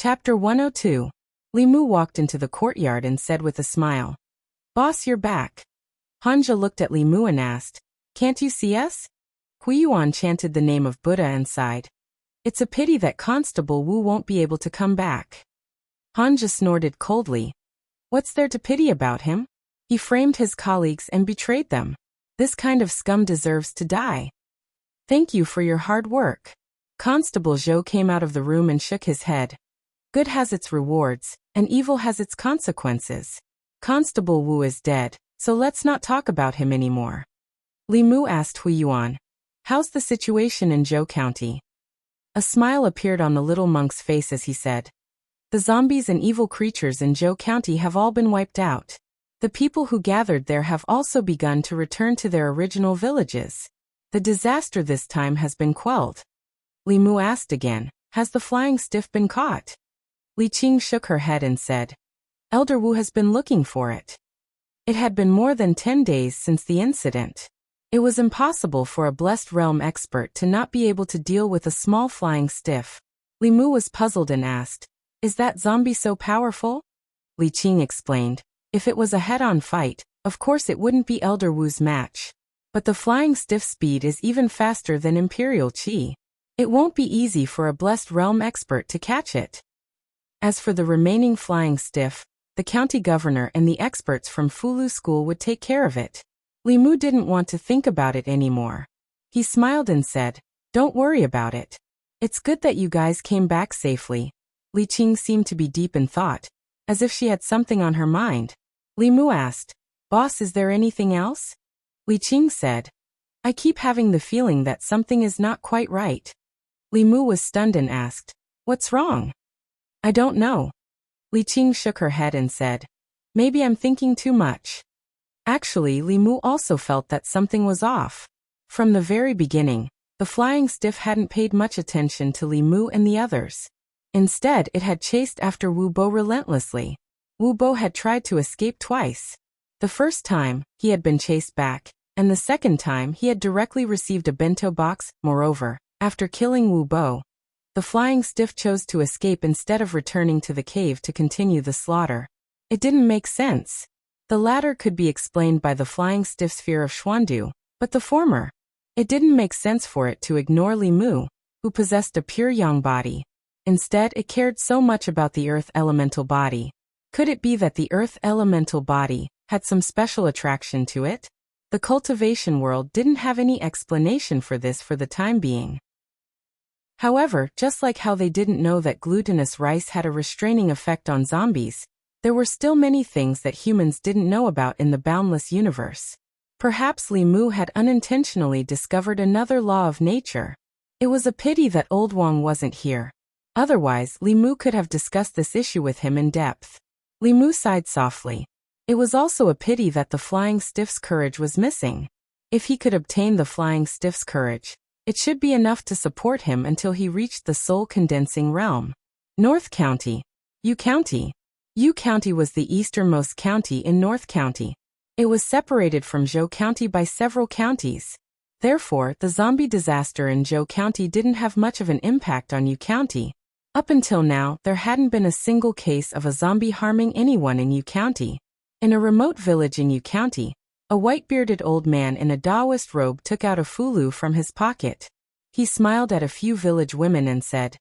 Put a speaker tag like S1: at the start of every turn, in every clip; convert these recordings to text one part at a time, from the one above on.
S1: Chapter 102. Li Mu walked into the courtyard and said with a smile, "Boss, you're back." Hanja looked at Li Mu and asked, "Can't you see us?" Huiyuan chanted the name of Buddha and sighed. "It's a pity that Constable Wu won't be able to come back." Hanja snorted coldly. "What's there to pity about him? He framed his colleagues and betrayed them. This kind of scum deserves to die." "Thank you for your hard work." Constable Zhou came out of the room and shook his head. "Good has its rewards, and evil has its consequences. Constable Wu is dead, so let's not talk about him anymore." Li Mu asked Huiyuan, "How's the situation in Zhou County?" A smile appeared on the little monk's face as he said, "The zombies and evil creatures in Zhou County have all been wiped out. The people who gathered there have also begun to return to their original villages. The disaster this time has been quelled." Li Mu asked again, "Has the flying stiff been caught?" Li Qing shook her head and said, "Elder Wu has been looking for it." It had been more than 10 days since the incident. It was impossible for a Blessed Realm expert to not be able to deal with a small flying stiff. Li Mu was puzzled and asked, "Is that zombie so powerful?" Li Qing explained, "If it was a head-on fight, of course it wouldn't be Elder Wu's match. But the flying stiff's speed is even faster than Imperial Qi. It won't be easy for a Blessed Realm expert to catch it. As for the remaining flying stiff, the county governor and the experts from Fulu School would take care of it." Li Mu didn't want to think about it anymore. He smiled and said, "Don't worry about it. It's good that you guys came back safely." Li Qing seemed to be deep in thought, as if she had something on her mind. Li Mu asked, "Boss, is there anything else?" Li Qing said, "I keep having the feeling that something is not quite right." Li Mu was stunned and asked, "What's wrong?" "I don't know." Li Qing shook her head and said, "Maybe I'm thinking too much." Actually, Li Mu also felt that something was off. From the very beginning, the flying stiff hadn't paid much attention to Li Mu and the others. Instead, it had chased after Wu Bo relentlessly. Wu Bo had tried to escape twice. The first time, he had been chased back, and the second time he had directly received a bento box. Moreover, after killing Wu Bo, the flying stiff chose to escape instead of returning to the cave to continue the slaughter. It didn't make sense. The latter could be explained by the flying stiff's fear of Xuandu, but the former, it didn't make sense for it to ignore Li Mu, who possessed a pure yang body. Instead, it cared so much about the earth elemental body. Could it be that the earth elemental body had some special attraction to it? The cultivation world didn't have any explanation for this for the time being. However, just like how they didn't know that glutinous rice had a restraining effect on zombies, there were still many things that humans didn't know about in the boundless universe. Perhaps Li Mu had unintentionally discovered another law of nature. It was a pity that Old Wang wasn't here. Otherwise, Li Mu could have discussed this issue with him in depth. Li Mu sighed softly. It was also a pity that the flying stiff's courage was missing. If he could obtain the flying stiff's courage, it should be enough to support him until he reached the soul-condensing realm. North County. Yu County. Yu County was the easternmost county in North County. It was separated from Zhou County by several counties. Therefore, the zombie disaster in Zhou County didn't have much of an impact on Yu County. Up until now, there hadn't been a single case of a zombie harming anyone in Yu County. In a remote village in Yu County, a white-bearded old man in a Taoist robe took out a fulu from his pocket. He smiled at a few village women and said,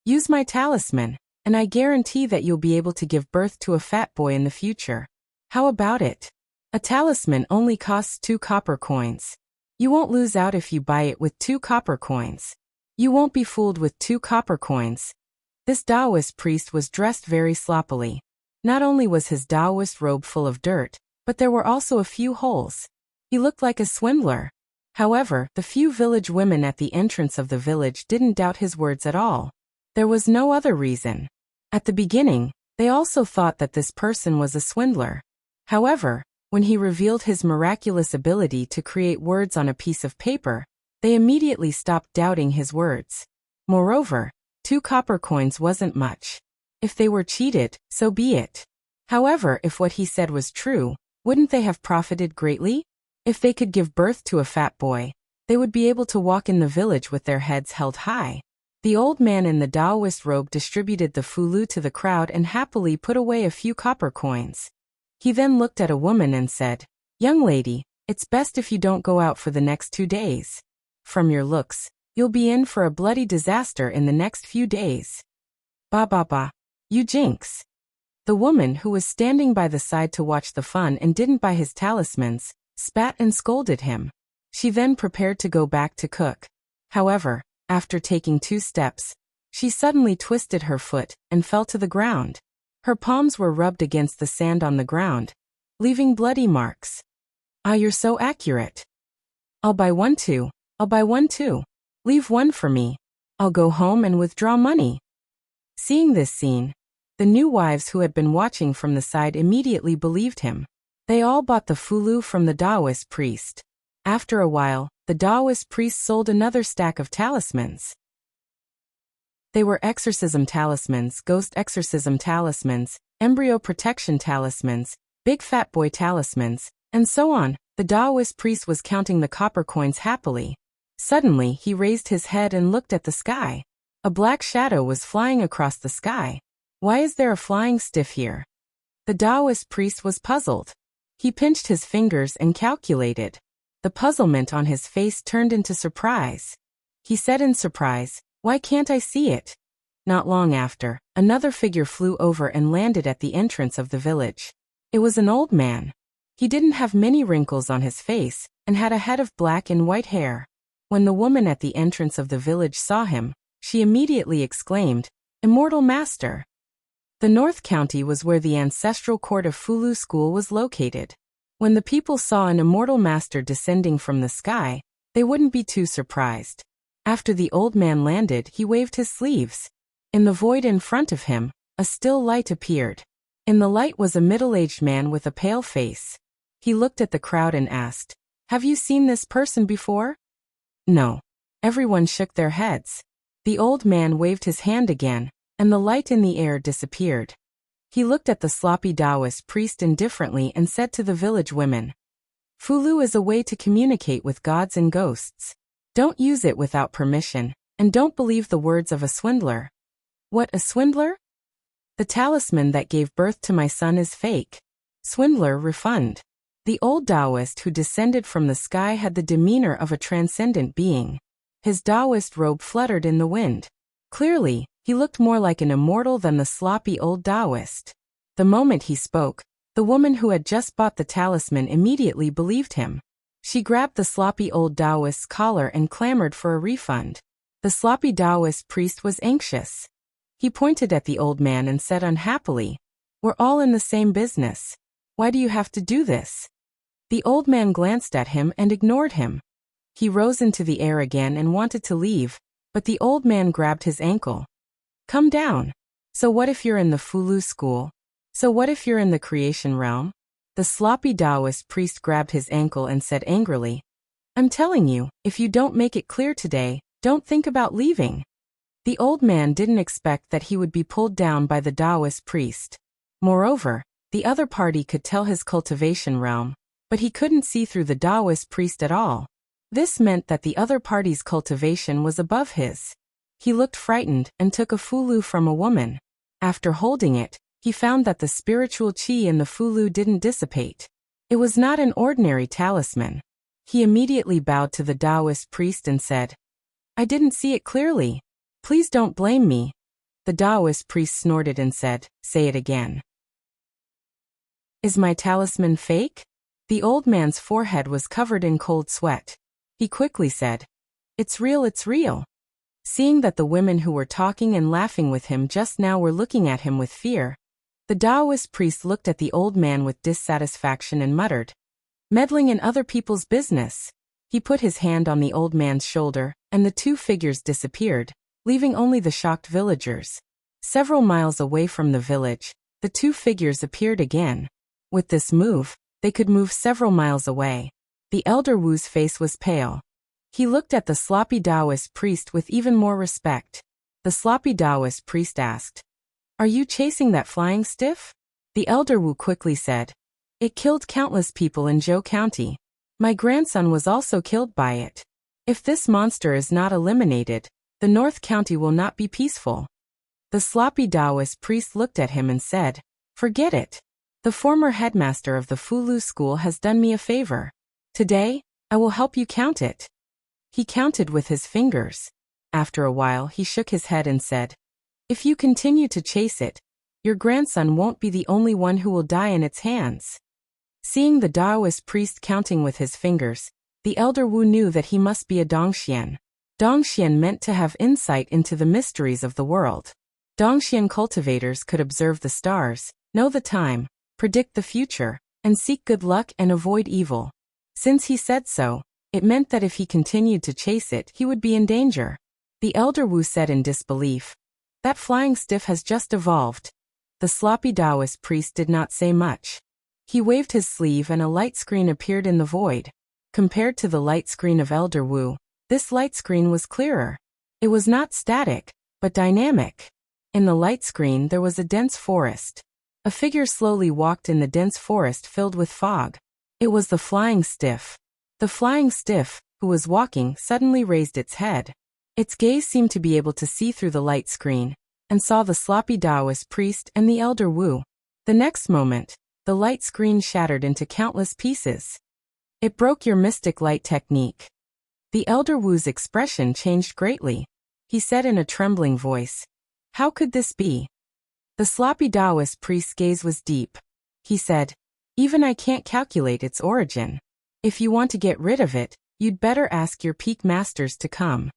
S1: "Use my talisman, and I guarantee that you'll be able to give birth to a fat boy in the future. How about it? A talisman only costs 2 copper coins. You won't lose out if you buy it with 2 copper coins. You won't be fooled with 2 copper coins." This Taoist priest was dressed very sloppily. Not only was his Taoist robe full of dirt, but there were also a few holes. He looked like a swindler. However, the few village women at the entrance of the village didn't doubt his words at all. There was no other reason. At the beginning, they also thought that this person was a swindler. However, when he revealed his miraculous ability to create words on a piece of paper, they immediately stopped doubting his words. Moreover, 2 copper coins wasn't much. If they were cheated, so be it. However, if what he said was true, wouldn't they have profited greatly? If they could give birth to a fat boy, they would be able to walk in the village with their heads held high. The old man in the Taoist robe distributed the fulu to the crowd and happily put away a few copper coins. He then looked at a woman and said, "Young lady, it's best if you don't go out for the next 2 days. From your looks, you'll be in for a bloody disaster in the next few days. Ba ba ba. You jinx." The woman, who was standing by the side to watch the fun and didn't buy his talismans, spat and scolded him. She then prepared to go back to cook. However, after taking 2 steps, she suddenly twisted her foot and fell to the ground. Her palms were rubbed against the sand on the ground, leaving bloody marks. "Ah, you're so accurate. I'll buy one too. I'll buy one too. Leave one for me. I'll go home and withdraw money." Seeing this scene, the new wives who had been watching from the side immediately believed him. They all bought the fulu from the Taoist priest. After a while, the Taoist priest sold another stack of talismans. They were exorcism talismans, ghost exorcism talismans, embryo protection talismans, big fat boy talismans, and so on. The Taoist priest was counting the copper coins happily. Suddenly, he raised his head and looked at the sky. A black shadow was flying across the sky. "Why is there a flying stiff here?" The Taoist priest was puzzled. He pinched his fingers and calculated. The puzzlement on his face turned into surprise. He said in surprise, "Why can't I see it?" Not long after, another figure flew over and landed at the entrance of the village. It was an old man. He didn't have many wrinkles on his face and had a head of black and white hair. When the woman at the entrance of the village saw him, she immediately exclaimed, "Immortal Master!" The North County was where the ancestral court of Fulu School was located. When the people saw an immortal master descending from the sky, they wouldn't be too surprised. After the old man landed, he waved his sleeves. In the void in front of him, a still light appeared. In the light was a middle-aged man with a pale face. He looked at the crowd and asked, "Have you seen this person before?" "No." Everyone shook their heads. The old man waved his hand again, and the light in the air disappeared. He looked at the sloppy Taoist priest indifferently and said to the village women, "Fulu is a way to communicate with gods and ghosts. Don't use it without permission, and don't believe the words of a swindler." "What, a swindler?" "The talisman that gave birth to my son is fake." "Swindler, refund." The old Taoist who descended from the sky had the demeanor of a transcendent being. His Taoist robe fluttered in the wind. Clearly, he looked more like an immortal than the sloppy old Taoist. The moment he spoke, the woman who had just bought the talisman immediately believed him. She grabbed the sloppy old Taoist's collar and clamored for a refund. The sloppy Taoist priest was anxious. He pointed at the old man and said unhappily, "We're all in the same business. Why do you have to do this?" The old man glanced at him and ignored him. He rose into the air again and wanted to leave, but the old man grabbed his ankle. "Come down. So what if you're in the Fulu school? So what if you're in the creation realm?" The sloppy Taoist priest grabbed his ankle and said angrily, "I'm telling you, if you don't make it clear today, don't think about leaving." The old man didn't expect that he would be pulled down by the Taoist priest. Moreover, the other party could tell his cultivation realm, but he couldn't see through the Taoist priest at all. This meant that the other party's cultivation was above his. He looked frightened and took a fulu from a woman. After holding it, he found that the spiritual chi in the fulu didn't dissipate. It was not an ordinary talisman. He immediately bowed to the Taoist priest and said, "I didn't see it clearly. Please don't blame me." The Taoist priest snorted and said, "Say it again." "Is my talisman fake?" The old man's forehead was covered in cold sweat. He quickly said, "It's real, it's real." Seeing that the women who were talking and laughing with him just now were looking at him with fear, the Taoist priest looked at the old man with dissatisfaction and muttered, "Meddling in other people's business." He put his hand on the old man's shoulder, and the 2 figures disappeared, leaving only the shocked villagers. Several miles away from the village, the 2 figures appeared again. With this move, they could move several miles away. The elder Wu's face was pale. He looked at the sloppy Taoist priest with even more respect. The sloppy Taoist priest asked, "Are you chasing that flying stiff?" The elder Wu quickly said, "It killed countless people in Zhou County. My grandson was also killed by it. If this monster is not eliminated, The North County will not be peaceful. The sloppy Taoist priest looked at him and said, "Forget it. The former headmaster of the Fulu school has done me a favor. Today, I will help you count it." He counted with his fingers. After a while he shook his head and said, "If you continue to chase it, your grandson won't be the only one who will die in its hands." Seeing the Taoist priest counting with his fingers, the elder Wu knew that he must be a Dongxian. Dongxian meant to have insight into the mysteries of the world. Dongxian cultivators could observe the stars, know the time, predict the future, and seek good luck and avoid evil. Since he said so, it meant that if he continued to chase it, he would be in danger. The elder Wu said in disbelief, "That flying stiff has just evolved." The sloppy Taoist priest did not say much. He waved his sleeve and a light screen appeared in the void. Compared to the light screen of elder Wu, this light screen was clearer. It was not static, but dynamic. In the light screen there was a dense forest. A figure slowly walked in the dense forest filled with fog. It was the flying stiff. The flying stiff, who was walking, suddenly raised its head. Its gaze seemed to be able to see through the light screen, and saw the sloppy Taoist priest and the elder Wu. The next moment, the light screen shattered into countless pieces. It broke your mystic light technique. The elder Wu's expression changed greatly. He said in a trembling voice, "How could this be?" The sloppy Taoist priest's gaze was deep. He said, "Even I can't calculate its origin. If you want to get rid of it, you'd better ask your peak masters to come."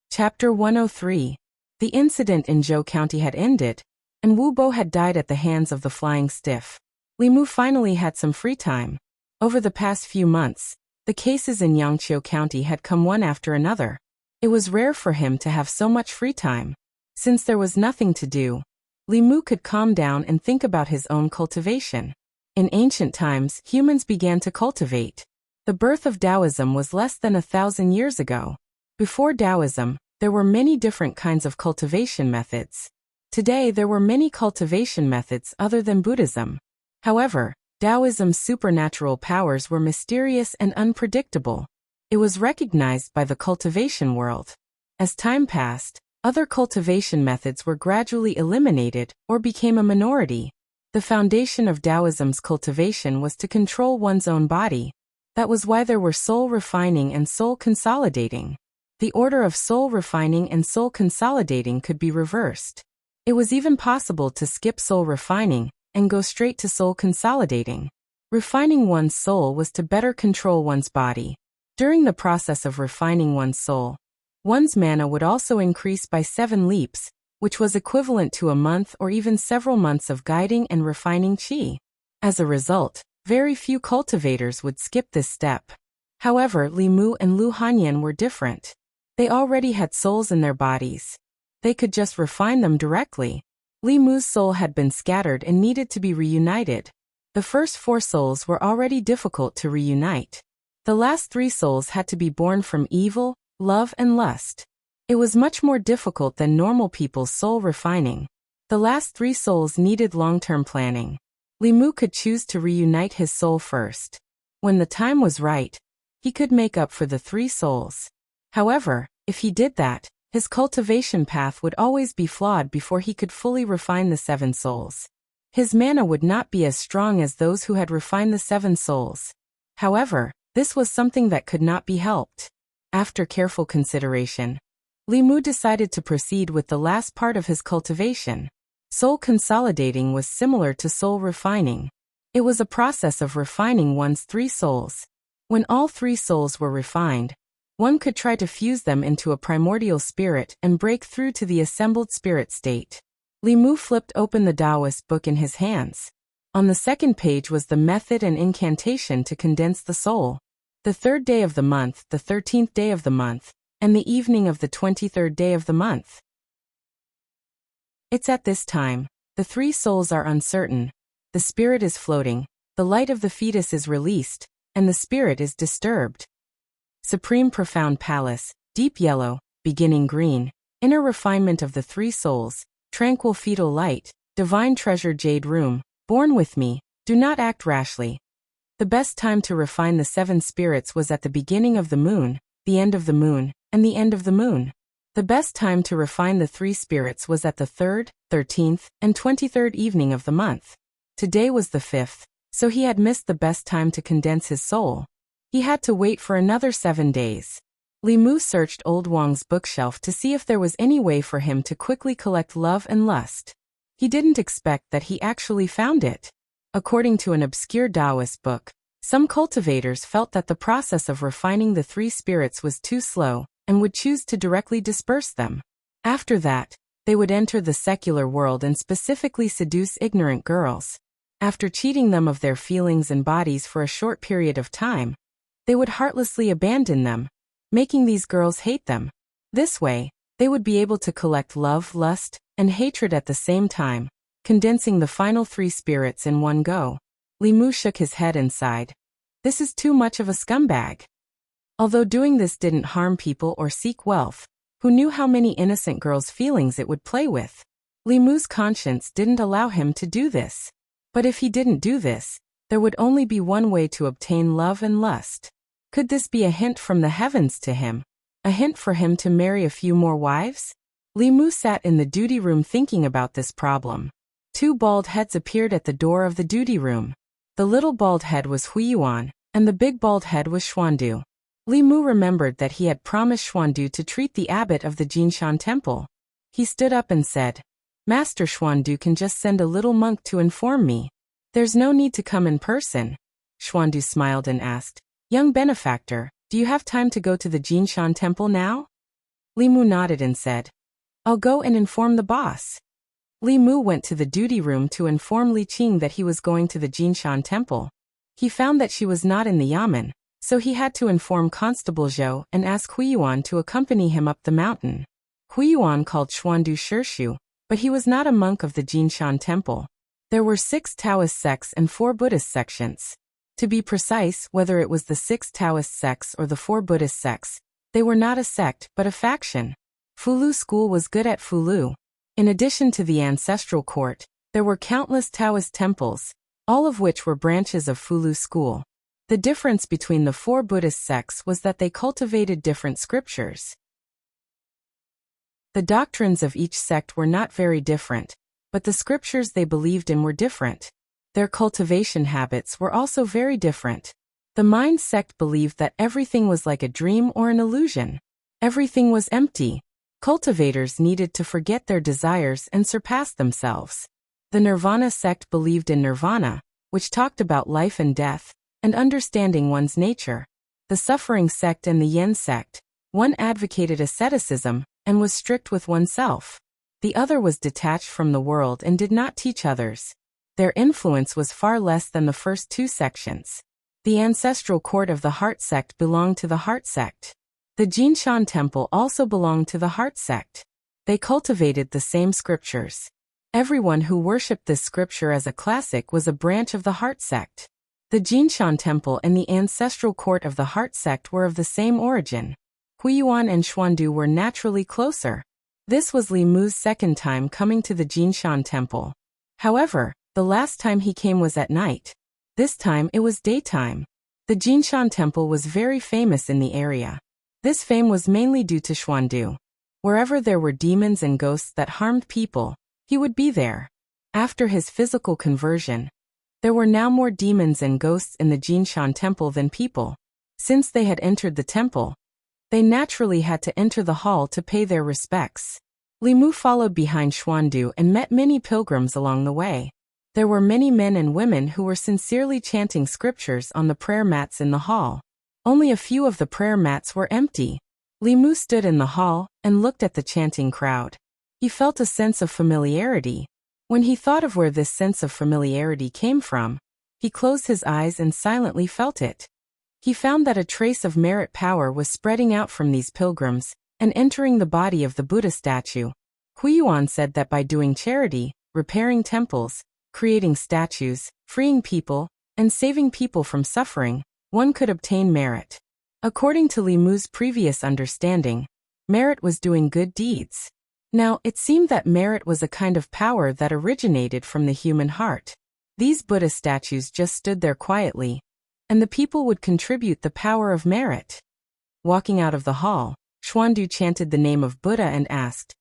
S1: Chapter 103. The incident in Zhou County had ended, and Wu Bo had died at the hands of the flying stiff. Li Mu finally had some free time. Over the past few months, the cases in Yangqiu County had come one after another. It was rare for him to have so much free time. Since there was nothing to do, Li Mu could calm down and think about his own cultivation. In ancient times, humans began to cultivate. The birth of Taoism was less than 1,000 years ago. Before Taoism, there were many different kinds of cultivation methods. Today there were many cultivation methods other than Buddhism. However, Taoism's supernatural powers were mysterious and unpredictable. It was recognized by the cultivation world. As time passed, other cultivation methods were gradually eliminated or became a minority. The foundation of Taoism's cultivation was to control one's own body. That was why there were soul refining and soul consolidating. The order of soul refining and soul consolidating could be reversed. It was even possible to skip soul refining and go straight to soul consolidating. Refining one's soul was to better control one's body. During the process of refining one's soul, one's mana would also increase by 7 leaps, which was equivalent to a month or even several months of guiding and refining qi. As a result, very few cultivators would skip this step. However, Li Mu and Lu Hanyan were different. They already had souls in their bodies. They could just refine them directly. Li Mu's soul had been scattered and needed to be reunited. The first 4 souls were already difficult to reunite. The last 3 souls had to be born from evil, love and lust. It was much more difficult than normal people's soul refining. The last 3 souls needed long-term planning. Li Mu could choose to reunite his soul first. When the time was right, he could make up for the 3 souls. However, if he did that, his cultivation path would always be flawed before he could fully refine the 7 souls. His mana would not be as strong as those who had refined the 7 souls. However, this was something that could not be helped. After careful consideration, Li Mu decided to proceed with the last part of his cultivation. Soul consolidating was similar to soul refining. It was a process of refining one's 3 souls. When all 3 souls were refined, one could try to fuse them into a primordial spirit and break through to the assembled spirit state. Li Mu flipped open the Taoist book in his hands. On the second page was the method and incantation to condense the soul. The 3rd day of the month, the 13th day of the month, and the evening of the 23rd day of the month. It's at this time, the 3 souls are uncertain, the spirit is floating, the light of the fetus is released, and the spirit is disturbed. Supreme profound palace, deep yellow, beginning green, inner refinement of the 3 souls, tranquil fetal light, divine treasure jade room, born with me, do not act rashly. The best time to refine the 7 spirits was at the beginning of the moon, the end of the moon, and the end of the moon. The best time to refine the three spirits was at the 3rd, 13th, and 23rd evening of the month. Today was the 5th, so he had missed the best time to condense his soul. He had to wait for another 7 days. Li Mu searched old Wang's bookshelf to see if there was any way for him to quickly collect love and lust. He didn't expect that he actually found it. According to an obscure Taoist book, some cultivators felt that the process of refining the three spirits was too slow, and would choose to directly disperse them. After that, they would enter the secular world and specifically seduce ignorant girls. After cheating them of their feelings and bodies for a short period of time, they would heartlessly abandon them, making these girls hate them. This way, they would be able to collect love, lust, and hatred at the same time, condensing the final three spirits in one go. Li Mu shook his head and sighed. This is too much of a scumbag. Although doing this didn't harm people or seek wealth, who knew how many innocent girls' feelings it would play with? Li Mu's conscience didn't allow him to do this. But if he didn't do this, there would only be one way to obtain love and lust. Could this be a hint from the heavens to him? A hint for him to marry a few more wives? Li Mu sat in the duty room thinking about this problem. 2 bald heads appeared at the door of the duty room. The little bald head was Huiyuan, and the big bald head was Xuandu. Li Mu remembered that he had promised Xuandu to treat the abbot of the Jinshan temple. He stood up and said, Master Xuandu can just send a little monk to inform me. There's no need to come in person. Xuandu smiled and asked, Young benefactor, do you have time to go to the Jinshan temple now? Li Mu nodded and said, I'll go and inform the boss. Li Mu went to the duty room to inform Li Qing that he was going to the Jinshan temple. He found that she was not in the yamen, so he had to inform Constable Zhou and ask Huiyuan to accompany him up the mountain. Huiyuan called Xuandu Shirshu, but he was not a monk of the Jinshan temple. There were 6 Taoist sects and 4 Buddhist sections. To be precise, whether it was the 6 Taoist sects or the 4 Buddhist sects, they were not a sect but a faction. Fulu school was good at Fulu. In addition to the ancestral court, there were countless Taoist temples, all of which were branches of Fulu school. The difference between the 4 Buddhist sects was that they cultivated different scriptures. The doctrines of each sect were not very different, but the scriptures they believed in were different. Their cultivation habits were also very different. The Mind sect believed that everything was like a dream or an illusion. Everything was empty. Cultivators needed to forget their desires and surpass themselves. The Nirvana sect believed in nirvana, which talked about life and death, and understanding one's nature. The Suffering sect and the Yen sect, one advocated asceticism and was strict with oneself. The other was detached from the world and did not teach others. Their influence was far less than the first 2 sections. The ancestral court of the Heart sect belonged to the Heart sect. The Jinshan temple also belonged to the Heart sect. They cultivated the same scriptures. Everyone who worshipped this scripture as a classic was a branch of the Heart sect. The Jinshan temple and the ancestral court of the Heart sect were of the same origin. Huiyuan and Xuandu were naturally closer. This was Li Mu's second time coming to the Jinshan temple. However, the last time he came was at night. This time it was daytime. The Jinshan temple was very famous in the area. This fame was mainly due to Xuandu. Wherever there were demons and ghosts that harmed people, he would be there. After his physical conversion, there were now more demons and ghosts in the Jinshan temple than people. Since they had entered the temple, they naturally had to enter the hall to pay their respects. Li Mu followed behind Xuandu and met many pilgrims along the way. There were many men and women who were sincerely chanting scriptures on the prayer mats in the hall. Only a few of the prayer mats were empty. Li Mu stood in the hall and looked at the chanting crowd. He felt a sense of familiarity. When he thought of where this sense of familiarity came from, he closed his eyes and silently felt it. He found that a trace of merit power was spreading out from these pilgrims and entering the body of the Buddha statue. Huiyuan said that by doing charity, repairing temples, creating statues, freeing people, and saving people from suffering, one could obtain merit. According to Li Mu's previous understanding, merit was doing good deeds. Now, it seemed that merit was a kind of power that originated from the human heart. These Buddha statues just stood there quietly, and the people would contribute the power of merit. Walking out of the hall, Xuandu chanted the name of Buddha and asked,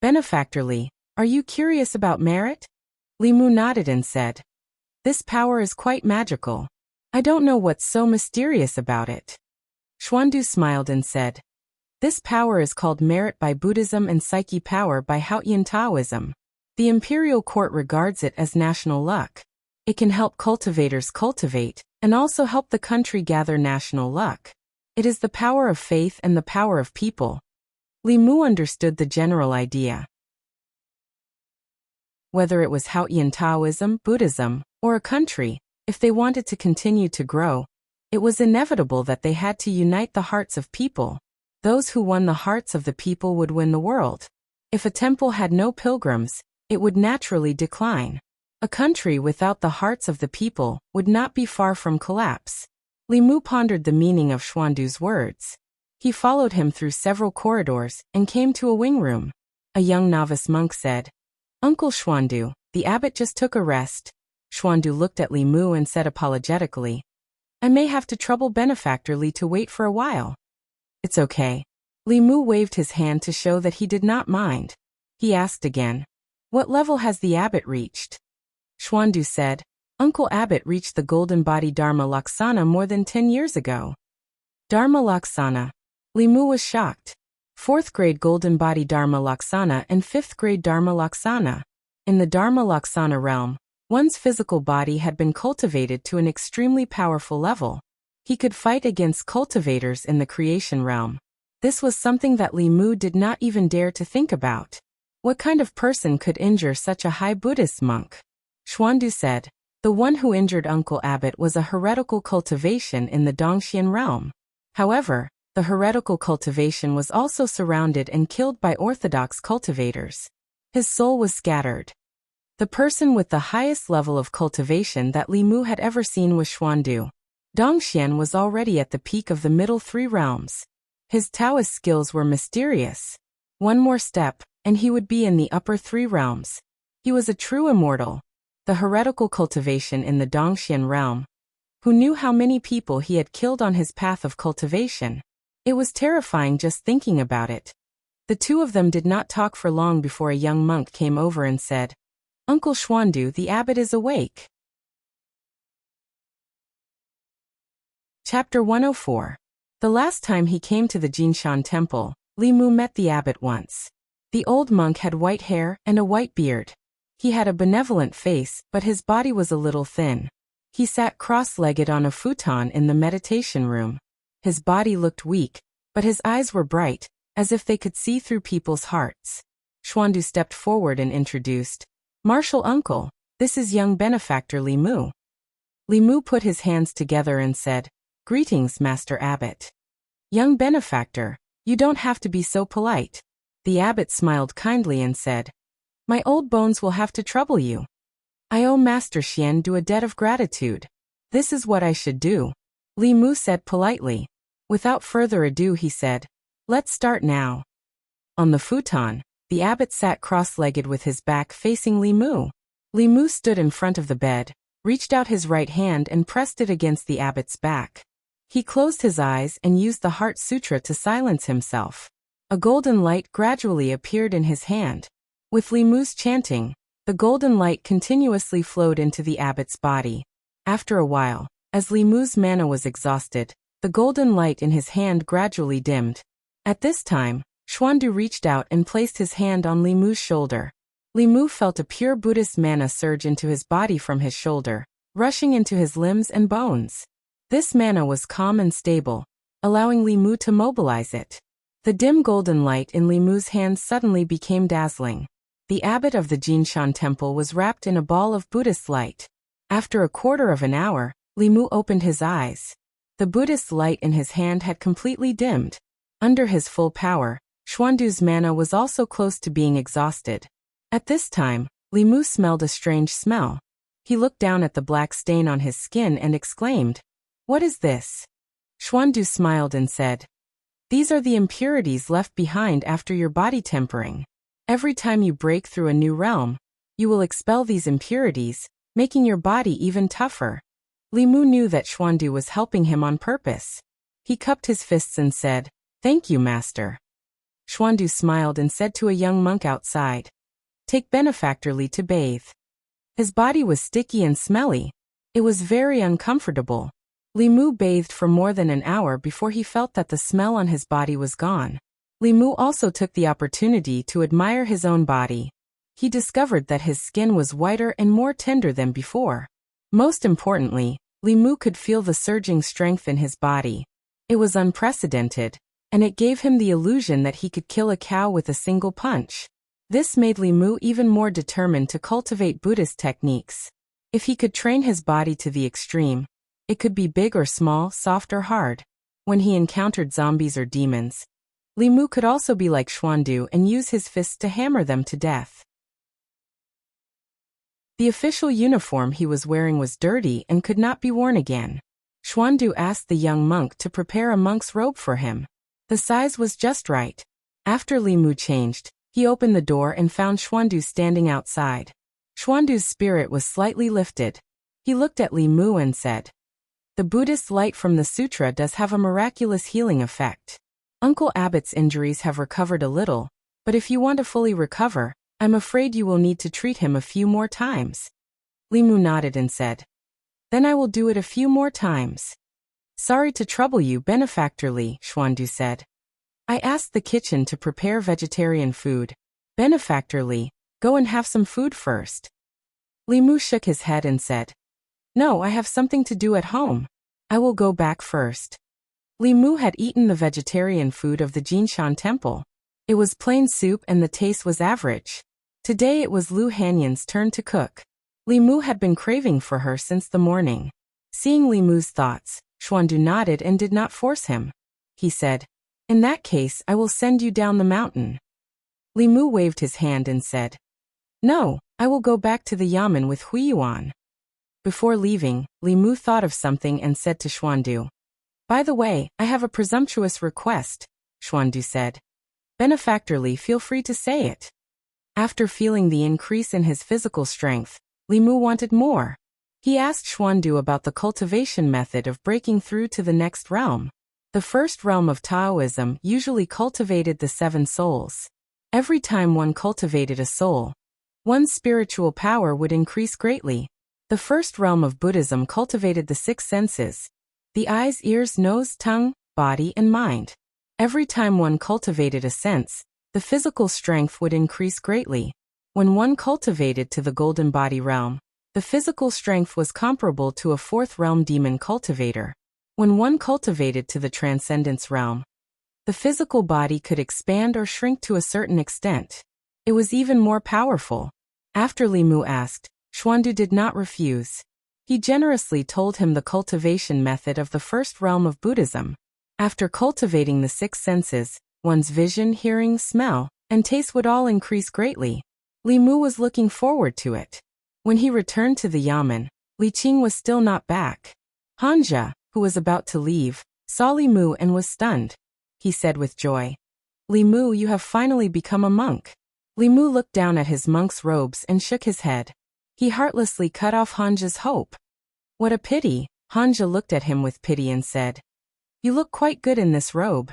S1: "Benefactor Li, are you curious about merit?" Li Mu nodded and said, "This power is quite magical. I don't know what's so mysterious about it." Xuandu smiled and said, "This power is called merit by Buddhism and psyche power by Haotian Taoism. The imperial court regards it as national luck. It can help cultivators cultivate, and also help the country gather national luck. It is the power of faith and the power of people." Li Mu understood the general idea. Whether it was Haotian Taoism, Buddhism, or a country, if they wanted to continue to grow, it was inevitable that they had to unite the hearts of people. Those who won the hearts of the people would win the world. If a temple had no pilgrims, it would naturally decline. A country without the hearts of the people would not be far from collapse. Li Mu pondered the meaning of Xuandu's words. He followed him through several corridors and came to a wing room. A young novice monk said, "Uncle Xuandu, the abbot just took a rest." Xuandu looked at Li Mu and said apologetically, "I may have to trouble Benefactor Li to wait for a while." "It's okay." Li Mu waved his hand to show that he did not mind. He asked again, "What level has the abbot reached?" Xuandu said, "Uncle Abbot reached the Golden Body Dharma Laksana more than 10 years ago." Dharma Laksana. Li Mu was shocked. 4th grade Golden Body Dharma Laksana and 5th grade Dharma Laksana. In the Dharma Laksana realm, one's physical body had been cultivated to an extremely powerful level. He could fight against cultivators in the creation realm. This was something that Li Mu did not even dare to think about. What kind of person could injure such a high Buddhist monk? Xuandu said, "The one who injured Uncle Abbot was a heretical cultivation in the Dongxian realm. However, the heretical cultivation was also surrounded and killed by orthodox cultivators. His soul was scattered." The person with the highest level of cultivation that Li Mu had ever seen was Xuandu. Dongxian was already at the peak of the middle 3 realms. His Taoist skills were mysterious. One more step, and he would be in the upper 3 realms. He was a true immortal. The heretical cultivation in the Dongxian realm. Who knew how many people he had killed on his path of cultivation? It was terrifying just thinking about it. The two of them did not talk for long before a young monk came over and said, "Uncle Xuandu, the abbot is awake." Chapter 104. The last time he came to the Jinshan temple, Li Mu met the abbot once. The old monk had white hair and a white beard. He had a benevolent face, but his body was a little thin. He sat cross-legged on a futon in the meditation room. His body looked weak, but his eyes were bright, as if they could see through people's hearts. Xuandu stepped forward and introduced, "Martial uncle, this is young benefactor Li Mu." Li Mu put his hands together and said, "Greetings, Master Abbot." "Young benefactor, you don't have to be so polite." The abbot smiled kindly and said, "My old bones will have to trouble you. I owe Master Xiandu a debt of gratitude. This is what I should do." Li Mu said politely. Without further ado he said, "Let's start now." On the futon, the abbot sat cross-legged with his back facing Li Mu. Li Mu stood in front of the bed, reached out his right hand and pressed it against the abbot's back. He closed his eyes and used the Heart Sutra to silence himself. A golden light gradually appeared in his hand. With Li Mu's chanting, the golden light continuously flowed into the abbot's body. After a while, as Li Mu's mana was exhausted, the golden light in his hand gradually dimmed. At this time, Xuandu reached out and placed his hand on Li Mu's shoulder. Li Mu felt a pure Buddhist mana surge into his body from his shoulder, rushing into his limbs and bones. This mana was calm and stable, allowing Li Mu to mobilize it. The dim golden light in Li Mu's hand suddenly became dazzling. The abbot of the Jinshan temple was wrapped in a ball of Buddhist light. After a quarter of an hour, Li Mu opened his eyes. The Buddhist light in his hand had completely dimmed. Under his full power, Xuandu's mana was also close to being exhausted. At this time, Li Mu smelled a strange smell. He looked down at the black stain on his skin and exclaimed, "What is this?" Xuandu smiled and said, "These are the impurities left behind after your body tempering. Every time you break through a new realm, you will expel these impurities, making your body even tougher." Li Mu knew that Xuandu was helping him on purpose. He cupped his fists and said, "Thank you, master." Xuandu smiled and said to a young monk outside, "Take benefactorly to bathe." His body was sticky and smelly. It was very uncomfortable. Li Mu bathed for more than an hour before he felt that the smell on his body was gone. Li Mu also took the opportunity to admire his own body. He discovered that his skin was whiter and more tender than before. Most importantly, Li Mu could feel the surging strength in his body. It was unprecedented, and it gave him the illusion that he could kill a cow with a single punch. This made Li Mu even more determined to cultivate Buddhist techniques. If he could train his body to the extreme, it could be big or small, soft or hard. When he encountered zombies or demons, Li Mu could also be like Xuandu and use his fists to hammer them to death. The official uniform he was wearing was dirty and could not be worn again. Xuandu asked the young monk to prepare a monk's robe for him. The size was just right. After Li Mu changed, he opened the door and found Xuandu standing outside. Xuandu's spirit was slightly lifted. He looked at Li Mu and said, "The Buddhist light from the sutra does have a miraculous healing effect. Uncle Abbott's injuries have recovered a little, but if you want to fully recover, I'm afraid you will need to treat him a few more times." Li Mu nodded and said, "Then I will do it a few more times." "Sorry to trouble you benefactorly," Xuandu said. "I asked the kitchen to prepare vegetarian food. Benefactorly, go and have some food first." Li Mu shook his head and said, "No, I have something to do at home. I will go back first." Li Mu had eaten the vegetarian food of the Jinshan temple. It was plain soup and the taste was average. Today it was Lu Hanyan's turn to cook. Li Mu had been craving for her since the morning. Seeing Li Mu's thoughts, Xuandu nodded and did not force him. He said, "In that case I will send you down the mountain." Li Mu waved his hand and said, "No, I will go back to the yamen with Huiyuan." Before leaving, Li Mu thought of something and said to Xuandu, "By the way, I have a presumptuous request." Xuandu said, "Benefactorly, feel free to say it." After feeling the increase in his physical strength, Li Mu wanted more. He asked Xuandu about the cultivation method of breaking through to the next realm. The first realm of Taoism usually cultivated the 7 souls. Every time one cultivated a soul, one's spiritual power would increase greatly. The first realm of Buddhism cultivated the 6 senses: the eyes, ears, nose, tongue, body, and mind. Every time one cultivated a sense, the physical strength would increase greatly. When one cultivated to the golden body realm, the physical strength was comparable to a 4th realm demon cultivator. When one cultivated to the transcendence realm, the physical body could expand or shrink to a certain extent. It was even more powerful. After Li Mu asked, Xuandu did not refuse. He generously told him the cultivation method of the first realm of Buddhism. After cultivating the 6 senses, one's vision, hearing, smell, and taste would all increase greatly. Li Mu was looking forward to it. When he returned to the yamen, Li Qing was still not back. Hanja, who was about to leave, saw Li Mu and was stunned. He said with joy, "Li Mu, you have finally become a monk." Li Mu looked down at his monk's robes and shook his head. He heartlessly cut off Hanja's hope. "What a pity." Hanja looked at him with pity and said, "You look quite good in this robe."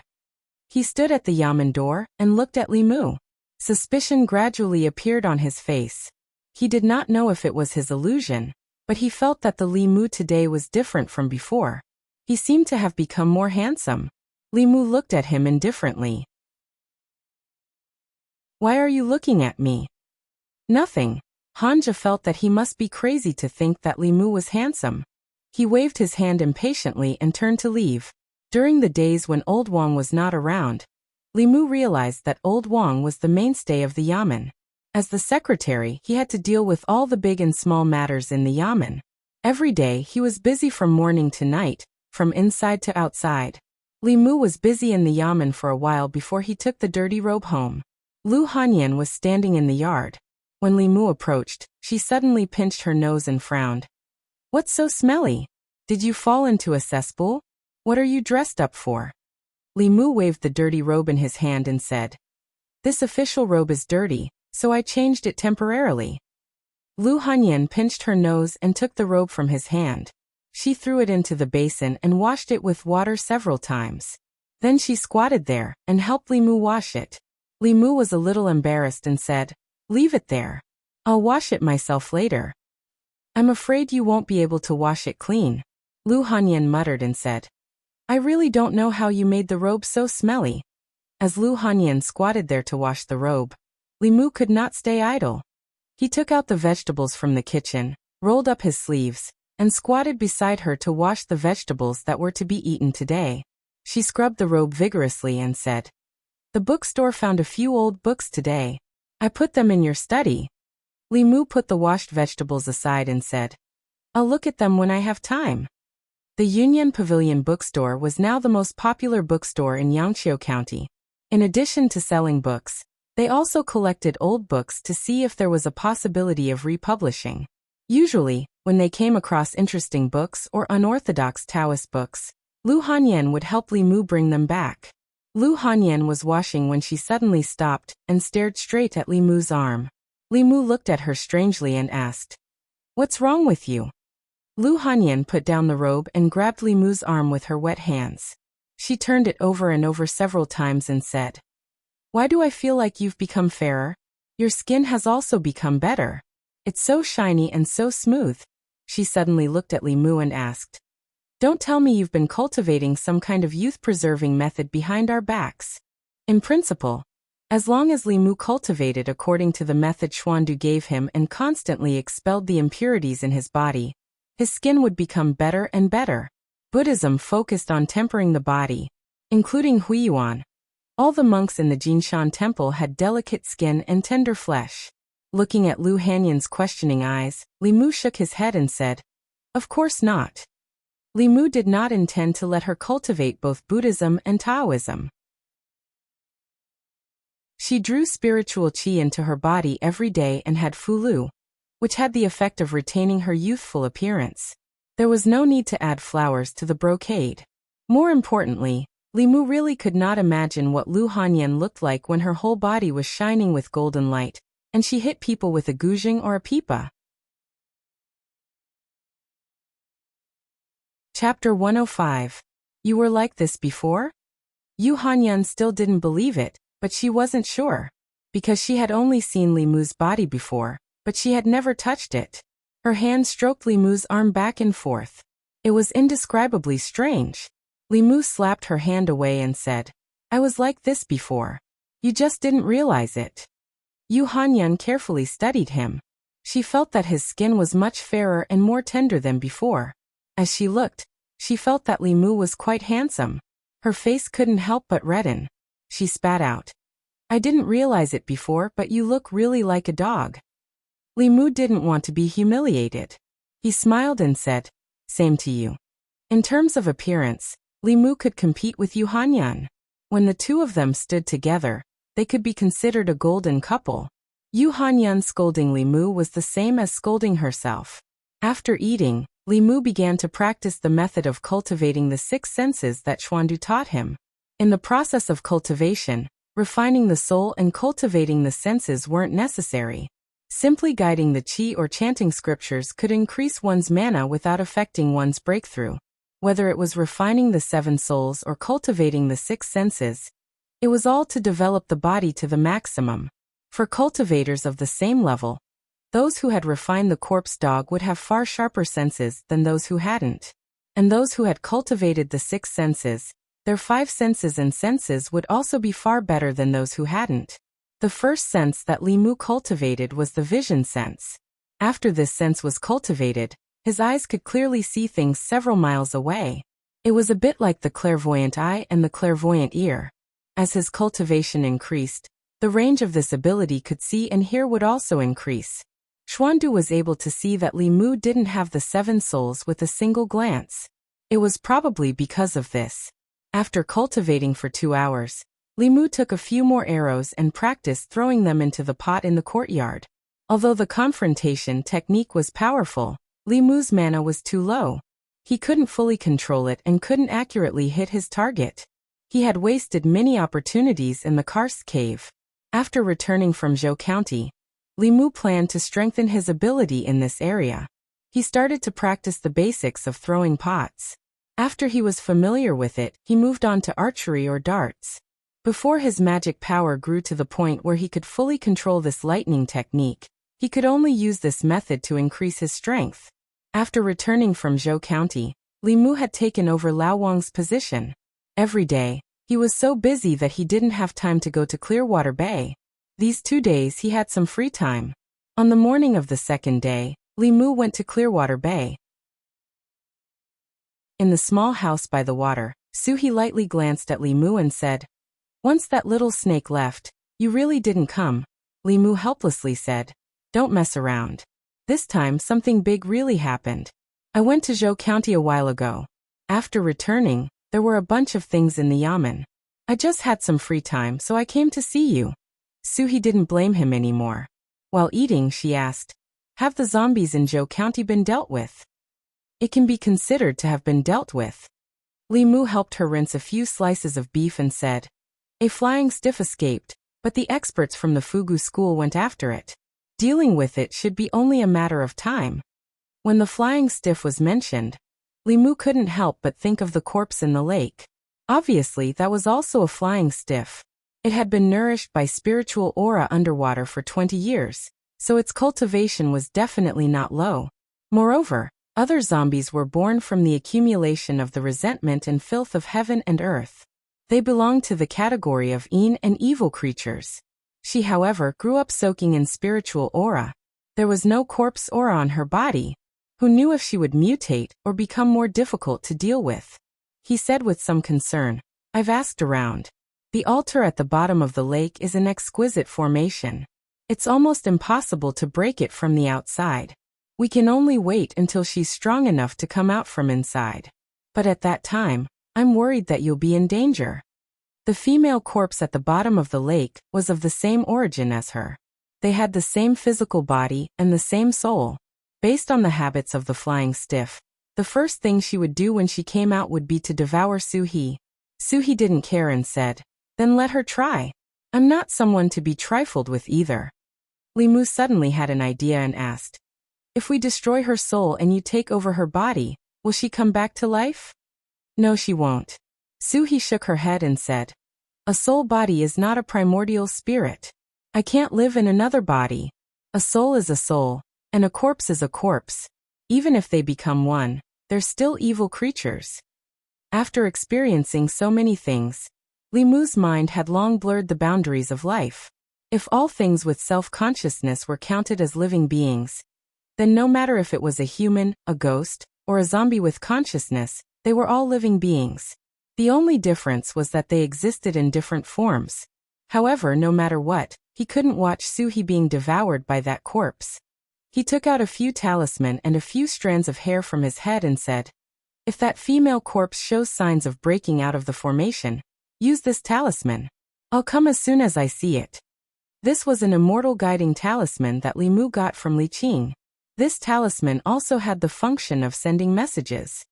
S1: He stood at the yamen door and looked at Li Mu. Suspicion gradually appeared on his face. He did not know if it was his illusion, but he felt that the Li Mu today was different from before. He seemed to have become more handsome. Li Mu looked at him indifferently. "Why are you looking at me?" "Nothing." Hanja felt that he must be crazy to think that Li Mu was handsome. He waved his hand impatiently and turned to leave. During the days when Old Wang was not around, Li Mu realized that Old Wang was the mainstay of the yamen. As the secretary, he had to deal with all the big and small matters in the yamen. Every day he was busy from morning to night, from inside to outside. Li Mu was busy in the yamen for a while before he took the dirty robe home. Lu Hanyan was standing in the yard. When Li Mu approached, she suddenly pinched her nose and frowned. "What's so smelly? Did you fall into a cesspool? What are you dressed up for?" Li Mu waved the dirty robe in his hand and said, "This official robe is dirty, so I changed it temporarily." Lu Hanyan pinched her nose and took the robe from his hand. She threw it into the basin and washed it with water several times. Then she squatted there and helped Limu wash it. Limu was a little embarrassed and said, "Leave it there. I'll wash it myself later." "I'm afraid you won't be able to wash it clean," Lu Hanyan muttered and said. "I really don't know how you made the robe so smelly." As Lu Hanyan squatted there to wash the robe, Limu could not stay idle. He took out the vegetables from the kitchen, rolled up his sleeves, and squatted beside her to wash the vegetables that were to be eaten today. She scrubbed the robe vigorously and said, "The bookstore found a few old books today. I put them in your study." Limu put the washed vegetables aside and said, "I'll look at them when I have time." The Union Pavilion bookstore was now the most popular bookstore in Yangqiu County. In addition to selling books, they also collected old books to see if there was a possibility of republishing. Usually, when they came across interesting books or unorthodox Taoist books, Lu Hanyan would help Limu bring them back. Lu Hanyan was washing when she suddenly stopped and stared straight at Limu's arm. Limu looked at her strangely and asked, "What's wrong with you?" Lu Hanyan put down the robe and grabbed Limu's arm with her wet hands. She turned it over and over several times and said, "Why do I feel like you've become fairer? Your skin has also become better. It's so shiny and so smooth." She suddenly looked at Limu and asked, "Don't tell me you've been cultivating some kind of youth-preserving method behind our backs." In principle, as long as Limu cultivated according to the method Xuandu gave him and constantly expelled the impurities in his body, his skin would become better and better. Buddhism focused on tempering the body, including Huiyuan. All the monks in the Jinshan temple had delicate skin and tender flesh. Looking at Lu Hanyan's questioning eyes, Limu shook his head and said, "Of course not." Limu did not intend to let her cultivate both Buddhism and Taoism. She drew spiritual qi into her body every day and had fulu, which had the effect of retaining her youthful appearance. There was no need to add flowers to the brocade. More importantly, Limu really could not imagine what Lu Hanyan looked like when her whole body was shining with golden light, and she hit people with a guzheng or a pipa. Chapter 105. You were like this before? Yu Hanyan still didn't believe it, but she wasn't sure. Because she had only seen Limu's body before, but she had never touched it. Her hand stroked Limu's arm back and forth. It was indescribably strange. Limu slapped her hand away and said, "I was like this before. You just didn't realize it." Yu Hanyan carefully studied him. She felt that his skin was much fairer and more tender than before. As she looked, she felt that Limu was quite handsome. Her face couldn't help but redden. She spat out, "I didn't realize it before, but you look really like a dog." Limu didn't want to be humiliated. He smiled and said, "Same to you." In terms of appearance, Limu could compete with Yu Hanyan. When the two of them stood together, they could be considered a golden couple. Yu Hanyan scolding Limu was the same as scolding herself. After eating, Limu began to practice the method of cultivating the 6 senses that Xuandu taught him. In the process of cultivation, refining the soul and cultivating the senses weren't necessary. Simply guiding the qi or chanting scriptures could increase one's mana without affecting one's breakthrough. Whether it was refining the 7 souls or cultivating the 6 senses, it was all to develop the body to the maximum. For cultivators of the same level, those who had refined the corpse dog would have far sharper senses than those who hadn't. And those who had cultivated the 6 senses, their 5 senses and senses would also be far better than those who hadn't. The first sense that Limu cultivated was the vision sense. After this sense was cultivated, his eyes could clearly see things several miles away. It was a bit like the clairvoyant eye and the clairvoyant ear. As his cultivation increased, the range of this ability could see and hear would also increase. Xuandu was able to see that Limu didn't have the 7 souls with a single glance. It was probably because of this. After cultivating for 2 hours, Limu took a few more arrows and practiced throwing them into the pot in the courtyard. Although the confrontation technique was powerful, Limu's mana was too low. He couldn't fully control it and couldn't accurately hit his target. He had wasted many opportunities in the karst cave. After returning from Zhou County, Limu planned to strengthen his ability in this area. He started to practice the basics of throwing pots. After he was familiar with it, he moved on to archery or darts. Before his magic power grew to the point where he could fully control this lightning technique, he could only use this method to increase his strength. After returning from Zhou County, Li Mu had taken over Lao Wang's position. Every day, he was so busy that he didn't have time to go to Clearwater Bay. These 2 days he had some free time. On the morning of the second day, Li Mu went to Clearwater Bay. In the small house by the water, Suhi lightly glanced at Li Mu and said, "Once that little snake left, you really didn't come." Li Mu helplessly said, "Don't mess around. This time something big really happened. I went to Zhou County a while ago. After returning, there were a bunch of things in the yamen. I just had some free time, so I came to see you." Suhi didn't blame him anymore. While eating, she asked, "Have the zombies in Zhou County been dealt with?" "It can be considered to have been dealt with." Li Mu helped her rinse a few slices of beef and said, "A flying stiff escaped, but the experts from the Fugu school went after it. Dealing with it should be only a matter of time." When the flying stiff was mentioned, Li Mu couldn't help but think of the corpse in the lake. Obviously, that was also a flying stiff. It had been nourished by spiritual aura underwater for 20 years, so its cultivation was definitely not low. Moreover, other zombies were born from the accumulation of the resentment and filth of heaven and earth. They belonged to the category of Yin and evil creatures. She, however, grew up soaking in spiritual aura. There was no corpse aura on her body. Who knew if she would mutate or become more difficult to deal with? He said with some concern, "I've asked around. The altar at the bottom of the lake is an exquisite formation. It's almost impossible to break it from the outside. We can only wait until she's strong enough to come out from inside. But at that time, I'm worried that you'll be in danger." The female corpse at the bottom of the lake was of the same origin as her. They had the same physical body and the same soul. Based on the habits of the flying stiff, the first thing she would do when she came out would be to devour Suhi. Suhi didn't care and said, "Then let her try. I'm not someone to be trifled with either." Li Mu suddenly had an idea and asked, "If we destroy her soul and you take over her body, will she come back to life?" "No, she won't." Suhi shook her head and said, "A soul body is not a primordial spirit. I can't live in another body. A soul is a soul, and a corpse is a corpse. Even if they become one, they're still evil creatures." After experiencing so many things, Li Mu's mind had long blurred the boundaries of life. If all things with self-consciousness were counted as living beings, then no matter if it was a human, a ghost, or a zombie with consciousness, they were all living beings. The only difference was that they existed in different forms. However, no matter what, he couldn't watch Suhi being devoured by that corpse. He took out a few talisman and a few strands of hair from his head and said, "If that female corpse shows signs of breaking out of the formation, use this talisman. I'll come as soon as I see it." This was an immortal guiding talisman that Li Mu got from Li Qing. This talisman also had the function of sending messages.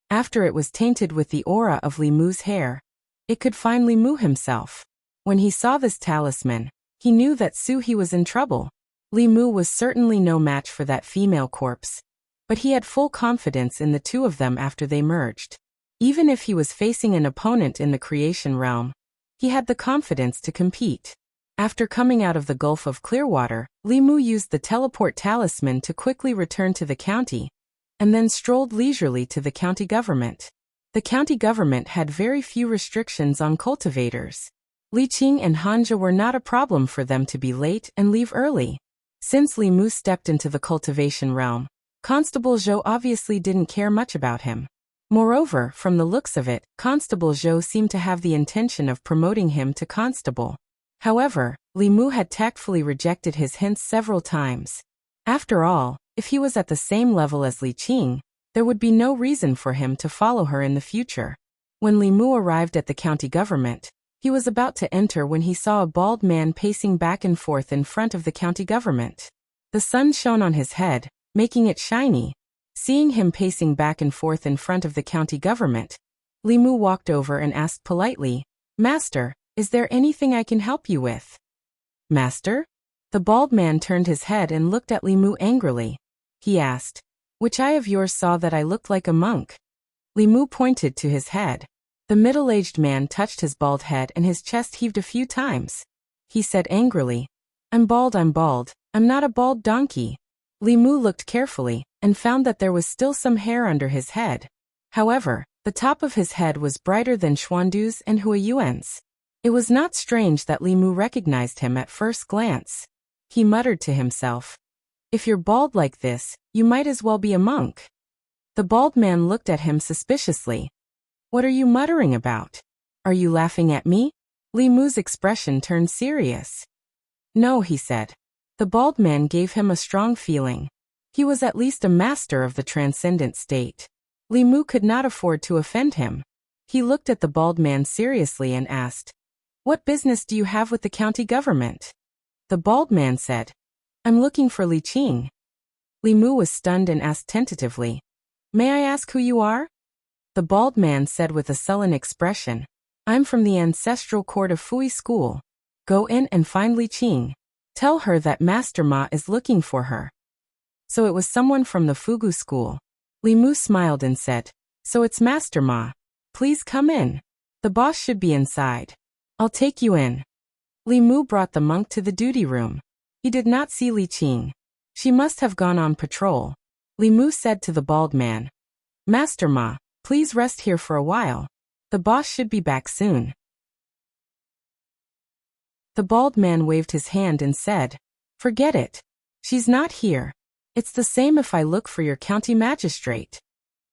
S1: After it was tainted with the aura of Li Mu's hair, it could find Li Mu himself. When he saw this talisman, he knew that Suhi was in trouble. Li Mu was certainly no match for that female corpse, but he had full confidence in the two of them after they merged. Even if he was facing an opponent in the creation realm, he had the confidence to compete. After coming out of the Gulf of Clearwater, Li Mu used the teleport talisman to quickly return to the county, and then strolled leisurely to the county government. The county government had very few restrictions on cultivators. Li Qing and Hanja were not a problem for them to be late and leave early. Since Li Mu stepped into the cultivation realm, Constable Zhou obviously didn't care much about him. Moreover, from the looks of it, Constable Zhou seemed to have the intention of promoting him to constable. However, Li Mu had tactfully rejected his hints several times. After all, if he was at the same level as Li Qing, there would be no reason for him to follow her in the future. When Li Mu arrived at the county government, he was about to enter when he saw a bald man pacing back and forth in front of the county government. The sun shone on his head, making it shiny. Seeing him pacing back and forth in front of the county government, Li Mu walked over and asked politely, "Master, is there anything I can help you with?" "Master?" The bald man turned his head and looked at Li Mu angrily. He asked, "Which eye of yours saw that I looked like a monk?" Li Mu pointed to his head. The middle-aged man touched his bald head and his chest heaved a few times. He said angrily, I'm bald, I'm not a bald donkey." Li Mu looked carefully and found that there was still some hair under his head. However, the top of his head was brighter than Xuandu's and Huayuan's. It was not strange that Li Mu recognized him at first glance. He muttered to himself, "If you're bald like this, you might as well be a monk." The bald man looked at him suspiciously. "What are you muttering about? Are you laughing at me?" Li Mu's expression turned serious. "No," he said. The bald man gave him a strong feeling. He was at least a master of the transcendent state. Li Mu could not afford to offend him. He looked at the bald man seriously and asked, "What business do you have with the county government?" The bald man said, "I'm looking for Li Qing." Li Mu was stunned and asked tentatively, "May I ask who you are?" The bald man said with a sullen expression, "I'm from the ancestral court of Fui School. Go in and find Li Qing. Tell her that Master Ma is looking for her." So it was someone from the Fugu school. Li Mu smiled and said, "So it's Master Ma. Please come in. The boss should be inside. I'll take you in." Li Mu brought the monk to the duty room. He did not see Li Qing. She must have gone on patrol. Li Mu said to the bald man, "Master Ma, please rest here for a while. The boss should be back soon." The bald man waved his hand and said, "Forget it. She's not here. It's the same if I look for your county magistrate."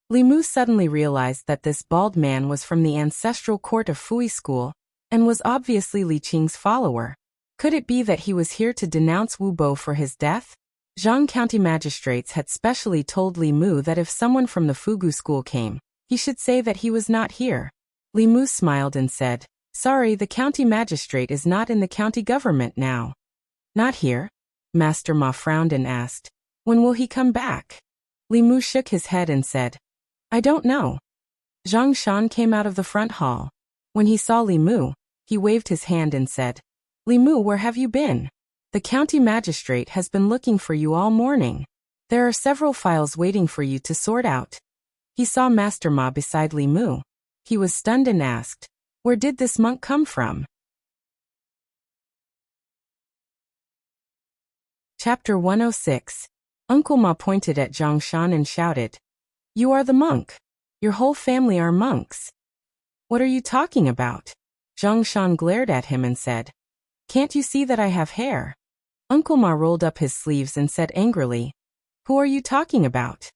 S1: Li Mu suddenly realized that this bald man was from the ancestral court of Fui School and was obviously Li Qing's follower. Could it be that he was here to denounce Wu Bo for his death? Zhang County magistrates had specially told Li Mu that if someone from the Fugu school came, he should say that he was not here. Li Mu smiled and said, "Sorry, the county magistrate is not in the county government now." "Not here?" Master Ma frowned and asked, "When will he come back?" Li Mu shook his head and said, "I don't know." Zhang Shan came out of the front hall. When he saw Li Mu, he waved his hand and said, "Li Mu, where have you been? The county magistrate has been looking for you all morning. There are several files waiting for you to sort out." He saw Master Ma beside Li Mu. He was stunned and asked, "Where did this monk come from?" Chapter 106. Uncle Ma pointed at Zhang Shan and shouted, "You are the monk. Your whole family are monks." "What are you talking about?" Zhang Shan glared at him and said, "Can't you see that I have hair?" Uncle Ma rolled up his sleeves and said angrily, "Who are you talking about?"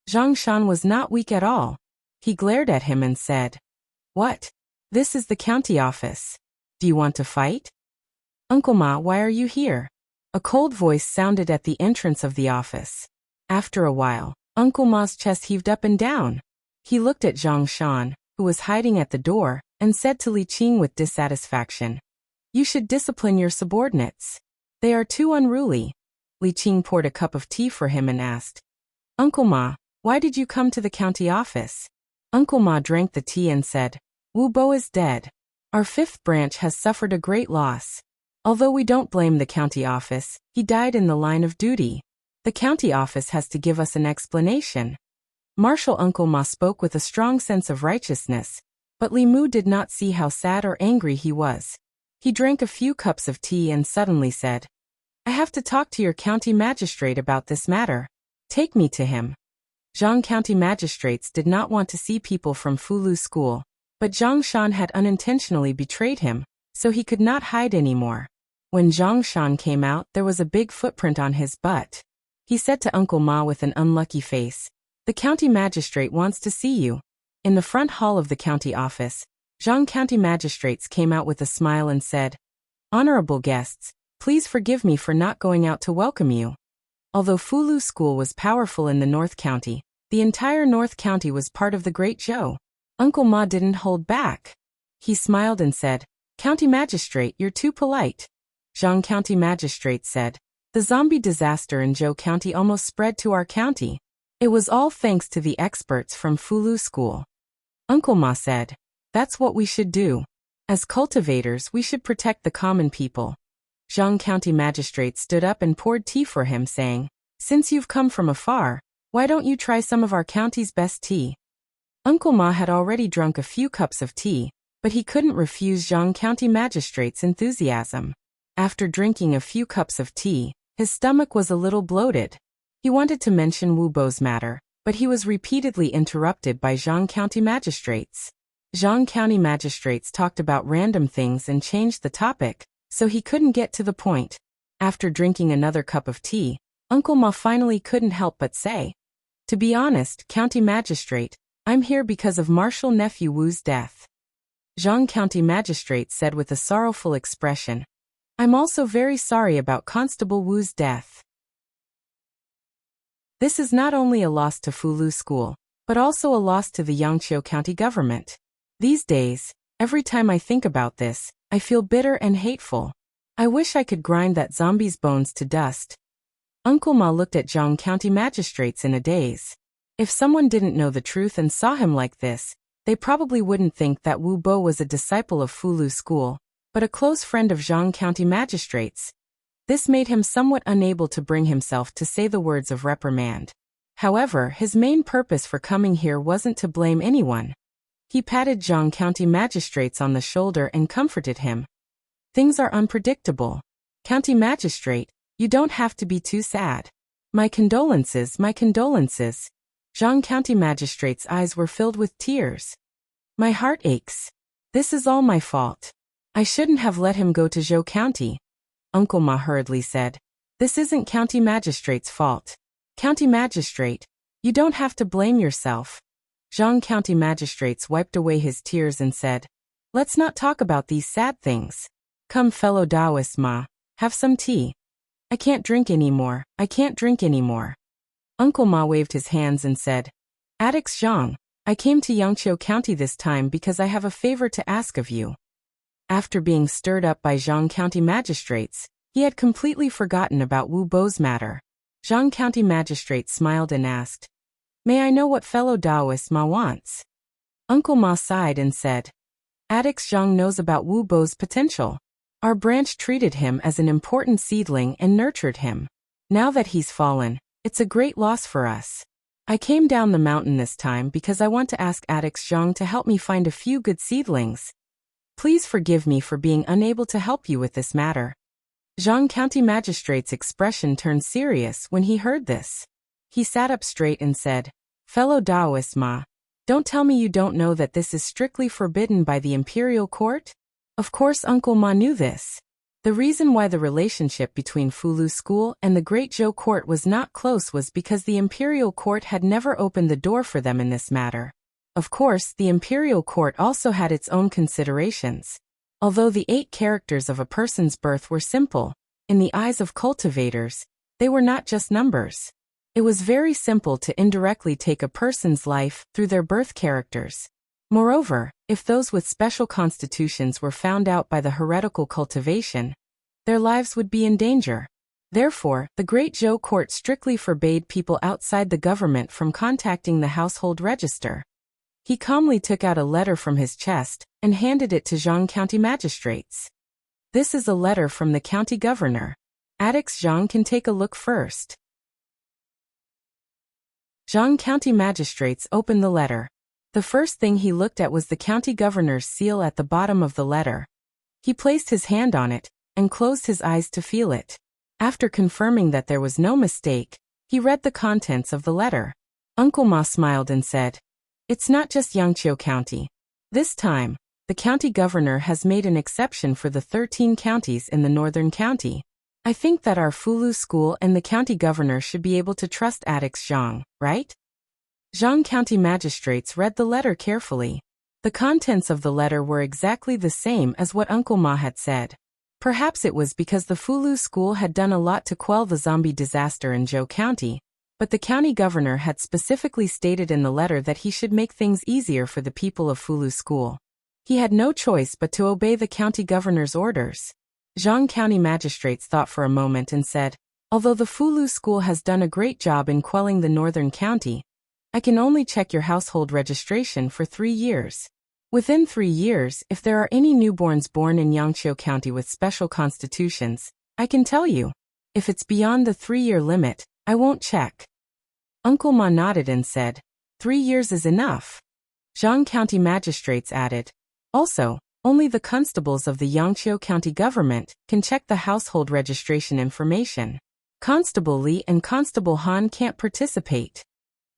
S1: Zhang Shan was not weak at all. He glared at him and said, "What? This is the county office. Do you want to fight?" "Uncle Ma, why are you here?" A cold voice sounded at the entrance of the office. After a while, Uncle Ma's chest heaved up and down. He looked at Zhang Shan, who was hiding at the door, and said to Li Qing with dissatisfaction, "You should discipline your subordinates. They are too unruly." Li Qing poured a cup of tea for him and asked, "Uncle Ma, why did you come to the county office?" Uncle Ma drank the tea and said, "Wu Bo is dead. Our fifth branch has suffered a great loss. Although we don't blame the county office, he died in the line of duty. The county office has to give us an explanation." Martial Uncle Ma spoke with a strong sense of righteousness, but Li Mu did not see how sad or angry he was. He drank a few cups of tea and suddenly said, "I have to talk to your county magistrate about this matter. Take me to him." Zhang County magistrates did not want to see people from Fulu school, but Zhang Shan had unintentionally betrayed him, so he could not hide anymore. When Zhang Shan came out, there was a big footprint on his butt. He said to Uncle Ma with an unlucky face, "The county magistrate wants to see you." In the front hall of the county office, Zhang County magistrates came out with a smile and said, "Honorable guests, please forgive me for not going out to welcome you." Although Fulu School was powerful in the North County, the entire North County was part of the Great Zhou. Uncle Ma didn't hold back. He smiled and said, "County magistrate, you're too polite." Zhang County magistrate said, "The zombie disaster in Zhou County almost spread to our county. It was all thanks to the experts from Fulu School." Uncle Ma said, "That's what we should do. As cultivators, we should protect the common people." Zhang County Magistrate stood up and poured tea for him, saying, "Since you've come from afar, why don't you try some of our county's best tea?" Uncle Ma had already drunk a few cups of tea, but he couldn't refuse Zhang County Magistrate's enthusiasm. After drinking a few cups of tea, his stomach was a little bloated. He wanted to mention Wu Bo's matter, but he was repeatedly interrupted by Zhang County Magistrates. Zhang County Magistrates talked about random things and changed the topic, so he couldn't get to the point. After drinking another cup of tea, Uncle Ma finally couldn't help but say, "To be honest, County Magistrate, I'm here because of Marshal Nephew Wu's death." Zhang County Magistrate said with a sorrowful expression, "I'm also very sorry about Constable Wu's death. This is not only a loss to Fulu School, but also a loss to the Yangqiu County government. These days, every time I think about this, I feel bitter and hateful. I wish I could grind that zombie's bones to dust." Uncle Ma looked at Zhang County Magistrates in a daze. If someone didn't know the truth and saw him like this, they probably wouldn't think that Wu Bo was a disciple of Fulu School, but a close friend of Zhang County Magistrates. This made him somewhat unable to bring himself to say the words of reprimand. However, his main purpose for coming here wasn't to blame anyone. He patted Zhang County Magistrates on the shoulder and comforted him. "Things are unpredictable. County Magistrate, you don't have to be too sad. My condolences, my condolences." Zhang County Magistrate's eyes were filled with tears. "My heart aches. This is all my fault. I shouldn't have let him go to Zhou County." Uncle Ma hurriedly said, "This isn't County Magistrate's fault. County Magistrate, you don't have to blame yourself." Zhang County Magistrates wiped away his tears and said, "Let's not talk about these sad things. Come, fellow Taoist Ma, have some tea." "I can't drink anymore, I can't drink anymore." Uncle Ma waved his hands and said, "Addicts Zhang, I came to Yangqiu County this time because I have a favor to ask of you." After being stirred up by Zhang County Magistrates, he had completely forgotten about Wu Bo's matter. Zhang County Magistrate smiled and asked, "May I know what fellow Taoist Ma wants?" Uncle Ma sighed and said, "Addicts Zhang knows about Wu Bo's potential. Our branch treated him as an important seedling and nurtured him. Now that he's fallen, it's a great loss for us. I came down the mountain this time because I want to ask Addicts Zhang to help me find a few good seedlings. Please forgive me for being unable to help you with this matter." Zhang County Magistrate's expression turned serious when he heard this. He sat up straight and said, "Fellow Taoist Ma, don't tell me you don't know that this is strictly forbidden by the Imperial Court?" Of course Uncle Ma knew this. The reason why the relationship between Fulu School and the Great Zhou Court was not close was because the Imperial Court had never opened the door for them in this matter. Of course, the Imperial Court also had its own considerations. Although the 8 characters of a person's birth were simple, in the eyes of cultivators, they were not just numbers. It was very simple to indirectly take a person's life through their birth characters. Moreover, if those with special constitutions were found out by the heretical cultivation, their lives would be in danger. Therefore, the Great Zhou Court strictly forbade people outside the government from contacting the household register. He calmly took out a letter from his chest and handed it to Zhang County Magistrates. "This is a letter from the county governor. Addicts Zhang can take a look first." Zhang County Magistrates opened the letter. The first thing he looked at was the county governor's seal at the bottom of the letter. He placed his hand on it and closed his eyes to feel it. After confirming that there was no mistake, he read the contents of the letter. Uncle Ma smiled and said, "It's not just Yangqiu County. This time, the county governor has made an exception for the 13 counties in the northern county. I think that our Fulu School and the county governor should be able to trust Addicts Zhang, right?" Zhang County Magistrates read the letter carefully. The contents of the letter were exactly the same as what Uncle Ma had said. Perhaps it was because the Fulu School had done a lot to quell the zombie disaster in Zhou County, but the county governor had specifically stated in the letter that he should make things easier for the people of Fulu School. He had no choice but to obey the county governor's orders. Zhang County Magistrates thought for a moment and said, "Although the Fulu School has done a great job in quelling the northern county, I can only check your household registration for 3 years. Within 3 years, if there are any newborns born in Yangqiu County with special constitutions, I can tell you. If it's beyond the 3-year limit, I won't check. Uncle Ma nodded and said, 3 years is enough. Zhang County magistrates added, also, only the constables of the Yangqiu County government can check the household registration information. Constable Li and Constable Han can't participate.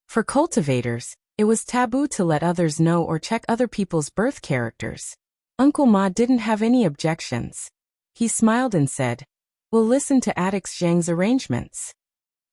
S1: For cultivators, it was taboo to let others know or check other people's birth characters. Uncle Ma didn't have any objections. He smiled and said, we'll listen to Addix Zhang's arrangements.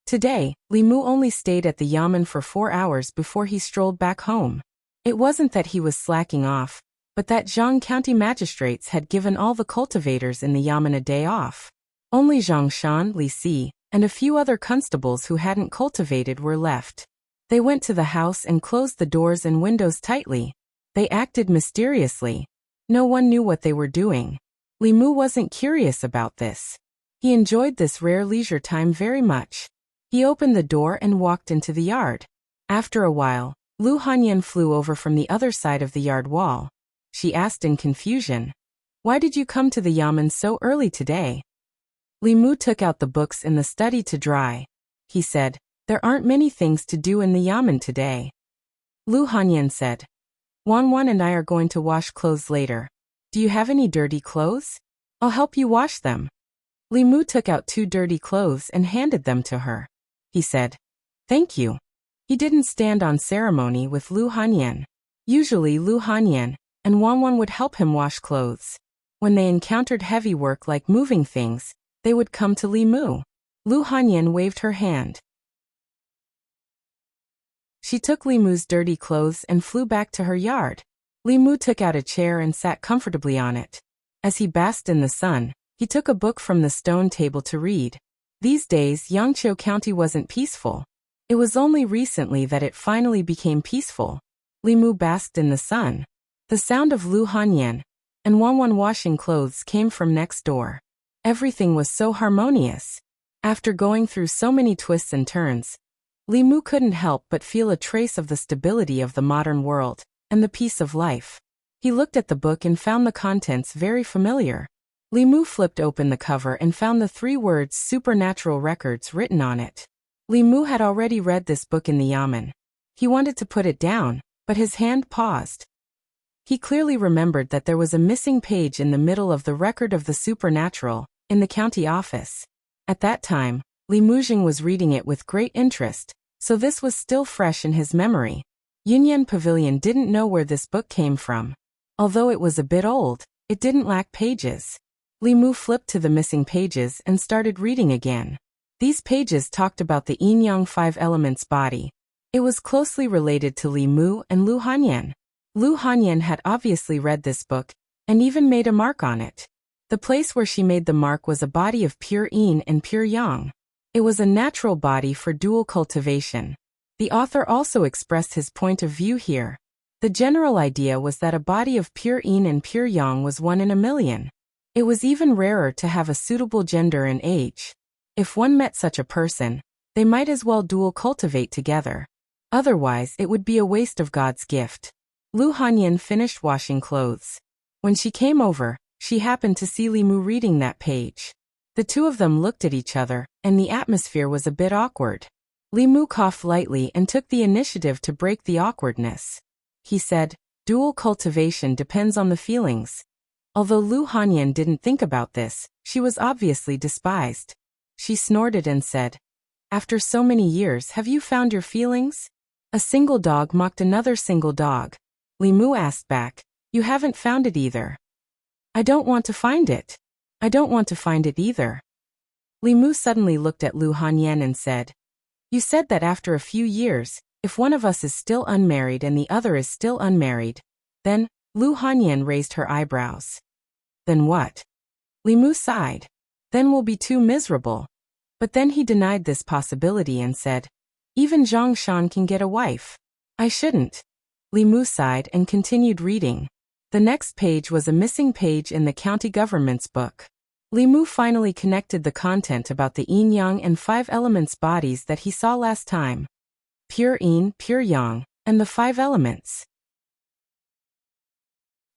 S1: Today, Li Mu only stayed at the yamen for 4 hours before he strolled back home. It wasn't that he was slacking off, but that Zhang County magistrates had given all the cultivators in the yamen a day off. Only Zhang Shan, Li Si, and a few other constables who hadn't cultivated were left. They went to the house and closed the doors and windows tightly. They acted mysteriously. No one knew what they were doing. Li Mu wasn't curious about this. He enjoyed this rare leisure time very much. He opened the door and walked into the yard. After a while, Lu Hanyan flew over from the other side of the yard wall. She asked in confusion, why did you come to the yamen so early today? Li Mu took out the books in the study to dry. He said, there aren't many things to do in the yamen today. Lu Hanyan said, Wan and I are going to wash clothes later. Do you have any dirty clothes? I'll help you wash them. Li Mu took out 2 dirty clothes and handed them to her. He said, thank you. He didn't stand on ceremony with Lu Hanyan. Usually Lu Hanyan and Wan would help him wash clothes. When they encountered heavy work like moving things, they would come to Li Mu. Lu Hanyan waved her hand. She took Li Mu's dirty clothes and flew back to her yard. Li Mu took out a chair and sat comfortably on it. As he basked in the sun, he took a book from the stone table to read. These days, Yangqiu County wasn't peaceful. It was only recently that it finally became peaceful. Li Mu basked in the sun. The sound of Lu Hanyan and Wan washing clothes came from next door. Everything was so harmonious. After going through so many twists and turns, Li Mu couldn't help but feel a trace of the stability of the modern world and the peace of life. He looked at the book and found the contents very familiar. Li Mu flipped open the cover and found the 3 words supernatural records written on it. Li Mu had already read this book in the yamen. He wanted to put it down, but his hand paused. He clearly remembered that there was a missing page in the middle of the record of the supernatural, in the county office. At that time, Li Mujing was reading it with great interest, so this was still fresh in his memory. Yunyan Pavilion didn't know where this book came from. Although it was a bit old, it didn't lack pages. Li Mu flipped to the missing pages and started reading again. These pages talked about the yin-yang 5 elements body. It was closely related to Li Mu and Lu Hanyan. Lu Hanyan had obviously read this book, and even made a mark on it. The place where she made the mark was a body of pure yin and pure yang. It was a natural body for dual cultivation. The author also expressed his point of view here. The general idea was that a body of pure yin and pure yang was 1 in a million. It was even rarer to have a suitable gender and age. If one met such a person, they might as well dual cultivate together. Otherwise, it would be a waste of God's gift. Lu Hanyan finished washing clothes. When she came over, she happened to see Li Mu reading that page. The two of them looked at each other, and the atmosphere was a bit awkward. Li Mu coughed lightly and took the initiative to break the awkwardness. He said, dual cultivation depends on the feelings. Although Lu Hanyan didn't think about this, she was obviously despised. She snorted and said, after so many years, have you found your feelings? A single dog mocked another single dog. Li Mu asked back, you haven't found it either. I don't want to find it. I don't want to find it either. Li Mu suddenly looked at Lu Hanyan and said, you said that after a few years, if one of us is still unmarried and the other is still unmarried, then, Lu Hanyan raised her eyebrows. Then what? Li Mu sighed. Then we'll be too miserable. But then he denied this possibility and said, even Zhang Shan can get a wife. I shouldn't. Li Mu sighed and continued reading. The next page was a missing page in the county government's book. Li Mu finally connected the content about the yin-yang and 5 elements bodies that he saw last time. Pure yin, pure yang, and the 5 elements.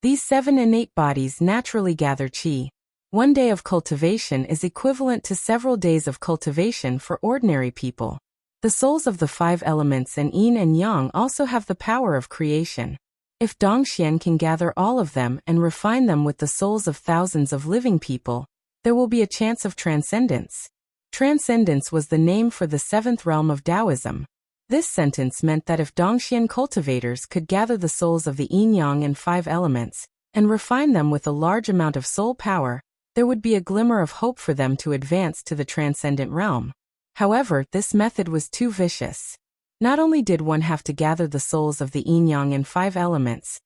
S1: These 7 innate bodies naturally gather qi. One day of cultivation is equivalent to several days of cultivation for ordinary people. The souls of the 5 elements and yin and yang also have the power of creation. If Dongxian can gather all of them and refine them with the souls of thousands of living people, there will be a chance of transcendence. Transcendence was the name for the 7th realm of Taoism. This sentence meant that if Dongxian cultivators could gather the souls of the yin-yang and 5 elements, and refine them with a large amount of soul power, there would be a glimmer of hope for them to advance to the transcendent realm. However, this method was too vicious. Not only did one have to gather the souls of the yin-yang and 5 elements,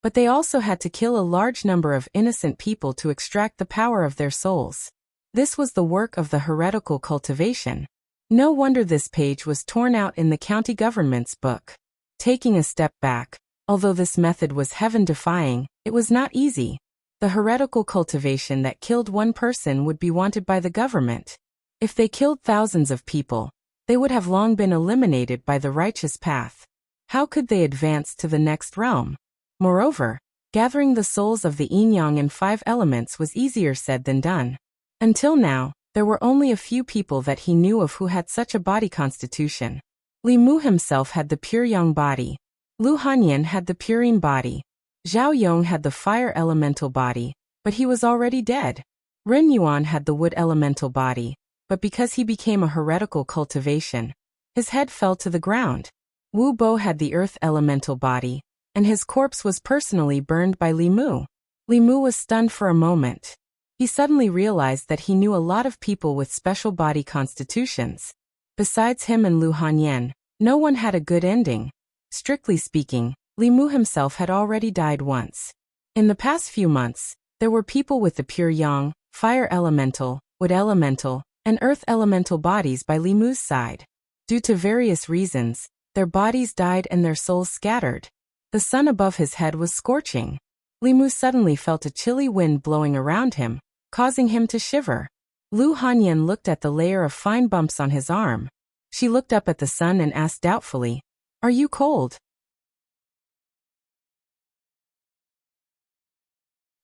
S1: but they also had to kill a large number of innocent people to extract the power of their souls. This was the work of the heretical cultivation. No wonder this page was torn out in the county government's book. Taking a step back, although this method was heaven-defying, it was not easy. The heretical cultivation that killed one person would be wanted by the government. If they killed thousands of people, they would have long been eliminated by the righteous path. How could they advance to the next realm? Moreover, gathering the souls of the yin-yang and 5 elements was easier said than done. Until now, there were only a few people that he knew of who had such a body constitution. Li Mu himself had the pure yang body. Lu Hanyan had the pure yin body. Zhao Yong had the fire elemental body, but he was already dead. Ren Yuan had the wood elemental body, but because he became a heretical cultivation, his head fell to the ground. Wu Bo had the earth elemental body, and his corpse was personally burned by Li Mu. Li Mu was stunned for a moment. He suddenly realized that he knew a lot of people with special body constitutions. Besides him and Lu Hanyan, no one had a good ending. Strictly speaking, Li Mu himself had already died once. In the past few months, there were people with the pure yang, fire elemental, wood elemental, and earth elemental bodies by Li Mu's side. Due to various reasons, their bodies died and their souls scattered. The sun above his head was scorching. Li Mu suddenly felt a chilly wind blowing around him, causing him to shiver. Lu Hanyan looked at the layer of fine bumps on his arm. She looked up at the sun and asked doubtfully, "Are you cold?"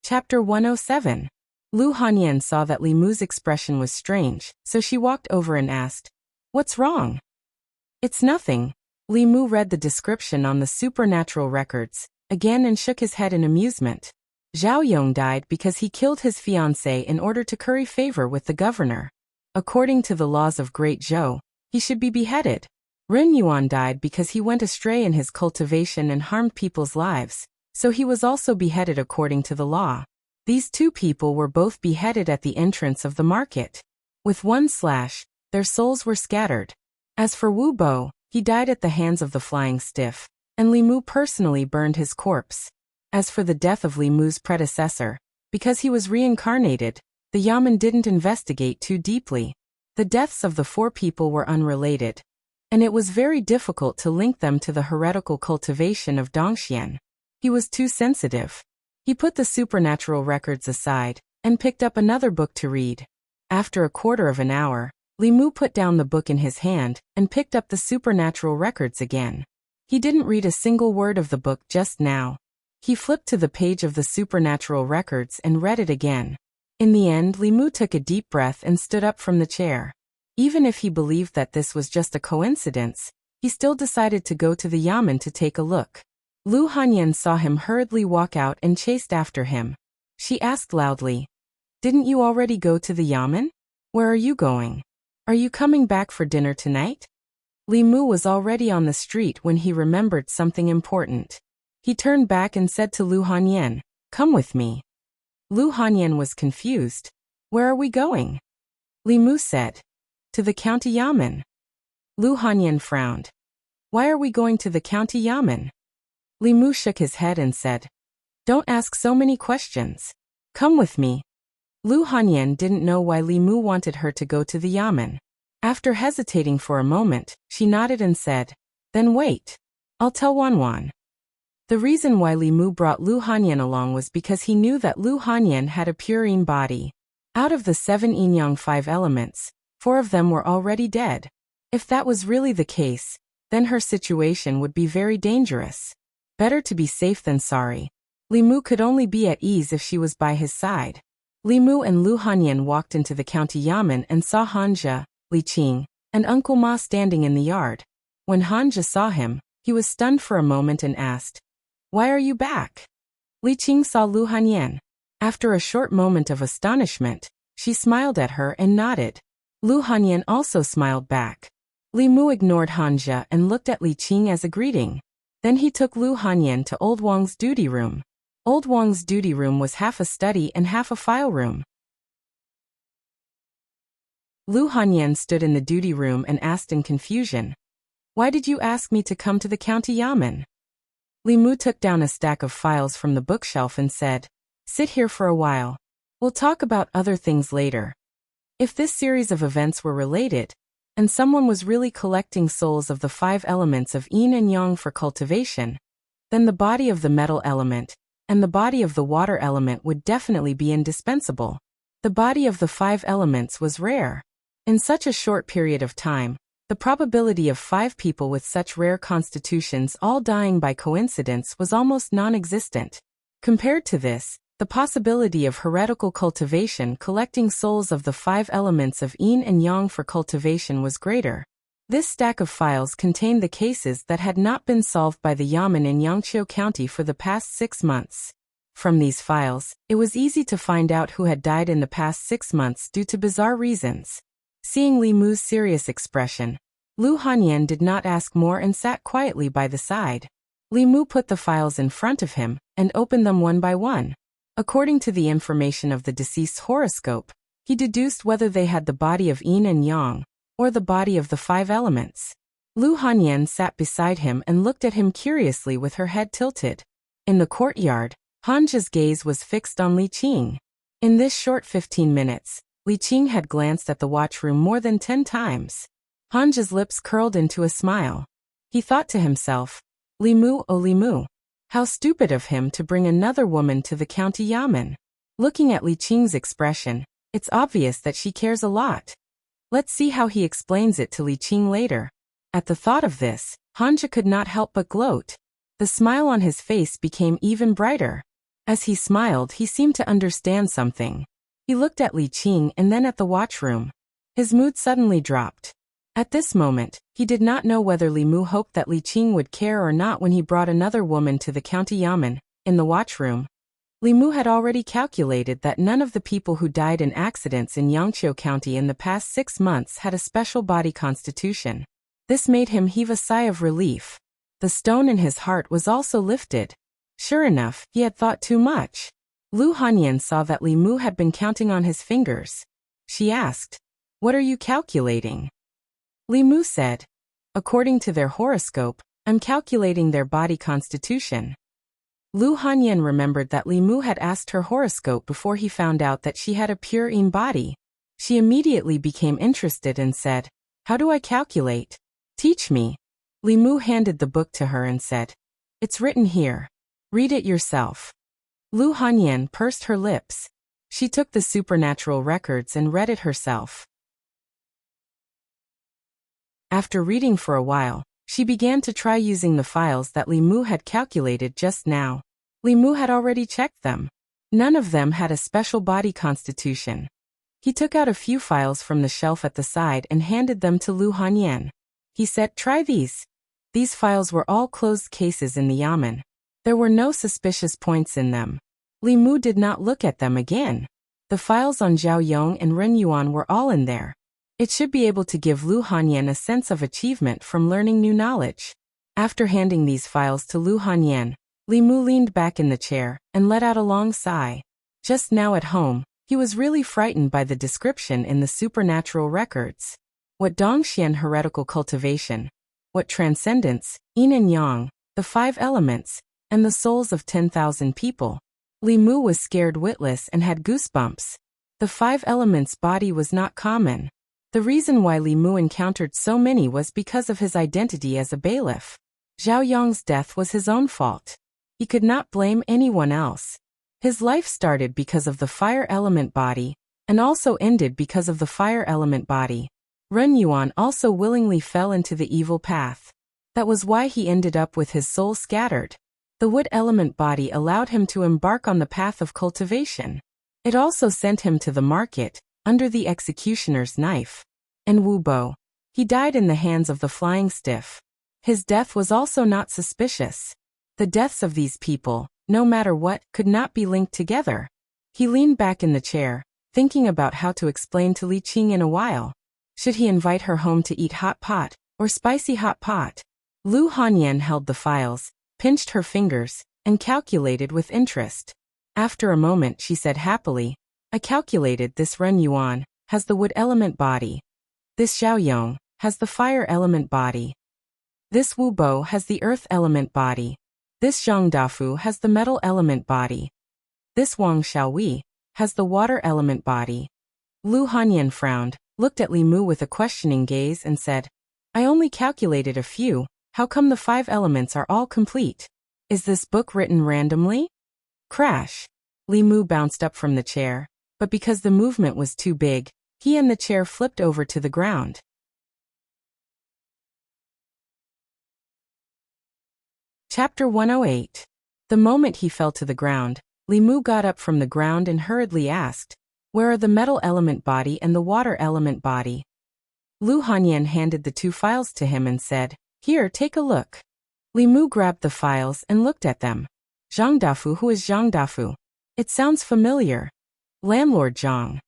S1: Chapter 107. Lu Hanyan saw that Li Mu's expression was strange, so she walked over and asked, "What's wrong?" "It's nothing." Li Mu read the description on the supernatural records, again and shook his head in amusement. Zhao Yong died because he killed his fiancée in order to curry favor with the governor. According to the laws of Great Zhou, he should be beheaded. Ren Yuan died because he went astray in his cultivation and harmed people's lives, so he was also beheaded according to the law. These 2 people were both beheaded at the entrance of the market. With one slash, their souls were scattered. As for Wu Bo, he died at the hands of the flying stiff, and Li Mu personally burned his corpse. As for the death of Li Mu's predecessor, because he was reincarnated, the Yamen didn't investigate too deeply. The deaths of the 4 people were unrelated, and it was very difficult to link them to the heretical cultivation of Dongxian. He was too sensitive. He put the supernatural records aside, and picked up another book to read. After a quarter of an hour, Li Mu put down the book in his hand, and picked up the supernatural records again. He didn't read a single word of the book just now. He flipped to the page of the supernatural records and read it again. In the end, Li Mu took a deep breath and stood up from the chair. Even if he believed that this was just a coincidence, he still decided to go to the Yamen to take a look. Lu Hanyan saw him hurriedly walk out and chased after him. She asked loudly, "Didn't you already go to the Yamen? Where are you going? Are you coming back for dinner tonight?" Li Mu was already on the street when he remembered something important. He turned back and said to Lu Hanyan, "Come with me." Lu Hanyan was confused. "Where are we going?" Li Mu said, "To the county Yamen." Lu Hanyan frowned. "Why are we going to the county Yamen?" Li Mu shook his head and said, "Don't ask so many questions. Come with me." Lu Hanyan didn't know why Li Mu wanted her to go to the Yamen. After hesitating for a moment, she nodded and said, "Then wait. I'll tell Wanwan." The reason why Li Mu brought Lu Hanyan along was because he knew that Lu Hanyan had a pure yin body. Out of the 7 yin-yang 5 elements, 4 of them were already dead. If that was really the case, then her situation would be very dangerous. Better to be safe than sorry. Li Mu could only be at ease if she was by his side. Li Mu and Lu Hanyan walked into the county yamen and saw Hanja, Li Qing, and Uncle Ma standing in the yard. When Hanja saw him, he was stunned for a moment and asked, "Why are you back?" Li Qing saw Lu Hanyan. After a short moment of astonishment, she smiled at her and nodded. Lu Hanyan also smiled back. Li Mu ignored Hanja and looked at Li Qing as a greeting. Then he took Lu Hanyan to Old Wang's duty room. Old Wang's duty room was half a study and half a file room. Lu Hanyan stood in the duty room and asked in confusion, "Why did you ask me to come to the county yamen?" Li Mu took down a stack of files from the bookshelf and said, "Sit here for a while. We'll talk about other things later." If this series of events were related, and someone was really collecting souls of the 5 elements of yin and yang for cultivation, then the body of the metal element and the body of the water element would definitely be indispensable. The body of the 5 elements was rare. In such a short period of time, the probability of 5 people with such rare constitutions all dying by coincidence was almost non-existent. Compared to this, the possibility of heretical cultivation collecting souls of the 5 elements of yin and yang for cultivation was greater. This stack of files contained the cases that had not been solved by the yamen in Yangqiu County for the past 6 months. From these files, it was easy to find out who had died in the past 6 months due to bizarre reasons. Seeing Li Mu's serious expression, Lu Hanyan did not ask more and sat quietly by the side. Li Mu put the files in front of him and opened them one by one. According to the information of the deceased's horoscope, he deduced whether they had the body of yin and yang, or the body of the 5 elements. Lu Hanyan sat beside him and looked at him curiously with her head tilted. In the courtyard, Hanja's gaze was fixed on Li Qing. In this short 15 minutes, Li Qing had glanced at the watchroom more than 10 times. Hanja's lips curled into a smile. He thought to himself, "Li Mu, oh Li Mu. How stupid of him to bring another woman to the county yamen." Looking at Li Qing's expression, it's obvious that she cares a lot. Let's see how he explains it to Li Qing later. At the thought of this, Hanja could not help but gloat. The smile on his face became even brighter. As he smiled, he seemed to understand something. He looked at Li Qing and then at the watchroom. His mood suddenly dropped. At this moment, he did not know whether Li Mu hoped that Li Qing would care or not when he brought another woman to the county yamen. In the watchroom, Li Mu had already calculated that none of the people who died in accidents in Yangqiu County in the past 6 months had a special body constitution. This made him heave a sigh of relief. The stone in his heart was also lifted. Sure enough, he had thought too much. Lu Hanyan saw that Li Mu had been counting on his fingers. She asked, "What are you calculating?" Li Mu said, "According to their horoscope, I'm calculating their body constitution." Lu Hanyan remembered that Li Mu had asked her horoscope before he found out that she had a pure yin body. She immediately became interested and said, "How do I calculate? Teach me." Li Mu handed the book to her and said, "It's written here. Read it yourself." Lu Hanyan pursed her lips. She took the supernatural records and read it herself. After reading for a while, she began to try using the files that Li Mu had calculated just now. Li Mu had already checked them. None of them had a special body constitution. He took out a few files from the shelf at the side and handed them to Lu Hanyan. He said, "Try these." These files were all closed cases in the yamen. There were no suspicious points in them. Li Mu did not look at them again. The files on Zhao Yong and Ren Yuan were all in there. It should be able to give Lu Hanyan a sense of achievement from learning new knowledge. After handing these files to Lu Hanyan, Li Mu leaned back in the chair and let out a long sigh. Just now at home, he was really frightened by the description in the supernatural records. What Dongxian heretical cultivation, what transcendence, yin and yang, the 5 elements, and the souls of 10,000 people. Li Mu was scared witless and had goosebumps. The 5 elements body was not common. The reason why Li Mu encountered so many was because of his identity as a bailiff. Zhao Yong's death was his own fault. He could not blame anyone else. His life started because of the fire element body, and also ended because of the fire element body. Ren Yuan also willingly fell into the evil path. That was why he ended up with his soul scattered. The wood element body allowed him to embark on the path of cultivation. It also sent him to the market, under the executioner's knife. And Wu Bo. He died in the hands of the flying stiff. His death was also not suspicious. The deaths of these people, no matter what, could not be linked together. He leaned back in the chair, thinking about how to explain to Li Qing in a while. Should he invite her home to eat hot pot, or spicy hot pot? Lu Hanyan held the files, pinched her fingers, and calculated with interest. After a moment she said happily, I calculated this Ren Yuan has the wood element body. This Xiao Yong has the fire element body. This Wu Bo has the earth element body. This Zhang Dafu has the metal element body. This Wang Xiaowei has the water element body. Lu Hanyan frowned, looked at Li Mu with a questioning gaze and said, I only calculated a few, how come the 5 elements are all complete? Is this book written randomly? Crash. Li Mu bounced up from the chair, but because the movement was too big, he and the chair flipped over to the ground. Chapter 108. The moment he fell to the ground, Li Mu got up from the ground and hurriedly asked, Where are the metal element body and the water element body? Lu Hanyan handed the 2 files to him and said, Here, take a look. Li Mu grabbed the files and looked at them. Zhang Dafu, who is Zhang Dafu? It sounds familiar. Landlord Zhang.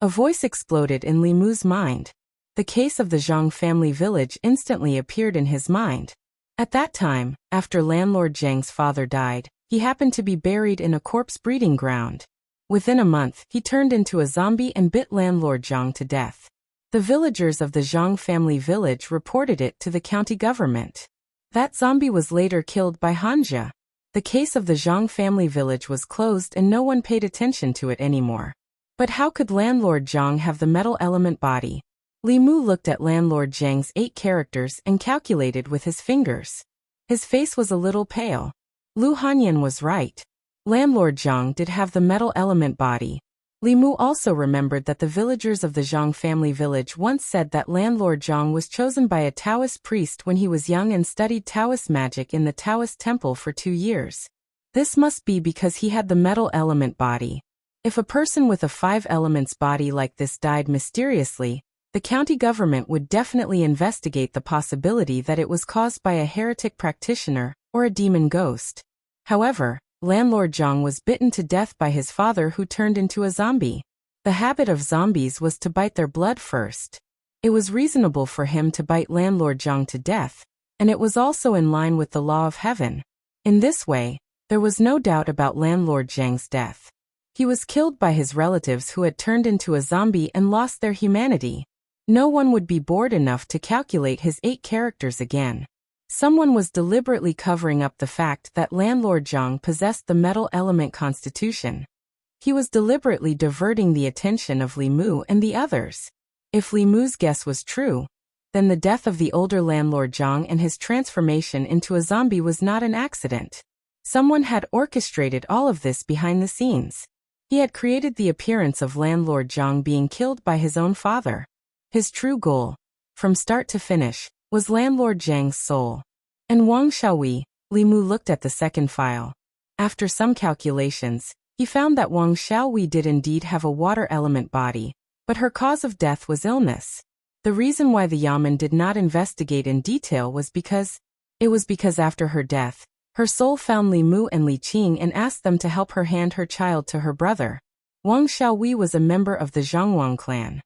S1: A voice exploded in Li Mu's mind. The case of the Zhang family village instantly appeared in his mind. At that time, after Landlord Zhang's father died, he happened to be buried in a corpse breeding ground. Within a month, he turned into a zombie and bit Landlord Zhang to death. The villagers of the Zhang family village reported it to the county government. That zombie was later killed by Hanja. The case of the Zhang family village was closed and no one paid attention to it anymore. But how could Landlord Zhang have the metal element body? Li Mu looked at Landlord Zhang's 8 characters and calculated with his fingers. His face was a little pale. Lu Hanyan was right. Landlord Zhang did have the metal element body. Li Mu also remembered that the villagers of the Zhang family village once said that Landlord Zhang was chosen by a Taoist priest when he was young and studied Taoist magic in the Taoist temple for 2 years. This must be because he had the metal element body. If a person with a 5 elements body like this died mysteriously, the county government would definitely investigate the possibility that it was caused by a heretic practitioner or a demon ghost. However, Landlord Zhang was bitten to death by his father who turned into a zombie. The habit of zombies was to bite their blood first. It was reasonable for him to bite Landlord Zhang to death, and it was also in line with the law of heaven. In this way, there was no doubt about Landlord Zhang's death. He was killed by his relatives who had turned into a zombie and lost their humanity. No one would be bored enough to calculate his 8 characters again. Someone was deliberately covering up the fact that Landlord Zhang possessed the metal element constitution. He was deliberately diverting the attention of Li Mu and the others. If Li Mu's guess was true, then the death of the older Landlord Zhang and his transformation into a zombie was not an accident. Someone had orchestrated all of this behind the scenes. He had created the appearance of Landlord Zhang being killed by his own father. His true goal, from start to finish, was Landlord Zhang's soul. And Wang Xiaowei, Li Mu looked at the second file. After some calculations, he found that Wang Xiaowei did indeed have a water element body, but her cause of death was illness. The reason why the Yamen did not investigate in detail was because after her death, her soul found Li Mu and Li Qing and asked them to help her hand her child to her brother. Wang Xiaowei was a member of the Zhangwang clan.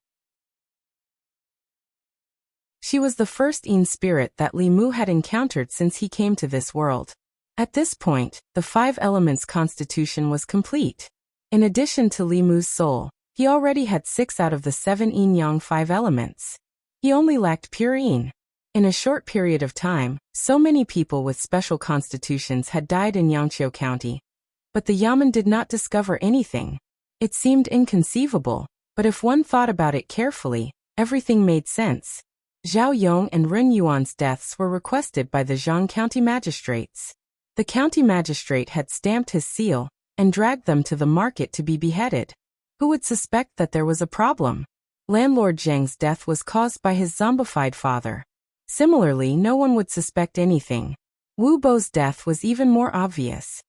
S1: She was the first Yin spirit that Li Mu had encountered since he came to this world. At this point, the 5 elements constitution was complete. In addition to Li Mu's soul, he already had 6 out of the 7 Yin-Yang 5 elements. He only lacked pure Yin. In a short period of time, so many people with special constitutions had died in Yangqiu County. But the Yamen did not discover anything. It seemed inconceivable, but if one thought about it carefully, everything made sense. Zhao Yong and Ren Yuan's deaths were requested by the Zhang County magistrates. The county magistrate had stamped his seal and dragged them to the market to be beheaded. Who would suspect that there was a problem? Landlord Zhang's death was caused by his zombified father. Similarly, no one would suspect anything. Wu Bo's death was even more obvious.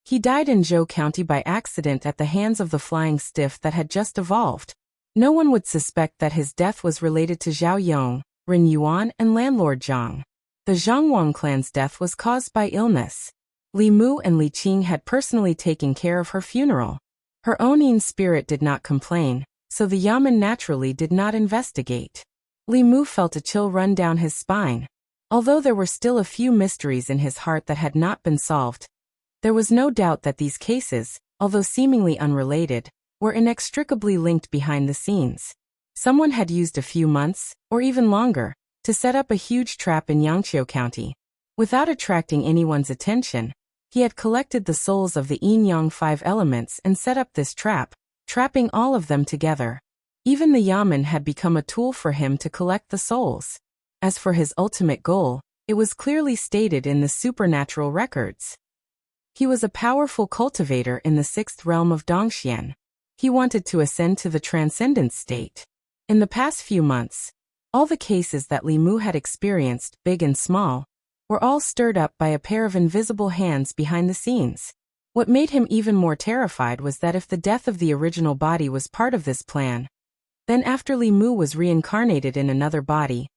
S1: He died in Zhou County by accident at the hands of the flying stiff that had just evolved. No one would suspect that his death was related to Zhao Yong, Rin Yuan, and landlord Zhang. The Zhangwang clan's death was caused by illness. Li Mu and Li Qing had personally taken care of her funeral. Her own spirit did not complain, so the Yamen naturally did not investigate. Li Mu felt a chill run down his spine. Although there were still a few mysteries in his heart that had not been solved, there was no doubt that these cases, although seemingly unrelated, were inextricably linked behind the scenes. Someone had used a few months, or even longer, to set up a huge trap in Yangqiu County. Without attracting anyone's attention, he had collected the souls of the yin-yang 5 elements and set up this trap, trapping all of them together. Even the Yamen had become a tool for him to collect the souls. As for his ultimate goal, it was clearly stated in the supernatural records. He was a powerful cultivator in the 6th realm of Dongxian. He wanted to ascend to the transcendent state. In the past few months, all the cases that Li Mu had experienced, big and small, were all stirred up by a pair of invisible hands behind the scenes. What made him even more terrified was that if the death of the original body was part of this plan, then after Li Mu was reincarnated in another body,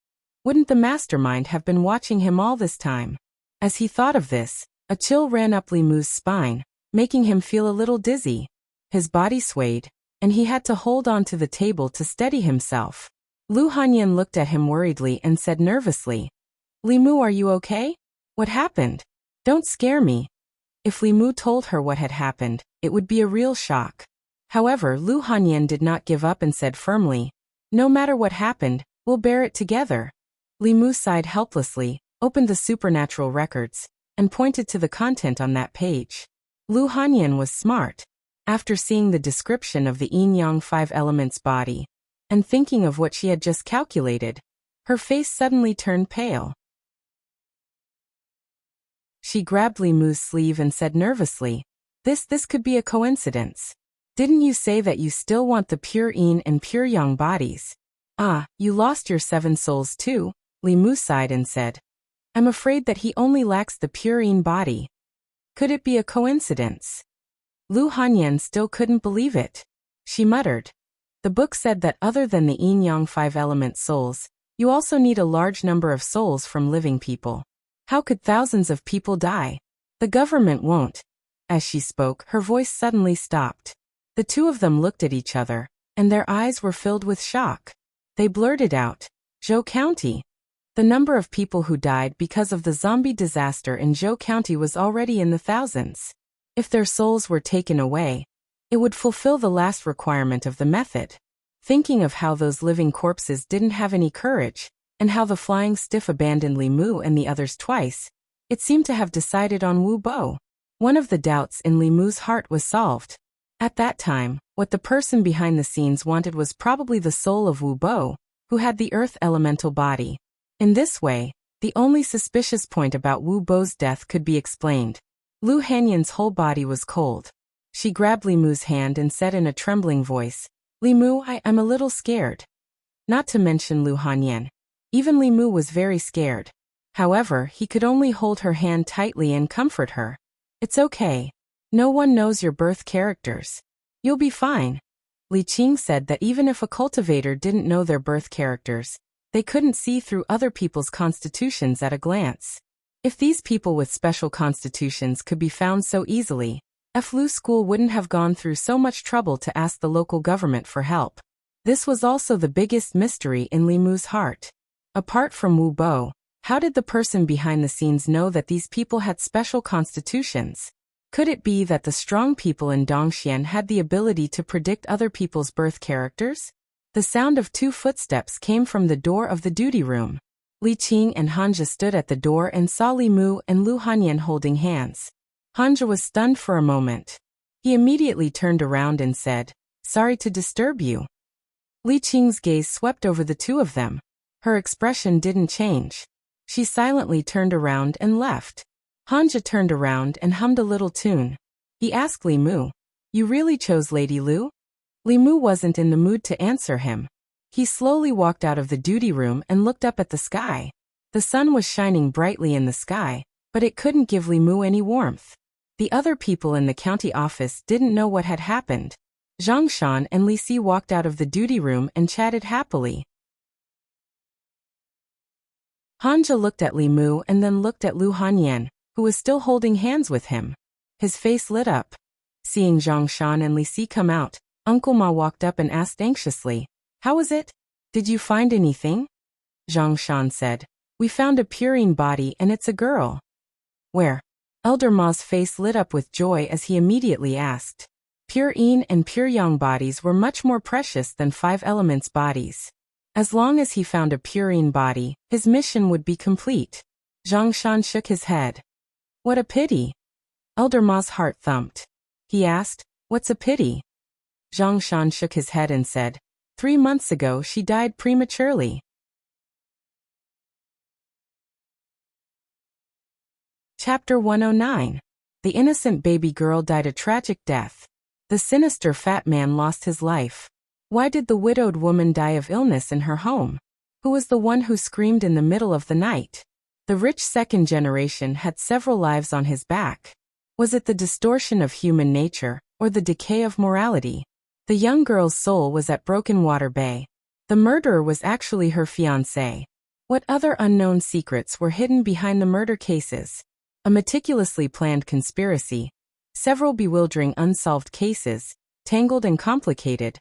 S1: wouldn't the mastermind have been watching him all this time? As he thought of this, a chill ran up Li Mu's spine, making him feel a little dizzy. His body swayed, and he had to hold on to the table to steady himself. Lu Hanyan looked at him worriedly and said nervously, "Li Mu, are you okay? What happened? Don't scare me." If Li Mu told her what had happened, it would be a real shock. However, Lu Hanyan did not give up and said firmly, "No matter what happened, we'll bear it together." Li Mu sighed helplessly, opened the supernatural records, and pointed to the content on that page. Lu Hanyan was smart. After seeing the description of the yin-yang 5 elements body, and thinking of what she had just calculated, her face suddenly turned pale. She grabbed Li Mu's sleeve and said nervously, This could be a coincidence. Didn't you say that you still want the pure yin and pure yang bodies? Ah, you lost your 7 souls too," Li Mu sighed and said. "I'm afraid that he only lacks the pure yin body. Could it be a coincidence?" Lu Hanyan still couldn't believe it. She muttered, "The book said that other than the yin-yang 5 element souls, you also need a large number of souls from living people. How could thousands of people die? The government won't." As she spoke, her voice suddenly stopped. The two of them looked at each other, and their eyes were filled with shock. They blurted out, "Zhou County." The number of people who died because of the zombie disaster in Zhou County was already in the thousands. If their souls were taken away, it would fulfill the last requirement of the method. Thinking of how those living corpses didn't have any courage, and how the flying stiff abandoned Li Mu and the others twice, it seemed to have decided on Wu Bo. One of the doubts in Li Mu's heart was solved. At that time, what the person behind the scenes wanted was probably the soul of Wu Bo, who had the earth elemental body. In this way, the only suspicious point about Wu Bo's death could be explained. Lu Hanyan's whole body was cold. She grabbed Li Mu's hand and said in a trembling voice, "Li Mu, I'm a little scared." Not to mention Lu Hanyan. Even Li Mu was very scared. However, he could only hold her hand tightly and comfort her. "It's okay. No one knows your birth characters. You'll be fine." Li Qing said that even if a cultivator didn't know their birth characters, they couldn't see through other people's constitutions at a glance. If these people with special constitutions could be found so easily, Lu School wouldn't have gone through so much trouble to ask the local government for help. This was also the biggest mystery in Li Mu's heart. Apart from Wu Bo, how did the person behind the scenes know that these people had special constitutions? Could it be that the strong people in Dongxian had the ability to predict other people's birth characters? The sound of 2 footsteps came from the door of the duty room. Li Qing and Hanja stood at the door and saw Li Mu and Lu Hanyan holding hands. Hanja was stunned for a moment. He immediately turned around and said, "Sorry to disturb you." Li Qing's gaze swept over the two of them. Her expression didn't change. She silently turned around and left. Hanja turned around and hummed a little tune. He asked Li Mu, "You really chose Lady Lu?" Li Mu wasn't in the mood to answer him. He slowly walked out of the duty room and looked up at the sky. The sun was shining brightly in the sky, but it couldn't give Li Mu any warmth. The other people in the county office didn't know what had happened. Zhang Shan and Li Si walked out of the duty room and chatted happily. Hanja looked at Li Mu and then looked at Lu Hanyan, who was still holding hands with him. His face lit up. Seeing Zhang Shan and Li Si come out, Uncle Ma walked up and asked anxiously, "How is it? Did you find anything?" Zhang Shan said, "We found a purine body and it's a girl." "Where?" Elder Ma's face lit up with joy as he immediately asked. Pure yin and pure yang bodies were much more precious than 5 elements bodies. As long as he found a purine body, his mission would be complete. Zhang Shan shook his head. "What a pity." Elder Ma's heart thumped. He asked, "What's a pity?" Zhang Shan shook his head and said, 3 months ago she died prematurely. Chapter 109. The innocent baby girl died a tragic death. The sinister fat man lost his life. Why did the widowed woman die of illness in her home? Who was the one who screamed in the middle of the night? The rich second generation had several lives on his back. Was it the distortion of human nature, or the decay of morality? The young girl's soul was at Broken Water Bay. The murderer was actually her fiancé. What other unknown secrets were hidden behind the murder cases? A meticulously planned conspiracy. Several bewildering unsolved cases, tangled and complicated.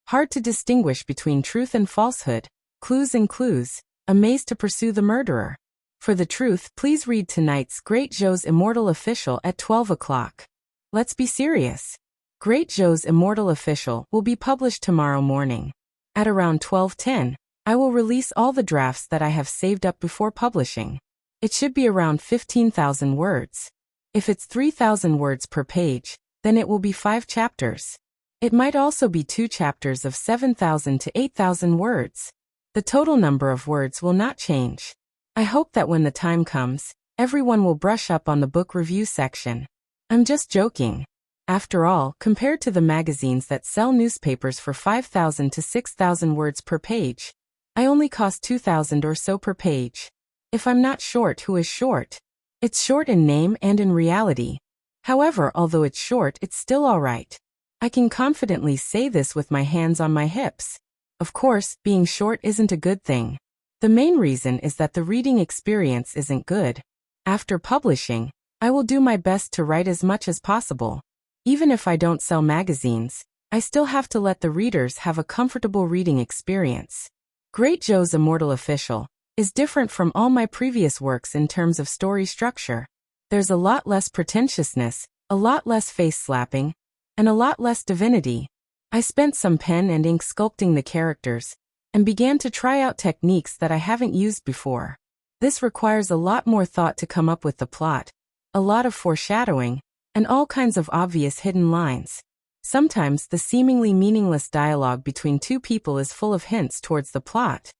S1: Hard to distinguish between truth and falsehood, clues and clues, a maze to pursue the murderer. For the truth, please read tonight's Great Joe's Immortal Official at 12 o'clock. Let's be serious. Great Joe's Immortal Official will be published tomorrow morning. At around 12:10, I will release all the drafts that I have saved up before publishing. It should be around 15,000 words. If it's 3,000 words per page, then it will be 5 chapters. It might also be 2 chapters of 7,000 to 8,000 words. The total number of words will not change. I hope that when the time comes, everyone will brush up on the book review section. I'm just joking. After all, compared to the magazines that sell newspapers for 5,000 to 6,000 words per page, I only cost 2,000 or so per page. If I'm not short, who is short? It's short in name and in reality. However, although it's short, it's still alright. I can confidently say this with my hands on my hips. Of course, being short isn't a good thing. The main reason is that the reading experience isn't good. After publishing, I will do my best to write as much as possible. Even if I don't sell magazines, I still have to let the readers have a comfortable reading experience. Great Joe's Immortal Official is different from all my previous works in terms of story structure. There's a lot less pretentiousness, a lot less face-slapping, and a lot less divinity. I spent some pen and ink sculpting the characters, and began to try out techniques that I haven't used before. This requires a lot more thought to come up with the plot, a lot of foreshadowing, and all kinds of obvious hidden lines. Sometimes the seemingly meaningless dialogue between 2 people is full of hints towards the plot.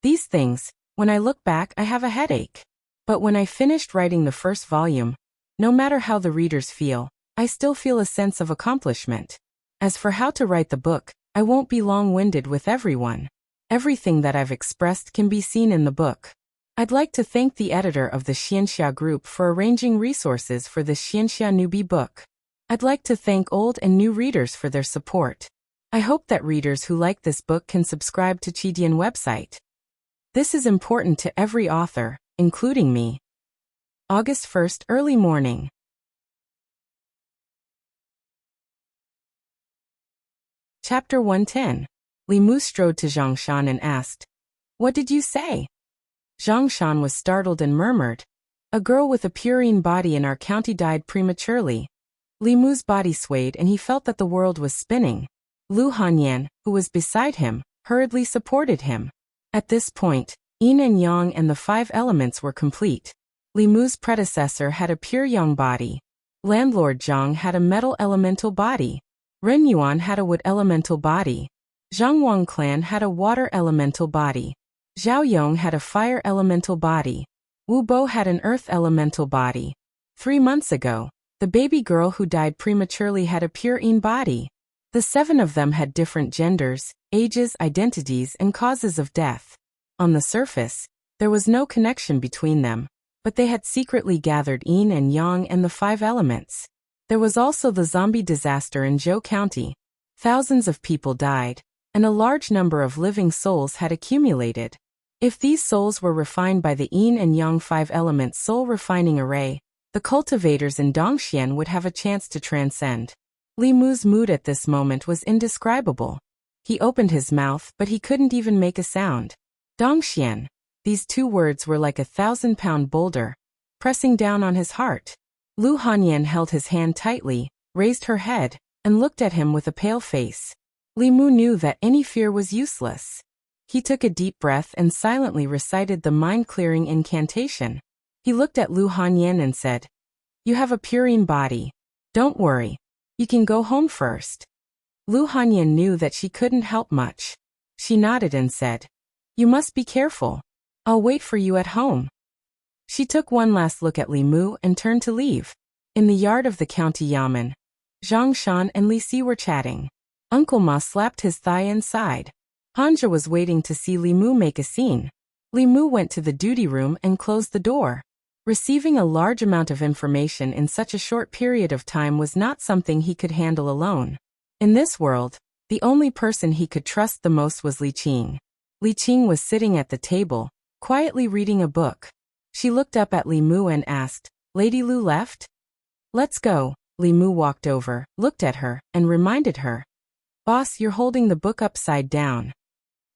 S1: These things, when I look back, I have a headache. But when I finished writing the first volume, no matter how the readers feel, I still feel a sense of accomplishment. As for how to write the book, I won't be long-winded with everyone. Everything that I've expressed can be seen in the book. I'd like to thank the editor of the Xianxia Group for arranging resources for the Xianxia newbie book. I'd like to thank old and new readers for their support. I hope that readers who like this book can subscribe to Chidian website. This is important to every author, including me. August 1st, early morning. Chapter 110. Li Mu strode to Zhang Shan and asked, "What did you say?" Zhang Shan was startled and murmured, "A girl with a purine body in our county died prematurely." Li Mu's body swayed and he felt that the world was spinning. Lu Hanyan, who was beside him, hurriedly supported him. At this point, yin and yang and the 5 elements were complete. Li Mu's predecessor had a pure yang body. Landlord Zhang had a metal elemental body. Ren Yuan had a wood elemental body. Zhang Wang clan had a water elemental body. Zhao Yong had a fire elemental body. Wu Bo had an earth elemental body. 3 months ago, the baby girl who died prematurely had a pure yin body. The 7 of them had different genders, ages, identities, and causes of death. On the surface, there was no connection between them, but they had secretly gathered yin and yang and the 5 elements. There was also the zombie disaster in Zhou County. Thousands of people died, and a large number of living souls had accumulated. If these souls were refined by the yin and yang 5-element soul refining array, the cultivators in Dongxian would have a chance to transcend. Li Mu's mood at this moment was indescribable. He opened his mouth, but he couldn't even make a sound. Dongxian. These 2 words were like a 1,000-pound boulder, pressing down on his heart. Lu Hanyan held his hand tightly, raised her head, and looked at him with a pale face. Li Mu knew that any fear was useless. He took a deep breath and silently recited the mind-clearing incantation. He looked at Lu Hanyan and said, "You have a purine body. Don't worry. You can go home first." Lu Hanyan knew that she couldn't help much. She nodded and said, "You must be careful. I'll wait for you at home." She took one last look at Li Mu and turned to leave. In the yard of the county yamen, Zhang Shan and Li Si were chatting. Uncle Ma slapped his thigh and sighed. Hanja was waiting to see Li Mu make a scene. Li Mu went to the duty room and closed the door. Receiving a large amount of information in such a short period of time was not something he could handle alone. In this world, the only person he could trust the most was Li Qing. Li Qing was sitting at the table, quietly reading a book. She looked up at Li Mu and asked, "Lady Lu left?" "Let's go." Li Mu walked over, looked at her, and reminded her, "Boss, you're holding the book upside down."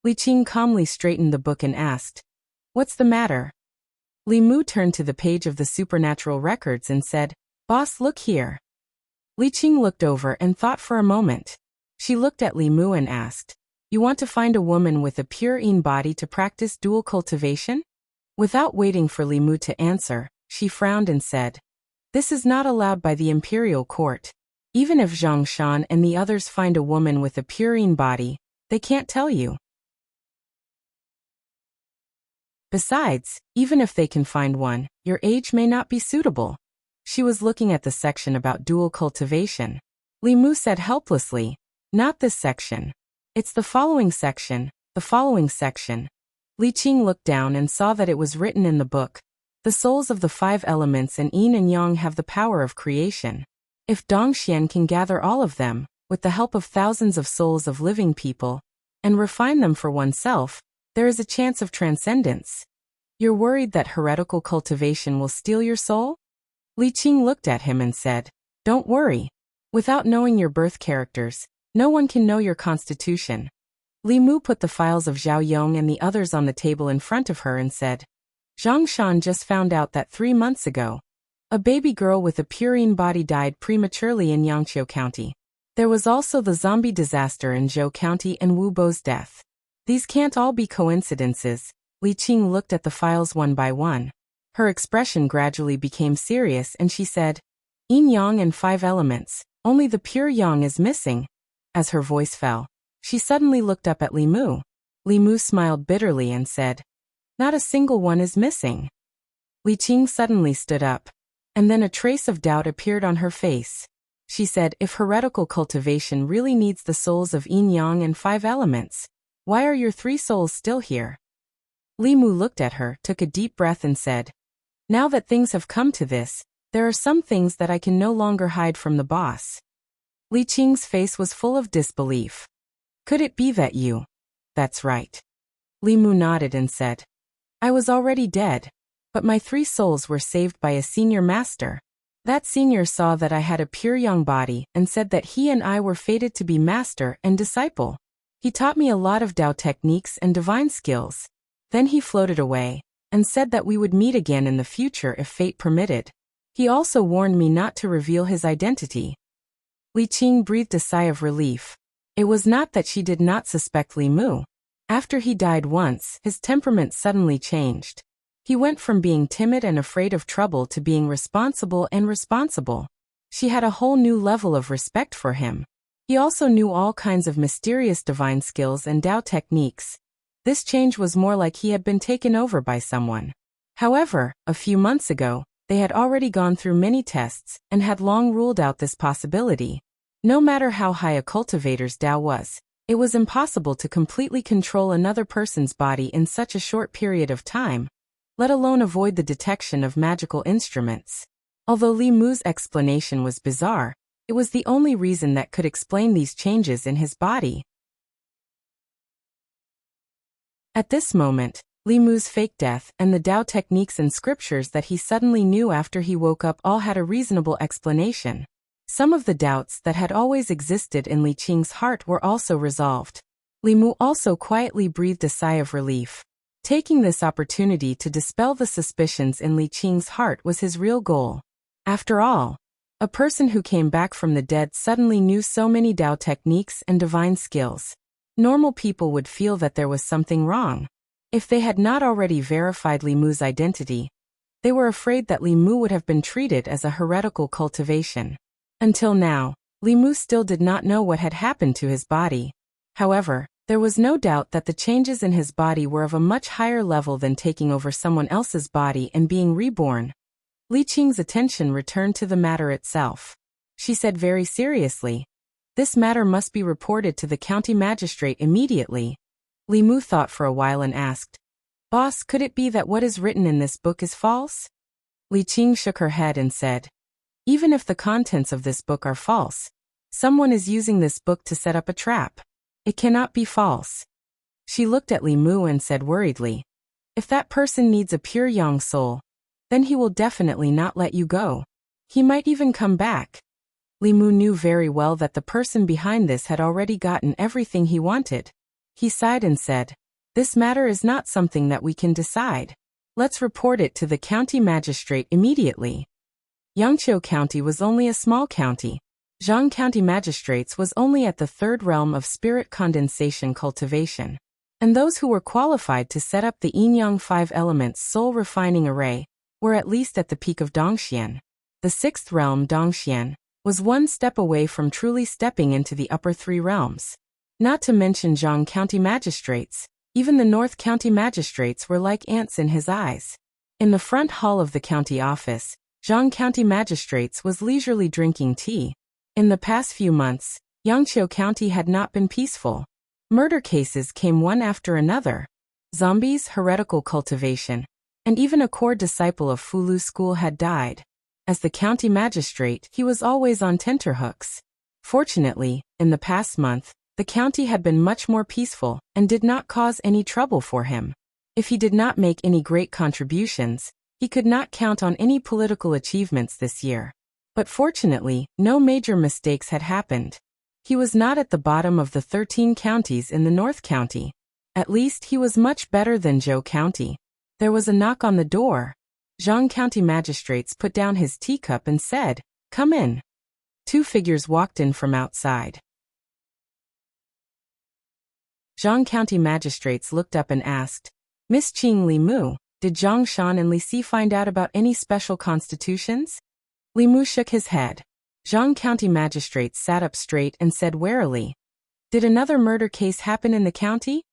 S1: Li Qing calmly straightened the book and asked, "What's the matter?" Li Mu turned to the page of the supernatural records and said, "Boss, look here." Li Qing looked over and thought for a moment. She looked at Li Mu and asked, "You want to find a woman with a pure yin body to practice dual cultivation?" Without waiting for Li Mu to answer, she frowned and said, "This is not allowed by the imperial court. Even if Zhang Shan and the others find a woman with a pure yin body, they can't tell you. Besides, even if they can find one, your age may not be suitable." She was looking at the section about dual cultivation. Li Mu said helplessly, "Not this section. It's the following section, the following section." Li Qing looked down and saw that it was written in the book, "The souls of the 5 elements and yin and yang have the power of creation. If Dongxian can gather all of them, with the help of thousands of souls of living people, and refine them for oneself, there is a chance of transcendence. You're worried that heretical cultivation will steal your soul?" Li Qing looked at him and said, "Don't worry. Without knowing your birth characters, no one can know your constitution." Li Mu put the files of Zhao Yong and the others on the table in front of her and said, "Zhang Shan just found out that 3 months ago, a baby girl with a purine body died prematurely in Yangqiu County. There was also the zombie disaster in Zhou County and Wu Bo's death. These can't all be coincidences." Li Qing looked at the files one by one. Her expression gradually became serious and she said, "Yin yang and 5 elements, only the pure yang is missing." As her voice fell, she suddenly looked up at Li Mu. Li Mu smiled bitterly and said, "Not a single one is missing." Li Qing suddenly stood up, and then a trace of doubt appeared on her face. She said, "If heretical cultivation really needs the souls of yin yang and 5 elements, why are your 3 souls still here?" Li Mu looked at her, took a deep breath and said, "Now that things have come to this, there are some things that I can no longer hide from the boss." Li Qing's face was full of disbelief. "Could it be that you—" "That's right." Li Mu nodded and said, "I was already dead, but my 3 souls were saved by a senior master. That senior saw that I had a pure young body and said that he and I were fated to be master and disciple. He taught me a lot of Dao techniques and divine skills. Then he floated away and said that we would meet again in the future if fate permitted. He also warned me not to reveal his identity." Li Qing breathed a sigh of relief. It was not that she did not suspect Li Mu. After he died once, his temperament suddenly changed. He went from being timid and afraid of trouble to being responsible and responsible. She had a whole new level of respect for him. He also knew all kinds of mysterious divine skills and Dao techniques. This change was more like he had been taken over by someone. However, a few months ago, they had already gone through many tests and had long ruled out this possibility. No matter how high a cultivator's Dao was, it was impossible to completely control another person's body in such a short period of time. let alone avoid the detection of magical instruments. Although Li Mu's explanation was bizarre, it was the only reason that could explain these changes in his body. At this moment, Li Mu's fake death and the Tao techniques and scriptures that he suddenly knew after he woke up all had a reasonable explanation. Some of the doubts that had always existed in Li Qing's heart were also resolved. Li Mu also quietly breathed a sigh of relief. Taking this opportunity to dispel the suspicions in Li Qing's heart was his real goal. After all, a person who came back from the dead suddenly knew so many Tao techniques and divine skills. Normal people would feel that there was something wrong. If they had not already verified Li Mu's identity, they were afraid that Li Mu would have been treated as a heretical cultivation. Until now, Li Mu still did not know what had happened to his body. However, there was no doubt that the changes in his body were of a much higher level than taking over someone else's body and being reborn. Li Qing's attention returned to the matter itself. She said very seriously, "This matter must be reported to the county magistrate immediately." Li Mu thought for a while and asked, "Boss, could it be that what is written in this book is false?" Li Qing shook her head and said, "Even if the contents of this book are false, someone is using this book to set up a trap. It cannot be false." She looked at Li Mu and said worriedly, "If that person needs a pure young soul, then he will definitely not let you go. He might even come back." Li Mu knew very well that the person behind this had already gotten everything he wanted. He sighed and said, "This matter is not something that we can decide. Let's report it to the county magistrate immediately." Yangqiu County was only a small county. Zhang County Magistrates was only at the third realm of spirit condensation cultivation. And those who were qualified to set up the Yin-Yang 5 elements soul refining array were at least at the peak of Dongxian. The sixth realm, Dongxian, was one step away from truly stepping into the upper three realms. Not to mention Zhang County Magistrates, even the North County Magistrates were like ants in his eyes. In the front hall of the county office, Zhang County Magistrates was leisurely drinking tea. In the past few months, Yangqiu County had not been peaceful. Murder cases came one after another. Zombies, heretical cultivation, and even a core disciple of Fulu School had died. As the county magistrate, he was always on tenterhooks. Fortunately, in the past month, the county had been much more peaceful and did not cause any trouble for him. If he did not make any great contributions, he could not count on any political achievements this year. But fortunately, no major mistakes had happened. He was not at the bottom of the 13 counties in the North County. At least he was much better than Zhou County. There was a knock on the door. Zhang County Magistrates put down his teacup and said, "Come in." Two figures walked in from outside. Zhang County Magistrates looked up and asked, "Miss Qing Li Mu, did Zhang Shan and Li Si find out about any special constitutions?" Li Mu shook his head. Zhang County Magistrates sat up straight and said warily, "Did another murder case happen in the county?"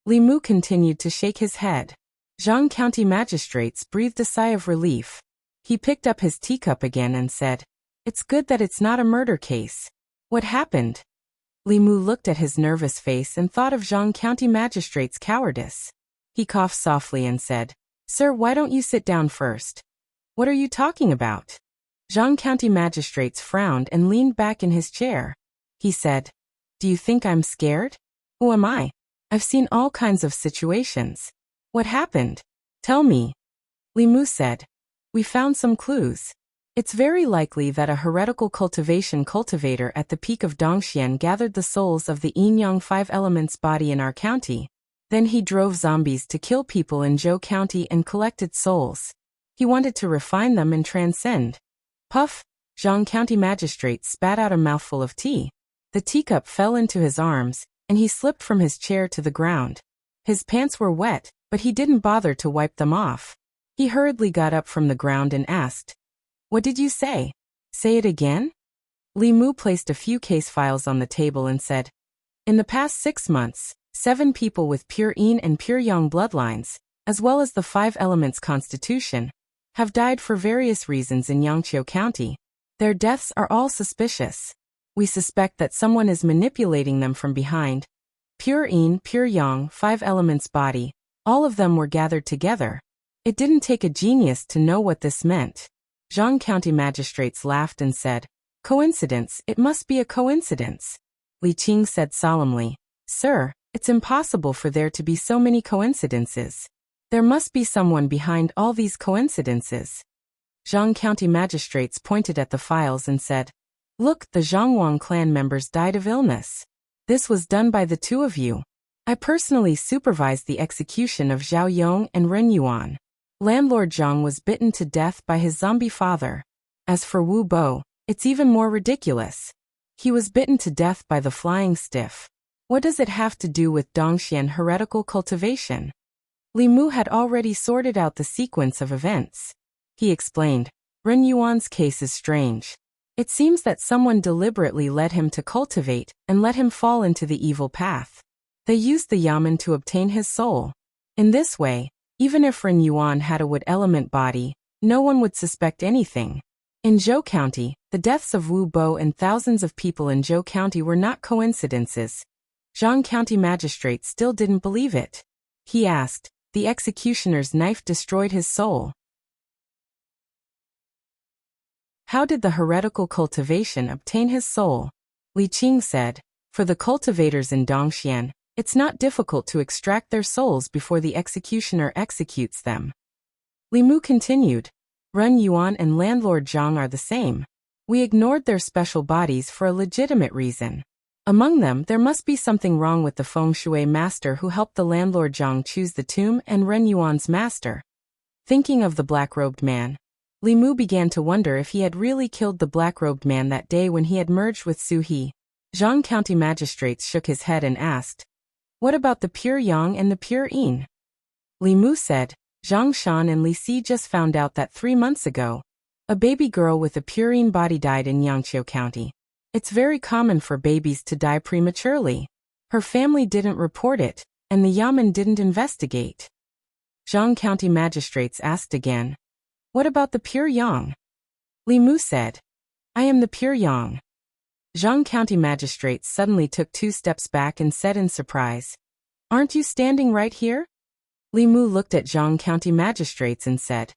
S1: Li Mu continued to shake his head. Zhang County Magistrates breathed a sigh of relief. He picked up his teacup again and said, "It's good that it's not a murder case. What happened?" Li Mu looked at his nervous face and thought of Zhang County Magistrate's cowardice. He coughed softly and said, "Sir, why don't you sit down first?" "What are you talking about?" Zhang County Magistrates frowned and leaned back in his chair. He said, "Do you think I'm scared? Who am I? I've seen all kinds of situations. What happened? Tell me." Li Mu said, "We found some clues. It's very likely that a heretical cultivator at the peak of Dongxian gathered the souls of the Yin-Yang 5 elements body in our county. Then he drove zombies to kill people in Zhou County and collected souls. He wanted to refine them and transcend." Puff! Zhang County Magistrate spat out a mouthful of tea. The teacup fell into his arms, and he slipped from his chair to the ground. His pants were wet, but he didn't bother to wipe them off. He hurriedly got up from the ground and asked, "What did you say? Say it again?" Li Mu placed a few case files on the table and said, "In the past 6 months, 7 people with pure Yin and pure Yang bloodlines, as well as the 5 elements constitution, have died for various reasons in Yangqiu County. Their deaths are all suspicious. We suspect that someone is manipulating them from behind. Pure Yin, pure Yang, 5 elements body, all of them were gathered together. It didn't take a genius to know what this meant. Zhang County magistrates laughed and said, "Coincidence, it must be a coincidence." Li Qing said solemnly, "Sir, it's impossible for there to be so many coincidences. There must be someone behind all these coincidences." Zhang County magistrates pointed at the files and said, "Look, the Zhangwang clan members died of illness. This was done by the two of you. I personally supervised the execution of Zhao Yong and Ren Yuan. Landlord Zhang was bitten to death by his zombie father. As for Wu Bo, it's even more ridiculous. He was bitten to death by the flying stiff. What does it have to do with Dongxian heretical cultivation?" Li Mu had already sorted out the sequence of events. He explained, "Ren Yuan's case is strange. It seems that someone deliberately led him to cultivate and let him fall into the evil path. They used the yamen to obtain his soul. In this way, even if Ren Yuan had a wood element body, no one would suspect anything. In Zhou County, the deaths of Wu Bo and thousands of people in Zhou County were not coincidences." Zhang County magistrate still didn't believe it. He asked, "The executioner's knife destroyed his soul. How did the heretical cultivation obtain his soul?" Li Qing said, "For the cultivators in Dongxian, it's not difficult to extract their souls before the executioner executes them." Li Mu continued, "Ren Yuan and Landlord Zhang are the same. We ignored their special bodies for a legitimate reason. Among them, there must be something wrong with the feng shui master who helped the Landlord Zhang choose the tomb and Ren Yuan's master." Thinking of the black-robed man, Li Mu began to wonder if he had really killed the black-robed man that day when he had merged with Su He. Zhang County magistrates shook his head and asked, "What about the pure yang and the pure yin?" Li Mu said, "Zhang Shan and Li Si just found out that 3 months ago, a baby girl with a pure yin body died in Yangqiu County. It's very common for babies to die prematurely. Her family didn't report it, and the yamen didn't investigate." Zhang County magistrates asked again, "What about the pure yang?" Li Mu said, "I am the pure yang." Zhang County magistrates suddenly took 2 steps back and said in surprise, "Aren't you standing right here?" Li Mu looked at Zhang County magistrates and said,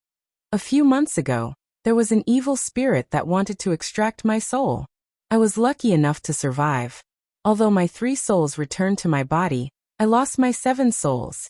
S1: "A few months ago, there was an evil spirit that wanted to extract my soul. I was lucky enough to survive. Although my 3 souls returned to my body, I lost my 7 souls."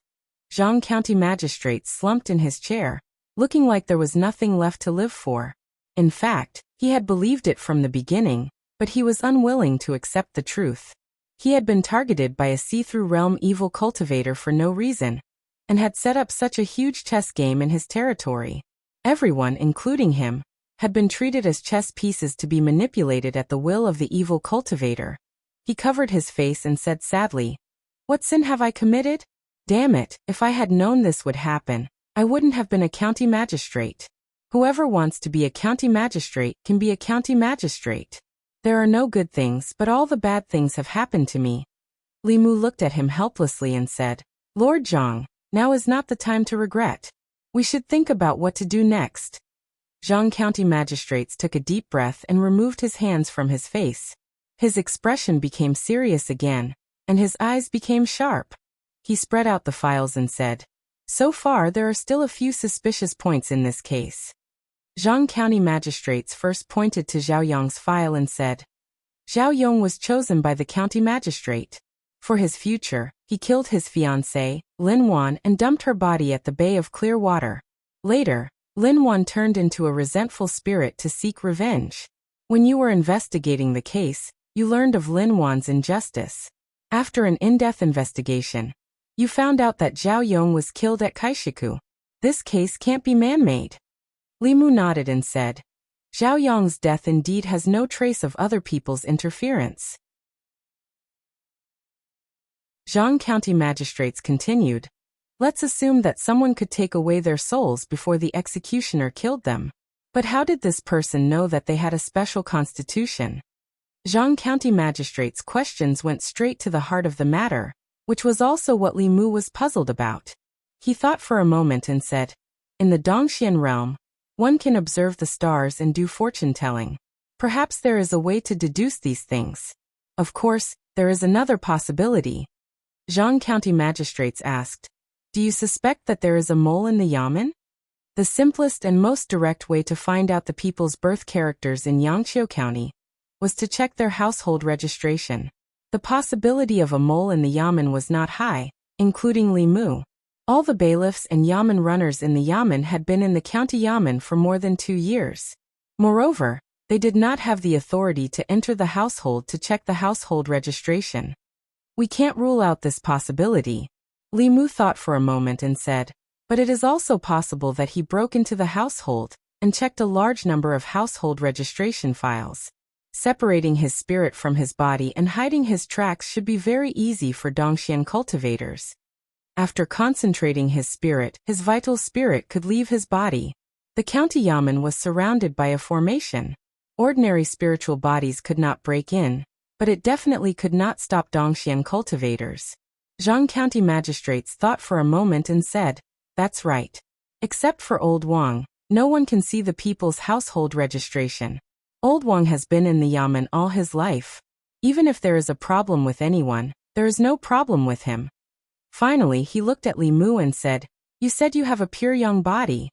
S1: Zhang County magistrate slumped in his chair, looking like there was nothing left to live for. In fact, he had believed it from the beginning, but he was unwilling to accept the truth. He had been targeted by a see-through realm evil cultivator for no reason, and had set up such a huge chess game in his territory. Everyone, including him, had been treated as chess pieces to be manipulated at the will of the evil cultivator. He covered his face and said sadly, "What sin have I committed? Damn it, if I had known this would happen, I wouldn't have been a county magistrate. Whoever wants to be a county magistrate can be a county magistrate. There are no good things, but all the bad things have happened to me." Li Mu looked at him helplessly and said, "Lord Zhang, now is not the time to regret. We should think about what to do next." Zhang County magistrates took a deep breath and removed his hands from his face. His expression became serious again, and his eyes became sharp. He spread out the files and said, "So far there are still a few suspicious points in this case." Zhang County magistrates first pointed to Zhao Yong's file and said, "Zhao Yong was chosen by the county magistrate. For his future, he killed his fiancée, Lin Wan, and dumped her body at the Bay of Clear Water. Later, Lin Wan turned into a resentful spirit to seek revenge. When you were investigating the case, you learned of Lin Wan's injustice. After an in-depth investigation, you found out that Zhao Yong was killed at Kaishiku. This case can't be man-made." Li Mu nodded and said, "Zhao Yong's death indeed has no trace of other people's interference." Zhang County magistrates continued, "Let's assume that someone could take away their souls before the executioner killed them. But how did this person know that they had a special constitution?" Zhang County magistrates' questions went straight to the heart of the matter, which was also what Li Mu was puzzled about. He thought for a moment and said, "In the Dongxian realm, one can observe the stars and do fortune-telling. Perhaps there is a way to deduce these things. Of course, there is another possibility." Zhang County magistrates asked, "Do you suspect that there is a mole in the yamen?" The simplest and most direct way to find out the people's birth characters in Yangqiu County was to check their household registration. The possibility of a mole in the yamen was not high, including Li Mu. All the bailiffs and yamen runners in the yamen had been in the county yamen for more than 2 years. Moreover, they did not have the authority to enter the household to check the household registration. We can't rule out this possibility. Li Mu thought for a moment and said, but it is also possible that he broke into the household and checked a large number of household registration files. Separating his spirit from his body and hiding his tracks should be very easy for Dongxian cultivators. After concentrating his spirit, his vital spirit could leave his body. The county yamen was surrounded by a formation. Ordinary spiritual bodies could not break in, but it definitely could not stop Dongxian cultivators. Zhang County magistrates thought for a moment and said, that's right. Except for Old Wang, no one can see the people's household registration. Old Wang has been in the yamen all his life. Even if there is a problem with anyone, there is no problem with him. Finally, he looked at Li Mu and said, you said you have a pure young body.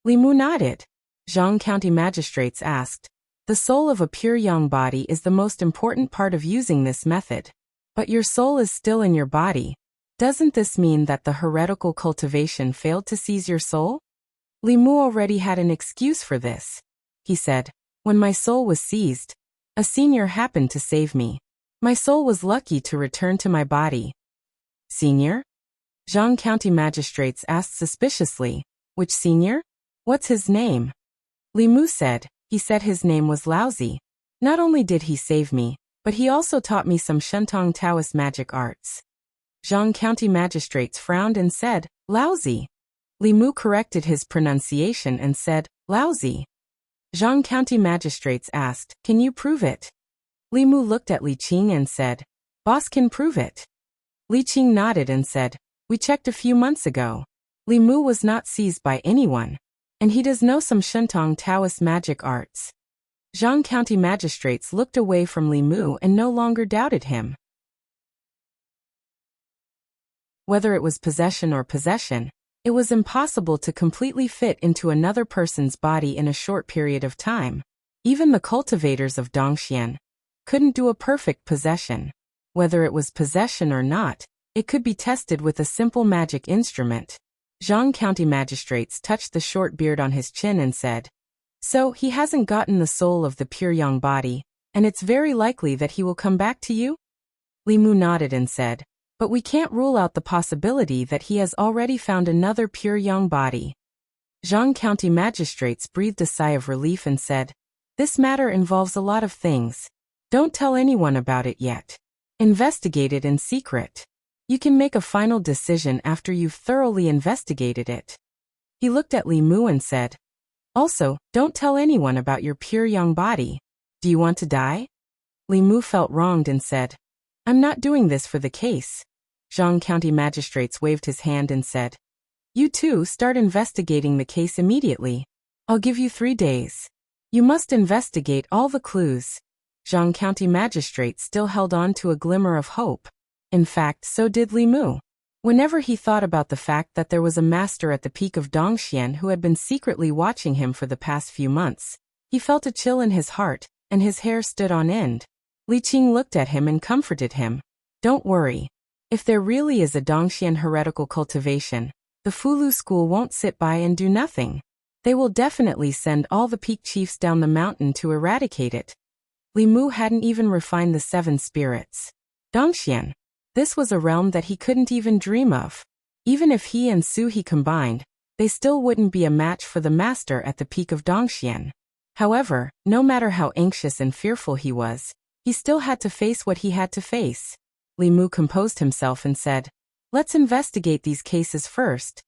S1: Li Mu nodded. Zhang County magistrates asked, the soul of a pure young body is the most important part of using this method. But your soul is still in your body. Doesn't this mean that the heretical cultivation failed to seize your soul? Li Mu already had an excuse for this. He said, when my soul was seized, a senior happened to save me. My soul was lucky to return to my body. Senior? Zhang County magistrates asked suspiciously, which senior? What's his name? Li Mu said, he said his name was Laozi. Not only did he save me, but he also taught me some Shentong Taoist magic arts. Zhang County magistrates frowned and said, Laozi. Li Mu corrected his pronunciation and said, Laozi. Zhang County magistrates asked, can you prove it? Li Mu looked at Li Qing and said, boss can prove it. Li Qing nodded and said, we checked a few months ago. Li Mu was not seized by anyone, and he does know some Shentong Taoist magic arts. Zhang County magistrates looked away from Li Mu and no longer doubted him. Whether it was possession or possession, it was impossible to completely fit into another person's body in a short period of time. Even the cultivators of Dongxian couldn't do a perfect possession. Whether it was possession or not, it could be tested with a simple magic instrument. Zhang County magistrates touched the short beard on his chin and said, so he hasn't gotten the soul of the pure young body, and it's very likely that he will come back to you? Li Mu nodded and said, but we can't rule out the possibility that he has already found another pure young body. Zhang County magistrates breathed a sigh of relief and said, this matter involves a lot of things. Don't tell anyone about it yet. Investigate it in secret. You can make a final decision after you've thoroughly investigated it. He looked at Li Mu and said, also, don't tell anyone about your pure young body. Do you want to die? Li Mu felt wronged and said, I'm not doing this for the case. Zhang County magistrates waved his hand and said, you too start investigating the case immediately. I'll give you 3 days. You must investigate all the clues. Zhang County magistrates still held on to a glimmer of hope. In fact, so did Li Mu. Whenever he thought about the fact that there was a master at the peak of Dongxian who had been secretly watching him for the past few months, he felt a chill in his heart, and his hair stood on end. Li Qing looked at him and comforted him. Don't worry. If there really is a Dongxian heretical cultivation, the Fulu school won't sit by and do nothing. They will definitely send all the peak chiefs down the mountain to eradicate it. Li Mu hadn't even refined the 7 spirits. Dongxian. This was a realm that he couldn't even dream of. Even if he and Su He combined, they still wouldn't be a match for the master at the peak of Dongxian. However, no matter how anxious and fearful he was, he still had to face what he had to face. Li Mu composed himself and said, let's investigate these cases first.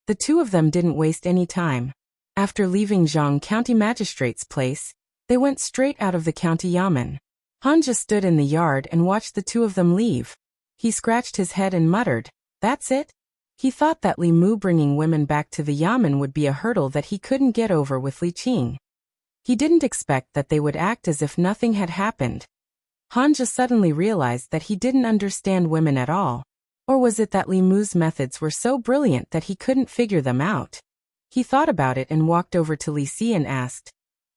S1: The two of them didn't waste any time. After leaving Zhang County Magistrate's place, they went straight out of the county yamen. Hanja stood in the yard and watched the two of them leave. He scratched his head and muttered, that's it? He thought that Li Mu bringing women back to the yamen would be a hurdle that he couldn't get over with Li Qing. He didn't expect that they would act as if nothing had happened. Hanja suddenly realized that he didn't understand women at all. Or was it that Li Mu's methods were so brilliant that he couldn't figure them out? He thought about it and walked over to Li Si and asked,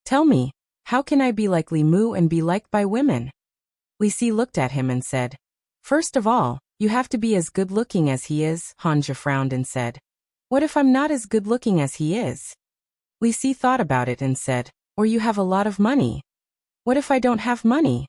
S1: "Tell me, how can I be like Li Mu and be liked by women?" Li Si looked at him and said, "First of all, you have to be as good-looking as he is." Hanja frowned and said, "What if I'm not as good-looking as he is?" Li Si thought about it and said, "Or you have a lot of money." "What if I don't have money?"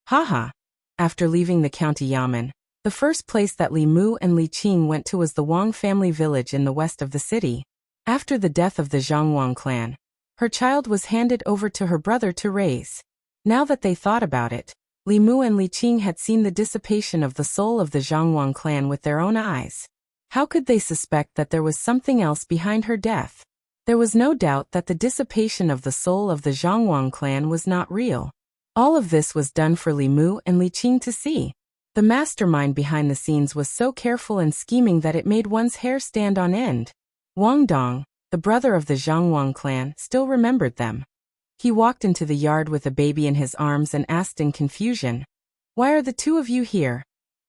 S1: Haha. After leaving the county yamen, the first place that Li Mu and Li Qing went to was the Wang family village in the west of the city. After the death of the Zhangwang clan, her child was handed over to her brother to raise. Now that they thought about it, Li Mu and Li Qing had seen the dissipation of the soul of the Zhangwang clan with their own eyes. How could they suspect that there was something else behind her death? There was no doubt that the dissipation of the soul of the Zhangwang clan was not real. All of this was done for Li Mu and Li Qing to see. The mastermind behind the scenes was so careful and scheming that it made one's hair stand on end. Wang Dong, the brother of the Zhangwang clan, still remembered them. He walked into the yard with a baby in his arms and asked in confusion, "Why are the two of you here?"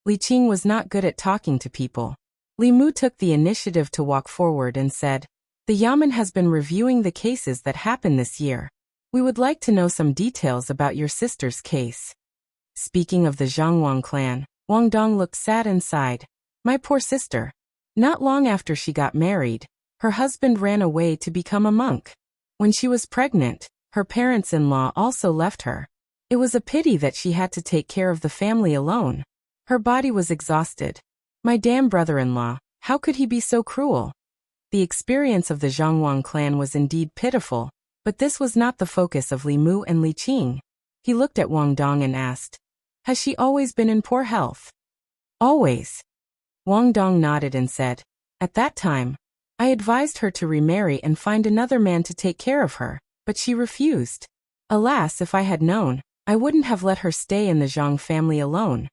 S1: Li Qing was not good at talking to people. Li Mu took the initiative to walk forward and said, "The yamen has been reviewing the cases that happened this year. We would like to know some details about your sister's case." Speaking of the Zhangwang clan, Wang Dong looked sad and sighed. "My poor sister. Not long after she got married, her husband ran away to become a monk. When she was pregnant, her parents-in-law also left her. It was a pity that she had to take care of the family alone. Her body was exhausted. My damn brother-in-law, how could he be so cruel?" The experience of the Zhangwang clan was indeed pitiful, but this was not the focus of Li Mu and Li Qing. He looked at Wang Dong and asked, "Has she always been in poor health?" "Always." Wang Dong nodded and said, "At that time, I advised her to remarry and find another man to take care of her, but she refused. Alas, if I had known, I wouldn't have let her stay in the Zhang family alone."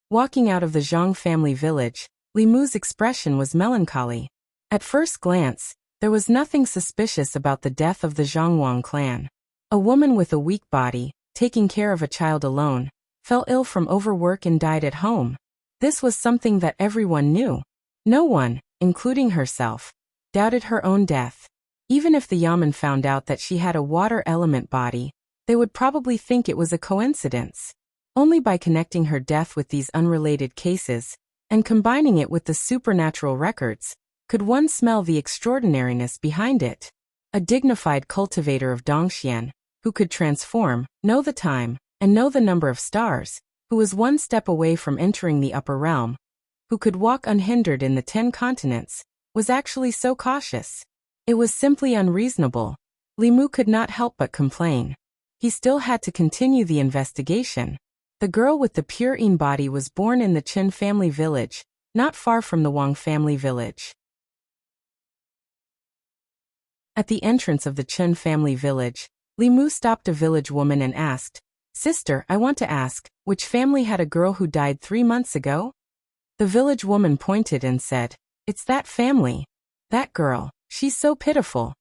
S1: Walking out of the Zhang family village, Li Mu's expression was melancholy. At first glance, there was nothing suspicious about the death of the Zhangwang clan. A woman with a weak body, taking care of a child alone, fell ill from overwork and died at home. This was something that everyone knew. No one, including herself, doubted her own death. Even if the yamen found out that she had a water element body, they would probably think it was a coincidence. Only by connecting her death with these unrelated cases, and combining it with the supernatural records, could one smell the extraordinariness behind it. A dignified cultivator of Dongxian, who could transform, know the time, and know the number of stars, who was one step away from entering the upper realm, who could walk unhindered in the 10 continents, was actually so cautious. It was simply unreasonable. Li Mu could not help but complain. He still had to continue the investigation. The girl with the pure yin body was born in the Chen family village, not far from the Wang family village. At the entrance of the Chen family village, Li Mu stopped a village woman and asked, "Sister, I want to ask, which family had a girl who died 3 months ago?" The village woman pointed and said, "It's that family. That girl, she's so pitiful."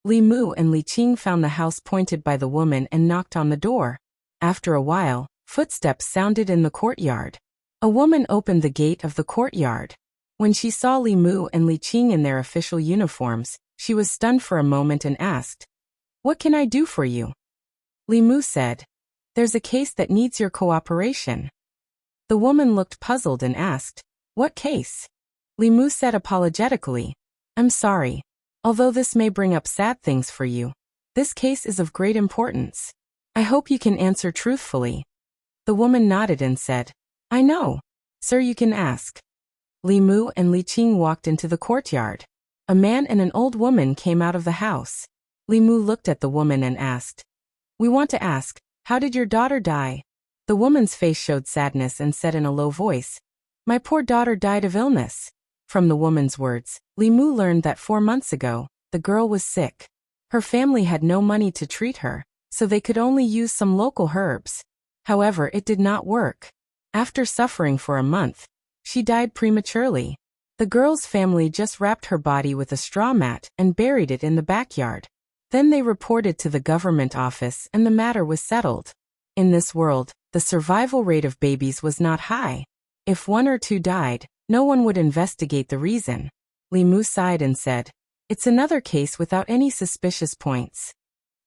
S1: Li Mu and Li Qing found the house pointed by the woman and knocked on the door. After a while, footsteps sounded in the courtyard. A woman opened the gate of the courtyard. When she saw Li Mu and Li Qing in their official uniforms, she was stunned for a moment and asked, "What can I do for you?" Li Mu said, "There's a case that needs your cooperation." The woman looked puzzled and asked, "What case?" Li Mu said apologetically, "I'm sorry. Although this may bring up sad things for you, this case is of great importance. I hope you can answer truthfully." The woman nodded and said, "I know. Sir, you can ask." Li Mu and Li Qing walked into the courtyard. A man and an old woman came out of the house. Li Mu looked at the woman and asked, "We want to ask, how did your daughter die?" The woman's face showed sadness and said in a low voice, "My poor daughter died of illness." From the woman's words, Li Mu learned that 4 months ago, the girl was sick. Her family had no money to treat her, so they could only use some local herbs. However, it did not work. After suffering for a month, she died prematurely. The girl's family just wrapped her body with a straw mat and buried it in the backyard. Then they reported to the government office and the matter was settled. In this world, the survival rate of babies was not high. If 1 or 2 died, No one would investigate the reason. Li Mu sighed and said, "It's another case without any suspicious points."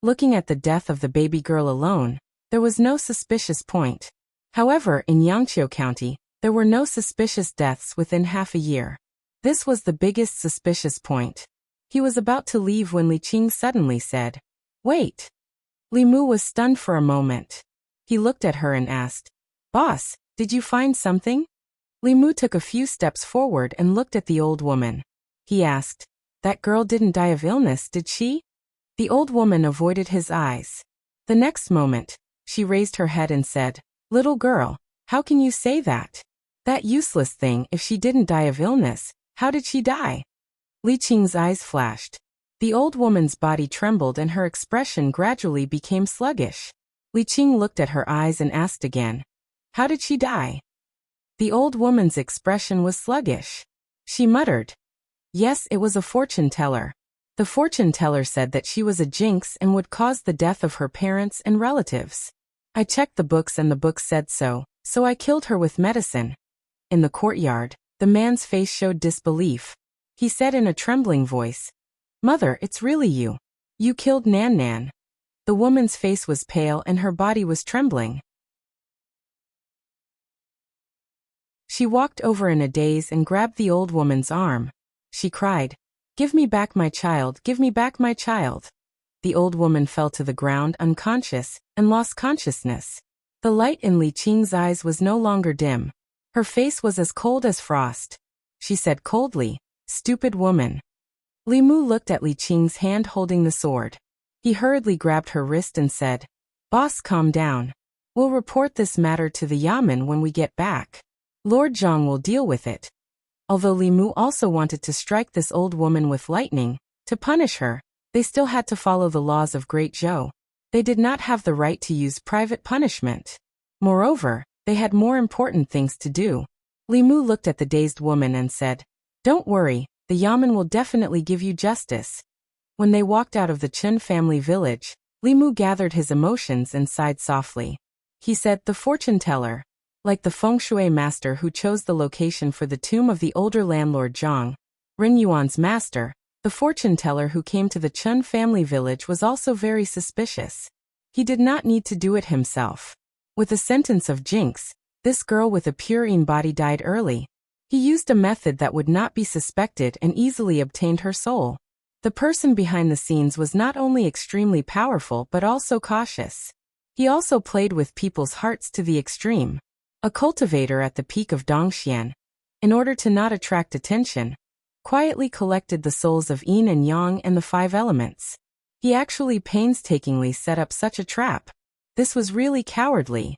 S1: Looking at the death of the baby girl alone, there was no suspicious point. However, in Yangqiu County, there were no suspicious deaths within half a year. This was the biggest suspicious point. He was about to leave when Li Qing suddenly said, "Wait." Li Mu was stunned for a moment. He looked at her and asked, "Boss, did you find something?" Li Mu took a few steps forward and looked at the old woman. He asked, "That girl didn't die of illness, did she?" The old woman avoided his eyes. The next moment, she raised her head and said, "Little girl, how can you say that? That useless thing, if she didn't die of illness, how did she die?" Li Qing's eyes flashed. The old woman's body trembled and her expression gradually became sluggish. Li Qing looked at her eyes and asked again, "How did she die?" The old woman's expression was sluggish. She muttered, "Yes, it was a fortune teller. The fortune teller said that she was a jinx and would cause the death of her parents and relatives. I checked the books and the books said so I killed her with medicine." In the courtyard, the man's face showed disbelief. He said in a trembling voice, "Mother, it's really you. You killed Nan Nan." The woman's face was pale and her body was trembling. She walked over in a daze and grabbed the old woman's arm. She cried, "Give me back my child, give me back my child." The old woman fell to the ground unconscious and lost consciousness. The light in Li Qing's eyes was no longer dim. Her face was as cold as frost. She said coldly, "Stupid woman." Li Mu looked at Li Qing's hand holding the sword. He hurriedly grabbed her wrist and said, "Boss, calm down. We'll report this matter to the Yamen when we get back. Lord Zhang will deal with it." Although Li Mu also wanted to strike this old woman with lightning, to punish her, they still had to follow the laws of Great Zhou. They did not have the right to use private punishment. Moreover, they had more important things to do. Li Mu looked at the dazed woman and said, "Don't worry, the Yamen will definitely give you justice." When they walked out of the Chun family village, Li Mu gathered his emotions and sighed softly. He said, "The fortune teller. Like the feng shui master who chose the location for the tomb of the older landlord Zhang, Ren Yuan's master, the fortune teller who came to the Chun family village was also very suspicious. He did not need to do it himself. With a sentence of jinx, this girl with a purine body died early. He used a method that would not be suspected and easily obtained her soul. The person behind the scenes was not only extremely powerful but also cautious. He also played with people's hearts to the extreme. A cultivator at the peak of Dongxian, in order to not attract attention, quietly collected the souls of yin and yang and the 5 elements. He actually painstakingly set up such a trap. This was really cowardly.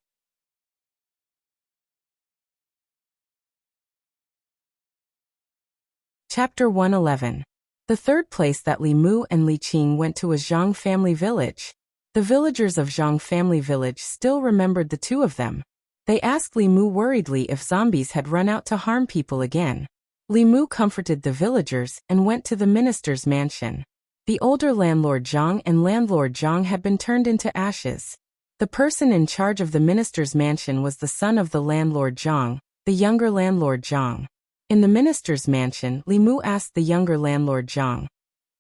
S1: Chapter 111. The third place that Li Mu and Li Qing went to was Zhang family village. The villagers of Zhang family village still remembered the two of them. They asked Li Mu worriedly if zombies had run out to harm people again. Li Mu comforted the villagers and went to the minister's mansion. The older landlord Zhang and landlord Zhang had been turned into ashes. The person in charge of the minister's mansion was the son of the landlord Zhang, the younger landlord Zhang. In the minister's mansion, Li Mu asked the younger landlord Zhang,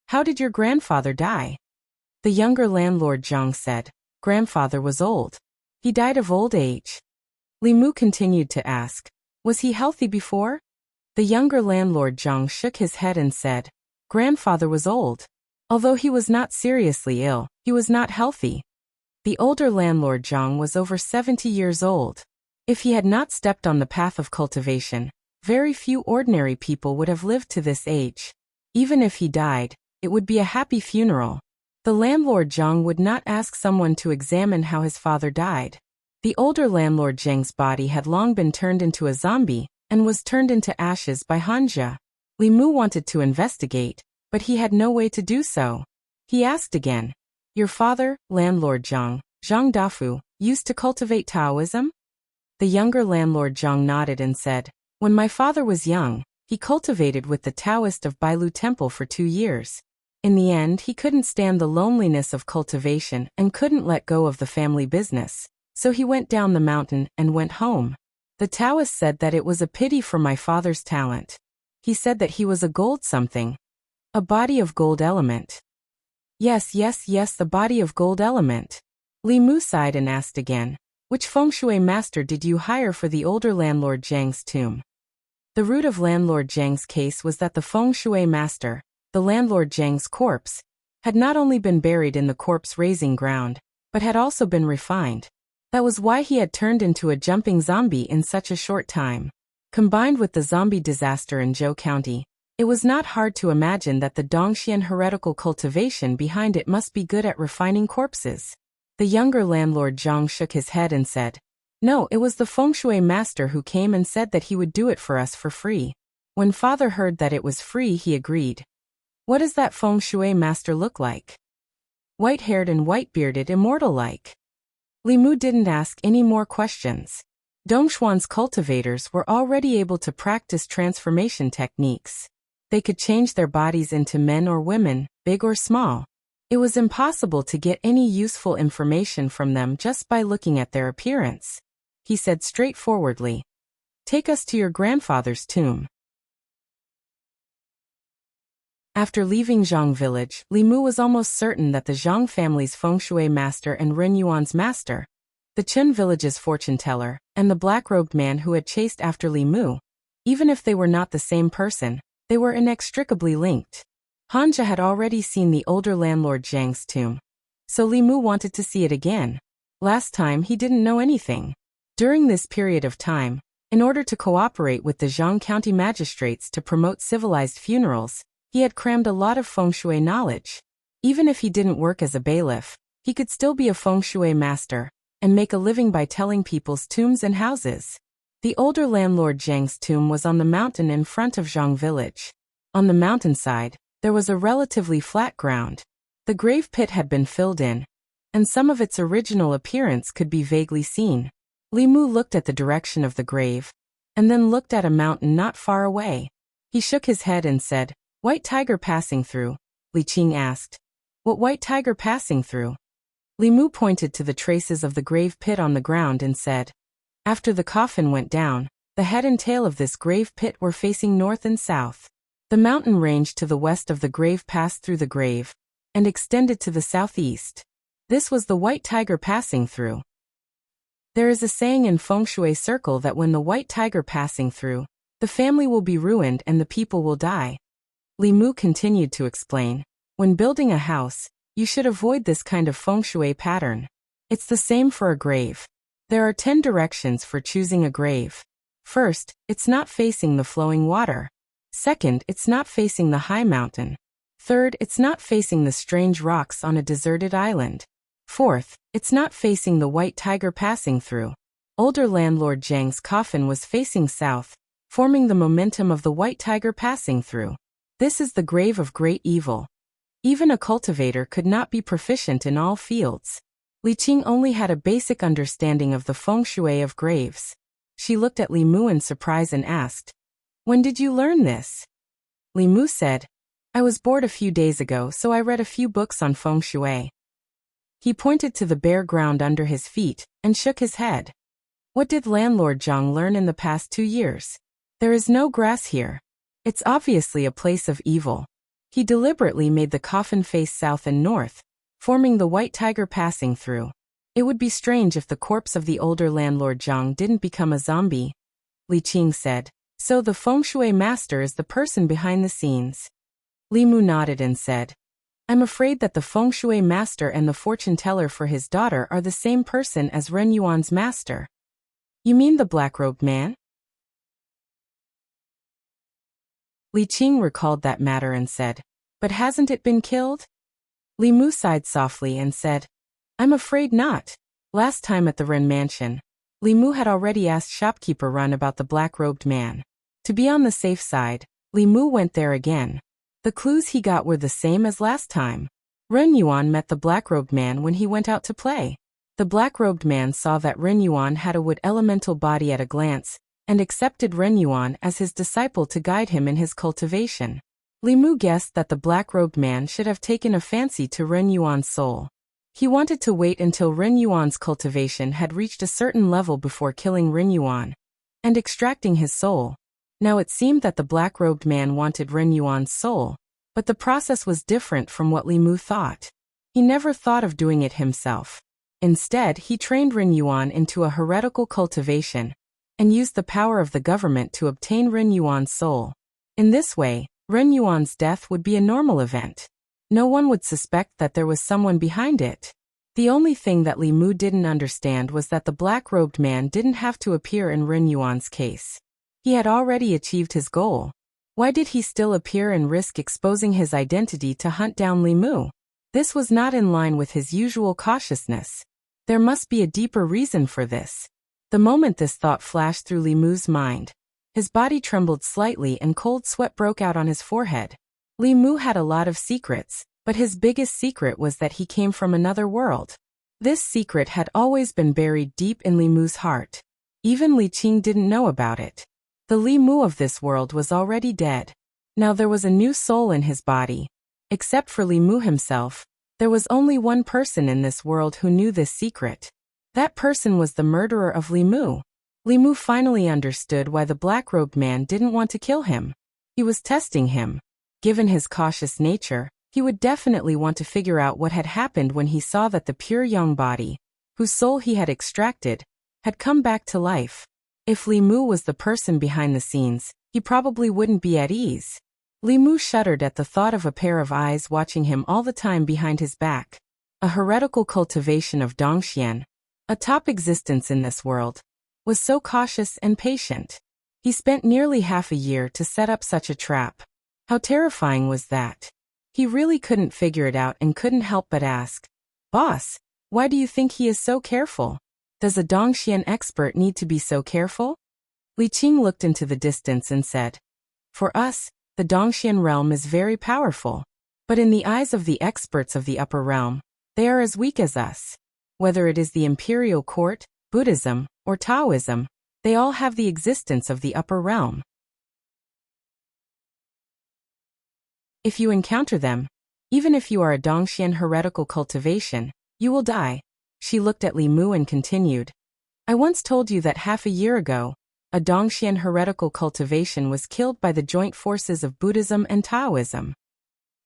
S1: "How did your grandfather die?" The younger landlord Zhang said, "Grandfather was old. He died of old age." Li Mu continued to ask, "Was he healthy before?" The younger landlord Zhang shook his head and said, "Grandfather was old. Although he was not seriously ill, he was not healthy." The older landlord Zhang was over 70 years old. If he had not stepped on the path of cultivation, very few ordinary people would have lived to this age. Even if he died, it would be a happy funeral. The landlord Zhang would not ask someone to examine how his father died. The older landlord Zheng's body had long been turned into a zombie and was turned into ashes by Hanja. Li Mu wanted to investigate, but he had no way to do so. He asked again, "Your father, landlord Zhang, Zhang Dafu, used to cultivate Taoism?" The younger landlord Zhang nodded and said, "When my father was young, he cultivated with the Taoist of Bailu Temple for 2 years. In the end, he couldn't stand the loneliness of cultivation and couldn't let go of the family business. So he went down the mountain and went home. The Taoist said that it was a pity for my father's talent. He said that he was a gold something. A body of gold element. Yes, the body of gold element. Li Mu sighed and asked again, which feng shui master did you hire for the older landlord Zhang's tomb? The root of landlord Zhang's case was that the feng shui master, the landlord Zhang's corpse, had not only been buried in the corpse-raising ground, but had also been refined. That was why he had turned into a jumping zombie in such a short time. Combined with the zombie disaster in Zhou County, it was not hard to imagine that the Dongxian heretical cultivation behind it must be good at refining corpses. The younger landlord Zhang shook his head and said, "No, it was the feng shui master who came and said that he would do it for us for free." When father heard that it was free, he agreed. What does that feng shui master look like? White-haired and white-bearded, immortal-like. Li Mu didn't ask any more questions. Dongshuan's cultivators were already able to practice transformation techniques. They could change their bodies into men or women, big or small. It was impossible to get any useful information from them just by looking at their appearance. He said straightforwardly, "Take us to your grandfather's tomb." After leaving Zhang village, Li Mu was almost certain that the Zhang family's feng shui master and Ren Yuan's master, the Chun village's fortune teller, and the black-robed man who had chased after Li Mu, even if they were not the same person, they were inextricably linked. Hanja had already seen the older landlord Zhang's tomb, so Li Mu wanted to see it again. Last time he didn't know anything. During this period of time, in order to cooperate with the Zhang County magistrates to promote civilized funerals, he had crammed a lot of feng shui knowledge. Even if he didn't work as a bailiff, he could still be a feng shui master and make a living by telling people's tombs and houses. The older landlord Zhang's tomb was on the mountain in front of Zhang village. On the mountainside, there was a relatively flat ground. The grave pit had been filled in, and some of its original appearance could be vaguely seen. Li Mu looked at the direction of the grave, and then looked at a mountain not far away. He shook his head and said, "White tiger passing through?" Li Qing asked. "What white tiger passing through?" Li Mu pointed to the traces of the grave pit on the ground and said, "After the coffin went down, the head and tail of this grave pit were facing north and south. The mountain range to the west of the grave passed through the grave, and extended to the southeast. This was the white tiger passing through. There is a saying in feng shui circle that when the white tiger passing through, the family will be ruined and the people will die." Li Mu continued to explain, "When building a house, you should avoid this kind of feng shui pattern. It's the same for a grave. There are 10 directions for choosing a grave. First, it's not facing the flowing water. Second, it's not facing the high mountain. Third, it's not facing the strange rocks on a deserted island. Fourth, it's not facing the white tiger passing through." Older landlord Zhang's coffin was facing south, forming the momentum of the white tiger passing through. This is the grave of great evil. Even a cultivator could not be proficient in all fields. Li Qing only had a basic understanding of the feng shui of graves. She looked at Li Mu in surprise and asked, "When did you learn this?" Li Mu said, "I was bored a few days ago, so I read a few books on feng shui." He pointed to the bare ground under his feet and shook his head. "What did landlord Zhang learn in the past 2 years? There is no grass here. It's obviously a place of evil." He deliberately made the coffin face south and north, forming the white tiger passing through. It would be strange if the corpse of the older landlord Zhang didn't become a zombie. Li Qing said, "So the feng shui master is the person behind the scenes." Li Mu nodded and said, "I'm afraid that the feng shui master and the fortune teller for his daughter are the same person as Ren Yuan's master." "You mean the black-robed man?" Li Qing recalled that matter and said, "But hasn't it been killed?" Li Mu sighed softly and said, "I'm afraid not." Last time at the Ren mansion, Li Mu had already asked shopkeeper Run about the black-robed man. To be on the safe side, Li Mu went there again. The clues he got were the same as last time. Ren Yuan met the black-robed man when he went out to play. The black-robed man saw that Ren Yuan had a wood elemental body at a glance, and accepted Ren Yuan as his disciple to guide him in his cultivation. Li Mu guessed that the black-robed man should have taken a fancy to Ren Yuan's soul. He wanted to wait until Ren Yuan's cultivation had reached a certain level before killing Ren Yuan. and extracting his soul. Now it seemed that the black-robed man wanted Ren Yuan's soul, but the process was different from what Li Mu thought. He never thought of doing it himself. Instead, he trained Ren Yuan into a heretical cultivation and used the power of the government to obtain Ren Yuan's soul. In this way, Ren Yuan's death would be a normal event. No one would suspect that there was someone behind it. The only thing that Li Mu didn't understand was that the black-robed man didn't have to appear in Ren Yuan's case. He had already achieved his goal. Why did he still appear and risk exposing his identity to hunt down Li Mu? This was not in line with his usual cautiousness. There must be a deeper reason for this. The moment this thought flashed through Li Mu's mind, his body trembled slightly and cold sweat broke out on his forehead. Li Mu had a lot of secrets, but his biggest secret was that he came from another world. This secret had always been buried deep in Li Mu's heart. Even Li Qing didn't know about it. The Li Mu of this world was already dead. Now there was a new soul in his body. Except for Li Mu himself, there was only one person in this world who knew this secret. That person was the murderer of Li Mu. Li Mu finally understood why the black-robed man didn't want to kill him. He was testing him. Given his cautious nature, he would definitely want to figure out what had happened when he saw that the pure young body, whose soul he had extracted, had come back to life. If Li Mu was the person behind the scenes, he probably wouldn't be at ease. Li Mu shuddered at the thought of a pair of eyes watching him all the time behind his back. A heretical cultivation of Dongxian, a top existence in this world, was so cautious and patient. He spent nearly half a year to set up such a trap. How terrifying was that? He really couldn't figure it out and couldn't help but ask, "Boss, why do you think he is so careful? Does a Dongxian expert need to be so careful?" Li Qing looked into the distance and said, "For us, the Dongxian realm is very powerful. But in the eyes of the experts of the upper realm, they are as weak as us. Whether it is the imperial court, Buddhism, or Taoism, they all have the existence of the upper realm. If you encounter them, even if you are a Dongxian heretical cultivation, you will die." She looked at Li Mu and continued, "I once told you that half a year ago, a Dongxian heretical cultivation was killed by the joint forces of Buddhism and Taoism."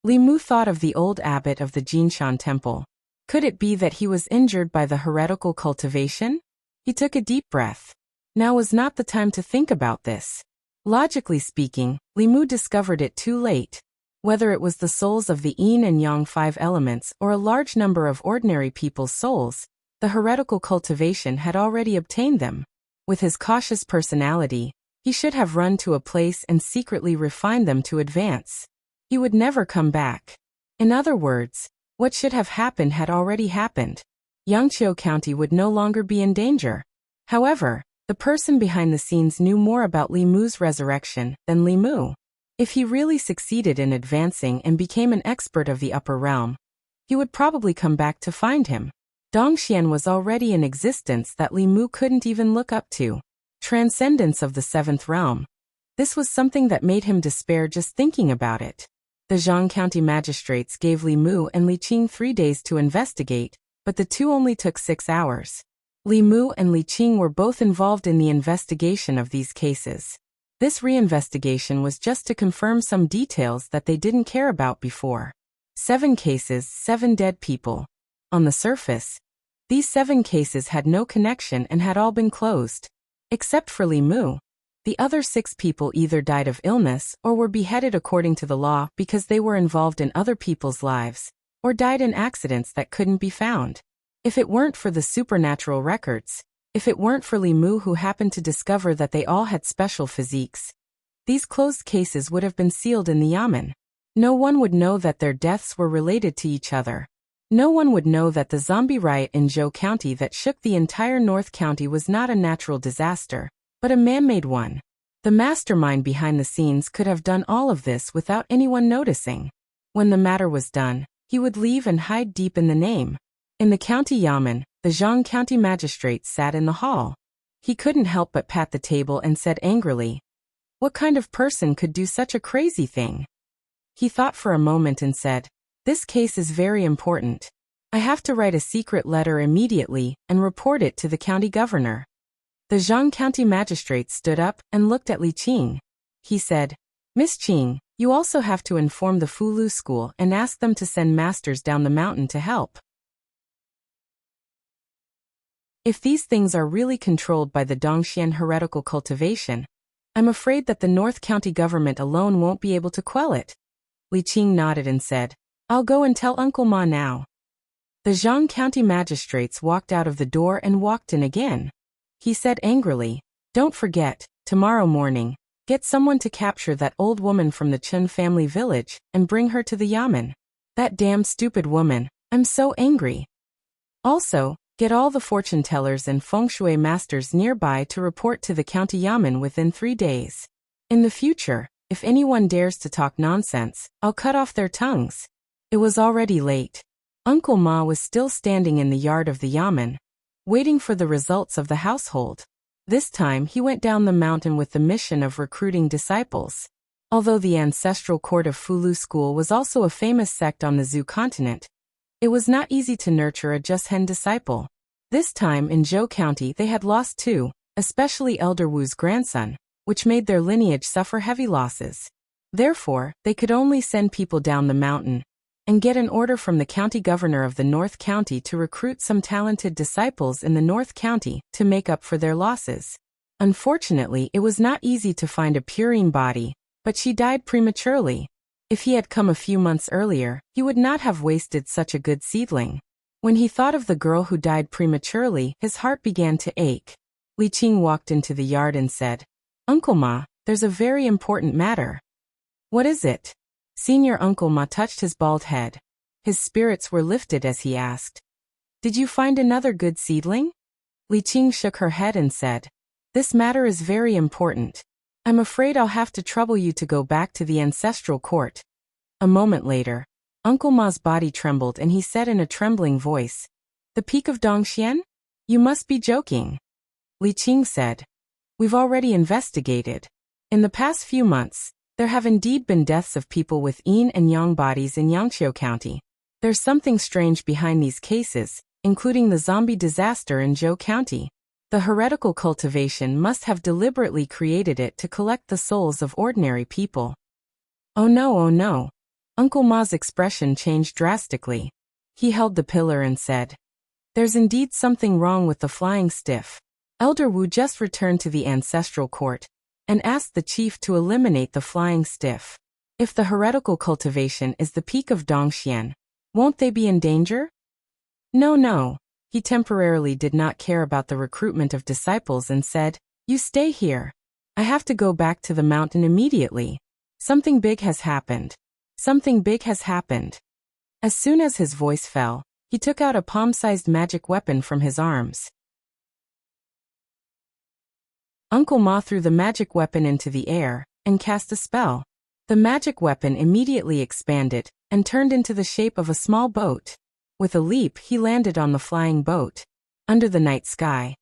S1: Li Mu thought of the old abbot of the Jinshan temple. Could it be that he was injured by the heretical cultivation? He took a deep breath. Now was not the time to think about this. Logically speaking, Li Mu discovered it too late. Whether it was the souls of the yin and yang 5 elements or a large number of ordinary people's souls, the heretical cultivation had already obtained them. With his cautious personality, he should have run to a place and secretly refined them to advance. He would never come back. In other words, what should have happened had already happened. Yangqiu County would no longer be in danger. However, the person behind the scenes knew more about Li Mu's resurrection than Li Mu. If he really succeeded in advancing and became an expert of the upper realm, he would probably come back to find him. Dongxian was already in existence that Li Mu couldn't even look up to. Transcendence of the 7th realm. This was something that made him despair just thinking about it. The Zhang County magistrates gave Li Mu and Li Qing 3 days to investigate, but the two only took 6 hours. Li Mu and Li Qing were both involved in the investigation of these cases. This reinvestigation was just to confirm some details that they didn't care about before. 7 cases, 7 dead people. On the surface, these 7 cases had no connection and had all been closed. Except for Li Mu. The other 6 people either died of illness or were beheaded according to the law because they were involved in other people's lives, or died in accidents that couldn't be found. If it weren't for the supernatural records, if it weren't for Li Mu who happened to discover that they all had special physiques, these closed cases would have been sealed in the yamen. No one would know that their deaths were related to each other. No one would know that the zombie riot in Zhou County that shook the entire North County was not a natural disaster, but a man-made one. The mastermind behind the scenes could have done all of this without anyone noticing. When the matter was done, he would leave and hide deep in the name. In the county yamen, the Zhang County magistrate sat in the hall. He couldn't help but pat the table and said angrily, "What kind of person could do such a crazy thing?" He thought for a moment and said, "This case is very important. I have to write a secret letter immediately and report it to the county governor." The Zhang County magistrate stood up and looked at Li Qing. He said, Miss Qing, you also have to inform the Fulu school and ask them to send masters down the mountain to help. If these things are really controlled by the Dongxian heretical cultivation, I'm afraid that the North County government alone won't be able to quell it. Li Qing nodded and said, I'll go and tell Uncle Ma now. The Zhang County magistrates walked out of the door and walked in again. He said angrily, Don't forget, tomorrow morning, get someone to capture that old woman from the Chen family village and bring her to the yamen. That damn stupid woman, I'm so angry. Also, get all the fortune tellers and feng shui masters nearby to report to the county yamen within 3 days. In the future, if anyone dares to talk nonsense, I'll cut off their tongues. It was already late. Uncle Ma was still standing in the yard of the yamen, waiting for the results of the household. This time he went down the mountain with the mission of recruiting disciples. Although the ancestral court of Fulu school was also a famous sect on the Zhou continent, it was not easy to nurture a just-hen disciple. This time in Zhou County they had lost 2, especially Elder Wu's grandson, which made their lineage suffer heavy losses. Therefore, they could only send people down the mountain and get an order from the county governor of the North County to recruit some talented disciples in the North County to make up for their losses. Unfortunately, it was not easy to find a purine body, but she died prematurely. If he had come a few months earlier, he would not have wasted such a good seedling. When he thought of the girl who died prematurely, his heart began to ache. Li Qing walked into the yard and said, Uncle Ma, there's a very important matter. What is it? Senior Uncle Ma touched his bald head. His spirits were lifted as he asked, Did you find another good seedling? Li Qing shook her head and said, This matter is very important. I'm afraid I'll have to trouble you to go back to the ancestral court. A moment later, Uncle Ma's body trembled and he said in a trembling voice, The peak of Dongxian? You must be joking. Li Qing said, We've already investigated. In the past few months, there have indeed been deaths of people with yin and yang bodies in Yangqiu County. There's something strange behind these cases, including the zombie disaster in Zhou County. The heretical cultivation must have deliberately created it to collect the souls of ordinary people. Oh no, oh no. Uncle Ma's expression changed drastically. He held the pillar and said, There's indeed something wrong with the flying stiff. Elder Wu just returned to the ancestral court and asked the chief to eliminate the flying stiff. If the heretical cultivation is the peak of Dongxian, won't they be in danger? No. He temporarily did not care about the recruitment of disciples and said, You stay here. I have to go back to the mountain immediately. Something big has happened. Something big has happened. As soon as his voice fell, he took out a palm-sized magic weapon from his arms. Uncle Ma threw the magic weapon into the air and cast a spell. The magic weapon immediately expanded and turned into the shape of a small boat. With a leap, he landed on the flying boat. Under the night sky,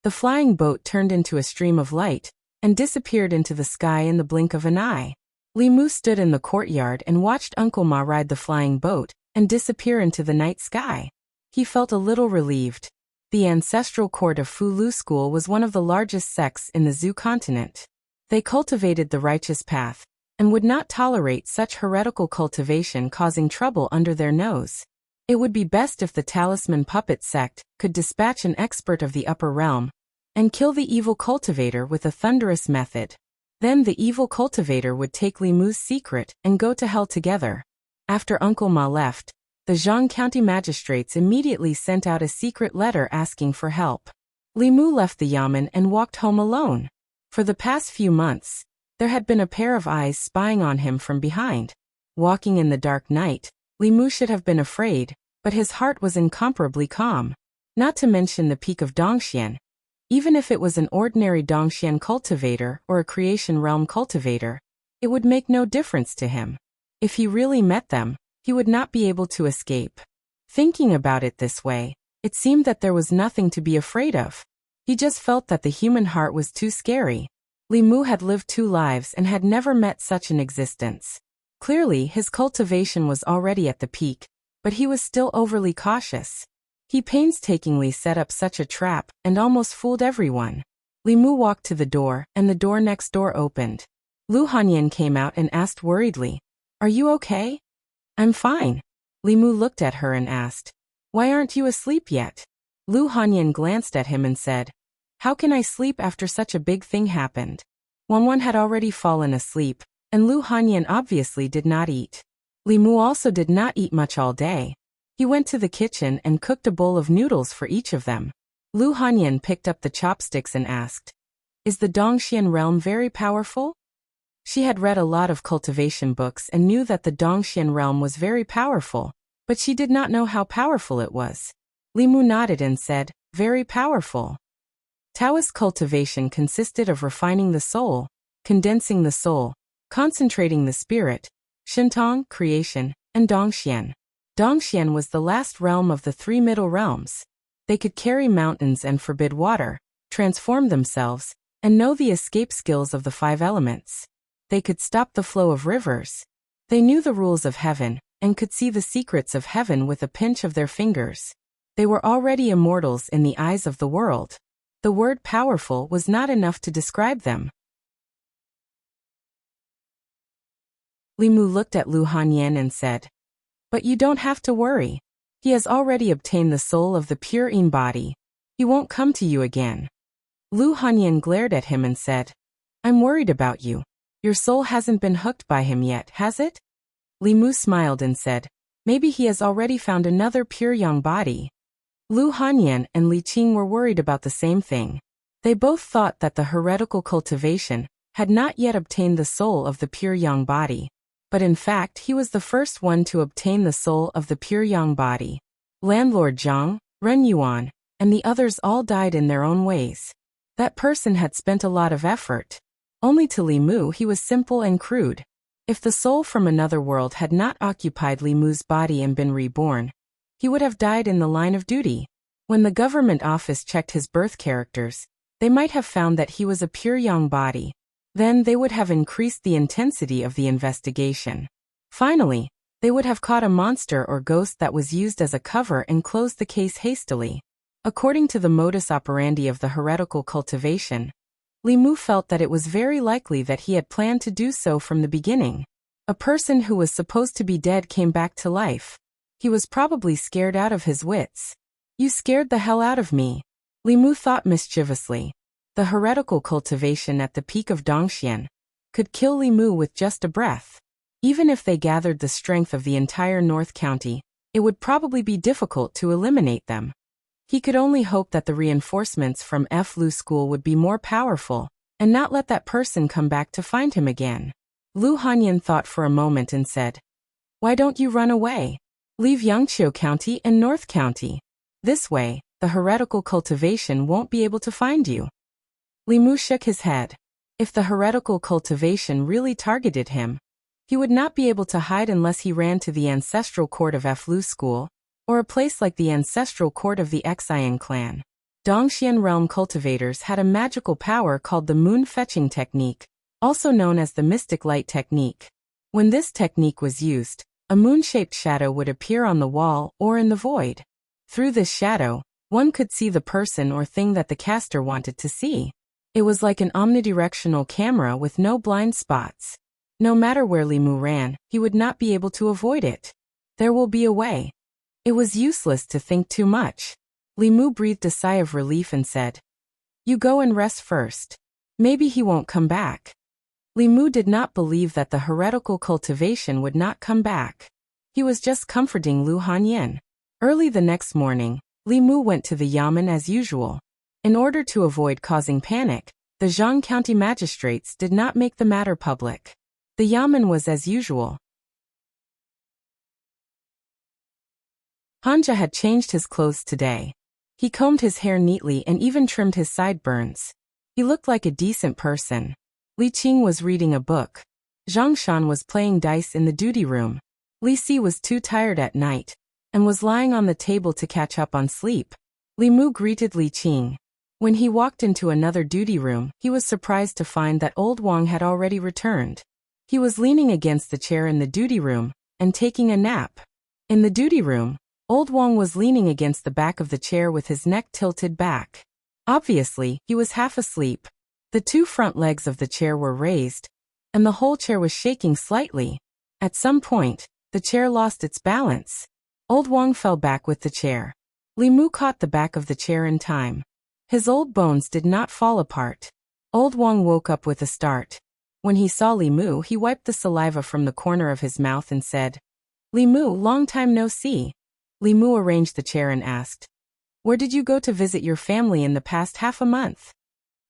S1: the flying boat turned into a stream of light and disappeared into the sky in the blink of an eye. Li Mu stood in the courtyard and watched Uncle Ma ride the flying boat and disappear into the night sky. He felt a little relieved. The ancestral court of Fulu school was one of the largest sects in the Zhou continent. They cultivated the righteous path and would not tolerate such heretical cultivation causing trouble under their nose. It would be best if the talisman puppet sect could dispatch an expert of the upper realm and kill the evil cultivator with a thunderous method. Then the evil cultivator would take Li Mu's secret and go to hell together. After Uncle Ma left, the Zhang County magistrates immediately sent out a secret letter asking for help. Li Mu left the yamen and walked home alone. For the past few months, there had been a pair of eyes spying on him from behind. Walking in the dark night, Li Mu should have been afraid, but his heart was incomparably calm. Not to mention the peak of Dongxian. Even if it was an ordinary Dongxian cultivator or a creation realm cultivator, it would make no difference to him. If he really met them, he would not be able to escape. Thinking about it this way, it seemed that there was nothing to be afraid of. He just felt that the human heart was too scary. Li Mu had lived 2 lives and had never met such an existence. Clearly, his cultivation was already at the peak, but he was still overly cautious. He painstakingly set up such a trap and almost fooled everyone. Li Mu walked to the door, and the door next door opened. Lu Hanyan came out and asked worriedly, "Are you okay?" "I'm fine." Li Mu looked at her and asked, "Why aren't you asleep yet?" Lu Hanyan glanced at him and said, "How can I sleep after such a big thing happened?" Wanwan had already fallen asleep, and Lu Hanyan obviously did not eat. Li Mu also did not eat much all day. He went to the kitchen and cooked a bowl of noodles for each of them. Lu Hanyan picked up the chopsticks and asked, "Is the Dongxian realm very powerful?" She had read a lot of cultivation books and knew that the Dongxian realm was very powerful, but she did not know how powerful it was. Li Mu nodded and said, "Very powerful." Taoist cultivation consisted of refining the soul, condensing the soul, concentrating the spirit, Shintong, creation, and Dongxian. Dongxian was the last realm of the three middle realms. They could carry mountains and forbid water, transform themselves, and know the escape skills of the five elements. They could stop the flow of rivers. They knew the rules of heaven, and could see the secrets of heaven with a pinch of their fingers. They were already immortals in the eyes of the world. The word powerful was not enough to describe them. Li Mu looked at Lu Hanyan and said, "But you don't have to worry. He has already obtained the soul of the pure Yin body. He won't come to you again." Lu Hanyan glared at him and said, "I'm worried about you. Your soul hasn't been hooked by him yet, has it?" Li Mu smiled and said, "Maybe he has already found another pure Yang body." Lu Hanyan and Li Qing were worried about the same thing. They both thought that the heretical cultivation had not yet obtained the soul of the pure Yang body. But in fact he was the first one to obtain the soul of the pure Yang body. Landlord Zhang, Ren Yuan, and the others all died in their own ways. That person had spent a lot of effort. Only to Li Mu he was simple and crude. If the soul from another world had not occupied Li Mu's body and been reborn, he would have died in the line of duty. When the government office checked his birth characters, they might have found that he was a pure Yang body. Then they would have increased the intensity of the investigation. Finally, they would have caught a monster or ghost that was used as a cover and closed the case hastily. According to the modus operandi of the heretical cultivation, Li Mu felt that it was very likely that he had planned to do so from the beginning. A person who was supposed to be dead came back to life. He was probably scared out of his wits. "You scared the hell out of me," Li Mu thought mischievously. The heretical cultivation at the peak of Dongxian could kill Li Mu with just a breath. Even if they gathered the strength of the entire North County, it would probably be difficult to eliminate them. He could only hope that the reinforcements from Lu School would be more powerful, and not let that person come back to find him again. Lu Hanyan thought for a moment and said, "Why don't you run away? Leave Yangqiu County and North County. This way, the heretical cultivation won't be able to find you." Li Mu shook his head. If the heretical cultivation really targeted him, he would not be able to hide unless he ran to the ancestral court of Lu School, or a place like the ancestral court of the Xian clan. Dongxian realm cultivators had a magical power called the moon fetching technique, also known as the mystic light technique. When this technique was used, a moon-shaped shadow would appear on the wall or in the void. Through this shadow, one could see the person or thing that the caster wanted to see. It was like an omnidirectional camera with no blind spots. No matter where Li Mu ran, he would not be able to avoid it. There will be a way. It was useless to think too much. Li Mu breathed a sigh of relief and said, "You go and rest first. Maybe he won't come back." Li Mu did not believe that the heretical cultivation would not come back. He was just comforting Lu Hanyan. Early the next morning, Li Mu went to the yamen as usual. In order to avoid causing panic, the Zhang County magistrates did not make the matter public. The yamen was as usual. Hanja had changed his clothes today. He combed his hair neatly and even trimmed his sideburns. He looked like a decent person. Li Qing was reading a book. Zhang Shan was playing dice in the duty room. Li Si was too tired at night and was lying on the table to catch up on sleep. Li Mu greeted Li Qing. When he walked into another duty room, he was surprised to find that old Wang had already returned. He was leaning against the chair in the duty room and taking a nap. In the duty room, old Wang was leaning against the back of the chair with his neck tilted back. Obviously, he was half asleep. The two front legs of the chair were raised, and the whole chair was shaking slightly. At some point, the chair lost its balance. Old Wang fell back with the chair. Li Mu caught the back of the chair in time. His old bones did not fall apart. Old Wang woke up with a start. When he saw Li Mu, he wiped the saliva from the corner of his mouth and said, "Li Mu, long time no see." Li Mu arranged the chair and asked, "Where did you go to visit your family in the past half a month?"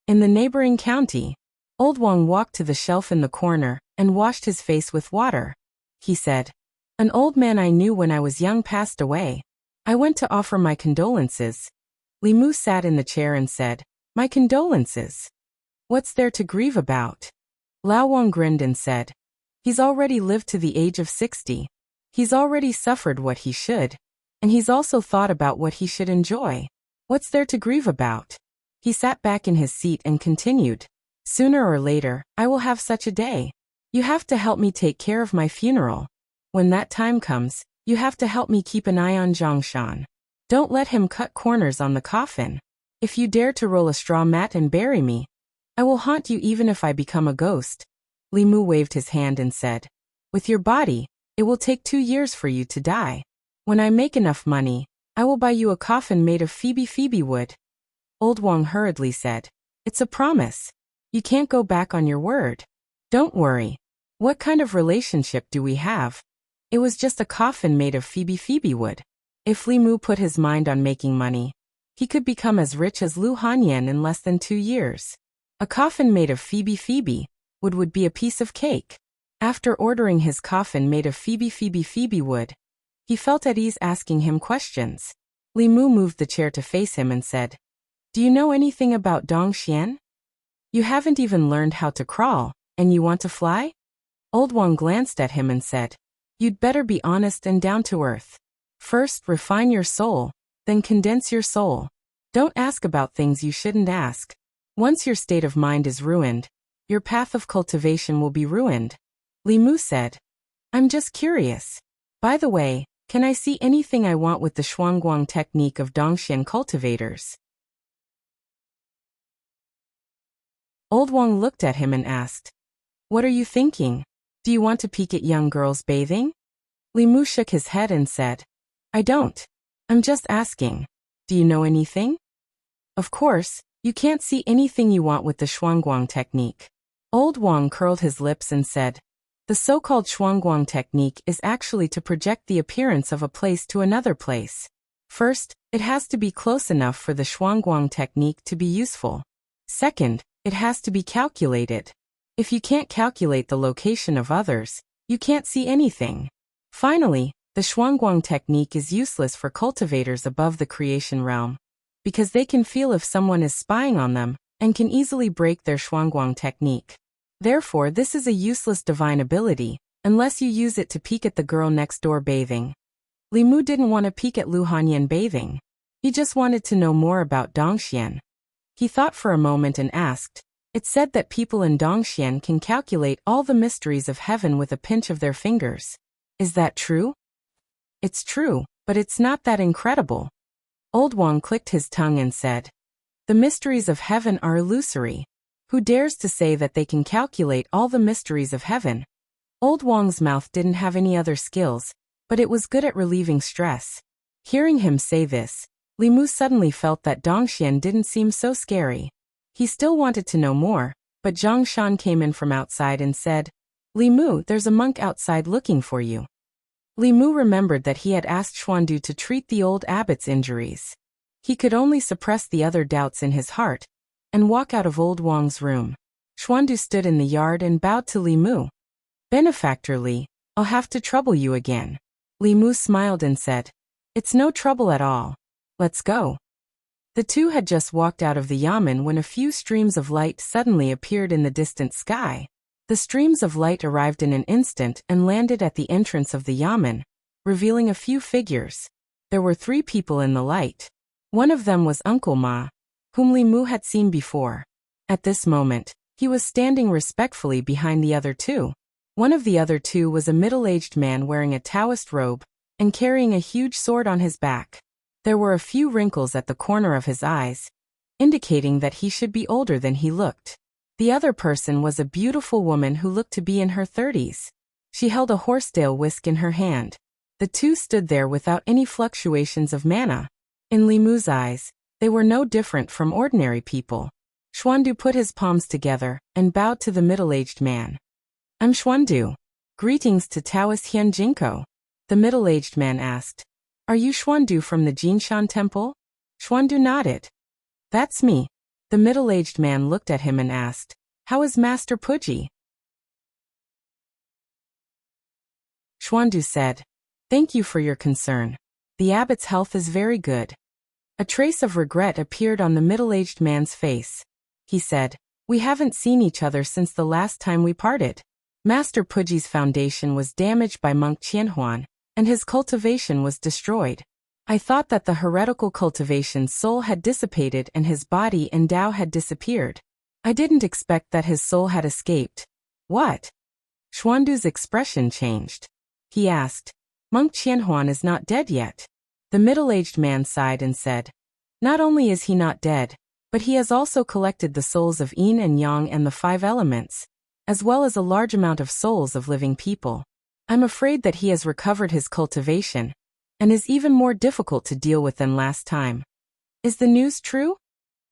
S1: "In the neighboring county." Old Wang walked to the shelf in the corner and washed his face with water. He said, "An old man I knew when I was young passed away. I went to offer my condolences." Li Mu sat in the chair and said, "My condolences. What's there to grieve about?" Lao Wang grinned and said, "He's already lived to the age of 60. He's already suffered what he should, and he's also thought about what he should enjoy. What's there to grieve about?" He sat back in his seat and continued, "Sooner or later, I will have such a day. You have to help me take care of my funeral. When that time comes, you have to help me keep an eye on Zhongshan. Don't let him cut corners on the coffin. If you dare to roll a straw mat and bury me, I will haunt you even if I become a ghost." Li Mu waved his hand and said, "With your body, it will take 2 years for you to die. When I make enough money, I will buy you a coffin made of Phoebe wood." Old Wang hurriedly said, "It's a promise. You can't go back on your word." "Don't worry. What kind of relationship do we have? It was just a coffin made of Phoebe wood." If Li Mu put his mind on making money, he could become as rich as Lu Hanyan in less than 2 years. A coffin made of Phoebe wood would be a piece of cake. After ordering his coffin made of Phoebe wood, he felt at ease asking him questions. Li Mu moved the chair to face him and said, "Do you know anything about Dongxian? You haven't even learned how to crawl, and you want to fly?" Old Wang glanced at him and said, "You'd better be honest and down to earth. First refine your soul, then condense your soul. Don't ask about things you shouldn't ask. Once your state of mind is ruined, your path of cultivation will be ruined." Li Mu said, "I'm just curious. By the way, can I see anything I want with the Shuangguang technique of Dongxian cultivators?" Old Wang looked at him and asked, "What are you thinking? Do you want to peek at young girls bathing?" Li Mu shook his head and said, "I don't. I'm just asking. Do you know anything?" "Of course, you can't see anything you want with the Shuangguang technique." Old Wang curled his lips and said, "The so-called Shuangguang technique is actually to project the appearance of a place to another place. First, it has to be close enough for the Shuangguang technique to be useful. Second, it has to be calculated. If you can't calculate the location of others, you can't see anything. Finally, the Shuangguang technique is useless for cultivators above the creation realm, because they can feel if someone is spying on them and can easily break their Shuangguang technique. Therefore, this is a useless divine ability, unless you use it to peek at the girl next door bathing." Li Mu didn't want to peek at Lu Hanyan bathing. He just wanted to know more about Dongxian. He thought for a moment and asked, "It's said that people in Dongxian can calculate all the mysteries of heaven with a pinch of their fingers. Is that true?" "It's true, but it's not that incredible." Old Wang clicked his tongue and said, "The mysteries of heaven are illusory. Who dares to say that they can calculate all the mysteries of heaven?" Old Wang's mouth didn't have any other skills, but it was good at relieving stress. Hearing him say this, Li Mu suddenly felt that Dongxian didn't seem so scary. He still wanted to know more, but Zhang Shan came in from outside and said, "Li Mu, there's a monk outside looking for you." Li Mu remembered that he had asked Xuandu to treat the old abbot's injuries. He could only suppress the other doubts in his heart and walk out of Old Wang's room. Xuandu stood in the yard and bowed to Li Mu. "Benefactor Li, I'll have to trouble you again." Li Mu smiled and said, "It's no trouble at all. Let's go." The two had just walked out of the yamen when a few streams of light suddenly appeared in the distant sky. The streams of light arrived in an instant and landed at the entrance of the yamen, revealing a few figures. There were 3 people in the light. One of them was Uncle Ma, whom Li Mu had seen before. At this moment, he was standing respectfully behind the other 2. One of the other 2 was a middle-aged man wearing a Taoist robe and carrying a huge sword on his back. There were a few wrinkles at the corner of his eyes, indicating that he should be older than he looked. The other person was a beautiful woman who looked to be in her 30s. She held a horsetail whisk in her hand. The two stood there without any fluctuations of mana. In Li Mu's eyes, they were no different from ordinary people. Xuandu put his palms together and bowed to the middle-aged man. I'm Xuandu. Greetings to Taoist Hyun Jinko. The middle-aged man asked. Are you Xuandu from the Jinshan Temple? Xuandu nodded. That's me. The middle-aged man looked at him and asked, How is Master Puji? Xuandu said, Thank you for your concern. The abbot's health is very good. A trace of regret appeared on the middle-aged man's face. He said, We haven't seen each other since the last time we parted. Master Puji's foundation was damaged by monk Qianhuan, and his cultivation was destroyed. I thought that the heretical cultivation's soul had dissipated and his body and Tao had disappeared. I didn't expect that his soul had escaped. What? Xuandu's expression changed. He asked, Monk Qianhuan is not dead yet. The middle-aged man sighed and said, Not only is he not dead, but he has also collected the souls of yin and yang and the 5 elements, as well as a large amount of souls of living people. I'm afraid that he has recovered his cultivation, and is even more difficult to deal with than last time. Is the news true?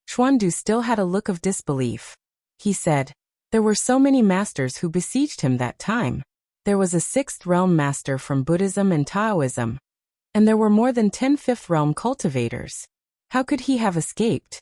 S1: Xuandu still had a look of disbelief. He said, There were so many masters who besieged him that time. There was a 6th realm master from Buddhism and Taoism, and there were more than 10 5th realm cultivators. How could he have escaped?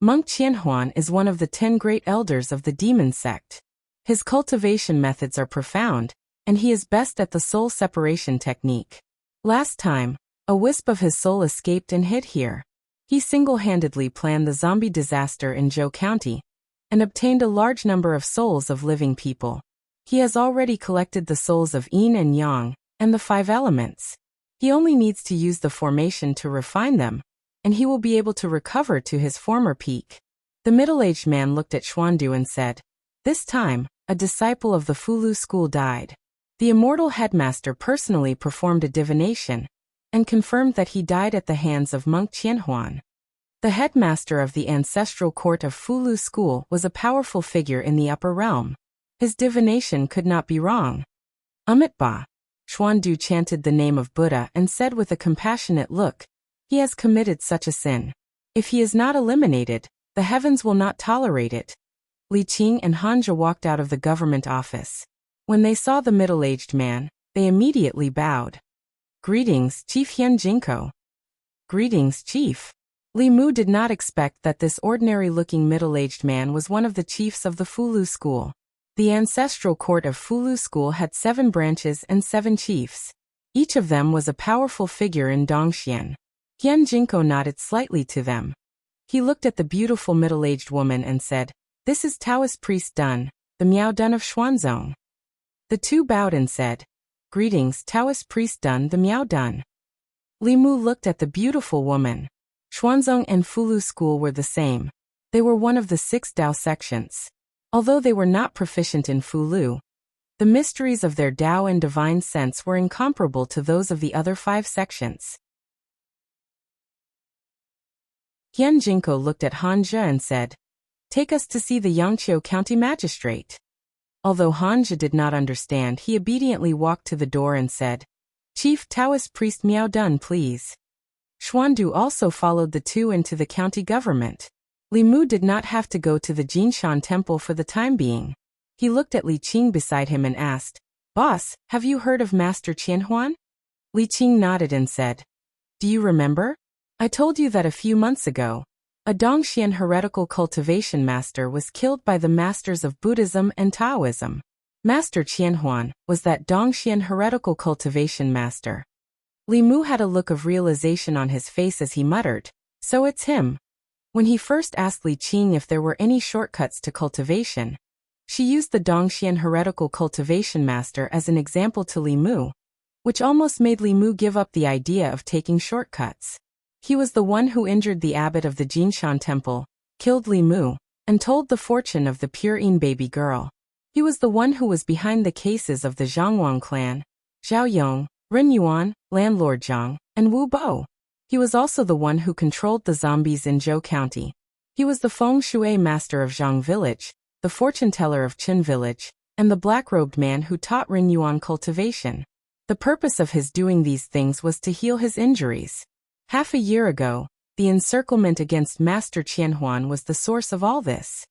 S1: Monk Qianhuan is one of the 10 great elders of the demon sect. His cultivation methods are profound, and he is best at the soul separation technique. Last time, a wisp of his soul escaped and hid here. He single-handedly planned the zombie disaster in Zhou County, and obtained a large number of souls of living people. He has already collected the souls of yin and yang, and the 5 elements. He only needs to use the formation to refine them, and he will be able to recover to his former peak. The middle-aged man looked at Xuandu and said, This time, a disciple of the Fulu school died. The immortal headmaster personally performed a divination, and confirmed that he died at the hands of monk Qianhuan. The headmaster of the ancestral court of Fulu school was a powerful figure in the upper realm. His divination could not be wrong. Amitabha. Xuandu chanted the name of Buddha and said with a compassionate look, He has committed such a sin. If he is not eliminated, the heavens will not tolerate it. Li Qing and Hanja walked out of the government office. When they saw the middle-aged man, they immediately bowed. Greetings, Chief Hyun Jinko. Greetings, Chief. Li Mu did not expect that this ordinary-looking middle-aged man was one of the chiefs of the Fulu school. The ancestral court of Fulu school had 7 branches and 7 chiefs. Each of them was a powerful figure in Dongxian. Hyun Jinko nodded slightly to them. He looked at the beautiful middle-aged woman and said, This is Taoist priest Dun, the Miao Dun of Xuanzong. The two bowed and said, Greetings, Taoist priest Dun, the Miao Dun. Li Mu looked at the beautiful woman. Xuanzong and Fulu school were the same. They were one of the 6 Dao sections. Although they were not proficient in Fulu, the mysteries of their Dao and divine sense were incomparable to those of the other 5 sections. Hyun Jinko looked at Hanja and said, Take us to see the Yangqiu County Magistrate. Although Hanja did not understand, he obediently walked to the door and said, Chief Taoist priest Miao Dun, please. Xuandu also followed the two into the county government. Li Mu did not have to go to the Jinshan temple for the time being. He looked at Li Qing beside him and asked, Boss, have you heard of Master Qianhuan? Li Qing nodded and said, Do you remember? I told you that a few months ago, a Dongxian heretical cultivation master was killed by the masters of Buddhism and Taoism. Master Qianhuan was that Dongxian heretical cultivation master. Li Mu had a look of realization on his face as he muttered, So it's him. When he first asked Li Qing if there were any shortcuts to cultivation, she used the Dongxian heretical cultivation master as an example to Li Mu, which almost made Li Mu give up the idea of taking shortcuts. He was the one who injured the abbot of the Jinshan temple, killed Li Mu, and told the fortune of the pure Yin baby girl. He was the one who was behind the cases of the Zhangwang clan, Zhao Yong, Ren Yuan, Landlord Zhang, and Wu Bo. He was also the one who controlled the zombies in Zhou County. He was the feng shui master of Zhang village, the fortune-teller of Qin village, and the black-robed man who taught Ren Yuan cultivation. The purpose of his doing these things was to heal his injuries. Half a year ago, the encirclement against Master Qianhuan was the source of all this.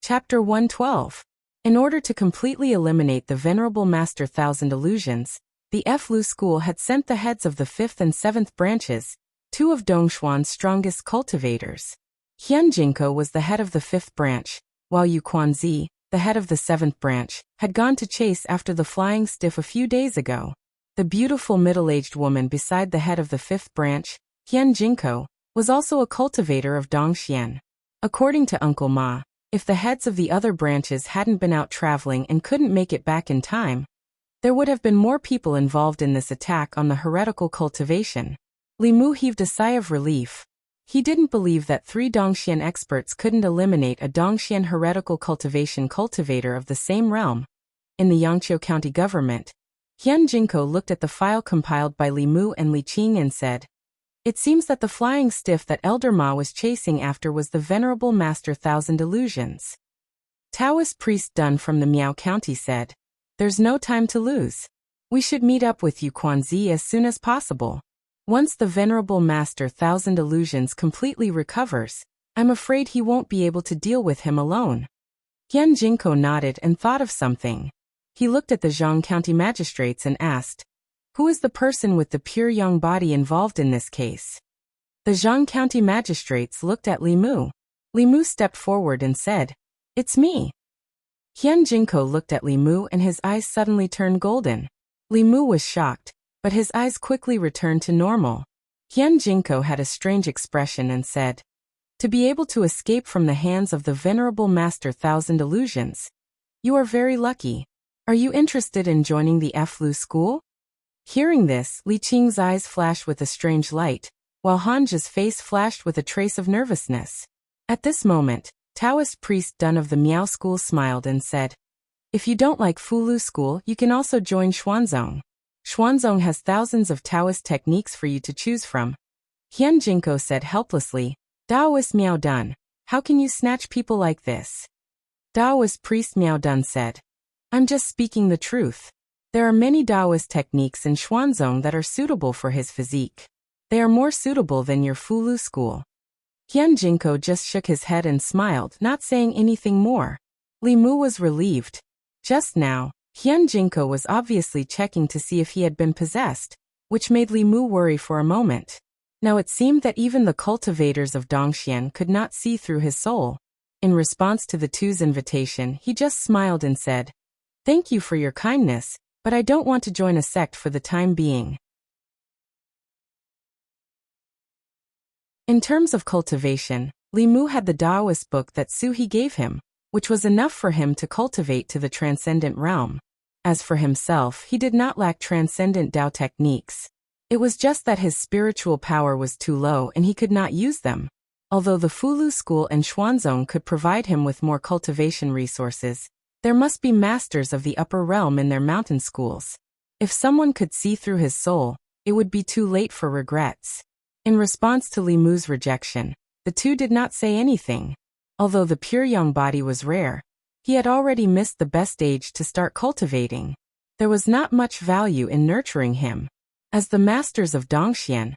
S1: Chapter 112. In order to completely eliminate the venerable Master Thousand Illusions, the Fu school had sent the heads of the 5th and 7th branches, 2 of Dongshuan's strongest cultivators. Qian Jingko was the head of the 5th branch, while Yu Quanzi, the head of the 7th branch, had gone to chase after the flying stiff a few days ago. The beautiful middle-aged woman beside the head of the 5th branch, Qian Jingko, was also a cultivator of Dongxian. According to Uncle Ma, if the heads of the other branches hadn't been out traveling and couldn't make it back in time, there would have been more people involved in this attack on the heretical cultivation. Li Mu heaved a sigh of relief. He didn't believe that 3 Dongxian experts couldn't eliminate a Dongxian heretical cultivation cultivator of the same realm. In the Yangqiu County government, Qian Jingko looked at the file compiled by Li Mu and Li Qing and said, "It seems that the flying stiff that Elder Ma was chasing after was the venerable Master Thousand Illusions." Taoist priest Dun from the Miao County said, "There's no time to lose. We should meet up with Yu Quanzi as soon as possible. Once the venerable Master Thousand Illusions completely recovers, I'm afraid he won't be able to deal with him alone." Qian Jingko nodded and thought of something. He looked at the Zhang County magistrates and asked, "Who is the person with the pure young body involved in this case?" The Zhang County magistrates looked at Li Mu. Li Mu stepped forward and said, "It's me." Qian Jingko looked at Li Mu and his eyes suddenly turned golden. Li Mu was shocked, but his eyes quickly returned to normal. Qian Jingko had a strange expression and said, "To be able to escape from the hands of the venerable Master Thousand Illusions, you are very lucky. Are you interested in joining the Fu school?" Hearing this, Li Qing's eyes flashed with a strange light, while Hanja's face flashed with a trace of nervousness. At this moment, Taoist priest Dun of the Miao school smiled and said, "If you don't like Fulu school, you can also join Xuanzong. Xuanzong has thousands of Taoist techniques for you to choose from." Qian Jingko said helplessly, "Taoist Miao Dun, how can you snatch people like this?" Taoist priest Miao Dun said, "I'm just speaking the truth. There are many Taoist techniques in Xuanzong that are suitable for his physique. They are more suitable than your Fulu school." Qian Jingko just shook his head and smiled, not saying anything more. Li Mu was relieved. Just now, Qian Jingko was obviously checking to see if he had been possessed, which made Li Mu worry for a moment. Now it seemed that even the cultivators of Dongxian could not see through his soul. In response to the two's invitation, he just smiled and said, "Thank you for your kindness, but I don't want to join a sect for the time being." In terms of cultivation, Li Mu had the Taoist book that Su He gave him, which was enough for him to cultivate to the transcendent realm. As for himself, he did not lack transcendent Tao techniques. It was just that his spiritual power was too low and he could not use them. Although the Fulu school and Xuanzong could provide him with more cultivation resources, there must be masters of the upper realm in their mountain schools. If someone could see through his soul, it would be too late for regrets. In response to Li Mu's rejection, the two did not say anything. Although the pure young body was rare, he had already missed the best age to start cultivating. There was not much value in nurturing him. As the masters of Dongxian,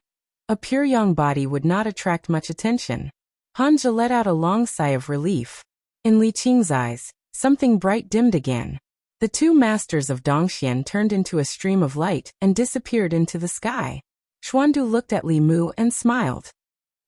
S1: a pure young body would not attract much attention. Hanja let out a long sigh of relief. In Li Qing's eyes, something bright dimmed again. The two masters of Dongxian turned into a stream of light and disappeared into the sky. Xuandu looked at Li Mu and smiled.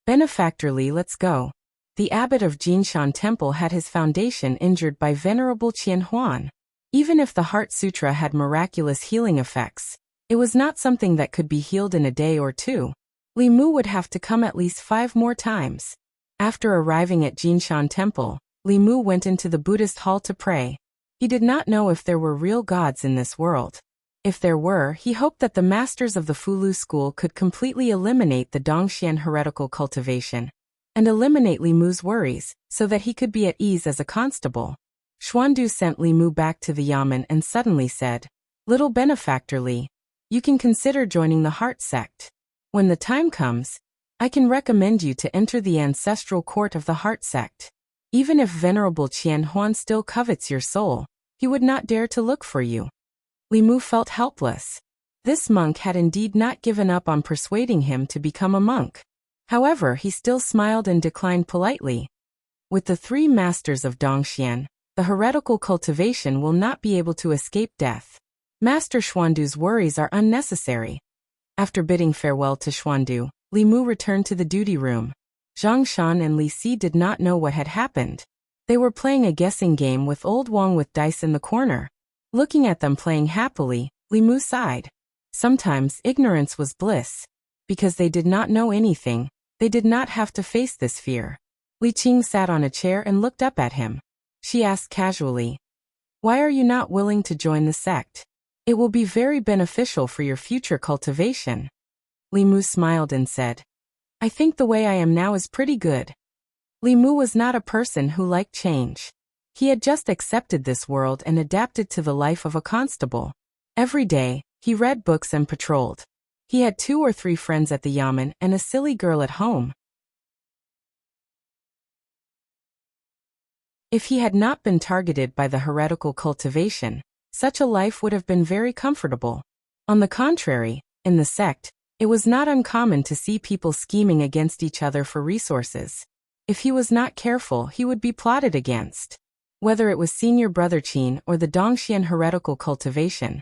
S1: "Benefactorly, let's go." The abbot of Jinshan Temple had his foundation injured by Venerable Qianhuan. Even if the Heart Sutra had miraculous healing effects, it was not something that could be healed in a day or two. Li Mu would have to come at least 5 more times. After arriving at Jinshan Temple, Li Mu went into the Buddhist hall to pray. He did not know if there were real gods in this world. If there were, he hoped that the masters of the Fulu school could completely eliminate the Dongxian heretical cultivation and eliminate Li Mu's worries, so that he could be at ease as a constable. Xuandu sent Li Mu back to the yamen and suddenly said, "Little benefactor Li, You can consider joining the Heart Sect. When the time comes, I can recommend you to enter the ancestral court of the Heart Sect. Even if Venerable Qian Huan still covets your soul, he would not dare to look for you. Li Mu felt helpless. This monk had indeed not given up on persuading him to become a monk. However, he still smiled and declined politely. With the 3 masters of Dongxian, the heretical cultivation will not be able to escape death. Master Xuandu's worries are unnecessary. After bidding farewell to Xuandu, Li Mu returned to the duty room. Zhang Shan and Li Si did not know what had happened. They were playing a guessing game with old Wang with dice in the corner. Looking at them playing happily, Li Mu sighed. Sometimes ignorance was bliss. Because they did not know anything, they did not have to face this fear. Li Qing sat on a chair and looked up at him. She asked casually, "Why are you not willing to join the sect? It will be very beneficial for your future cultivation." Li Mu smiled and said, "I think the way I am now is pretty good." Li Mu was not a person who liked change. He had just accepted this world and adapted to the life of a constable. Every day, he read books and patrolled. He had 2 or 3 friends at the yamen and a silly girl at home. If he had not been targeted by the heretical cultivation, such a life would have been very comfortable. On the contrary, in the sect, it was not uncommon to see people scheming against each other for resources. If he was not careful, he would be plotted against. Whether it was Senior Brother Qin or the Dongxian heretical cultivation,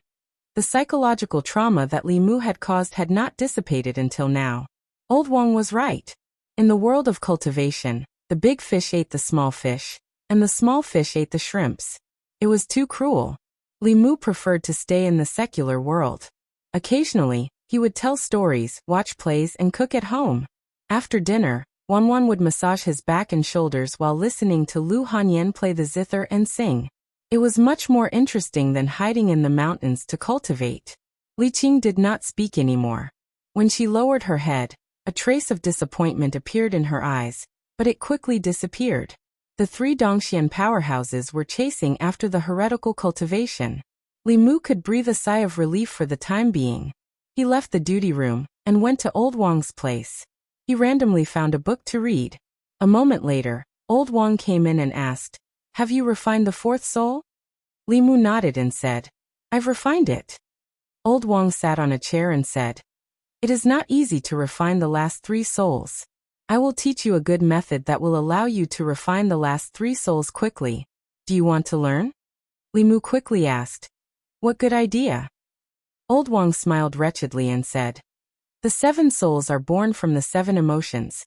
S1: the psychological trauma that Li Mu had caused had not dissipated until now. Old Wang was right. In the world of cultivation, the big fish ate the small fish, and the small fish ate the shrimps. It was too cruel. Li Mu preferred to stay in the secular world. Occasionally, he would tell stories, watch plays, and cook at home. After dinner, Wanwan would massage his back and shoulders while listening to Lu Hanyan play the zither and sing. It was much more interesting than hiding in the mountains to cultivate. Li Qing did not speak anymore. When she lowered her head, a trace of disappointment appeared in her eyes, but it quickly disappeared. The 3 Dongxian powerhouses were chasing after the heretical cultivation. Li Mu could breathe a sigh of relief for the time being. He left the duty room and went to Old Wang's place. He randomly found a book to read. A moment later, Old Wang came in and asked, "Have you refined the 4th soul?" Li Mu nodded and said, "I've refined it." Old Wang sat on a chair and said, "It is not easy to refine the last 3 souls. I will teach you a good method that will allow you to refine the last 3 souls quickly. Do you want to learn?" Li Mu quickly asked, "What good idea?" Old Wang smiled wretchedly and said, "The 7 souls are born from the 7 emotions: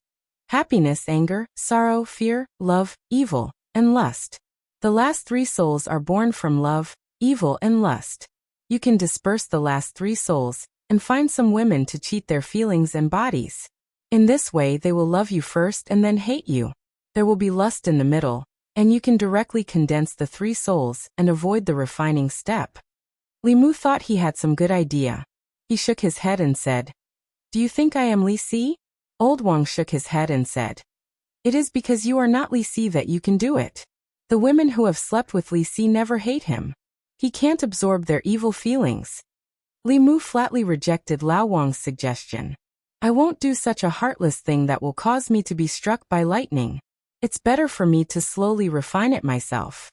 S1: happiness, anger, sorrow, fear, love, evil, and lust. The last 3 souls are born from love, evil, and lust. You can disperse the last 3 souls and find some women to cheat their feelings and bodies. In this way they will love you first and then hate you. There will be lust in the middle, and you can directly condense the 3 souls and avoid the refining step." Li Mu thought he had some good idea. He shook his head and said, "Do you think I am Li Si?" Old Wang shook his head and said, "It is because you are not Li Si that you can do it. The women who have slept with Li Si never hate him. He can't absorb their evil feelings." Li Mu flatly rejected Lao Wang's suggestion. "I won't do such a heartless thing that will cause me to be struck by lightning. It's better for me to slowly refine it myself."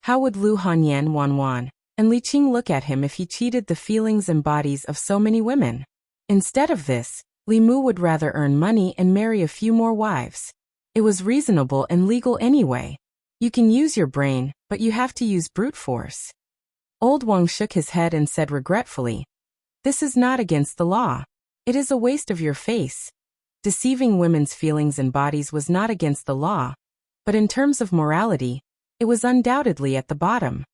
S1: How would Lu Hanyan, Wanwan, and Li Qing look at him if he cheated the feelings and bodies of so many women? Instead of this, Li Mu would rather earn money and marry a few more wives. It was reasonable and legal anyway. You can use your brain, but you have to use brute force. Old Wang shook his head and said regretfully, "This is not against the law. It is a waste of your face." Deceiving women's feelings and bodies was not against the law, but in terms of morality, it was undoubtedly at the bottom.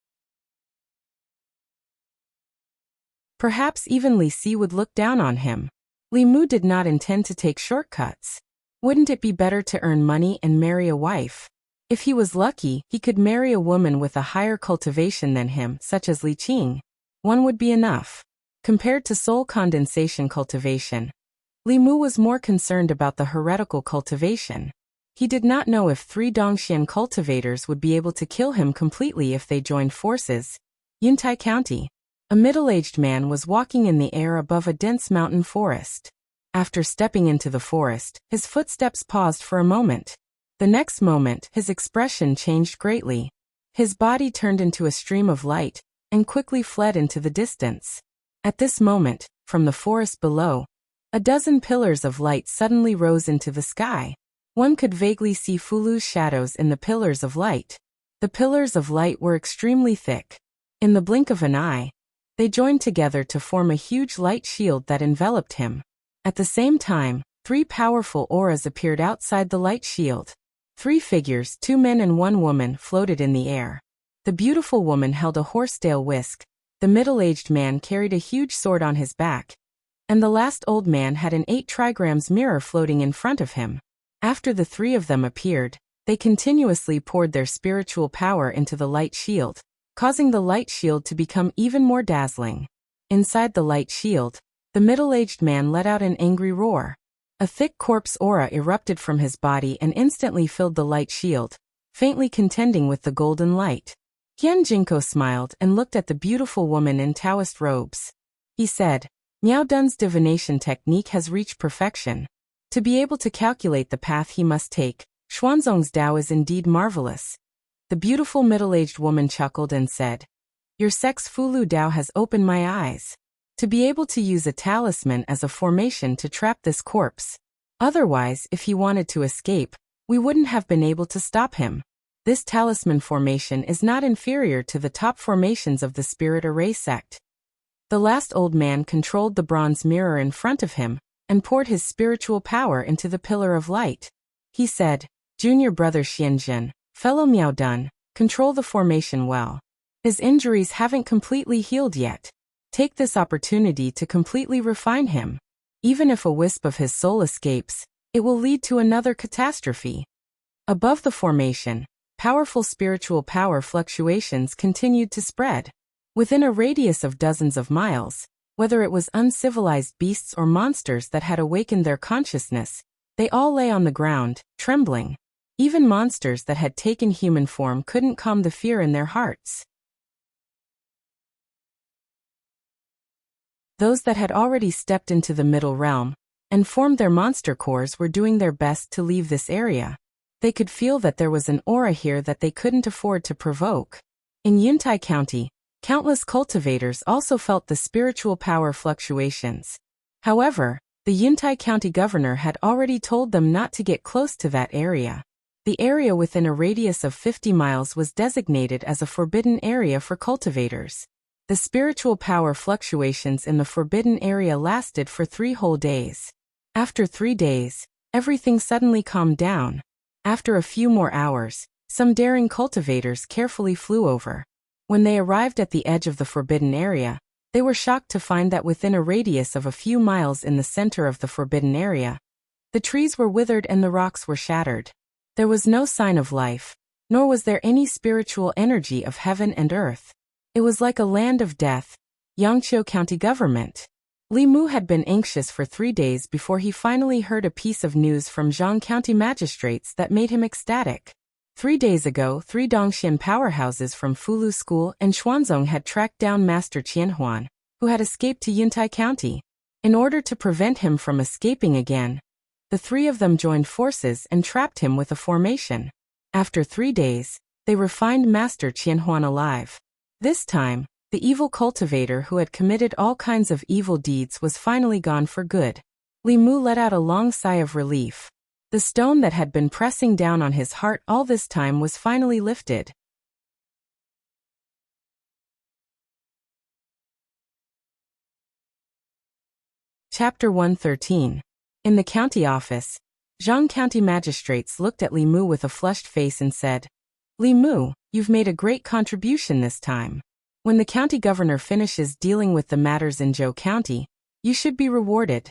S1: Perhaps even Li Si would look down on him. Li Mu did not intend to take shortcuts. Wouldn't it be better to earn money and marry a wife? If he was lucky, he could marry a woman with a higher cultivation than him, such as Li Qing. One would be enough. Compared to soul condensation cultivation, Li Mu was more concerned about the heretical cultivation. He did not know if 3 Dongxian cultivators would be able to kill him completely if they joined forces. Yuntai County. A middle-aged man was walking in the air above a dense mountain forest. After stepping into the forest, his footsteps paused for a moment. The next moment, his expression changed greatly. His body turned into a stream of light, and quickly fled into the distance. At this moment, from the forest below, a dozen pillars of light suddenly rose into the sky. One could vaguely see Fulu's shadows in the pillars of light. The pillars of light were extremely thick. In the blink of an eye, they joined together to form a huge light shield that enveloped him. At the same time, 3 powerful auras appeared outside the light shield. 3 figures, 2 men and 1 woman, floated in the air. The beautiful woman held a horsetail whisk, the middle-aged man carried a huge sword on his back, and the last old man had an 8 trigrams mirror floating in front of him. After the 3 of them appeared, they continuously poured their spiritual power into the light shield, causing the light shield to become even more dazzling. Inside the light shield, the middle-aged man let out an angry roar. A thick corpse aura erupted from his body and instantly filled the light shield, faintly contending with the golden light. Qian Jinko smiled and looked at the beautiful woman in Taoist robes. He said, Miao Dun's divination technique has reached perfection. To be able to calculate the path he must take, Xuanzong's Dao is indeed marvelous. The beautiful middle-aged woman chuckled and said, Your sex Fulu Dao has opened my eyes. To be able to use a talisman as a formation to trap this corpse. Otherwise, if he wanted to escape, we wouldn't have been able to stop him. This talisman formation is not inferior to the top formations of the Spirit Array sect. The last old man controlled the bronze mirror in front of him and poured his spiritual power into the pillar of light. He said, Junior brother Xianzhen, fellow Miao Dun, control the formation well. His injuries haven't completely healed yet. Take this opportunity to completely refine him. Even if a wisp of his soul escapes, it will lead to another catastrophe. Above the formation, powerful spiritual power fluctuations continued to spread. Within a radius of dozens of miles, whether it was uncivilized beasts or monsters that had awakened their consciousness, they all lay on the ground, trembling. Even monsters that had taken human form couldn't calm the fear in their hearts. Those that had already stepped into the middle realm and formed their monster cores were doing their best to leave this area. They could feel that there was an aura here that they couldn't afford to provoke. In Yuntai County, countless cultivators also felt the spiritual power fluctuations. However, the Yuntai County governor had already told them not to get close to that area. The area within a radius of 50 miles was designated as a forbidden area for cultivators. The spiritual power fluctuations in the forbidden area lasted for 3 whole days. After 3 days, everything suddenly calmed down. After a few more hours, some daring cultivators carefully flew over. When they arrived at the edge of the forbidden area, they were shocked to find that within a radius of a few miles in the center of the forbidden area, the trees were withered and the rocks were shattered. There was no sign of life, nor was there any spiritual energy of heaven and earth. It was like a land of death. Yangqiu County government. Li Mu had been anxious for 3 days before he finally heard a piece of news from Zhang County magistrates that made him ecstatic. 3 days ago, 3 Dongxian powerhouses from Fulu School and Xuanzong had tracked down Master Qianhuan, who had escaped to Yuntai County. In order to prevent him from escaping again, the 3 of them joined forces and trapped him with a formation. After 3 days, they refined Master Qianhuan alive. This time, the evil cultivator who had committed all kinds of evil deeds was finally gone for good. Li Mu let out a long sigh of relief. The stone that had been pressing down on his heart all this time was finally lifted. Chapter 113. In the county office, Zhang County magistrates looked at Li Mu with a flushed face and said, Li Mu, you've made a great contribution this time. When the county governor finishes dealing with the matters in Zhou County, you should be rewarded.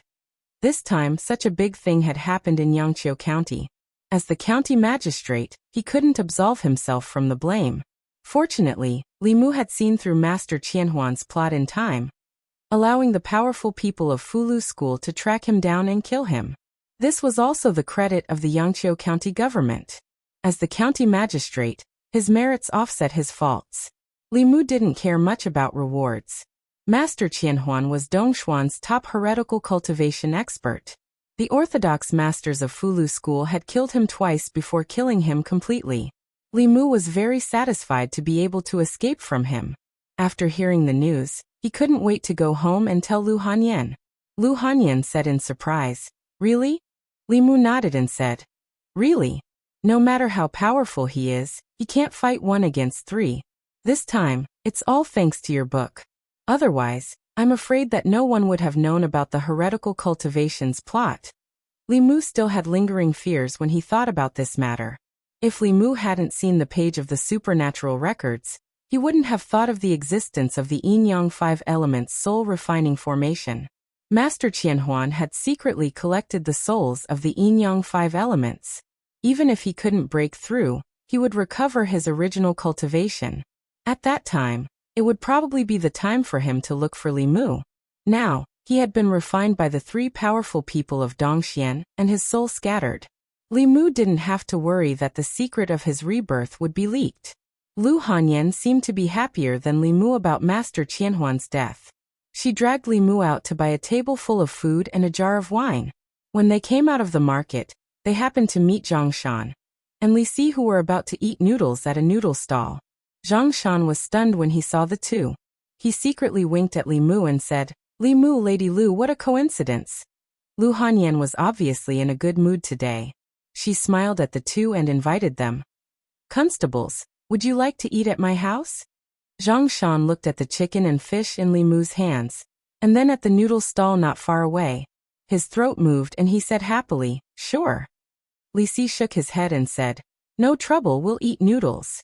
S1: This time, such a big thing had happened in Yangqiu County. As the county magistrate, he couldn't absolve himself from the blame. Fortunately, Li Mu had seen through Master Qianhuan's plot in time, allowing the powerful people of Fulu School to track him down and kill him. This was also the credit of the Yangqiu County government. As the county magistrate, his merits offset his faults. Li Mu didn't care much about rewards. Master Qianhuan was Dongshuan's top heretical cultivation expert. The orthodox masters of Fulu school had killed him twice before killing him completely. Li Mu was very satisfied to be able to escape from him. After hearing the news, he couldn't wait to go home and tell Lu Hanyan. Lu Hanyan said in surprise, "Really?" Li Mu nodded and said, "Really? No matter how powerful he is, he can't fight 1 against 3. This time, it's all thanks to your book. Otherwise, I'm afraid that no one would have known about the heretical cultivation's plot." Li Mu still had lingering fears when he thought about this matter. If Li Mu hadn't seen the page of the supernatural records, he wouldn't have thought of the existence of the yin-yang 5 elements soul-refining formation. Master Qianhuan had secretly collected the souls of the yin-yang 5 elements. Even if he couldn't break through, he would recover his original cultivation. At that time, it would probably be the time for him to look for Li Mu. Now, he had been refined by the 3 powerful people of Dongxian, and his soul scattered. Li Mu didn't have to worry that the secret of his rebirth would be leaked. Lu Hanyan seemed to be happier than Li Mu about Master Qianhuan's death. She dragged Li Mu out to buy a table full of food and a jar of wine. When they came out of the market, they happened to meet Zhang Shan and Li Si, who were about to eat noodles at a noodle stall. Zhang Shan was stunned when he saw the two. He secretly winked at Li Mu and said, "Li Mu, Lady Lu, what a coincidence." Lu Hanyan was obviously in a good mood today. She smiled at the two and invited them. "Constables, would you like to eat at my house?" Zhang Shan looked at the chicken and fish in Li Mu's hands, and then at the noodle stall not far away. His throat moved and he said happily, "Sure." Li Si shook his head and said, "No trouble, we'll eat noodles."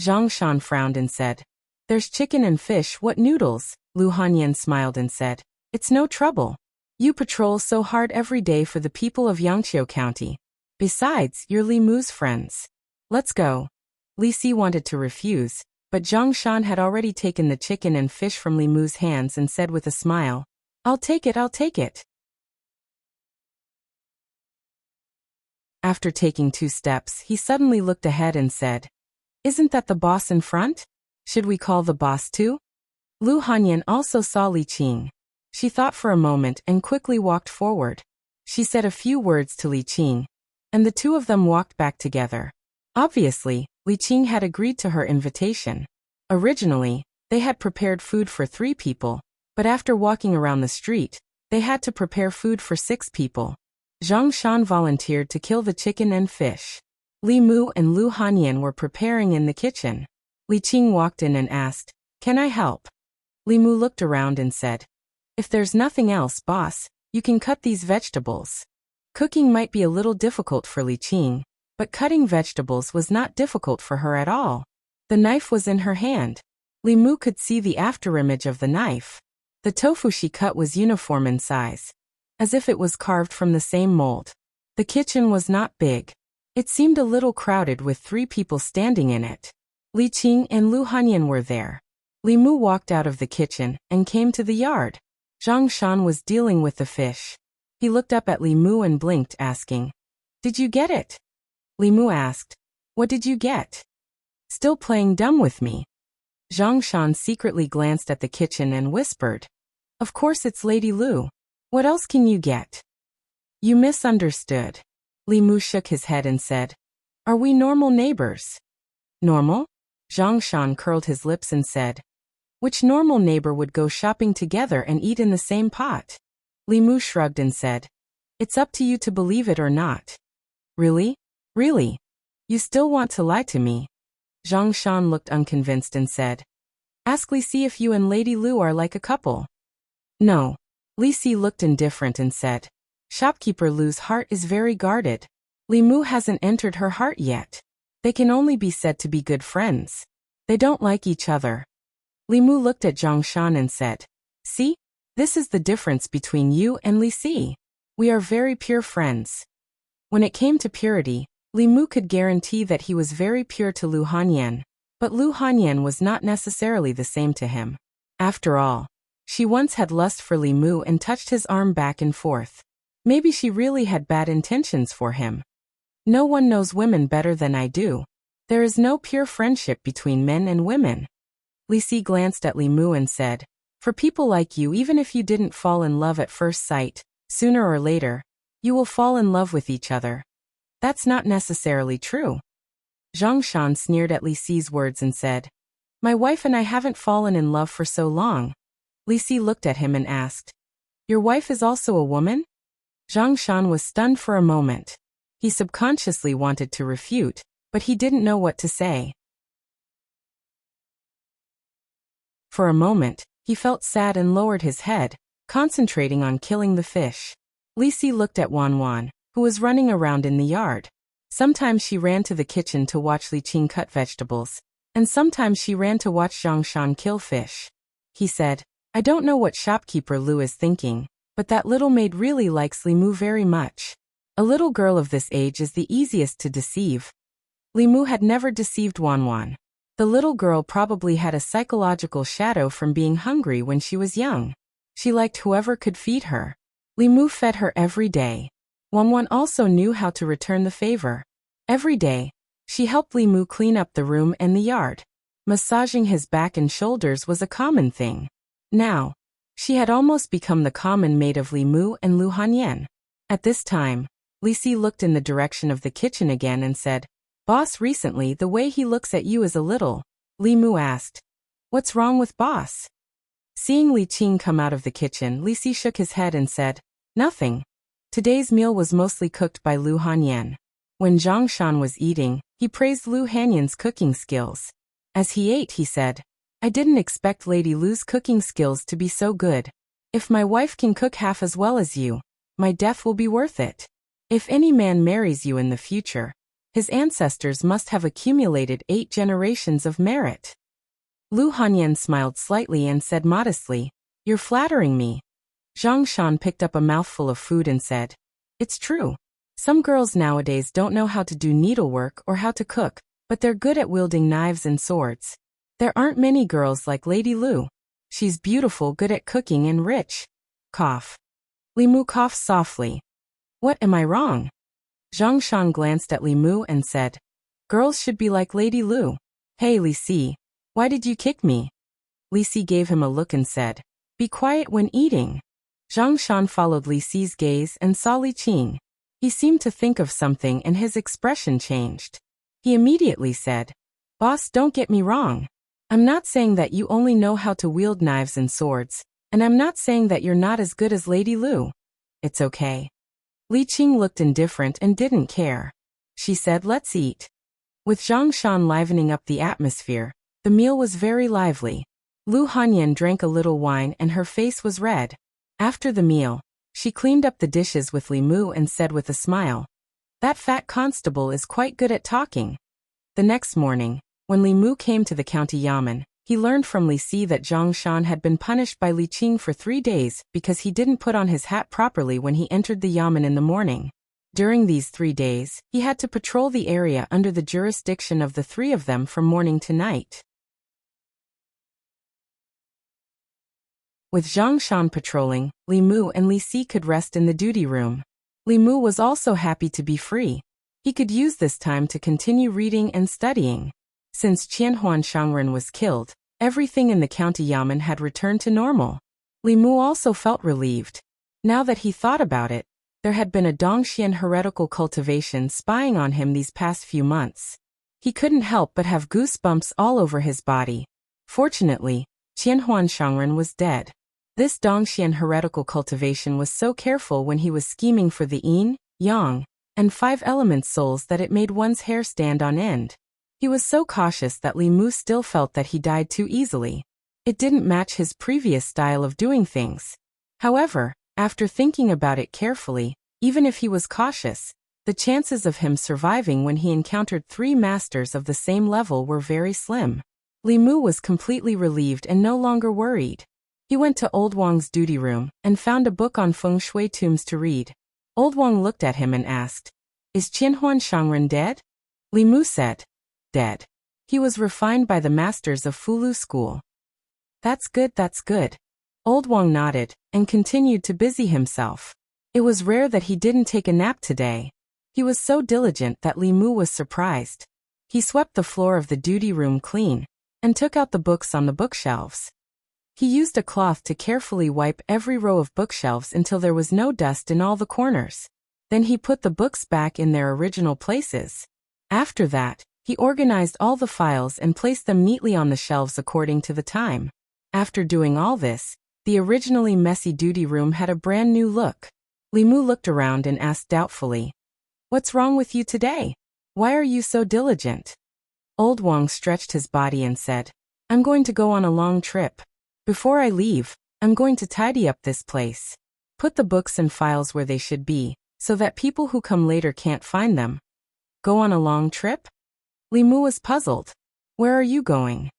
S1: Zhang Shan frowned and said, "There's chicken and fish, what noodles?" Lu Hanyan smiled and said, "It's no trouble. You patrol so hard every day for the people of Yangqiu County. Besides, you're Li Mu's friends. Let's go." Li Si wanted to refuse, but Zhang Shan had already taken the chicken and fish from Li Mu's hands and said with a smile, I'll take it, I'll take it." After taking 2 steps, he suddenly looked ahead and said, "Isn't that the boss in front? Should we call the boss too?" Lu Hanyan also saw Li Qing. She thought for a moment and quickly walked forward. She said a few words to Li Qing, and the two of them walked back together. Obviously, Li Qing had agreed to her invitation. Originally, they had prepared food for 3 people, but after walking around the street, they had to prepare food for 6 people. Zhang Shan volunteered to kill the chicken and fish. Li Mu and Lu Hanyan were preparing in the kitchen. Li Qing walked in and asked, "Can I help?" Li Mu looked around and said, "If there's nothing else, boss, you can cut these vegetables." Cooking might be a little difficult for Li Qing, but cutting vegetables was not difficult for her at all. The knife was in her hand. Li Mu could see the afterimage of the knife. The tofu she cut was uniform in size, as if it was carved from the same mold. The kitchen was not big. It seemed a little crowded with 3 people standing in it. Li Qing and Lu Hanyan were there. Li Mu walked out of the kitchen and came to the yard. Zhang Shan was dealing with the fish. He looked up at Li Mu and blinked, asking, "Did you get it?" Li Mu asked, "What did you get?" "Still playing dumb with me?" Zhang Shan secretly glanced at the kitchen and whispered, "Of course it's Lady Lu. What else can you get?" "You misunderstood." Li Mu shook his head and said, "Are we normal neighbors?" "Normal?" Zhang Shan curled his lips and said, "Which normal neighbor would go shopping together and eat in the same pot?" Li Mu shrugged and said, "It's up to you to believe it or not." "Really? Really? You still want to lie to me?" Zhang Shan looked unconvinced and said, "Ask Li Si if you and Lady Lu are like a couple." "No." Li Si looked indifferent and said, "Shopkeeper Lu's heart is very guarded. Li Mu hasn't entered her heart yet. They can only be said to be good friends. They don't like each other." Li Mu looked at Zhang Shan and said, "See? This is the difference between you and Li Si. We are very pure friends." When it came to purity, Li Mu could guarantee that he was very pure to Lu Hanyan, but Lu Hanyan was not necessarily the same to him. After all, she once had lust for Li Mu and touched his arm back and forth. Maybe she really had bad intentions for him. No one knows women better than I do. There is no pure friendship between men and women. Li Si glanced at Li Mu and said, For people like you, even if you didn't fall in love at first sight, sooner or later, you will fall in love with each other. That's not necessarily true. Zhang Shan sneered at Li Si's words and said, My wife and I haven't fallen in love for so long. Li Si looked at him and asked, Your wife is also a woman? Zhang Shan was stunned for a moment. He subconsciously wanted to refute, but he didn't know what to say. For a moment, he felt sad and lowered his head, concentrating on killing the fish. Li Si looked at Wan Wan, who was running around in the yard. Sometimes she ran to the kitchen to watch Li Qing cut vegetables, and sometimes she ran to watch Zhang Shan kill fish. He said, I don't know what shopkeeper Lu is thinking, but that little maid really likes Li Mu very much. A little girl of this age is the easiest to deceive. Li Mu had never deceived Wan Wan. The little girl probably had a psychological shadow from being hungry when she was young. She liked whoever could feed her. Li Mu fed her every day. Wan Wan also knew how to return the favor. Every day, she helped Li Mu clean up the room and the yard. Massaging his back and shoulders was a common thing. Now, she had almost become the common maid of Li Mu and Lu Hanyan. At this time, Li Si looked in the direction of the kitchen again and said, Boss, recently the way he looks at you is a little. Li Mu asked, What's wrong with Boss? Seeing Li Qing come out of the kitchen, Li Si shook his head and said, Nothing. Today's meal was mostly cooked by Lu Hanyan. When Zhang Shan was eating, he praised Lu Hanyan's cooking skills. As he ate, he said, I didn't expect Lady Lu's cooking skills to be so good. If my wife can cook half as well as you, my death will be worth it. If any man marries you in the future, his ancestors must have accumulated 8 generations of merit. Lu Hanyan smiled slightly and said modestly, You're flattering me. Zhang Shan picked up a mouthful of food and said, It's true. Some girls nowadays don't know how to do needlework or how to cook, but they're good at wielding knives and swords. There aren't many girls like Lady Lu. She's beautiful, good at cooking, and rich. Cough. Li Mu coughed softly. What, am I wrong? Zhang Shan glanced at Li Mu and said, Girls should be like Lady Lu. Hey Li Si, why did you kick me? Li Si gave him a look and said, Be quiet when eating. Zhang Shan followed Li Si's gaze and saw Li Qing. He seemed to think of something and his expression changed. He immediately said, Boss, don't get me wrong. I'm not saying that you only know how to wield knives and swords, and I'm not saying that you're not as good as Lady Lu. It's okay. Li Qing looked indifferent and didn't care. She said, Let's eat. With Zhang Shan livening up the atmosphere, the meal was very lively. Lu Hanyan drank a little wine and her face was red. After the meal, she cleaned up the dishes with Li Mu and said with a smile, That fat constable is quite good at talking. The next morning, when Li Mu came to the county yamen, he learned from Li Si that Zhang Shan had been punished by Li Qing for 3 days because he didn't put on his hat properly when he entered the yamen in the morning. During these 3 days, he had to patrol the area under the jurisdiction of the 3 of them from morning to night. With Zhang Shan patrolling, Li Mu and Li Si could rest in the duty room. Li Mu was also happy to be free. He could use this time to continue reading and studying. Since Qianhuan Shangren was killed, everything in the county yamen had returned to normal. Li Mu also felt relieved. Now that he thought about it, there had been a Dongxian heretical cultivation spying on him these past few months. He couldn't help but have goosebumps all over his body. Fortunately, Qianhuan Shangren was dead. This Dongxian heretical cultivation was so careful when he was scheming for the yin, yang, and 5 element souls that it made one's hair stand on end. He was so cautious that Li Mu still felt that he died too easily. It didn't match his previous style of doing things. However, after thinking about it carefully, even if he was cautious, the chances of him surviving when he encountered 3 masters of the same level were very slim. Li Mu was completely relieved and no longer worried. He went to Old Wang's duty room and found a book on feng shui tombs to read. Old Wang looked at him and asked, Is Qianhuan Shangren dead? Li Mu said, Dead. He was refined by the masters of Fulu school. That's good, that's good. Old Wang nodded and continued to busy himself. It was rare that he didn't take a nap today. He was so diligent that Li Mu was surprised. He swept the floor of the duty room clean and took out the books on the bookshelves. He used a cloth to carefully wipe every row of bookshelves until there was no dust in all the corners. Then he put the books back in their original places. After that, he organized all the files and placed them neatly on the shelves according to the time. After doing all this, the originally messy duty room had a brand new look. Limu looked around and asked doubtfully, "What's wrong with you today? Why are you so diligent?" Old Wang stretched his body and said, "I'm going to go on a long trip. Before I leave, I'm going to tidy up this place. Put the books and files where they should be, so that people who come later can't find them." "Go on a long trip?" Limu was puzzled. "Where are you going?"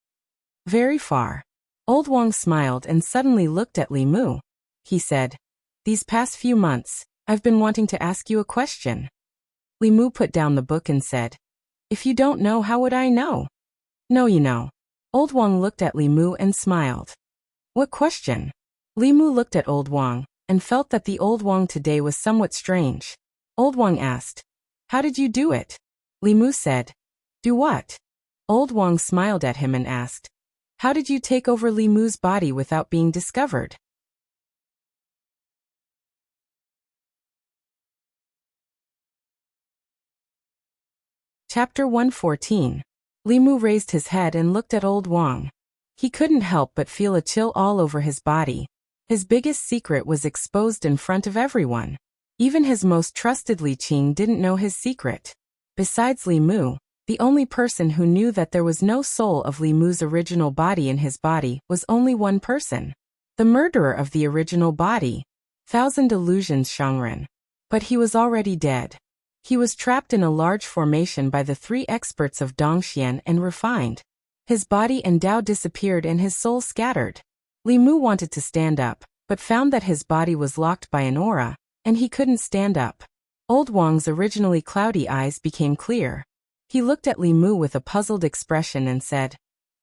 S1: "Very far." Old Wang smiled and suddenly looked at Limu. He said, "These past few months, I've been wanting to ask you a question." Limu put down the book and said, "If you don't know, how would I know?" "No, you know." Old Wang looked at Limu and smiled. "What question?" Limu looked at Old Wang and felt that the Old Wang today was somewhat strange. Old Wang asked, "How did you do it?" Limu said, "Do what?" Old Wang smiled at him and asked, "How did you take over Limu's body without being discovered?" Chapter 114. Limu raised his head and looked at Old Wang. He couldn't help but feel a chill all over his body. His biggest secret was exposed in front of everyone. Even his most trusted Li Qing didn't know his secret. Besides Limu, the only person who knew that there was no soul of Limu's original body in his body was only one person. The murderer of the original body. Thousand Illusions Shangren. But he was already dead. He was trapped in a large formation by the three experts of Dongxian and refined. His body and Dao disappeared and his soul scattered. Limu wanted to stand up, but found that his body was locked by an aura, and he couldn't stand up. Old Wang's originally cloudy eyes became clear. He looked at Limu with a puzzled expression and said,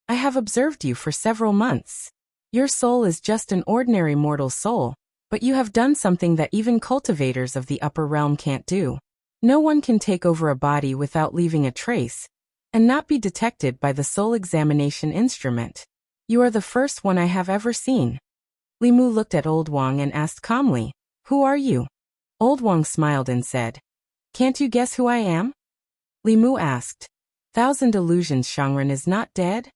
S1: "I have observed you for several months. Your soul is just an ordinary mortal soul, but you have done something that even cultivators of the upper realm can't do. No one can take over a body without leaving a trace, and not be detected by the soul examination instrument. You are the first one I have ever seen." Limu looked at Old Wang and asked calmly, "Who are you?" Old Wang smiled and said, "Can't you guess who I am?" Limu asked, "Thousand Illusions Shangren is not dead?"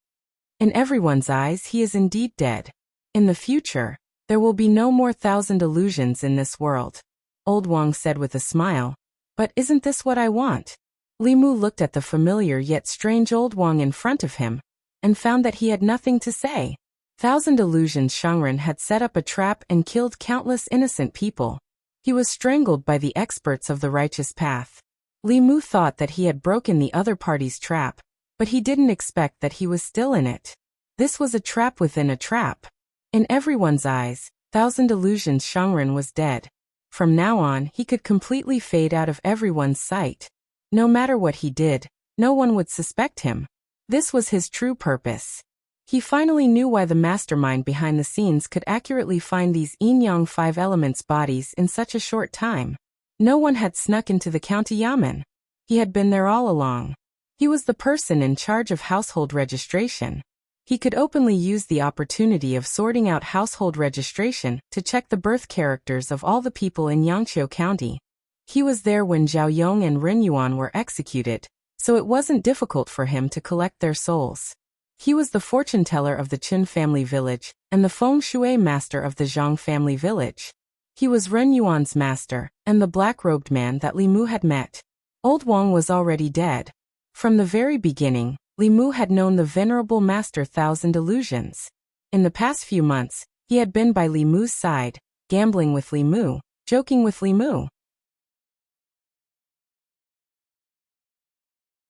S1: "In everyone's eyes he is indeed dead. In the future, there will be no more thousand illusions in this world," Old Wang said with a smile. "But isn't this what I want?" Limu looked at the familiar yet strange Old Wang in front of him, and found that he had nothing to say. Thousand Illusions Shangren had set up a trap and killed countless innocent people. He was strangled by the experts of the righteous path. Limu thought that he had broken the other party's trap, but he didn't expect that he was still in it. This was a trap within a trap. In everyone's eyes, Thousand Illusions Shangren was dead. From now on, he could completely fade out of everyone's sight. No matter what he did, no one would suspect him. This was his true purpose. He finally knew why the mastermind behind the scenes could accurately find these yin-yang five elements bodies in such a short time. No one had snuck into the county yamen. He had been there all along. He was the person in charge of household registration. He could openly use the opportunity of sorting out household registration to check the birth characters of all the people in Yangqiu County. He was there when Zhao Yong and Ren Yuan were executed, so it wasn't difficult for him to collect their souls. He was the fortune teller of the Qin family village and the feng shui master of the Zhang family village. He was Ren Yuan's master and the black-robed man that Limu had met. Old Wang was already dead. From the very beginning, Limu had known the venerable master Thousand Illusions. In the past few months, he had been by Limu's side, gambling with Limu, joking with Limu.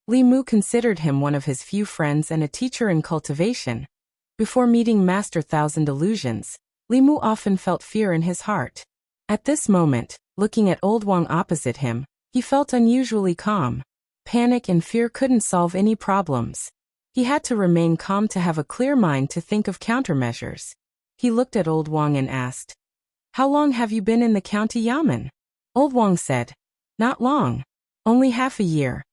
S1: Limu considered him one of his few friends and a teacher in cultivation. Before meeting Master Thousand Illusions, Limu often felt fear in his heart. At this moment, looking at Old Wang opposite him, he felt unusually calm. Panic and fear couldn't solve any problems. He had to remain calm to have a clear mind to think of countermeasures. He looked at Old Wang and asked, "How long have you been in the county yamen?" Old Wang said, "Not long. Only half a year."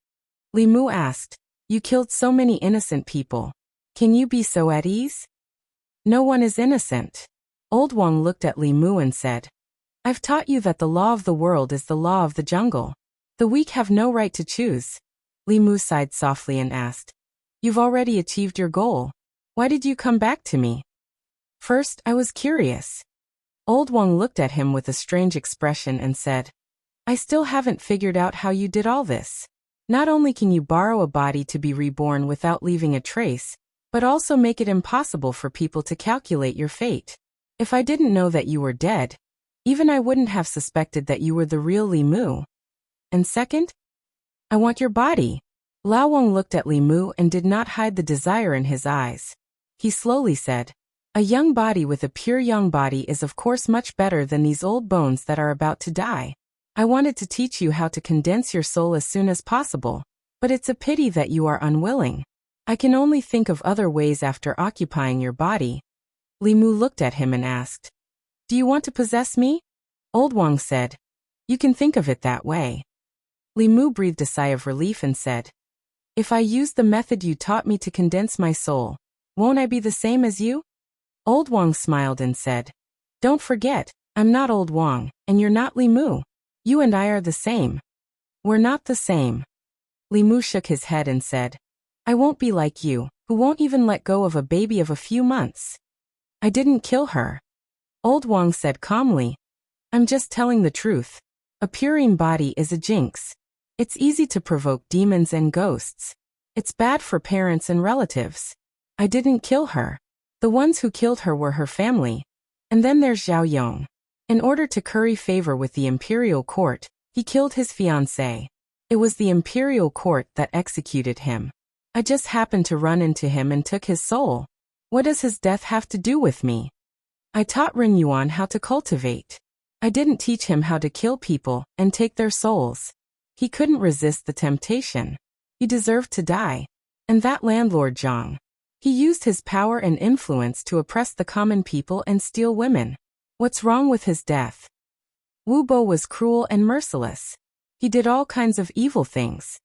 S1: Limu asked, "You killed so many innocent people. Can you be so at ease?" No one is innocent. Old Wang looked at Li Mu and said, I've taught you that the law of the world is the law of the jungle. The weak have no right to choose. Li Mu sighed softly and asked, You've already achieved your goal. Why did you come back to me? First, I was curious. Old Wang looked at him with a strange expression and said, I still haven't figured out how you did all this. Not only can you borrow a body to be reborn without leaving a trace, but also make it impossible for people to calculate your fate. If I didn't know that you were dead, even I wouldn't have suspected that you were the real Li Mu. And second, I want your body. Lao Wang looked at Li Mu and did not hide the desire in his eyes. He slowly said, A young body with a pure young body is of course much better than these old bones that are about to die. I wanted to teach you how to condense your soul as soon as possible, but it's a pity that you are unwilling. I can only think of other ways after occupying your body. Li Mu looked at him and asked, Do you want to possess me? Old Wang said, You can think of it that way. Li Mu breathed a sigh of relief and said, If I use the method you taught me to condense my soul, won't I be the same as you? Old Wang smiled and said, Don't forget, I'm not Old Wang, and you're not Li Mu. You and I are the same. We're not the same. Li Mu shook his head and said, I won't be like you, who won't even let go of a baby of a few months. I didn't kill her. Old Wang said calmly, I'm just telling the truth. A purine body is a jinx. It's easy to provoke demons and ghosts. It's bad for parents and relatives. I didn't kill her. The ones who killed her were her family. And then there's Zhao Yong. In order to curry favor with the imperial court, he killed his fiancée. It was the imperial court that executed him. I just happened to run into him and took his soul. What does his death have to do with me? I taught Ren Yuan how to cultivate. I didn't teach him how to kill people and take their souls. He couldn't resist the temptation. He deserved to die. And that landlord Zhang. He used his power and influence to oppress the common people and steal women. What's wrong with his death? Wu Bo was cruel and merciless. He did all kinds of evil things.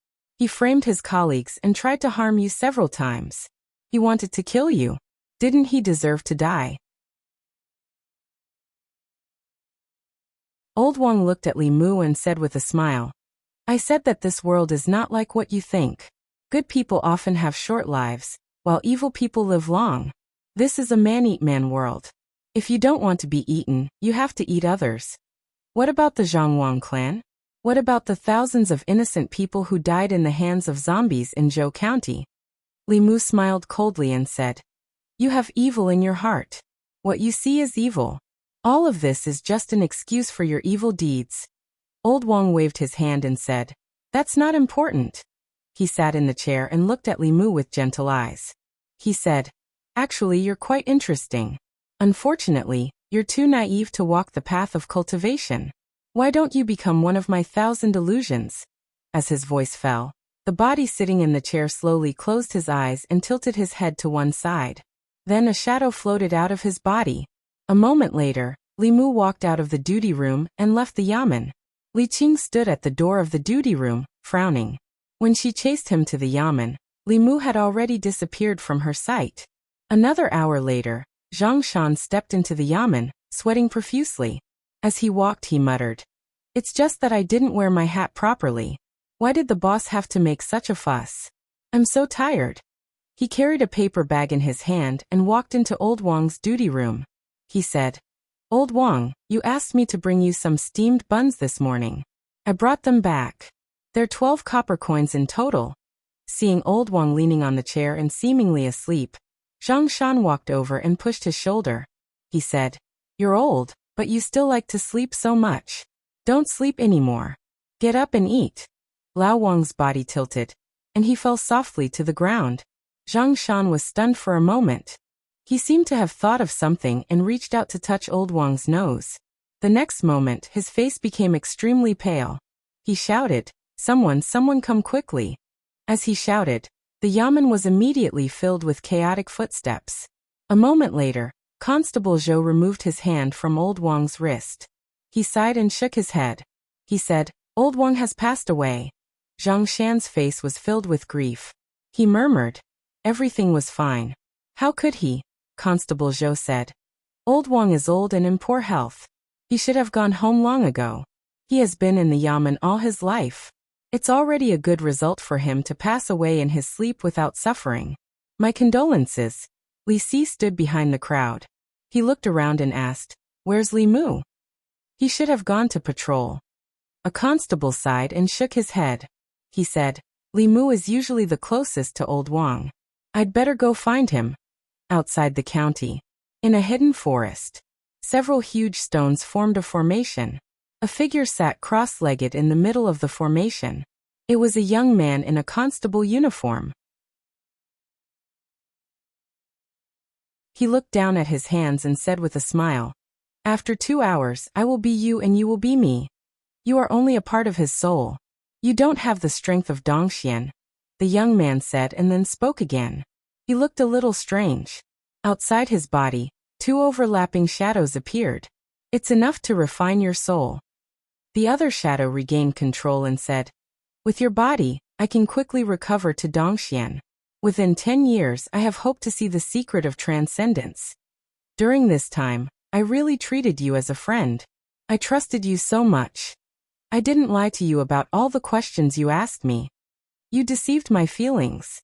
S1: He framed his colleagues and tried to harm you several times. He wanted to kill you. Didn't he deserve to die? Old Wang looked at Li Mu and said with a smile, I said that this world is not like what you think. Good people often have short lives, while evil people live long. This is a man-eat-man world. If you don't want to be eaten, you have to eat others. What about the Zhangwang clan? What about the thousands of innocent people who died in the hands of zombies in Zhou County? Li Mu smiled coldly and said, You have evil in your heart. What you see is evil. All of this is just an excuse for your evil deeds. Old Wang waved his hand and said, That's not important. He sat in the chair and looked at Li Mu with gentle eyes. He said, Actually, you're quite interesting. Unfortunately, you're too naive to walk the path of cultivation. Why don't you become one of my 1,000 illusions? As his voice fell, the body sitting in the chair slowly closed his eyes and tilted his head to one side. Then a shadow floated out of his body. A moment later, Li Mu walked out of the duty room and left the yamen. Li Qing stood at the door of the duty room, frowning. When she chased him to the yamen, Li Mu had already disappeared from her sight. Another hour later, Zhang Shan stepped into the yamen, sweating profusely. As he walked, he muttered, It's just that I didn't wear my hat properly. Why did the boss have to make such a fuss? I'm so tired. He carried a paper bag in his hand and walked into Old Wang's duty room. He said, Old Wang, you asked me to bring you some steamed buns this morning. I brought them back. They're 12 copper coins in total. Seeing Old Wang leaning on the chair and seemingly asleep, Zhang Shan walked over and pushed his shoulder. He said, You're old, but you still like to sleep so much. Don't sleep anymore. Get up and eat. Lao Wang's body tilted, and he fell softly to the ground. Zhang Shan was stunned for a moment. He seemed to have thought of something and reached out to touch Old Wang's nose. The next moment, his face became extremely pale. He shouted, Someone come quickly. As he shouted, the yamen was immediately filled with chaotic footsteps. A moment later, Constable Zhou removed his hand from Old Wang's wrist. He sighed and shook his head. He said, Old Wang has passed away. Zhang Shan's face was filled with grief. He murmured, Everything was fine. How could he? Constable Zhou said. Old Wang is old and in poor health. He should have gone home long ago. He has been in the yamen all his life. It's already a good result for him to pass away in his sleep without suffering. My condolences. Li Si stood behind the crowd. He looked around and asked, Where's Li Mu? He should have gone to patrol. A constable sighed and shook his head. He said, Li Mu is usually the closest to Old Wang. I'd better go find him. Outside the county. In a hidden forest. Several huge stones formed a formation. A figure sat cross-legged in the middle of the formation. It was a young man in a constable uniform. He looked down at his hands and said with a smile, After 2 hours, I will be you and you will be me. You are only a part of his soul. You don't have the strength of Dongxian, the young man said and then spoke again. He looked a little strange. Outside his body, 2 overlapping shadows appeared. It's enough to refine your soul. The other shadow regained control and said, With your body, I can quickly recover to Dongxian. Within 10 years, I have hoped to see the secret of transcendence. During this time, I really treated you as a friend. I trusted you so much. I didn't lie to you about all the questions you asked me. You deceived my feelings.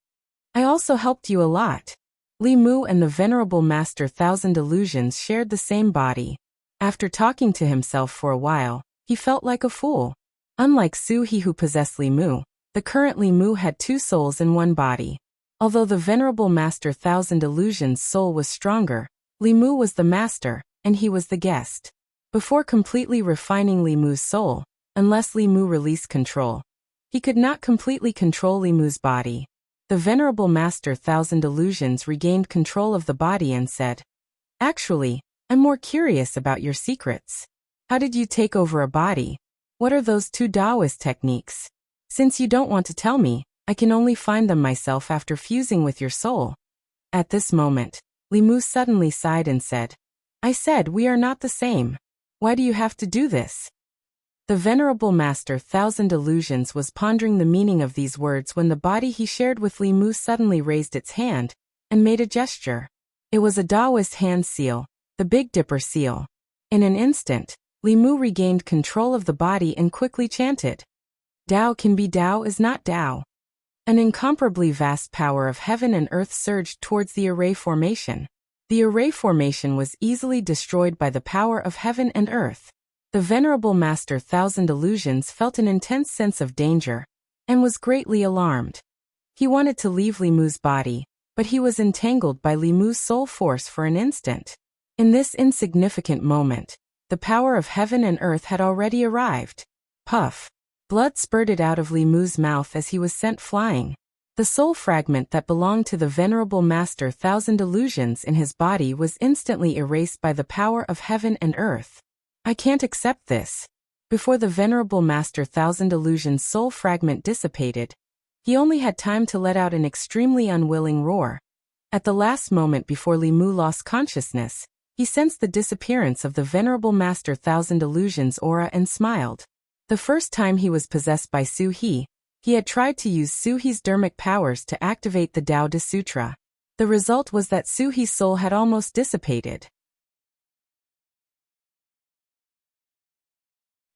S1: I also helped you a lot. Li Mu and the Venerable Master Thousand Illusions shared the same body. After talking to himself for a while, he felt like a fool. Unlike Su He who possessed Li Mu, the current Li Mu had 2 souls in one body. Although the Venerable Master Thousand Illusions' soul was stronger, Li Mu was the master, and he was the guest. Before completely refining Li Mu's soul, unless Li Mu released control, he could not completely control Li Mu's body. The Venerable Master Thousand Illusions regained control of the body and said, Actually, I'm more curious about your secrets. How did you take over a body? What are those 2 Taoist techniques? Since you don't want to tell me, I can only find them myself after fusing with your soul. At this moment, Li Mu suddenly sighed and said, I said we are not the same. Why do you have to do this? The Venerable Master Thousand Illusions was pondering the meaning of these words when the body he shared with Li Mu suddenly raised its hand and made a gesture. It was a Taoist hand seal, the Big Dipper seal. In an instant, Li Mu regained control of the body and quickly chanted, Tao can be Tao is not Tao. An incomparably vast power of heaven and earth surged towards the array formation. The array formation was easily destroyed by the power of heaven and earth. The Venerable Master Thousand Illusions felt an intense sense of danger and was greatly alarmed. He wanted to leave Li Mu's body, but he was entangled by Li Mu's soul force for an instant. In this insignificant moment, the power of heaven and earth had already arrived. Puff! Blood spurted out of Li Mu's mouth as he was sent flying. The soul fragment that belonged to the Venerable Master Thousand Illusions in his body was instantly erased by the power of heaven and earth. I can't accept this. Before the Venerable Master Thousand Illusions' soul fragment dissipated, he only had time to let out an extremely unwilling roar. At the last moment before Li Mu lost consciousness, he sensed the disappearance of the Venerable Master Thousand Illusions' aura and smiled. The first time he was possessed by Su He, he had tried to use Su He's dermic powers to activate the Tao De Sutra. The result was that Su He's soul had almost dissipated.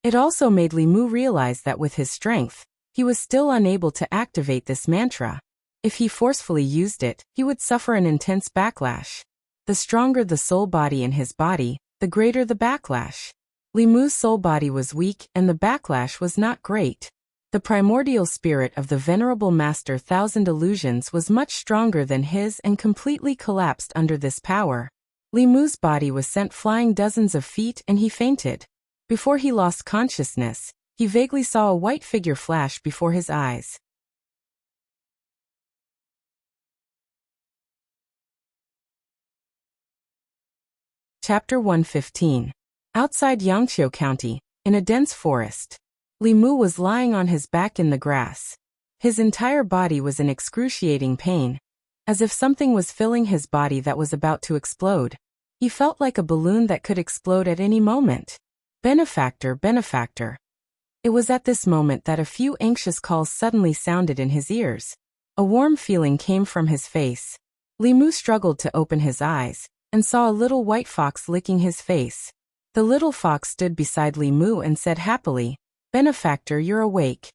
S1: It also made Li Mu realize that with his strength, he was still unable to activate this mantra. If he forcefully used it, he would suffer an intense backlash. The stronger the soul body in his body, the greater the backlash. Li Mu's soul body was weak and the backlash was not great. The primordial spirit of the Venerable Master Thousand Illusions was much stronger than his and completely collapsed under this power. Li Mu's body was sent flying dozens of feet and he fainted. Before he lost consciousness, he vaguely saw a white figure flash before his eyes. Chapter 115. Outside Yangqiu County, in a dense forest. Li Mu was lying on his back in the grass. His entire body was in excruciating pain, as if something was filling his body that was about to explode. He felt like a balloon that could explode at any moment. Benefactor, benefactor. It was at this moment that a few anxious calls suddenly sounded in his ears. A warm feeling came from his face. Li Mu struggled to open his eyes, and saw a little white fox licking his face. The little fox stood beside Li Mu and said happily, "Benefactor, you're awake."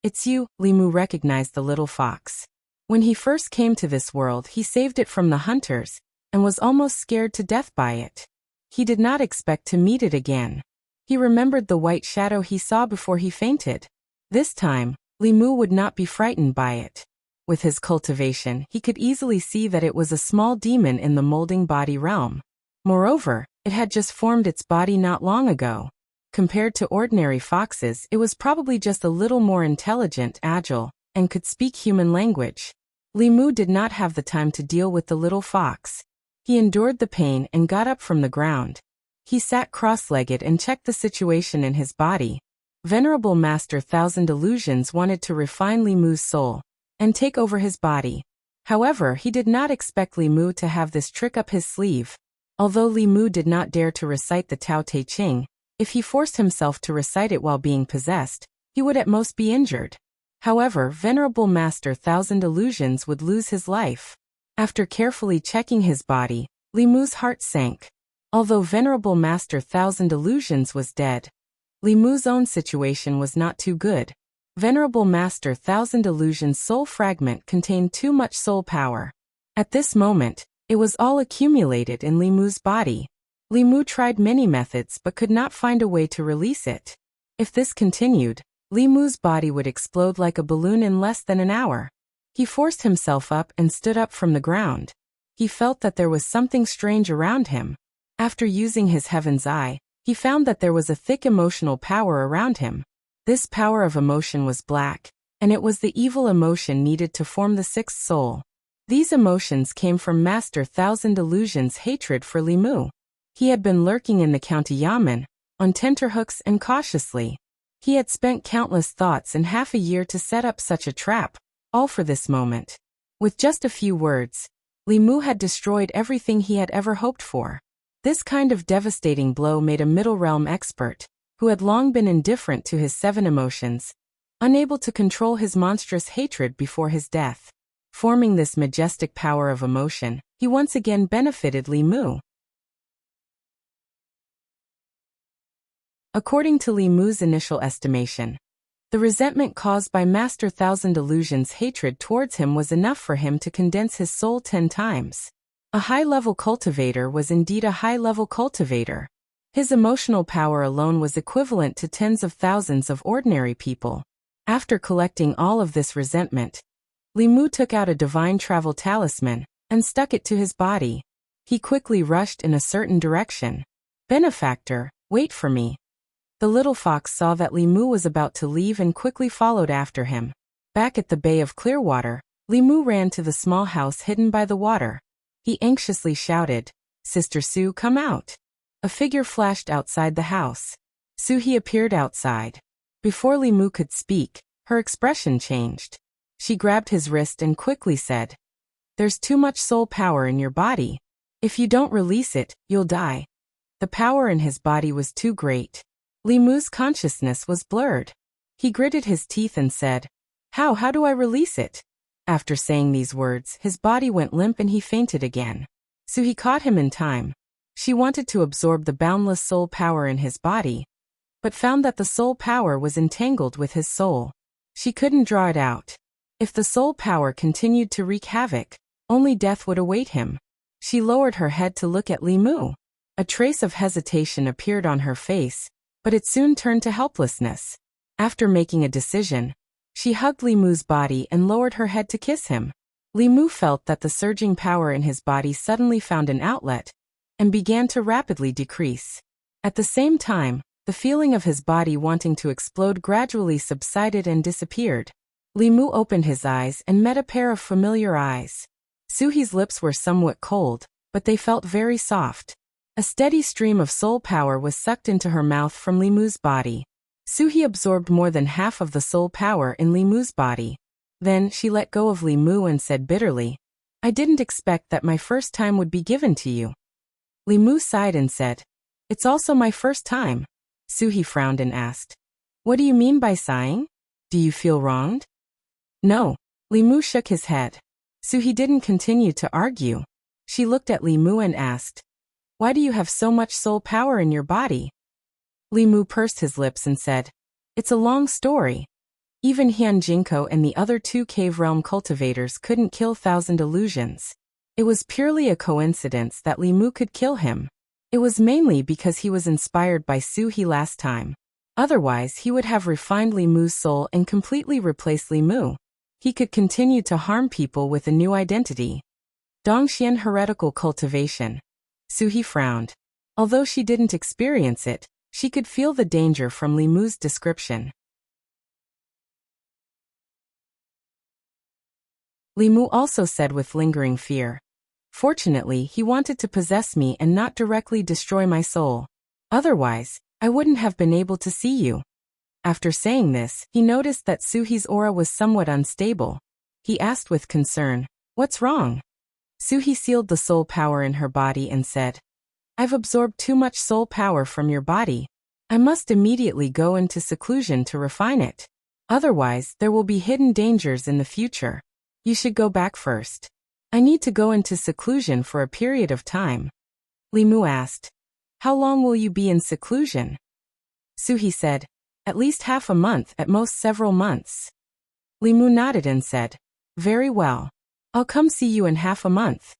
S1: "It's you." Li Mu recognized the little fox. When he first came to this world, he saved it from the hunters, and was almost scared to death by it. He did not expect to meet it again. He remembered the white shadow he saw before he fainted. This time, Li Mu would not be frightened by it. With his cultivation, he could easily see that it was a small demon in the molding body realm. Moreover, it had just formed its body not long ago. Compared to ordinary foxes, it was probably just a little more intelligent, agile, and could speak human language. Li Mu did not have the time to deal with the little fox. He endured the pain and got up from the ground. He sat cross-legged and checked the situation in his body. Venerable Master Thousand Illusions wanted to refine Li Mu's soul and take over his body. However, he did not expect Li Mu to have this trick up his sleeve. Although Li Mu did not dare to recite the Tao Te Ching, if he forced himself to recite it while being possessed, he would at most be injured. However, Venerable Master Thousand Illusions would lose his life. After carefully checking his body, Li Mu's heart sank. Although Venerable Master Thousand Illusions was dead, Li Mu's own situation was not too good. Venerable Master Thousand Illusions' soul fragment contained too much soul power. At this moment, it was all accumulated in Li Mu's body. Li Mu tried many methods but could not find a way to release it. If this continued, Li Mu's body would explode like a balloon in less than an hour. He forced himself up and stood up from the ground. He felt that there was something strange around him. After using his heaven's eye, he found that there was a thick emotional power around him. This power of emotion was black, and it was the evil emotion needed to form the sixth soul. These emotions came from Master Thousand Illusions' hatred for Li Mu. He had been lurking in the county yamen, on tenterhooks and cautiously. He had spent countless thoughts and half a year to set up such a trap, all for this moment. With just a few words, Li Mu had destroyed everything he had ever hoped for. This kind of devastating blow made a middle realm expert, who had long been indifferent to his 7 emotions, unable to control his monstrous hatred before his death. Forming this majestic power of emotion, he once again benefited Li Mu. According to Li Mu's initial estimation, the resentment caused by Master Thousand Illusions' hatred towards him was enough for him to condense his soul 10 times. A high-level cultivator was indeed a high-level cultivator. His emotional power alone was equivalent to tens of thousands of ordinary people. After collecting all of this resentment, Li Mu took out a divine travel talisman and stuck it to his body. He quickly rushed in a certain direction. "Benefactor, wait for me." The little fox saw that Li Mu was about to leave and quickly followed after him. Back at the Bay of Clearwater, Li Mu ran to the small house hidden by the water. He anxiously shouted, "Sister Sue, come out." A figure flashed outside the house. Suhi appeared outside. Before Li Mu could speak, her expression changed. She grabbed his wrist and quickly said, "There's too much soul power in your body. If you don't release it, you'll die." The power in his body was too great. Li Mu's consciousness was blurred. He gritted his teeth and said, How do I release it?" After saying these words, his body went limp and he fainted again. Suhi caught him in time. She wanted to absorb the boundless soul power in his body, but found that the soul power was entangled with his soul. She couldn't draw it out. If the soul power continued to wreak havoc, only death would await him. She lowered her head to look at Li Mu. A trace of hesitation appeared on her face, but it soon turned to helplessness. After making a decision, she hugged Li Mu's body and lowered her head to kiss him. Li Mu felt that the surging power in his body suddenly found an outlet and began to rapidly decrease. At the same time, the feeling of his body wanting to explode gradually subsided and disappeared. Li Mu opened his eyes and met a pair of familiar eyes. Suhi's lips were somewhat cold, but they felt very soft. A steady stream of soul power was sucked into her mouth from Li Mu's body. Suhi absorbed more than half of the soul power in Li Mu's body. Then she let go of Li Mu and said bitterly, "I didn't expect that my first time would be given to you." Li Mu sighed and said, "It's also my first time." Suhi frowned and asked, "What do you mean by sighing? Do you feel wronged?" "No." Li Mu shook his head. Suhi didn't continue to argue. She looked at Li Mu and asked, "Why do you have so much soul power in your body?" Li Mu pursed his lips and said, "It's a long story. Even Hyun Jinko and the other 2 cave realm cultivators couldn't kill Thousand Illusions. It was purely a coincidence that Li Mu could kill him. It was mainly because he was inspired by Suhi last time. Otherwise, he would have refined Li Mu's soul and completely replaced Li Mu. He could continue to harm people with a new identity." Dongxian heretical cultivation. Suhi frowned. Although she didn't experience it, she could feel the danger from Li Mu's description. Li Mu also said with lingering fear, "Fortunately, he wanted to possess me and not directly destroy my soul. Otherwise, I wouldn't have been able to see you." After saying this, he noticed that Suhi's aura was somewhat unstable. He asked with concern, "What's wrong?" Suhi sealed the soul power in her body and said, "I've absorbed too much soul power from your body. I must immediately go into seclusion to refine it. Otherwise, there will be hidden dangers in the future. You should go back first. I need to go into seclusion for a period of time." Li Mu asked, "How long will you be in seclusion?" Suhi said, "At least half a month, at most several months." Li Mu nodded and said, "Very well. I'll come see you in half a month."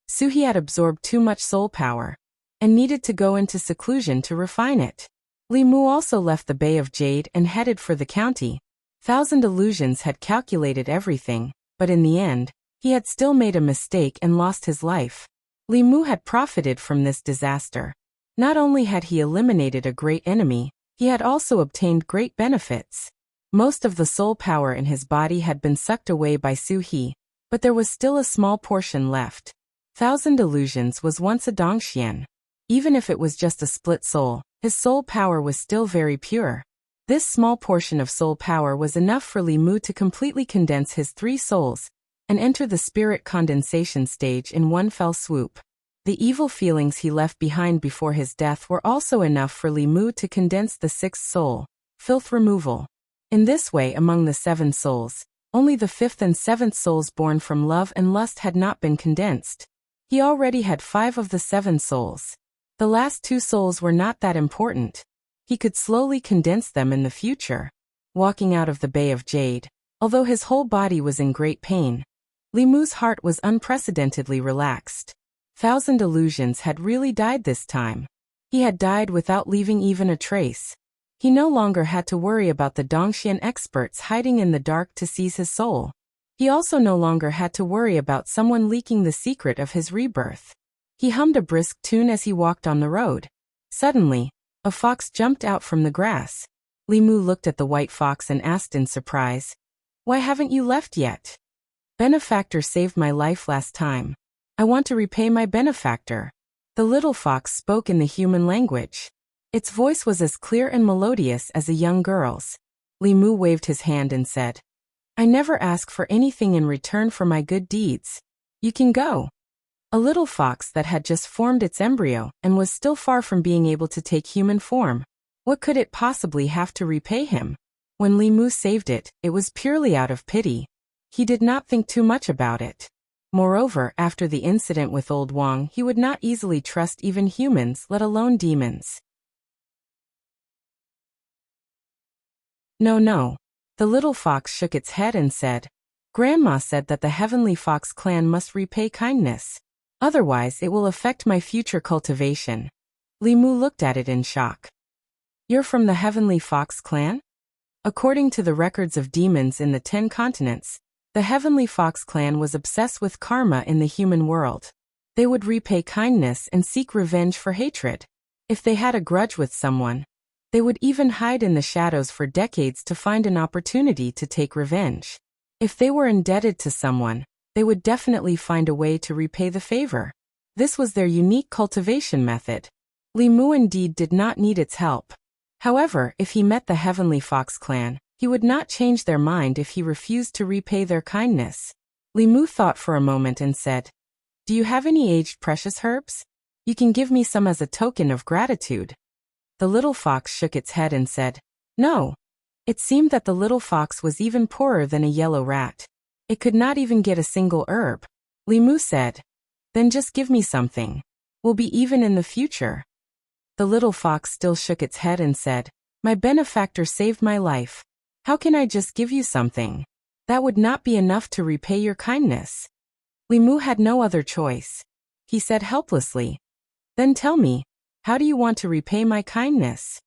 S1: Suhi had absorbed too much soul power and needed to go into seclusion to refine it. Li Mu also left the Bay of Jade and headed for the county. Thousand Illusions had calculated everything, but in the end, he had still made a mistake and lost his life. Li Mu had profited from this disaster. Not only had he eliminated a great enemy, he had also obtained great benefits. Most of the soul power in his body had been sucked away by Suhi, but there was still a small portion left. Thousand Illusions was once a Dongxian. Even if it was just a split soul, his soul power was still very pure. This small portion of soul power was enough for Li Mu to completely condense his 3 souls and enter the spirit condensation stage in one fell swoop. The evil feelings he left behind before his death were also enough for Li Mu to condense the 6th soul, filth removal. In this way, among the 7 souls, only the 5th and 7th souls born from love and lust had not been condensed. He already had 5 of the 7 souls. The last 2 souls were not that important. He could slowly condense them in the future. Walking out of the Bay of Jade, although his whole body was in great pain, Li Mu's heart was unprecedentedly relaxed. Thousand Illusions had really died this time. He had died without leaving even a trace. He no longer had to worry about the Dongxian experts hiding in the dark to seize his soul. He also no longer had to worry about someone leaking the secret of his rebirth. He hummed a brisk tune as he walked on the road. Suddenly, a fox jumped out from the grass. Li Mu looked at the white fox and asked in surprise, "Why haven't you left yet?" "Benefactor saved my life last time. I want to repay my benefactor." The little fox spoke in the human language. Its voice was as clear and melodious as a young girl's. Li Mu waved his hand and said, "I never ask for anything in return for my good deeds. You can go." A little fox that had just formed its embryo and was still far from being able to take human form. What could it possibly have to repay him? When Li Mu saved it, it was purely out of pity. He did not think too much about it. Moreover, after the incident with Old Wang, he would not easily trust even humans, let alone demons. No. The little fox shook its head and said, "Grandma said that the Heavenly Fox clan must repay kindness. Otherwise, it will affect my future cultivation." Li Mu looked at it in shock. "You're from the Heavenly Fox clan?" According to the records of demons in the 10 continents, the Heavenly Fox clan was obsessed with karma in the human world. They would repay kindness and seek revenge for hatred. If they had a grudge with someone, they would even hide in the shadows for decades to find an opportunity to take revenge. If they were indebted to someone, they would definitely find a way to repay the favor. This was their unique cultivation method. Li Mu indeed did not need its help. However, if he met the Heavenly Fox clan, he would not change their mind if he refused to repay their kindness. Li Mu thought for a moment and said, "Do you have any aged precious herbs? You can give me some as a token of gratitude." The little fox shook its head and said, "No." It seemed that the little fox was even poorer than a yellow rat. It could not even get a single herb. Limu said, "Then just give me something. We'll be even in the future." The little fox still shook its head and said, "My benefactor saved my life. How can I just give you something? That would not be enough to repay your kindness." Limu had no other choice. He said helplessly, "Then tell me, how do you want to repay my kindness?"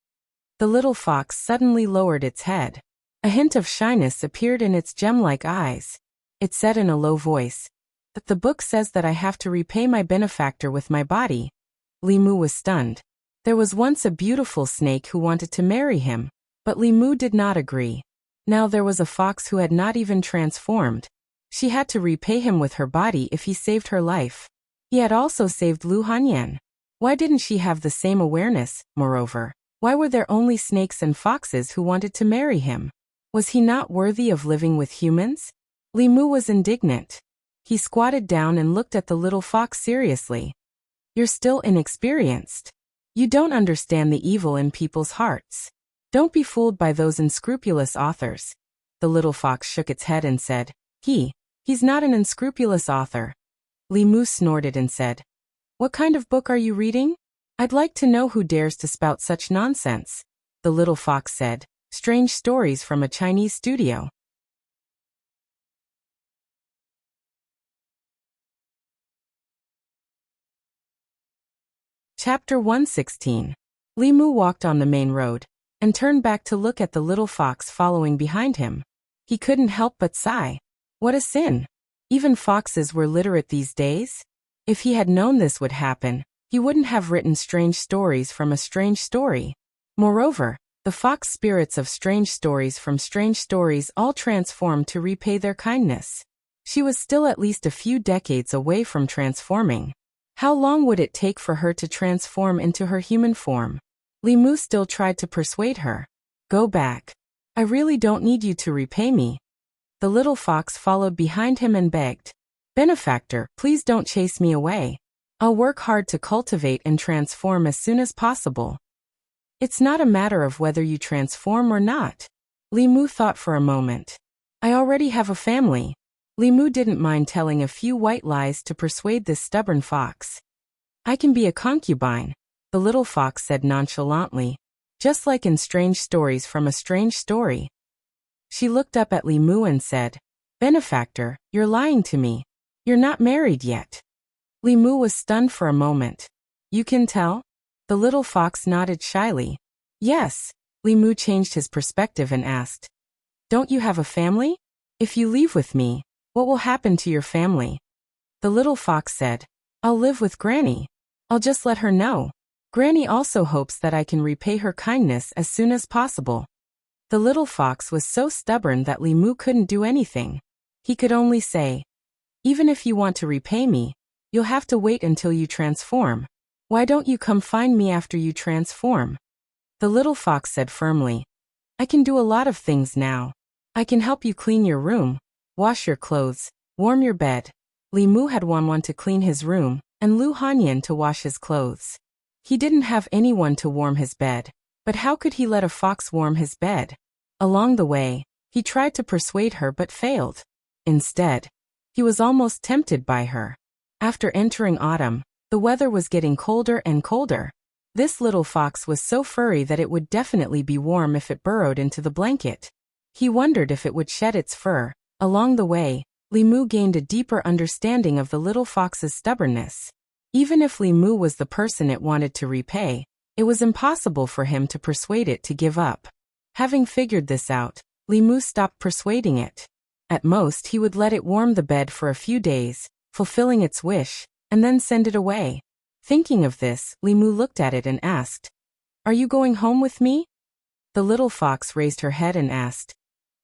S1: The little fox suddenly lowered its head. A hint of shyness appeared in its gem-like eyes. It said in a low voice, "But the book says that I have to repay my benefactor with my body." Limu was stunned. There was once a beautiful snake who wanted to marry him, but Limu did not agree. Now there was a fox who had not even transformed. She had to repay him with her body if he saved her life. He had also saved Lu Hanyan. Why didn't she have the same awareness, moreover? Why were there only snakes and foxes who wanted to marry him? Was he not worthy of living with humans? Limu was indignant. He squatted down and looked at the little fox seriously. "You're still inexperienced. You don't understand the evil in people's hearts. Don't be fooled by those unscrupulous authors." The little fox shook its head and said, He's not an unscrupulous author." Limu snorted and said, "What kind of book are you reading? I'd like to know who dares to spout such nonsense." The little fox said, "Strange stories from a Chinese studio." Chapter 116. Limu walked on the main road, and turned back to look at the little fox following behind him. He couldn't help but sigh. What a sin! Even foxes were literate these days? If he had known this would happen, he wouldn't have written strange stories from a strange story. Moreover, the fox spirits of strange stories from strange stories all transformed to repay their kindness. She was still at least a few decades away from transforming. How long would it take for her to transform into her human form? Limu still tried to persuade her. "Go back. I really don't need you to repay me." The little fox followed behind him and begged, "Benefactor, please don't chase me away. I'll work hard to cultivate and transform as soon as possible." "It's not a matter of whether you transform or not." Limu thought for a moment. "I already have a family." Limu didn't mind telling a few white lies to persuade this stubborn fox. "I can be a concubine," the little fox said nonchalantly, "just like in strange stories from a strange story." She looked up at Limu and said, "Benefactor, you're lying to me. You're not married yet." Limu was stunned for a moment. "You can tell?" The little fox nodded shyly. "Yes." Limu changed his perspective and asked, "Don't you have a family? If you leave with me, what will happen to your family?" The little fox said, "I'll live with Granny. I'll just let her know. Granny also hopes that I can repay her kindness as soon as possible." The little fox was so stubborn that Limu couldn't do anything. He could only say, "Even if you want to repay me, you'll have to wait until you transform. Why don't you come find me after you transform?" The little fox said firmly, "I can do a lot of things now. I can help you clean your room, wash your clothes, warm your bed." Limu had Wanwan to clean his room, and Lu Hanyan to wash his clothes. He didn't have anyone to warm his bed, but how could he let a fox warm his bed? Along the way, he tried to persuade her but failed. Instead, he was almost tempted by her. After entering autumn, the weather was getting colder and colder. This little fox was so furry that it would definitely be warm if it burrowed into the blanket. He wondered if it would shed its fur. Along the way, Limu gained a deeper understanding of the little fox's stubbornness. Even if Limu was the person it wanted to repay, it was impossible for him to persuade it to give up. Having figured this out, Limu stopped persuading it. At most, he would let it warm the bed for a few days, fulfilling its wish, and then send it away. Thinking of this, Limu looked at it and asked, "Are you going home with me?" The little fox raised her head and asked,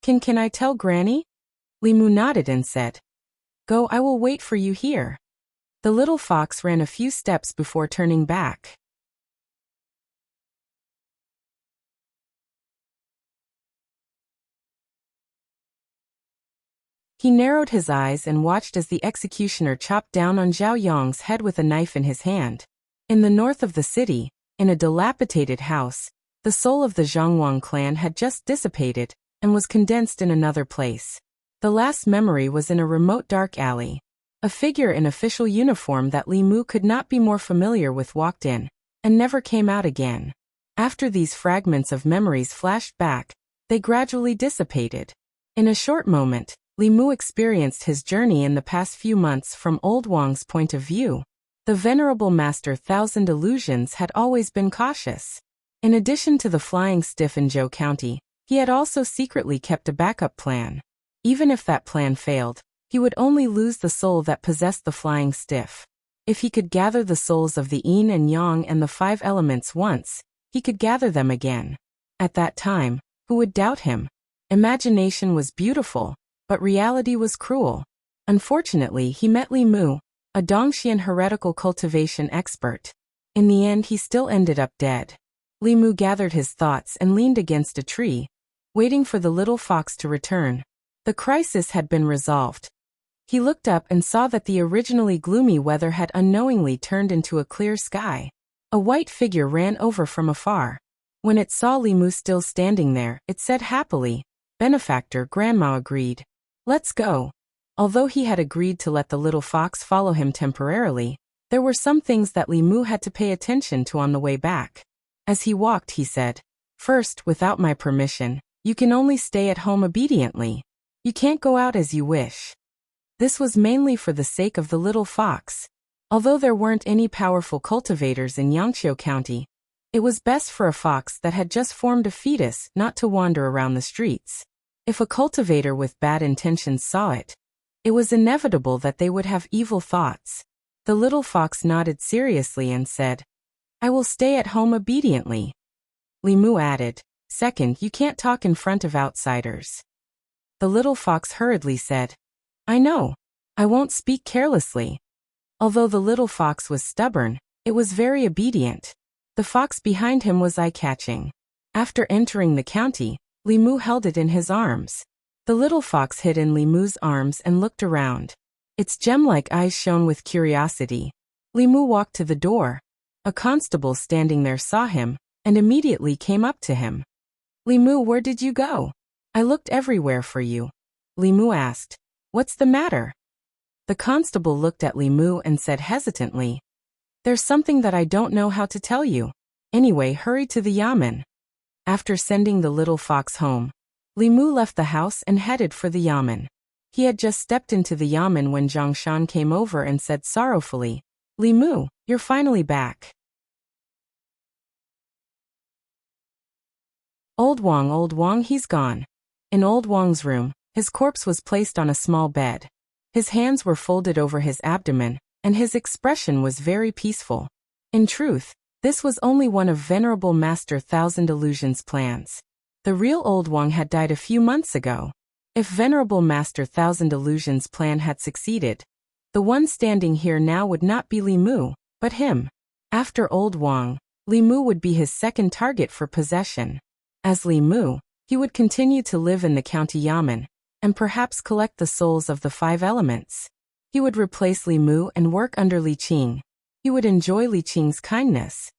S1: Can I tell Granny?" Limu nodded and said, "Go, I will wait for you here." The little fox ran a few steps before turning back. He narrowed his eyes and watched as the executioner chopped down on Zhao Yong's head with a knife in his hand. In the north of the city, in a dilapidated house, the soul of the Zhangwang clan had just dissipated and was condensed in another place. The last memory was in a remote dark alley. A figure in official uniform that Li Mu could not be more familiar with walked in, and never came out again. After these fragments of memories flashed back, they gradually dissipated. In a short moment, Li Mu experienced his journey in the past few months from Old Wang's point of view. The venerable master Thousand Illusions had always been cautious. In addition to the flying stiff in Zhou County, he had also secretly kept a backup plan. Even if that plan failed, he would only lose the soul that possessed the flying stiff. If he could gather the souls of the yin and yang and the 5 elements once, he could gather them again. At that time, who would doubt him? Imagination was beautiful, but reality was cruel. Unfortunately, he met Li Mu, a Dongxian heretical cultivation expert. In the end, he still ended up dead. Li Mu gathered his thoughts and leaned against a tree, waiting for the little fox to return. The crisis had been resolved. He looked up and saw that the originally gloomy weather had unknowingly turned into a clear sky. A white figure ran over from afar. When it saw Li Mu still standing there, it said happily, "Benefactor." Grandma agreed. "Let's go." Although he had agreed to let the little fox follow him temporarily, there were some things that Li Mu had to pay attention to on the way back. As he walked, he said, "First, without my permission, you can only stay at home obediently. You can't go out as you wish." This was mainly for the sake of the little fox. Although there weren't any powerful cultivators in Yangqiu County, it was best for a fox that had just formed a fetus not to wander around the streets. If a cultivator with bad intentions saw it, it was inevitable that they would have evil thoughts. The little fox nodded seriously and said, "I will stay at home obediently." Li Mu added, "Second, you can't talk in front of outsiders." The little fox hurriedly said, "I know. I won't speak carelessly." Although the little fox was stubborn, it was very obedient. The fox behind him was eye-catching. After entering the county, Li Mu held it in his arms. The little fox hid in Li Mu's arms and looked around. Its gem-like eyes shone with curiosity. Li Mu walked to the door. A constable standing there saw him, and immediately came up to him. "Li Mu, where did you go? I looked everywhere for you." Li Mu asked, "What's the matter?" The constable looked at Li Mu and said hesitantly, "There's something that I don't know how to tell you. Anyway, hurry to the yamen." After sending the little fox home, Li Mu left the house and headed for the yamen. He had just stepped into the yamen when Zhang Shan came over and said sorrowfully, "Li Mu, you're finally back." Old Wang, he's gone. In Old Wang's room, his corpse was placed on a small bed. His hands were folded over his abdomen, and his expression was very peaceful. In truth, this was only one of Venerable Master Thousand Illusions' plans. The real Old Wang had died a few months ago. If Venerable Master Thousand Illusions' plan had succeeded, the one standing here now would not be Li Mu, but him. After Old Wang, Li Mu would be his second target for possession. As Li Mu, he would continue to live in the county yamen, and perhaps collect the souls of the 5 elements. He would replace Li Mu and work under Li Qing. He would enjoy Li Qing's kindness.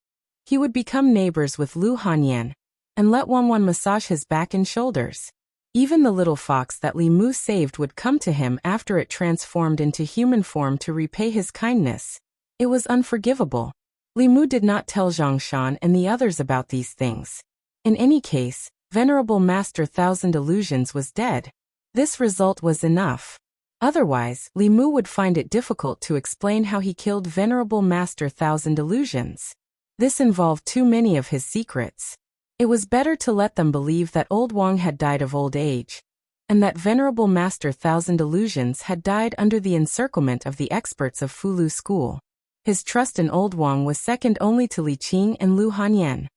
S1: He would become neighbors with Lu Hanyan, and let Wanwan massage his back and shoulders. Even the little fox that Li Mu saved would come to him after it transformed into human form to repay his kindness. It was unforgivable. Li Mu did not tell Zhang Shan and the others about these things. In any case, Venerable Master Thousand Illusions was dead. This result was enough. Otherwise, Li Mu would find it difficult to explain how he killed Venerable Master Thousand Illusions. This involved too many of his secrets. It was better to let them believe that Old Wang had died of old age, and that Venerable Master Thousand Illusions had died under the encirclement of the experts of Fulu School. His trust in Old Wang was second only to Li Qing and Lu Hanyan.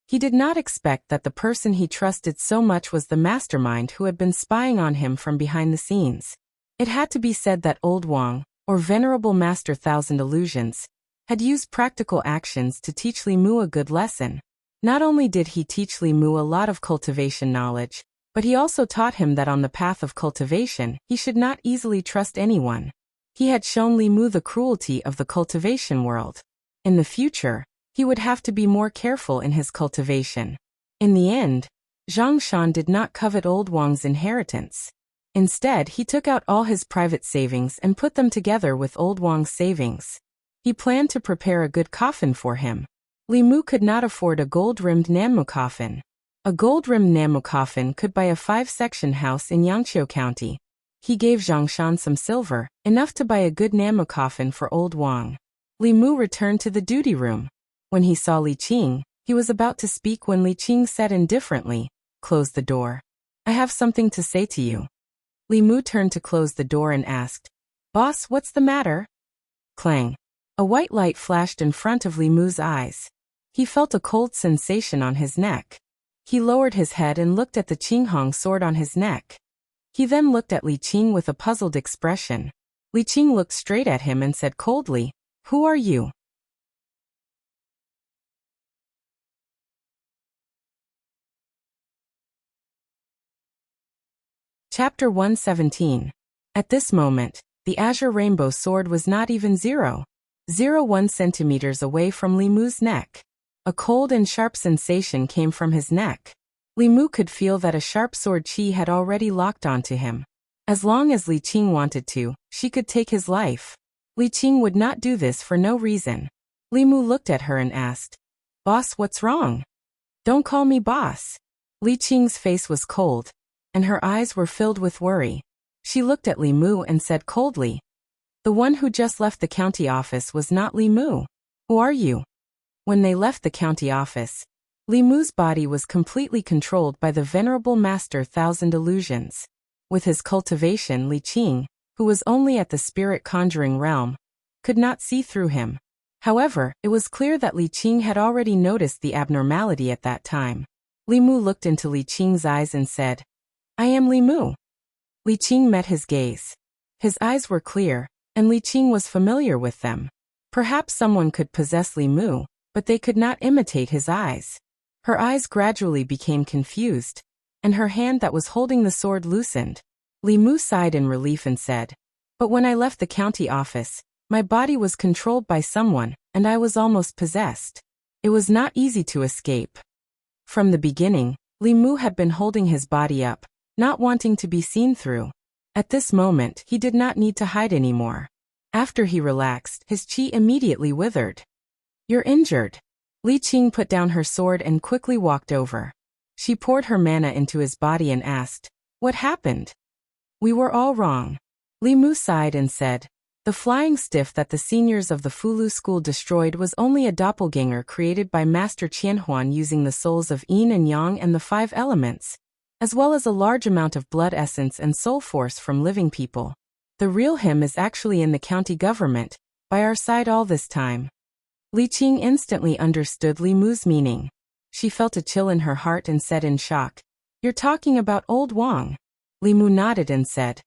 S1: He did not expect that the person he trusted so much was the mastermind who had been spying on him from behind the scenes. It had to be said that Old Wang, or Venerable Master Thousand Illusions, had used practical actions to teach Li Mu a good lesson. Not only did he teach Li Mu a lot of cultivation knowledge, but he also taught him that on the path of cultivation, he should not easily trust anyone. He had shown Li Mu the cruelty of the cultivation world. In the future, he would have to be more careful in his cultivation. In the end, Zhang Shan did not covet Old Wang's inheritance. Instead, he took out all his private savings and put them together with old Wang's savings. He planned to prepare a good coffin for him. Li Mu could not afford a gold-rimmed Nanmu coffin. A gold-rimmed Nanmu coffin could buy a 5-section house in Yangqiu County. He gave Zhongshan some silver, enough to buy a good Nanmu coffin for old Wang. Li Mu returned to the duty room. When he saw Li Qing, he was about to speak when Li Qing said indifferently, "Close the door. I have something to say to you." Li Mu turned to close the door and asked, "Boss, what's the matter?" Clang. A white light flashed in front of Li Mu's eyes. He felt a cold sensation on his neck. He lowered his head and looked at the Qinghong sword on his neck. He then looked at Li Qing with a puzzled expression. Li Qing looked straight at him and said coldly, "Who are you?" Chapter 117. At this moment, the azure rainbow sword was not even 0.01 centimeters away from Li Mu's neck. A cold and sharp sensation came from his neck. Li Mu could feel that a sharp sword chi had already locked onto him. As long as Li Qing wanted to, she could take his life. Li Qing would not do this for no reason. Li Mu looked at her and asked, "Boss, what's wrong?" "Don't call me boss." Li Qing's face was cold, and her eyes were filled with worry. She looked at Li Mu and said coldly, "The one who just left the county office was not Li Mu. Who are you?" When they left the county office, Li Mu's body was completely controlled by the venerable master Thousand Illusions. With his cultivation, Li Qing, who was only at the spirit conjuring realm, could not see through him. However, it was clear that Li Qing had already noticed the abnormality at that time. Li Mu looked into Li Qing's eyes and said, "I am Li Mu." Li Qing met his gaze. His eyes were clear, and Li Qing was familiar with them. Perhaps someone could possess Li Mu, but they could not imitate his eyes. Her eyes gradually became confused, and her hand that was holding the sword loosened. Li Mu sighed in relief and said, "But when I left the county office, my body was controlled by someone, and I was almost possessed. It was not easy to escape." From the beginning, Li Mu had been holding his body up, not wanting to be seen through. At this moment, he did not need to hide anymore. After he relaxed, his chi immediately withered. "You're injured." Li Qing put down her sword and quickly walked over. She poured her mana into his body and asked, "What happened?" "We were all wrong." Li Mu sighed and said, "The flying stiff that the seniors of the Fulu school destroyed was only a doppelganger created by Master Qianhuan using the souls of yin and yang and the 5 elements, as well as a large amount of blood essence and soul force from living people. The real him is actually in the county government, by our side all this time." Li Qing instantly understood Li Mu's meaning. She felt a chill in her heart and said in shock, "You're talking about old Wang." Li Mu nodded and said,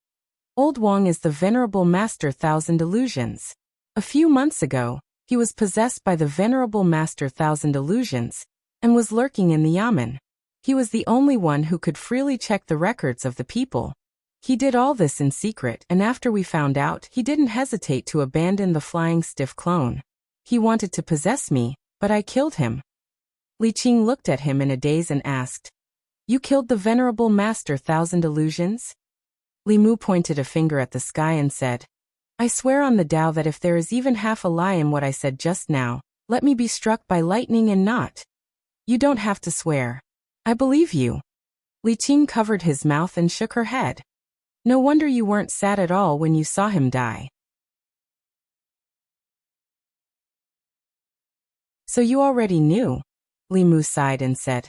S1: "Old Wang is the venerable master Thousand Illusions. A few months ago, he was possessed by the venerable master Thousand Illusions, and was lurking in the yamen. He was the only one who could freely check the records of the people. He did all this in secret, and after we found out, he didn't hesitate to abandon the flying stiff clone. He wanted to possess me, but I killed him." Li Qing looked at him in a daze and asked, "You killed the venerable master Thousand Illusions?" Li Mu pointed a finger at the sky and said, "I swear on the Tao that if there is even half a lie in what I said just now, let me be struck by lightning and not." "You don't have to swear. I believe you." Li Qing covered his mouth and shook her head. "No wonder you weren't sad at all when you saw him die." "So you already knew?" Li Mu sighed and said,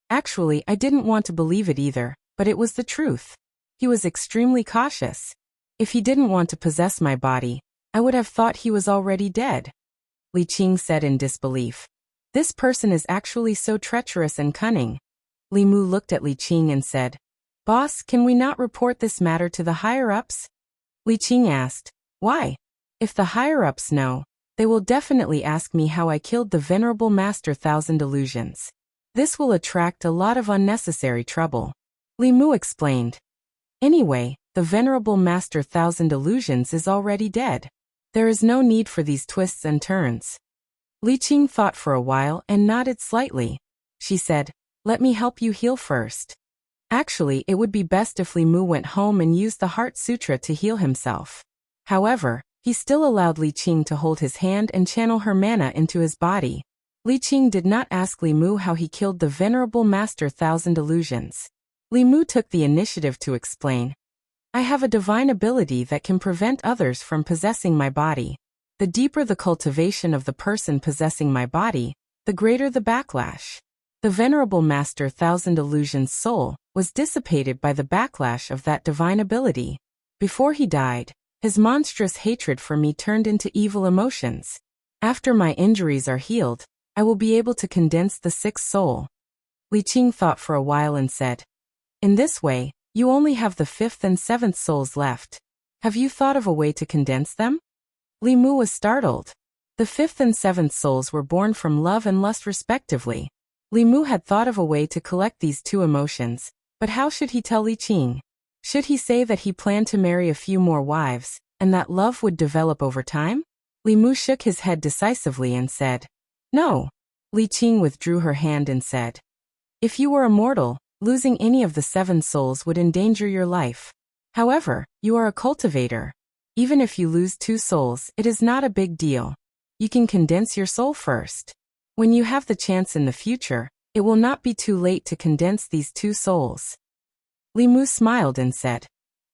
S1: "Actually, I didn't want to believe it either, but it was the truth. He was extremely cautious. If he didn't want to possess my body, I would have thought he was already dead." Li Qing said in disbelief, "This person is actually so treacherous and cunning." Li Mu looked at Li Qing and said, "Boss, can we not report this matter to the higher-ups?" Li Qing asked, "Why? If the higher-ups know, they will definitely ask me how I killed the venerable master Thousand Illusions. This will attract a lot of unnecessary trouble." Li Mu explained, "Anyway, the venerable master Thousand Illusions is already dead. There is no need for these twists and turns." Li Qing thought for a while and nodded slightly. She said, "Let me help you heal first." Actually, it would be best if Li Mu went home and used the Heart Sutra to heal himself. However, he still allowed Li Qing to hold his hand and channel her mana into his body. Li Qing did not ask Li Mu how he killed the Venerable Master Thousand Illusions. Li Mu took the initiative to explain. I have a divine ability that can prevent others from possessing my body. The deeper the cultivation of the person possessing my body, the greater the backlash. The Venerable Master Thousand Illusions' soul was dissipated by the backlash of that divine ability. Before he died, his monstrous hatred for me turned into evil emotions. After my injuries are healed, I will be able to condense the sixth soul. Li Qing thought for a while and said, in this way, you only have the fifth and seventh souls left. Have you thought of a way to condense them? Li Mu was startled. The fifth and seventh souls were born from love and lust respectively. Li Mu had thought of a way to collect these two emotions, but how should he tell Li Qing? Should he say that he planned to marry a few more wives, and that love would develop over time? Li Mu shook his head decisively and said, no. Li Qing withdrew her hand and said, if you were immortal, losing any of the seven souls would endanger your life. However, you are a cultivator. Even if you lose two souls, it is not a big deal. You can condense your soul first. When you have the chance in the future, it will not be too late to condense these two souls. Li Mu smiled and said,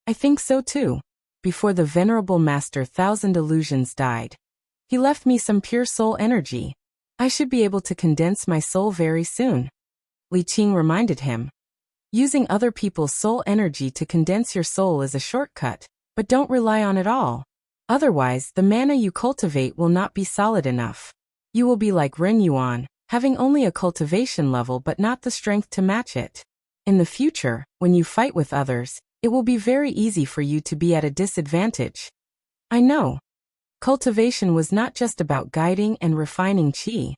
S1: I think so too. Before the Venerable Master Thousand Illusions died, he left me some pure soul energy. I should be able to condense my soul very soon. Li Qing reminded him. Using other people's soul energy to condense your soul is a shortcut, but don't rely on it all. Otherwise, the mana you cultivate will not be solid enough. You will be like Ren Yuan, having only a cultivation level but not the strength to match it. In the future, when you fight with others, it will be very easy for you to be at a disadvantage. I know. Cultivation was not just about guiding and refining qi.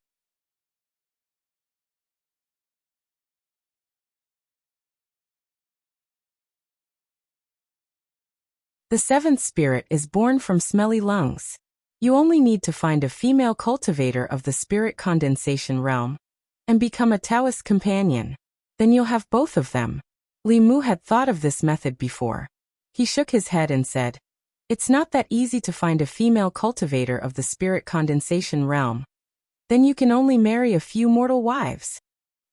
S1: The seventh spirit is born from smelly lungs. You only need to find a female cultivator of the spirit condensation realm and become a Taoist companion. Then you'll have both of them. Li Mu had thought of this method before. He shook his head and said, it's not that easy to find a female cultivator of the spirit condensation realm. Then you can only marry a few mortal wives.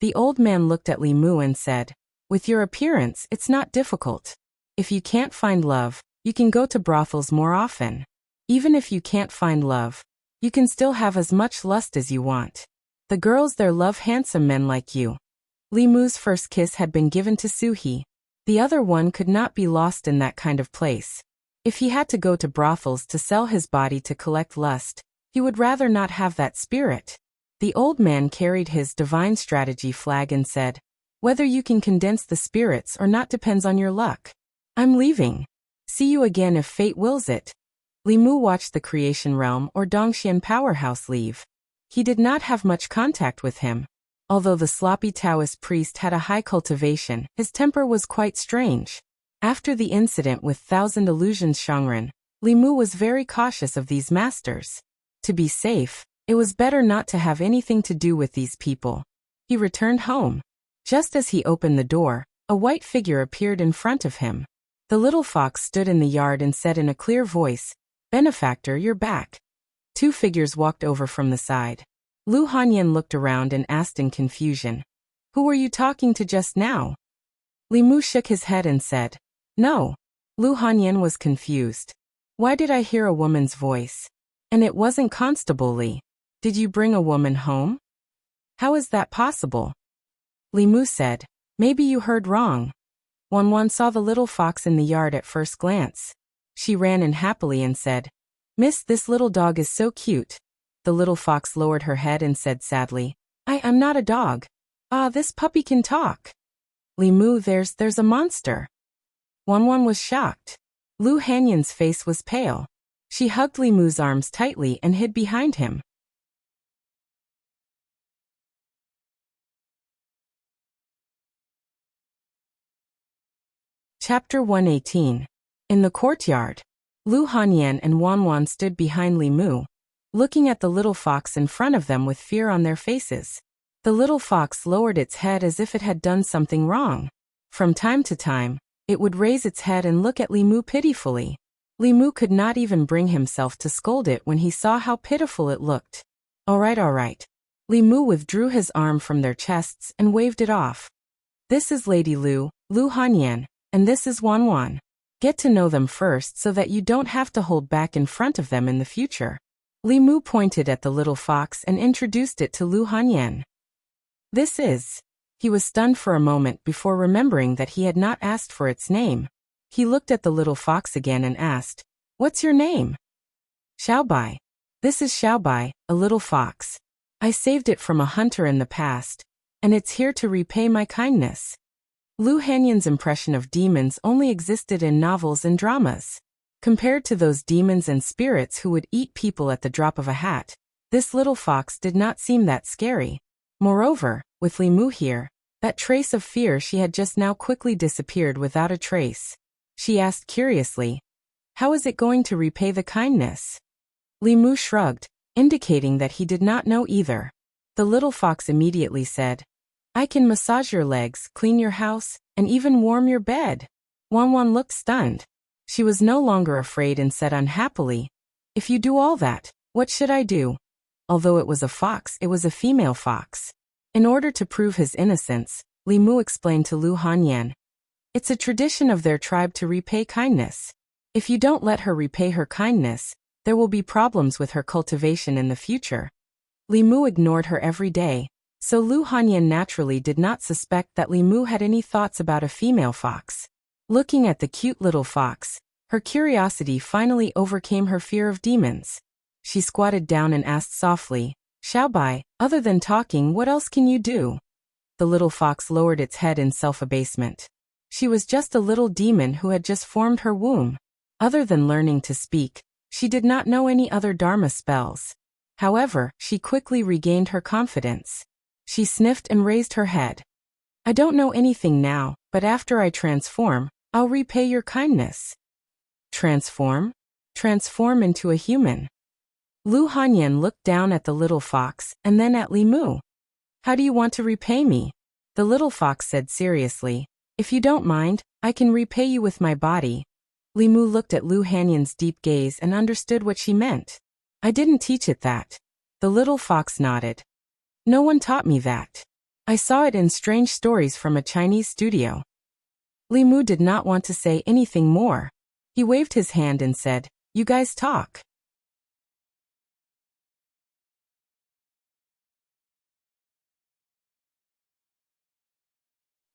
S1: The old man looked at Li Mu and said, with your appearance, it's not difficult. If you can't find love, you can go to brothels more often. Even if you can't find love, you can still have as much lust as you want. The girls there love handsome men like you. Li Mu's first kiss had been given to Suhi. The other one could not be lost in that kind of place. If he had to go to brothels to sell his body to collect lust, he would rather not have that spirit. The old man carried his divine strategy flag and said, whether you can condense the spirits or not depends on your luck. I'm leaving. See you again if fate wills it. Li Mu watched the creation realm or Dongxian powerhouse leave. He did not have much contact with him. Although the sloppy Taoist priest had a high cultivation, his temper was quite strange. After the incident with Thousand Illusions Shangren, Li Mu was very cautious of these masters. To be safe, it was better not to have anything to do with these people. He returned home. Just as he opened the door, a white figure appeared in front of him. The little fox stood in the yard and said in a clear voice, Benefactor, you're back. Two figures walked over from the side. Lu Hanyan looked around and asked in confusion, who were you talking to just now? Li Mu shook his head and said, no. Lu Hanyan was confused. Why did I hear a woman's voice? And it wasn't Constable Li. Did you bring a woman home? How is that possible? Li Mu said, maybe you heard wrong. Wan saw the little fox in the yard at first glance. She ran in happily and said, Miss, this little dog is so cute. The little fox lowered her head and said sadly, I'm not a dog. Ah, this puppy can talk. Li Mu, there's a monster. Wan was shocked. Lu Hanyan's face was pale. She hugged Li Mu's arms tightly and hid behind him. Chapter 118. In the courtyard, Lu Hanyan and Wan stood behind Li Mu, looking at the little fox in front of them with fear on their faces. The little fox lowered its head as if it had done something wrong. From time to time, it would raise its head and look at Li Mu pitifully. Li Mu could not even bring himself to scold it when he saw how pitiful it looked. All right. Li Mu withdrew his arm from their chests and waved it off. This is Lady Lu, Lu Hanyan, and this is Wan Wan. Get to know them first so that you don't have to hold back in front of them in the future. Li Mu pointed at the little fox and introduced it to Lu Hanyan. This is. He was stunned for a moment before remembering that he had not asked for its name. He looked at the little fox again and asked, "What's your name?" Xiaobai. This is Xiaobai, a little fox. I saved it from a hunter in the past, and it's here to repay my kindness. Lu Hanyan's impression of demons only existed in novels and dramas. Compared to those demons and spirits who would eat people at the drop of a hat, this little fox did not seem that scary. Moreover, with Li Mu here, that trace of fear she had just now quickly disappeared without a trace. She asked curiously, "How is it going to repay the kindness?" Li Mu shrugged, indicating that he did not know either. The little fox immediately said, "I can massage your legs, clean your house, and even warm your bed." Wan Wan looked stunned. She was no longer afraid and said unhappily, "If you do all that, what should I do?" Although it was a fox, it was a female fox. In order to prove his innocence, Li Mu explained to Lu Hanyan, "It's a tradition of their tribe to repay kindness. If you don't let her repay her kindness, there will be problems with her cultivation in the future." Li Mu ignored her every day, so Lu Hanyan naturally did not suspect that Li Mu had any thoughts about a female fox. Looking at the cute little fox, her curiosity finally overcame her fear of demons. She squatted down and asked softly, "Xiaobai, other than talking, what else can you do?" The little fox lowered its head in self-abasement. She was just a little demon who had just formed her womb. Other than learning to speak, she did not know any other Dharma spells. However, she quickly regained her confidence. She sniffed and raised her head. "I don't know anything now, but after I transform, I'll repay your kindness." Transform? Transform into a human. Lu Hanyan looked down at the little fox and then at Li Mu. "How do you want to repay me?" The little fox said seriously, "If you don't mind, I can repay you with my body." Li Mu looked at Lu Hanyan's deep gaze and understood what she meant. "I didn't teach it that." The little fox nodded. "No one taught me that. I saw it in strange stories from a Chinese studio." Li Mu did not want to say anything more. He waved his hand and said, "You guys talk."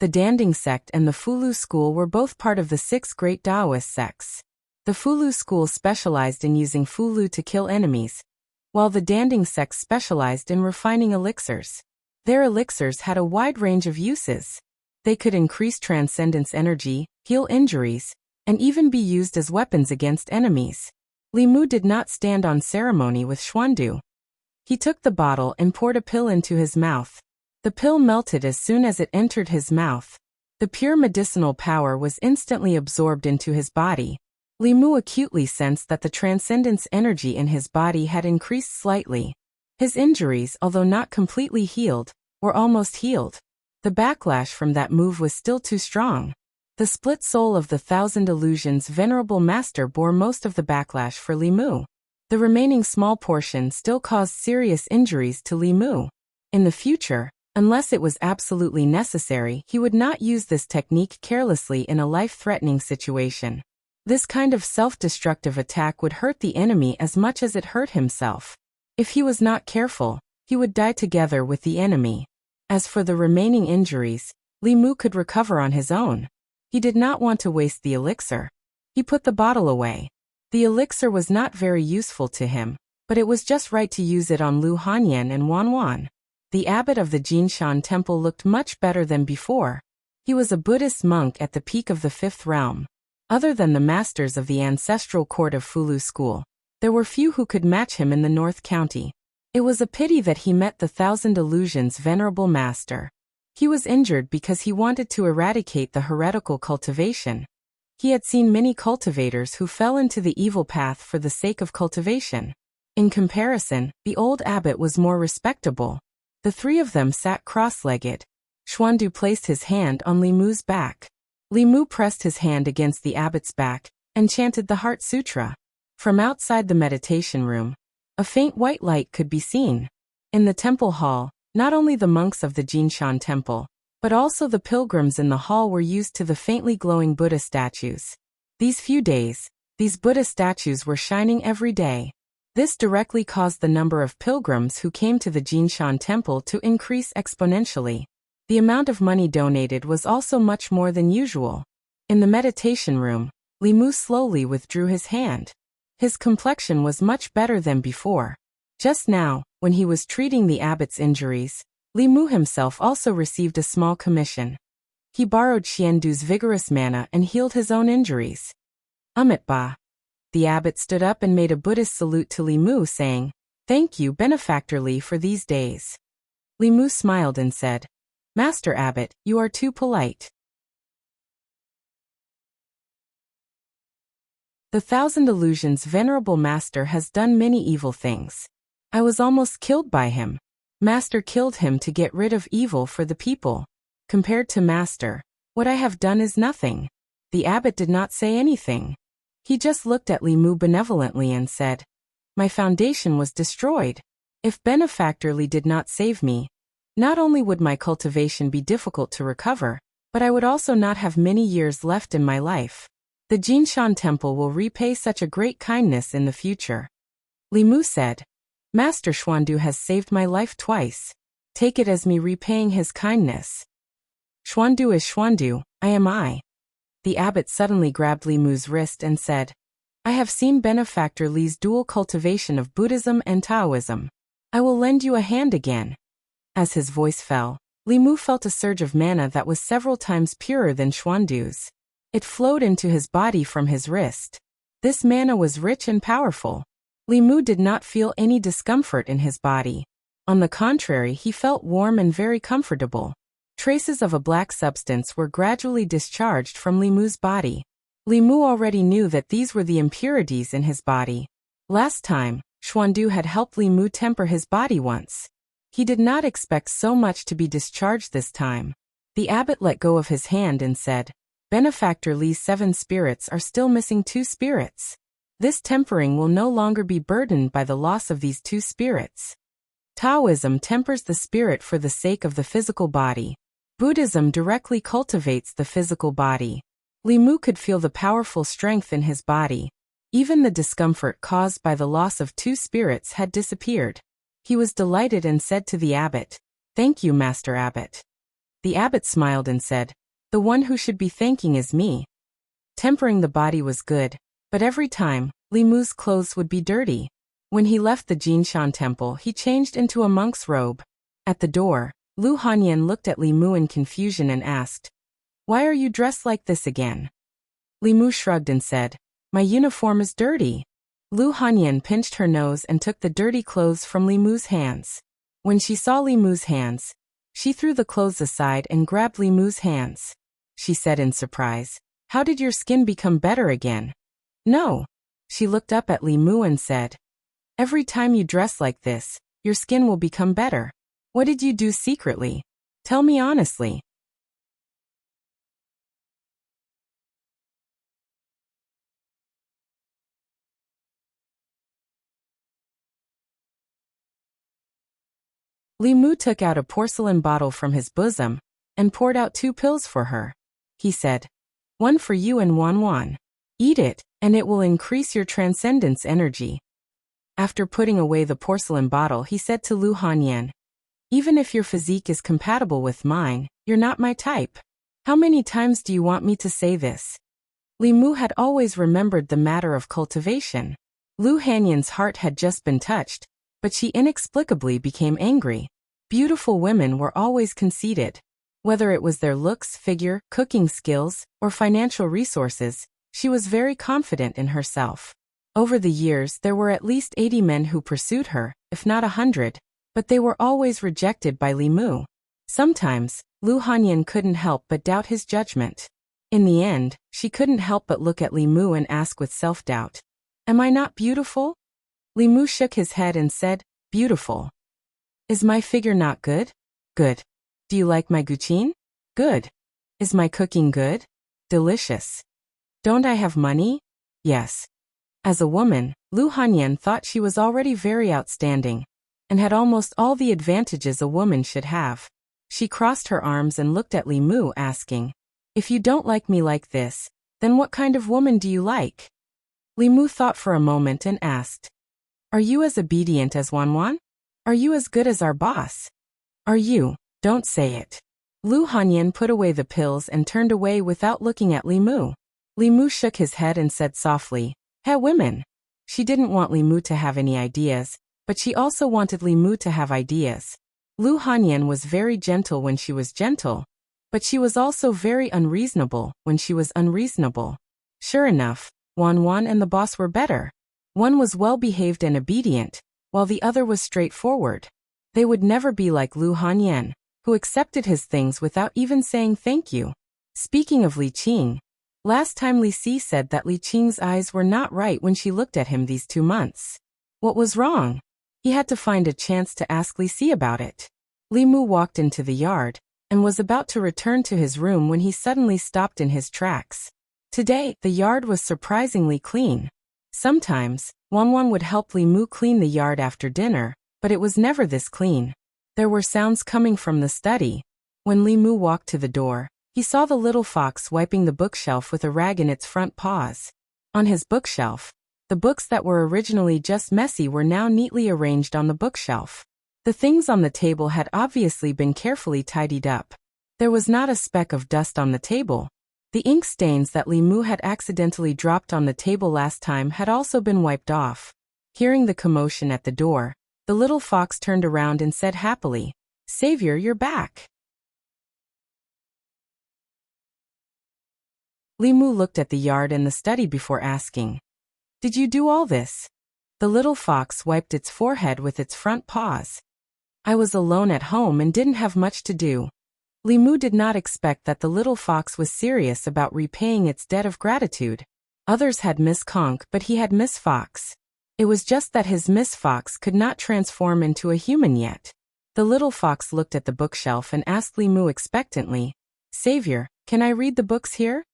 S1: The Danding sect and the Fulu school were both part of the 6 great Taoist sects. The Fulu school specialized in using Fulu to kill enemies, while the Danding sect specialized in refining elixirs. Their elixirs had a wide range of uses. They could increase transcendence energy, heal injuries, and even be used as weapons against enemies. Li Mu did not stand on ceremony with Xuandu. He took the bottle and poured a pill into his mouth. The pill melted as soon as it entered his mouth. The pure medicinal power was instantly absorbed into his body. Li Mu acutely sensed that the transcendence energy in his body had increased slightly. His injuries, although not completely healed, were almost healed. The backlash from that move was still too strong. The split soul of the 1,000 Illusions Venerable Master bore most of the backlash for Li Mu. The remaining small portion still caused serious injuries to Li Mu. In the future, unless it was absolutely necessary, he would not use this technique carelessly in a life-threatening situation. This kind of self-destructive attack would hurt the enemy as much as it hurt himself. If he was not careful, he would die together with the enemy. As for the remaining injuries, Li Mu could recover on his own. He did not want to waste the elixir. He put the bottle away. The elixir was not very useful to him, but it was just right to use it on Lu Hanyan and Wan Wan. The abbot of the Jinshan temple looked much better than before. He was a Buddhist monk at the peak of the 5th realm. Other than the masters of the ancestral court of Fulu school, there were few who could match him in the North County. It was a pity that he met the 1,000 Illusions Venerable Master. He was injured because he wanted to eradicate the heretical cultivation. He had seen many cultivators who fell into the evil path for the sake of cultivation. In comparison, the old abbot was more respectable. The 3 of them sat cross-legged. Xuandu placed his hand on Li Mu's back. Li Mu pressed his hand against the abbot's back and chanted the Heart Sutra. From outside the meditation room, a faint white light could be seen. In the temple hall, not only the monks of the Jinshan temple, but also the pilgrims in the hall were used to the faintly glowing Buddha statues. These few days, these Buddha statues were shining every day. This directly caused the number of pilgrims who came to the Jinshan temple to increase exponentially. The amount of money donated was also much more than usual. In the meditation room, Li Mu slowly withdrew his hand. His complexion was much better than before. Just now, when he was treating the abbot's injuries, Li Mu himself also received a small commission. He borrowed Xiandu's vigorous mana and healed his own injuries. Ba. The abbot stood up and made a Buddhist salute to Li Mu, saying, "Thank you, benefactor Li, for these days." Li Mu smiled and said, "Master Abbot, you are too polite." The Thousand Illusions Venerable Master has done many evil things. I was almost killed by him. Master killed him to get rid of evil for the people. Compared to Master, what I have done is nothing. The abbot did not say anything. He just looked at Li Mu benevolently and said, "My foundation was destroyed. If benefactor Li did not save me, not only would my cultivation be difficult to recover, but I would also not have many years left in my life. The Jinshan temple will repay such a great kindness in the future." Li Mu said, "Master Xuandu has saved my life twice. Take it as me repaying his kindness." Xuandu is Xuandu, I am I. The abbot suddenly grabbed Li Mu's wrist and said, "I have seen benefactor Li's dual cultivation of Buddhism and Taoism. I will lend you a hand again." As his voice fell, Li Mu felt a surge of mana that was several times purer than Xuandu's. It flowed into his body from his wrist. This mana was rich and powerful. Li Mu did not feel any discomfort in his body. On the contrary, he felt warm and very comfortable. Traces of a black substance were gradually discharged from Li Mu's body. Li Mu already knew that these were the impurities in his body. Last time, Xuandu had helped Li Mu temper his body once. He did not expect so much to be discharged this time. The abbot let go of his hand and said, "Benefactor Li's 7 spirits are still missing 2 spirits. This tempering will no longer be burdened by the loss of these 2 spirits. Taoism tempers the spirit for the sake of the physical body. Buddhism directly cultivates the physical body." Li Mu could feel the powerful strength in his body. Even the discomfort caused by the loss of 2 spirits had disappeared. He was delighted and said to the abbot, "Thank you, Master Abbot." The abbot smiled and said, "The one who should be thanking is me." Tempering the body was good, but every time, Li Mu's clothes would be dirty. When he left the Jinshan temple, he changed into a monk's robe. At the door, Lu Hanyan looked at Li Mu in confusion and asked, "Why are you dressed like this again?" Li Mu shrugged and said, "My uniform is dirty." Lu Hanyan pinched her nose and took the dirty clothes from Li Mu's hands. When she saw Li Mu's hands, she threw the clothes aside and grabbed Li Mu's hands. She said in surprise, "How did your skin become better again?" "No." She looked up at Li Mu and said, "Every time you dress like this, your skin will become better. What did you do secretly? Tell me honestly." Li Mu took out a porcelain bottle from his bosom and poured out 2 pills for her. He said, "One for you and one. Eat it, and it will increase your transcendence energy." After putting away the porcelain bottle, he said to Lu Hanyan, "Even if your physique is compatible with mine, you're not my type. How many times do you want me to say this?" Li Mu had always remembered the matter of cultivation. Lu Hanyan's heart had just been touched, but she inexplicably became angry. Beautiful women were always conceited. Whether it was their looks, figure, cooking skills, or financial resources, she was very confident in herself. Over the years, there were at least 80 men who pursued her, if not 100, but they were always rejected by Li Mu. Sometimes, Lu Hanyan couldn't help but doubt his judgment. In the end, she couldn't help but look at Li Mu and ask with self-doubt, "Am I not beautiful?" Li Mu shook his head and said, "Beautiful. Is my figure not good?" "Good." Do you like my cuisine? Good. Is my cooking good? Delicious. Don't I have money? Yes. As a woman, Lu Hanyan thought she was already very outstanding, and had almost all the advantages a woman should have. She crossed her arms and looked at Li Mu, asking, "If you don't like me like this, then what kind of woman do you like?" Li Mu thought for a moment and asked, "Are you as obedient as Wanwan? Are you as good as our boss? Are you? Don't say it." Lu Hanyan put away the pills and turned away without looking at Li Mu. Li Mu shook his head and said softly, "Hey, women." She didn't want Li Mu to have any ideas, but she also wanted Li Mu to have ideas. Lu Hanyan was very gentle when she was gentle, but she was also very unreasonable when she was unreasonable. Sure enough, Wanwan and the boss were better. One was well-behaved and obedient, while the other was straightforward. They would never be like Lu Hanyan, who accepted his things without even saying thank you. Speaking of Li Qing, last time Li Si said that Li Qing's eyes were not right when she looked at him these 2 months. What was wrong? He had to find a chance to ask Li Si about it. Li Mu walked into the yard, and was about to return to his room when he suddenly stopped in his tracks. Today, the yard was surprisingly clean. Sometimes, Wanwan would help Li Mu clean the yard after dinner, but it was never this clean. There were sounds coming from the study. When Li Mu walked to the door, he saw the little fox wiping the bookshelf with a rag in its front paws. On his bookshelf, the books that were originally just messy were now neatly arranged on the bookshelf. The things on the table had obviously been carefully tidied up. There was not a speck of dust on the table. The ink stains that Li Mu had accidentally dropped on the table last time had also been wiped off. Hearing the commotion at the door, the little fox turned around and said happily, "Savior, you're back." Li Mu looked at the yard and the study before asking, "Did you do all this?" The little fox wiped its forehead with its front paws. "I was alone at home and didn't have much to do." Li Mu did not expect that the little fox was serious about repaying its debt of gratitude. Others had Miss Conch, but he had Miss Fox. It was just that his Miss Fox could not transform into a human yet. The little fox looked at the bookshelf and asked Li Mu expectantly, "Savior, can I read the books here?"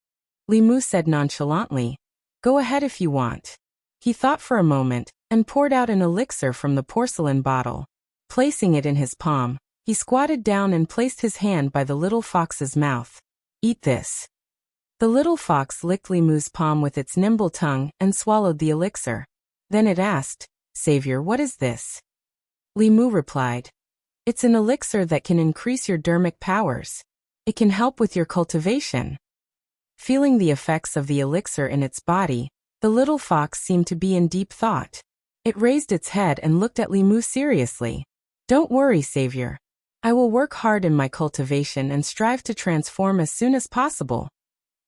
S1: Li Mu said nonchalantly, "Go ahead if you want." He thought for a moment, and poured out an elixir from the porcelain bottle. Placing it in his palm, he squatted down and placed his hand by the little fox's mouth. "Eat this." The little fox licked Li Mu's palm with its nimble tongue and swallowed the elixir. Then it asked, "Savior, what is this?" Li Mu replied, "It's an elixir that can increase your dermic powers. It can help with your cultivation." Feeling the effects of the elixir in its body, the little fox seemed to be in deep thought. It raised its head and looked at Li Mu seriously. "Don't worry, Savior. I will work hard in my cultivation and strive to transform as soon as possible."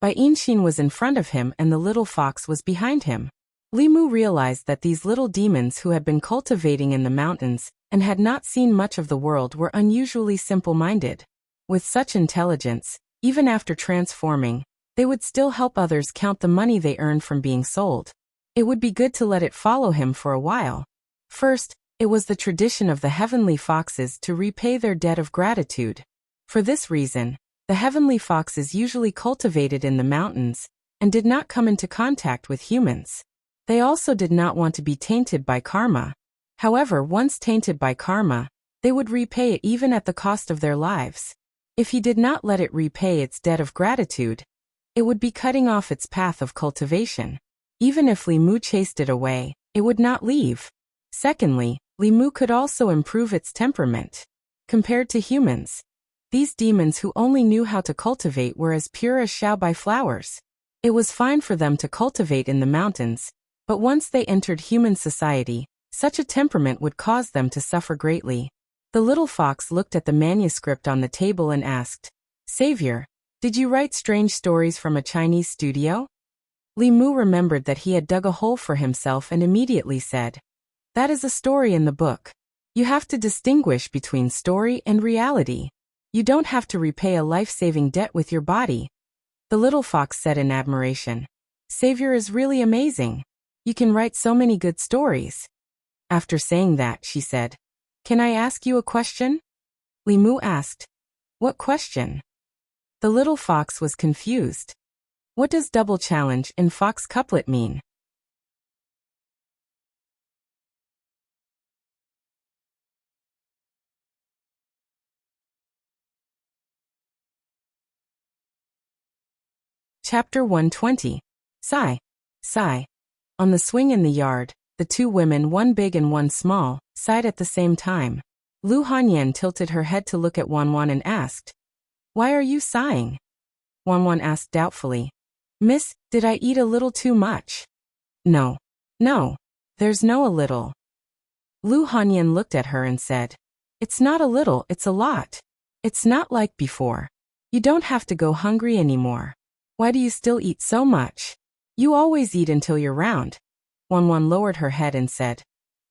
S1: Bai Yinshin was in front of him and the little fox was behind him. Li Mu realized that these little demons who had been cultivating in the mountains and had not seen much of the world were unusually simple-minded. With such intelligence, even after transforming, they would still help others count the money they earned from being sold. It would be good to let it follow him for a while. First, it was the tradition of the heavenly foxes to repay their debt of gratitude. For this reason, the heavenly foxes usually cultivated in the mountains and did not come into contact with humans. They also did not want to be tainted by karma. However, once tainted by karma, they would repay it even at the cost of their lives. If he did not let it repay its debt of gratitude, it would be cutting off its path of cultivation. Even if Li Mu chased it away, it would not leave. Secondly, Li Mu could also improve its temperament. Compared to humans, these demons who only knew how to cultivate were as pure as Xiaobai flowers. It was fine for them to cultivate in the mountains, but once they entered human society, such a temperament would cause them to suffer greatly. The little fox looked at the manuscript on the table and asked, "Savior, did you write strange stories from a Chinese studio?" Li Mu remembered that he had dug a hole for himself and immediately said, "That is a story in the book. You have to distinguish between story and reality. You don't have to repay a life-saving debt with your body." The little fox said in admiration, "Savior is really amazing. You can write so many good stories." After saying that, she said, "Can I ask you a question?" Li Mu asked, What question? The little fox was confused. What does double challenge in fox couplet mean? Chapter 120. Sigh. Sigh. On the swing in the yard, the two women, one big and one small, sighed at the same time. Lu Hanyan tilted her head to look at Wanwan and asked, "Why are you sighing?" Wanwan asked doubtfully, "Miss, did I eat a little too much?" No. No. There's no a little. Lu Hanyan looked at her and said, "It's not a little, it's a lot. It's not like before. You don't have to go hungry anymore. Why do you still eat so much? You always eat until you're round." Wanwan lowered her head and said,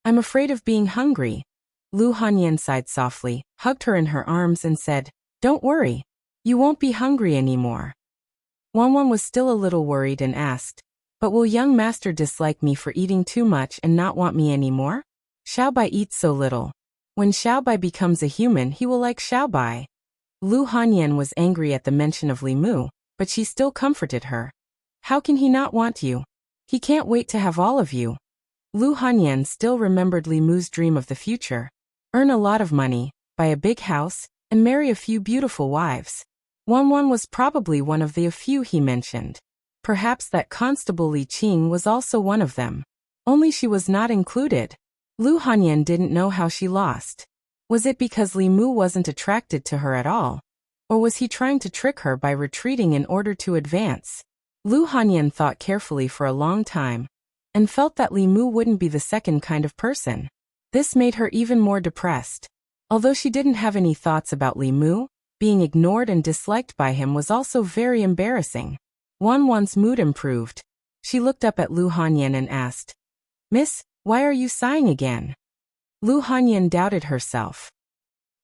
S1: "I'm afraid of being hungry." Lu Hanyan sighed softly, hugged her in her arms and said, "Don't worry. You won't be hungry anymore." Wanwan was still a little worried and asked, "But will young master dislike me for eating too much and not want me anymore? Xiaobai eats so little. When Xiaobai becomes a human, he will like Xiaobai." Lu Hanyan was angry at the mention of Li Mu, but she still comforted her. "How can he not want you? He can't wait to have all of you." Lu Hanyan still remembered Li Mu's dream of the future. Earn a lot of money, buy a big house, and marry a few beautiful wives. Wanwan was probably one of the few he mentioned. Perhaps that Constable Li Qing was also one of them. Only she was not included. Lu Hanyan didn't know how she lost. Was it because Li Mu wasn't attracted to her at all? Or was he trying to trick her by retreating in order to advance? Lu Hanyan thought carefully for a long time, and felt that Li Mu wouldn't be the second kind of person. This made her even more depressed. Although she didn't have any thoughts about Li Mu, being ignored and disliked by him was also very embarrassing. Wanwan's mood improved. She looked up at Lu Hanyan and asked, "Miss, why are you sighing again?" Lu Hanyan doubted herself.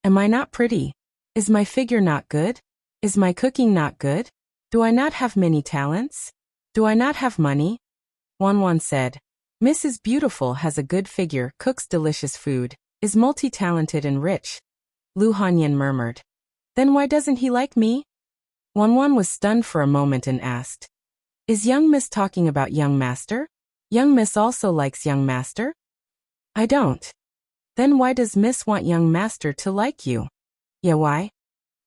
S1: "Am I not pretty? Is my figure not good? Is my cooking not good? Do I not have many talents? Do I not have money?" Wanwan said, "Miss is beautiful, has a good figure, cooks delicious food, is multi-talented and rich." Lu Hanyan murmured, "Then why doesn't he like me?" Wanwan was stunned for a moment and asked, "Is young Miss talking about young master? Young Miss also likes young master?" "I don't." "Then why does Miss want young master to like you?" "Yeah, why?"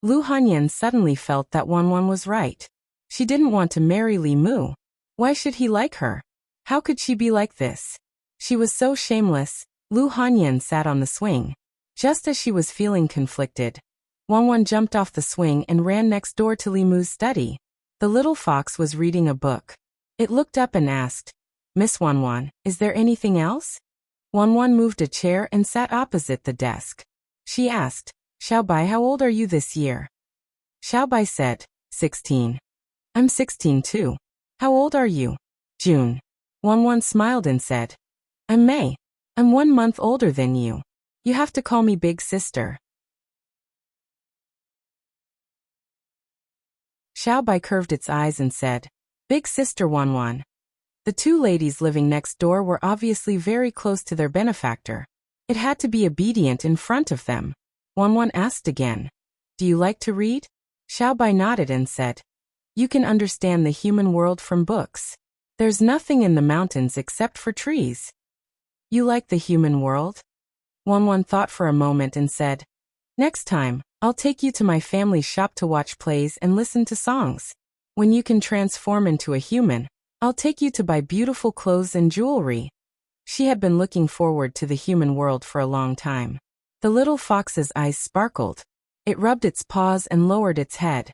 S1: Lu Hanyan suddenly felt that Wanwan was right. She didn't want to marry Li Mu. Why should he like her? How could she be like this? She was so shameless. Lu Hanyan sat on the swing. Just as she was feeling conflicted, Wanwan jumped off the swing and ran next door to Li Mu's study. The little fox was reading a book. It looked up and asked, "Miss Wanwan, is there anything else?" Wanwan moved a chair and sat opposite the desk. She asked, "Xiaobai, how old are you this year?" Xiaobai said, 16. "I'm 16 too. How old are you?" "June." Wanwan smiled and said, "I'm May. I'm 1 month older than you. You have to call me big sister." Xiaobai curved its eyes and said, "Big sister Wanwan." The two ladies living next door were obviously very close to their benefactor. It had to be obedient in front of them. Wanwan asked again, "Do you like to read?" Xiaobai nodded and said, "You can understand the human world from books. There's nothing in the mountains except for trees." "You like the human world?" Wanwan thought for a moment and said, "Next time, I'll take you to my family shop to watch plays and listen to songs. When you can transform into a human, I'll take you to buy beautiful clothes and jewelry." She had been looking forward to the human world for a long time. The little fox's eyes sparkled. It rubbed its paws and lowered its head.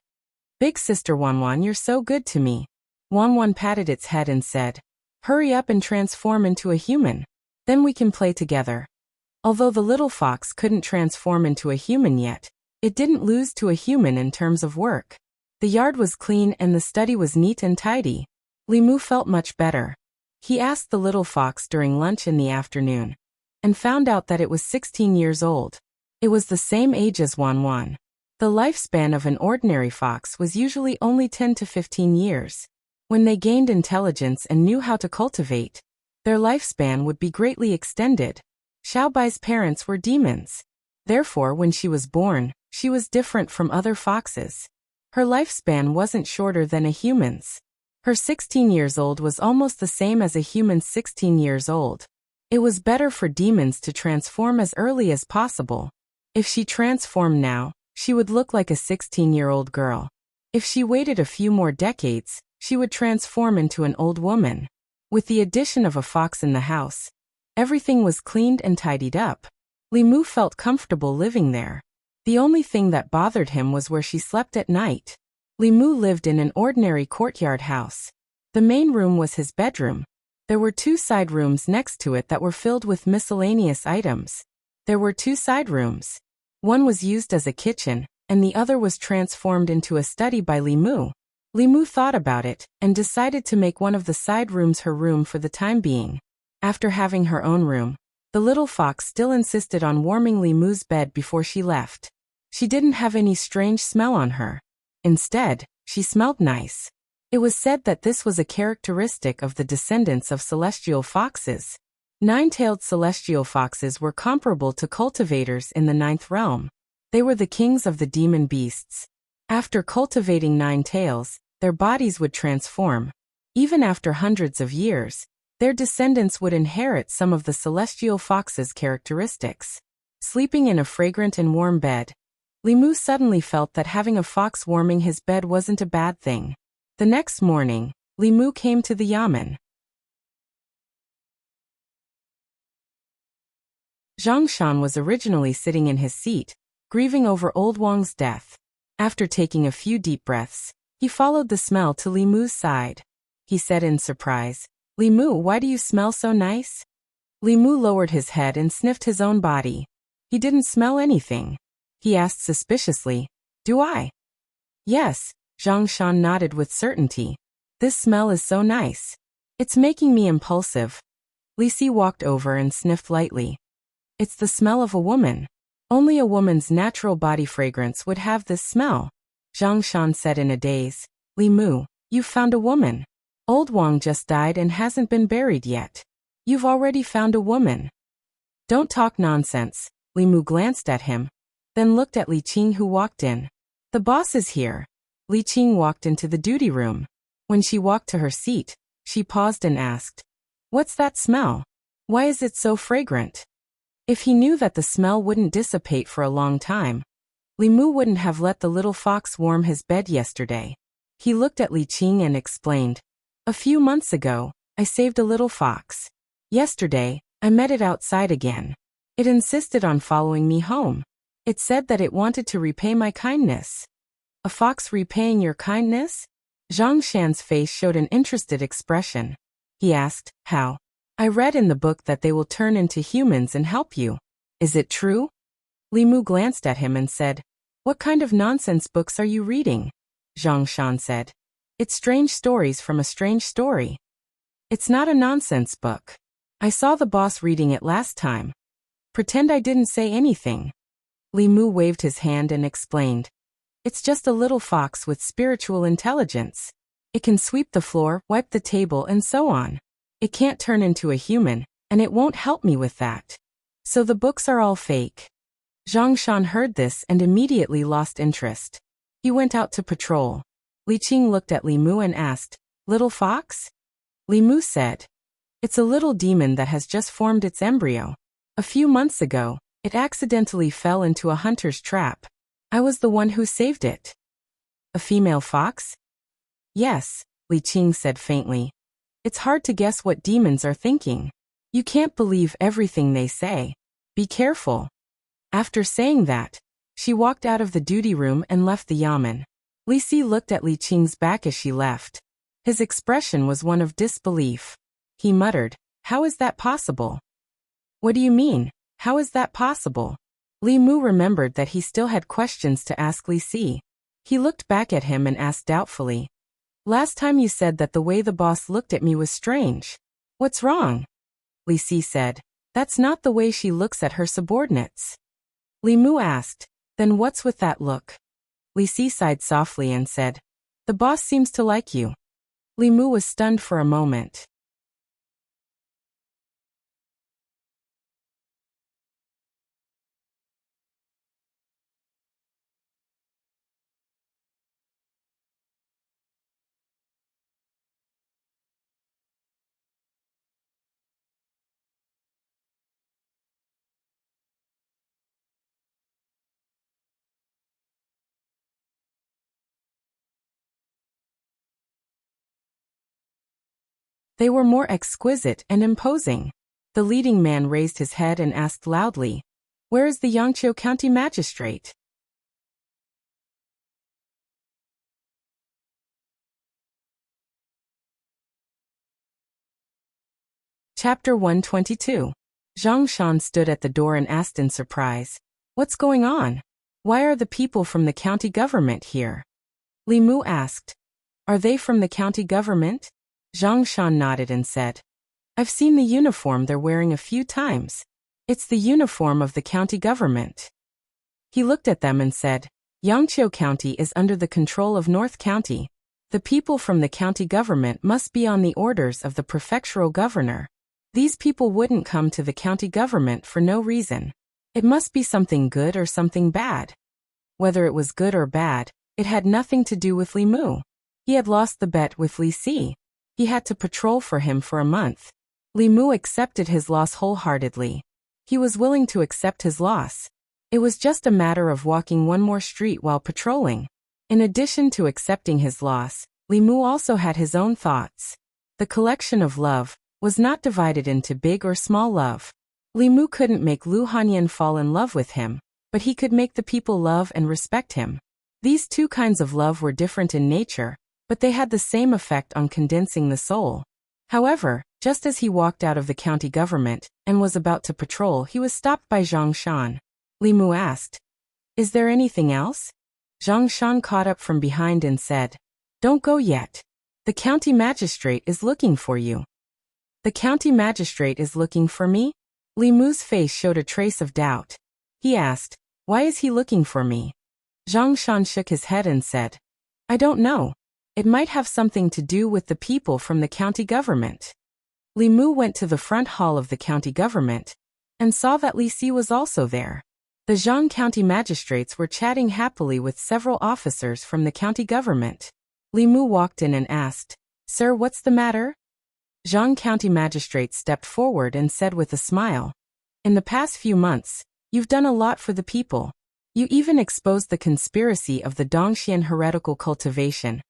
S1: "Big sister Wanwan, you're so good to me." Wanwan patted its head and said, "Hurry up and transform into a human. Then we can play together." Although the little fox couldn't transform into a human yet, it didn't lose to a human in terms of work. The yard was clean and the study was neat and tidy. Li Mu felt much better. He asked the little fox during lunch in the afternoon, and found out that it was 16 years old. It was the same age as Wanwan. The lifespan of an ordinary fox was usually only 10 to 15 years. When they gained intelligence and knew how to cultivate, their lifespan would be greatly extended. Xiaobai's parents were demons. Therefore, when she was born, She was different from other foxes. Her lifespan wasn't shorter than a human's. Her 16 years old was almost the same as a human's 16 years old. It was better for demons to transform as early as possible. If she transformed now, she would look like a 16-year-old girl. If she waited a few more decades, she would transform into an old woman. With the addition of a fox in the house, everything was cleaned and tidied up. Limu felt comfortable living there. The only thing that bothered him was where she slept at night. Limu lived in an ordinary courtyard house. The main room was his bedroom. There were 2 side rooms next to it that were filled with miscellaneous items. There were 2 side rooms. One was used as a kitchen, and the other was transformed into a study by Limu. Limu thought about it, and decided to make one of the side rooms her room for the time being. After having her own room, the little fox still insisted on warming Limu's bed before she left. She didn't have any strange smell on her. Instead, she smelled nice. It was said that this was a characteristic of the descendants of celestial foxes. 9-tailed celestial foxes were comparable to cultivators in the 9th realm. They were the kings of the demon beasts. After cultivating 9 tails, their bodies would transform. Even after hundreds of years, their descendants would inherit some of the celestial fox's characteristics. Sleeping in a fragrant and warm bed, Limu suddenly felt that having a fox warming his bed wasn't a bad thing. The next morning, Limu came to the yamen. Zhongshan was originally sitting in his seat, grieving over old Wang's death. After taking a few deep breaths, he followed the smell to Limu's side. He said in surprise, "Limu, why do you smell so nice?" Limu lowered his head and sniffed his own body. He didn't smell anything. He asked suspiciously, "Do I?" "Yes," Zhongshan nodded with certainty. "This smell is so nice. It's making me impulsive." Lisi walked over and sniffed lightly. "It's the smell of a woman. Only a woman's natural body fragrance would have this smell," Zhongshan said in a daze. "Limu, you've found a woman. Old Wang just died and hasn't been buried yet. You've already found a woman." "Don't talk nonsense." Limu glanced at him, then looked at Li Qing, who walked in. "The boss is here." Li Qing walked into the duty room. When she walked to her seat, she paused and asked, "What's that smell? Why is it so fragrant?" If he knew that the smell wouldn't dissipate for a long time, Limu wouldn't have let the little fox warm his bed yesterday. He looked at Li Qing and explained, "A few months ago, I saved a little fox. Yesterday, I met it outside again. It insisted on following me home. It said that it wanted to repay my kindness." "A fox repaying your kindness?" Zhongshan's face showed an interested expression. He asked, "How?" "I read in the book that they will turn into humans and help you. Is it true?" Limu glanced at him and said, "What kind of nonsense books are you reading?" Zhongshan said, "It's strange stories from a strange story." "It's not a nonsense book. I saw the boss reading it last time. Pretend I didn't say anything." Limu waved his hand and explained, "It's just a little fox with spiritual intelligence. It can sweep the floor, wipe the table, and so on. It can't turn into a human, and it won't help me with that. So the books are all fake." Zhongshan heard this and immediately lost interest. He went out to patrol. Li Qing looked at Limu and asked, "Little fox?" Limu said, "It's a little demon that has just formed its embryo. A few months ago, it accidentally fell into a hunter's trap. I was the one who saved it." "A female fox?" "Yes," Li Qing said faintly. "It's hard to guess what demons are thinking. You can't believe everything they say. Be careful." After saying that, she walked out of the duty room and left the yamen. Lisi looked at Li Qing's back as she left. His expression was one of disbelief. He muttered, "How is that possible?" "What do you mean, how is that possible?" Li Mu remembered that he still had questions to ask Li Si. He looked back at him and asked doubtfully, "Last time you said that the way the boss looked at me was strange. What's wrong?" Li Si said, "That's not the way she looks at her subordinates." Li Mu asked, "Then what's with that look?" Li Si sighed softly and said, "The boss seems to like you." Li Mu was stunned for a moment. They were more exquisite and imposing. The leading man raised his head and asked loudly, "Where is the Yangqiu County Magistrate?" Chapter 122. Zhang Shan stood at the door and asked in surprise, "What's going on? Why are the people from the county government here?" Li Mu asked, "Are they from the county government?" Zhang Shan nodded and said, "I've seen the uniform they're wearing a few times. It's the uniform of the county government." He looked at them and said, "Yangqiu County is under the control of North County. The people from the county government must be on the orders of the prefectural governor. These people wouldn't come to the county government for no reason. It must be something good or something bad." Whether it was good or bad, it had nothing to do with Li Mu. He had lost the bet with Li Si. He had to patrol for him for a month. Li Mu accepted his loss wholeheartedly. He was willing to accept his loss. It was just a matter of walking one more street while patrolling. In addition to accepting his loss, Li Mu also had his own thoughts. The collection of love was not divided into big or small love. Li Mu couldn't make Lu Hanyan fall in love with him, but he could make the people love and respect him. These two kinds of love were different in nature, but they had the same effect on condensing the soul. However, just as he walked out of the county government and was about to patrol, he was stopped by Zhang Shan. Li Mu asked, "Is there anything else?" Zhang Shan caught up from behind and said, "Don't go yet. The county magistrate is looking for you." "The county magistrate is looking for me?" Li Mu's face showed a trace of doubt. He asked, "Why is he looking for me?" Zhang Shan shook his head and said, "I don't know. It might have something to do with the people from the county government." Li Mu went to the front hall of the county government and saw that Li Si was also there. The Zhang County magistrates were chatting happily with several officers from the county government. Li Mu walked in and asked, "Sir, what's the matter?" Zhang County magistrate stepped forward and said with a smile, "In the past few months, you've done a lot for the people. You even exposed the conspiracy of the Dongxian heretical cultivation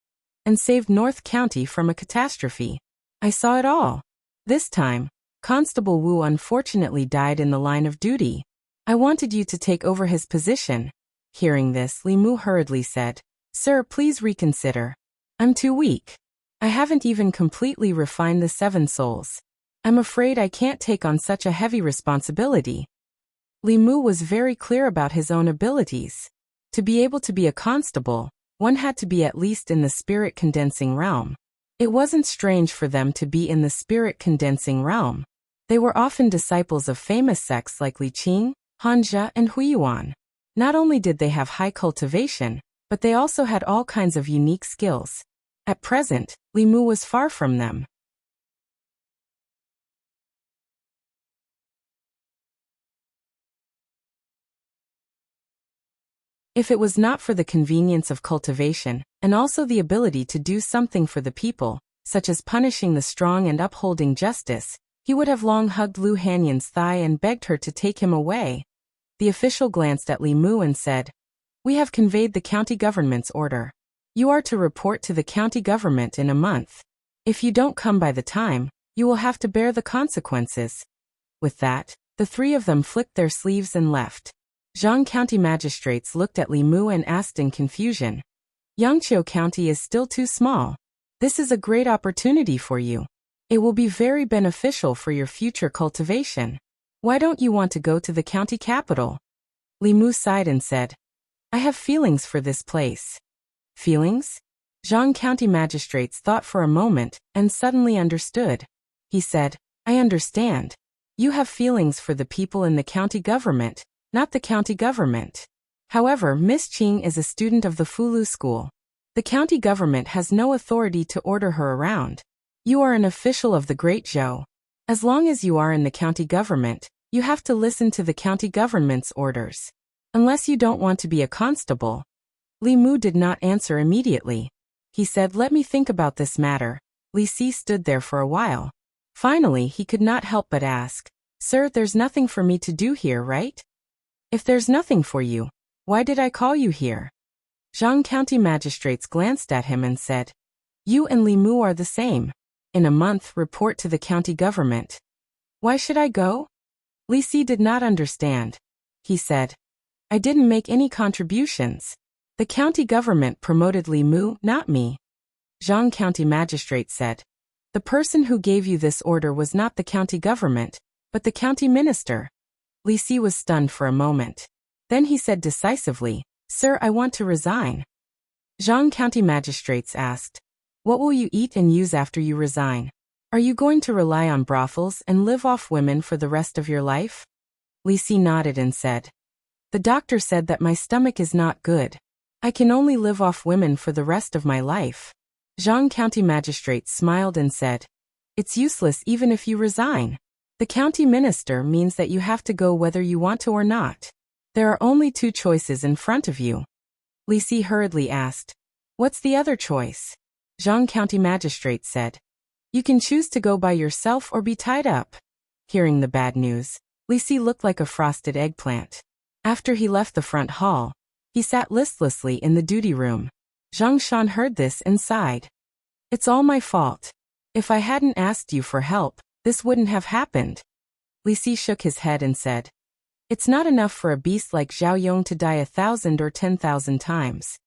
S1: and saved North County from a catastrophe. I saw it all. This time, Constable Wu unfortunately died in the line of duty. I wanted you to take over his position." Hearing this, Li Mu hurriedly said, "Sir, please reconsider. I'm too weak. I haven't even completely refined the 7 souls. I'm afraid I can't take on such a heavy responsibility." Li Mu was very clear about his own abilities. To be able to be a constable, one had to be at least in the spirit-condensing realm. It wasn't strange for them to be in the spirit-condensing realm. They were often disciples of famous sects like Li Qing, Hanja, and Huiyuan. Not only did they have high cultivation, but they also had all kinds of unique skills. At present, Li Mu was far from them. If it was not for the convenience of cultivation, and also the ability to do something for the people, such as punishing the strong and upholding justice, he would have long hugged Lu Hanyan's thigh and begged her to take him away. The official glanced at Li Mu and said, "We have conveyed the county government's order. You are to report to the county government in a month. If you don't come by the time, you will have to bear the consequences." With that, the 3 of them flicked their sleeves and left. Zhang County magistrates looked at Li Mu and asked in confusion, "Yangqiu County is still too small. This is a great opportunity for you. It will be very beneficial for your future cultivation. Why don't you want to go to the county capital?" Li Mu sighed and said, "I have feelings for this place." "Feelings?" Zhang County magistrates thought for a moment and suddenly understood. He said, "I understand. You have feelings for the people in the county government, not the county government. However, Miss Qing is a student of the Fulu school. The county government has no authority to order her around. You are an official of the Great Zhou. As long as you are in the county government, you have to listen to the county government's orders. Unless you don't want to be a constable." Li Mu did not answer immediately. He said, "Let me think about this matter." Li Si stood there for a while. Finally, he could not help but ask, "Sir, there's nothing for me to do here, right?" "If there's nothing for you, why did I call you here?" Zhang County magistrates glanced at him and said, "You and Li Mu are the same. In a month, report to the county government. Why should I go? Li Si did not understand. He said, I didn't make any contributions. The county government promoted Li Mu, not me. Zhang County Magistrate said, the person who gave you this order was not the county government, but the county minister. Li Si was stunned for a moment. Then he said decisively, Sir, I want to resign. Zhang County Magistrates asked, what will you eat and use after you resign? Are you going to rely on brothels and live off women for the rest of your life? Li Si nodded and said, the doctor said that my stomach is not good. I can only live off women for the rest of my life. Zhang County Magistrate smiled and said, it's useless even if you resign. The county minister means that you have to go whether you want to or not. There are only two choices in front of you. Li Si hurriedly asked, what's the other choice? Zhang County Magistrate said, you can choose to go by yourself or be tied up. Hearing the bad news, Li Si looked like a frosted eggplant. After he left the front hall, he sat listlessly in the duty room. Zhang Shan heard this and sighed. It's all my fault. If I hadn't asked you for help, this wouldn't have happened. Li Si shook his head and said, it's not enough for a beast like Zhao Yong to die 1,000 or 10,000 times.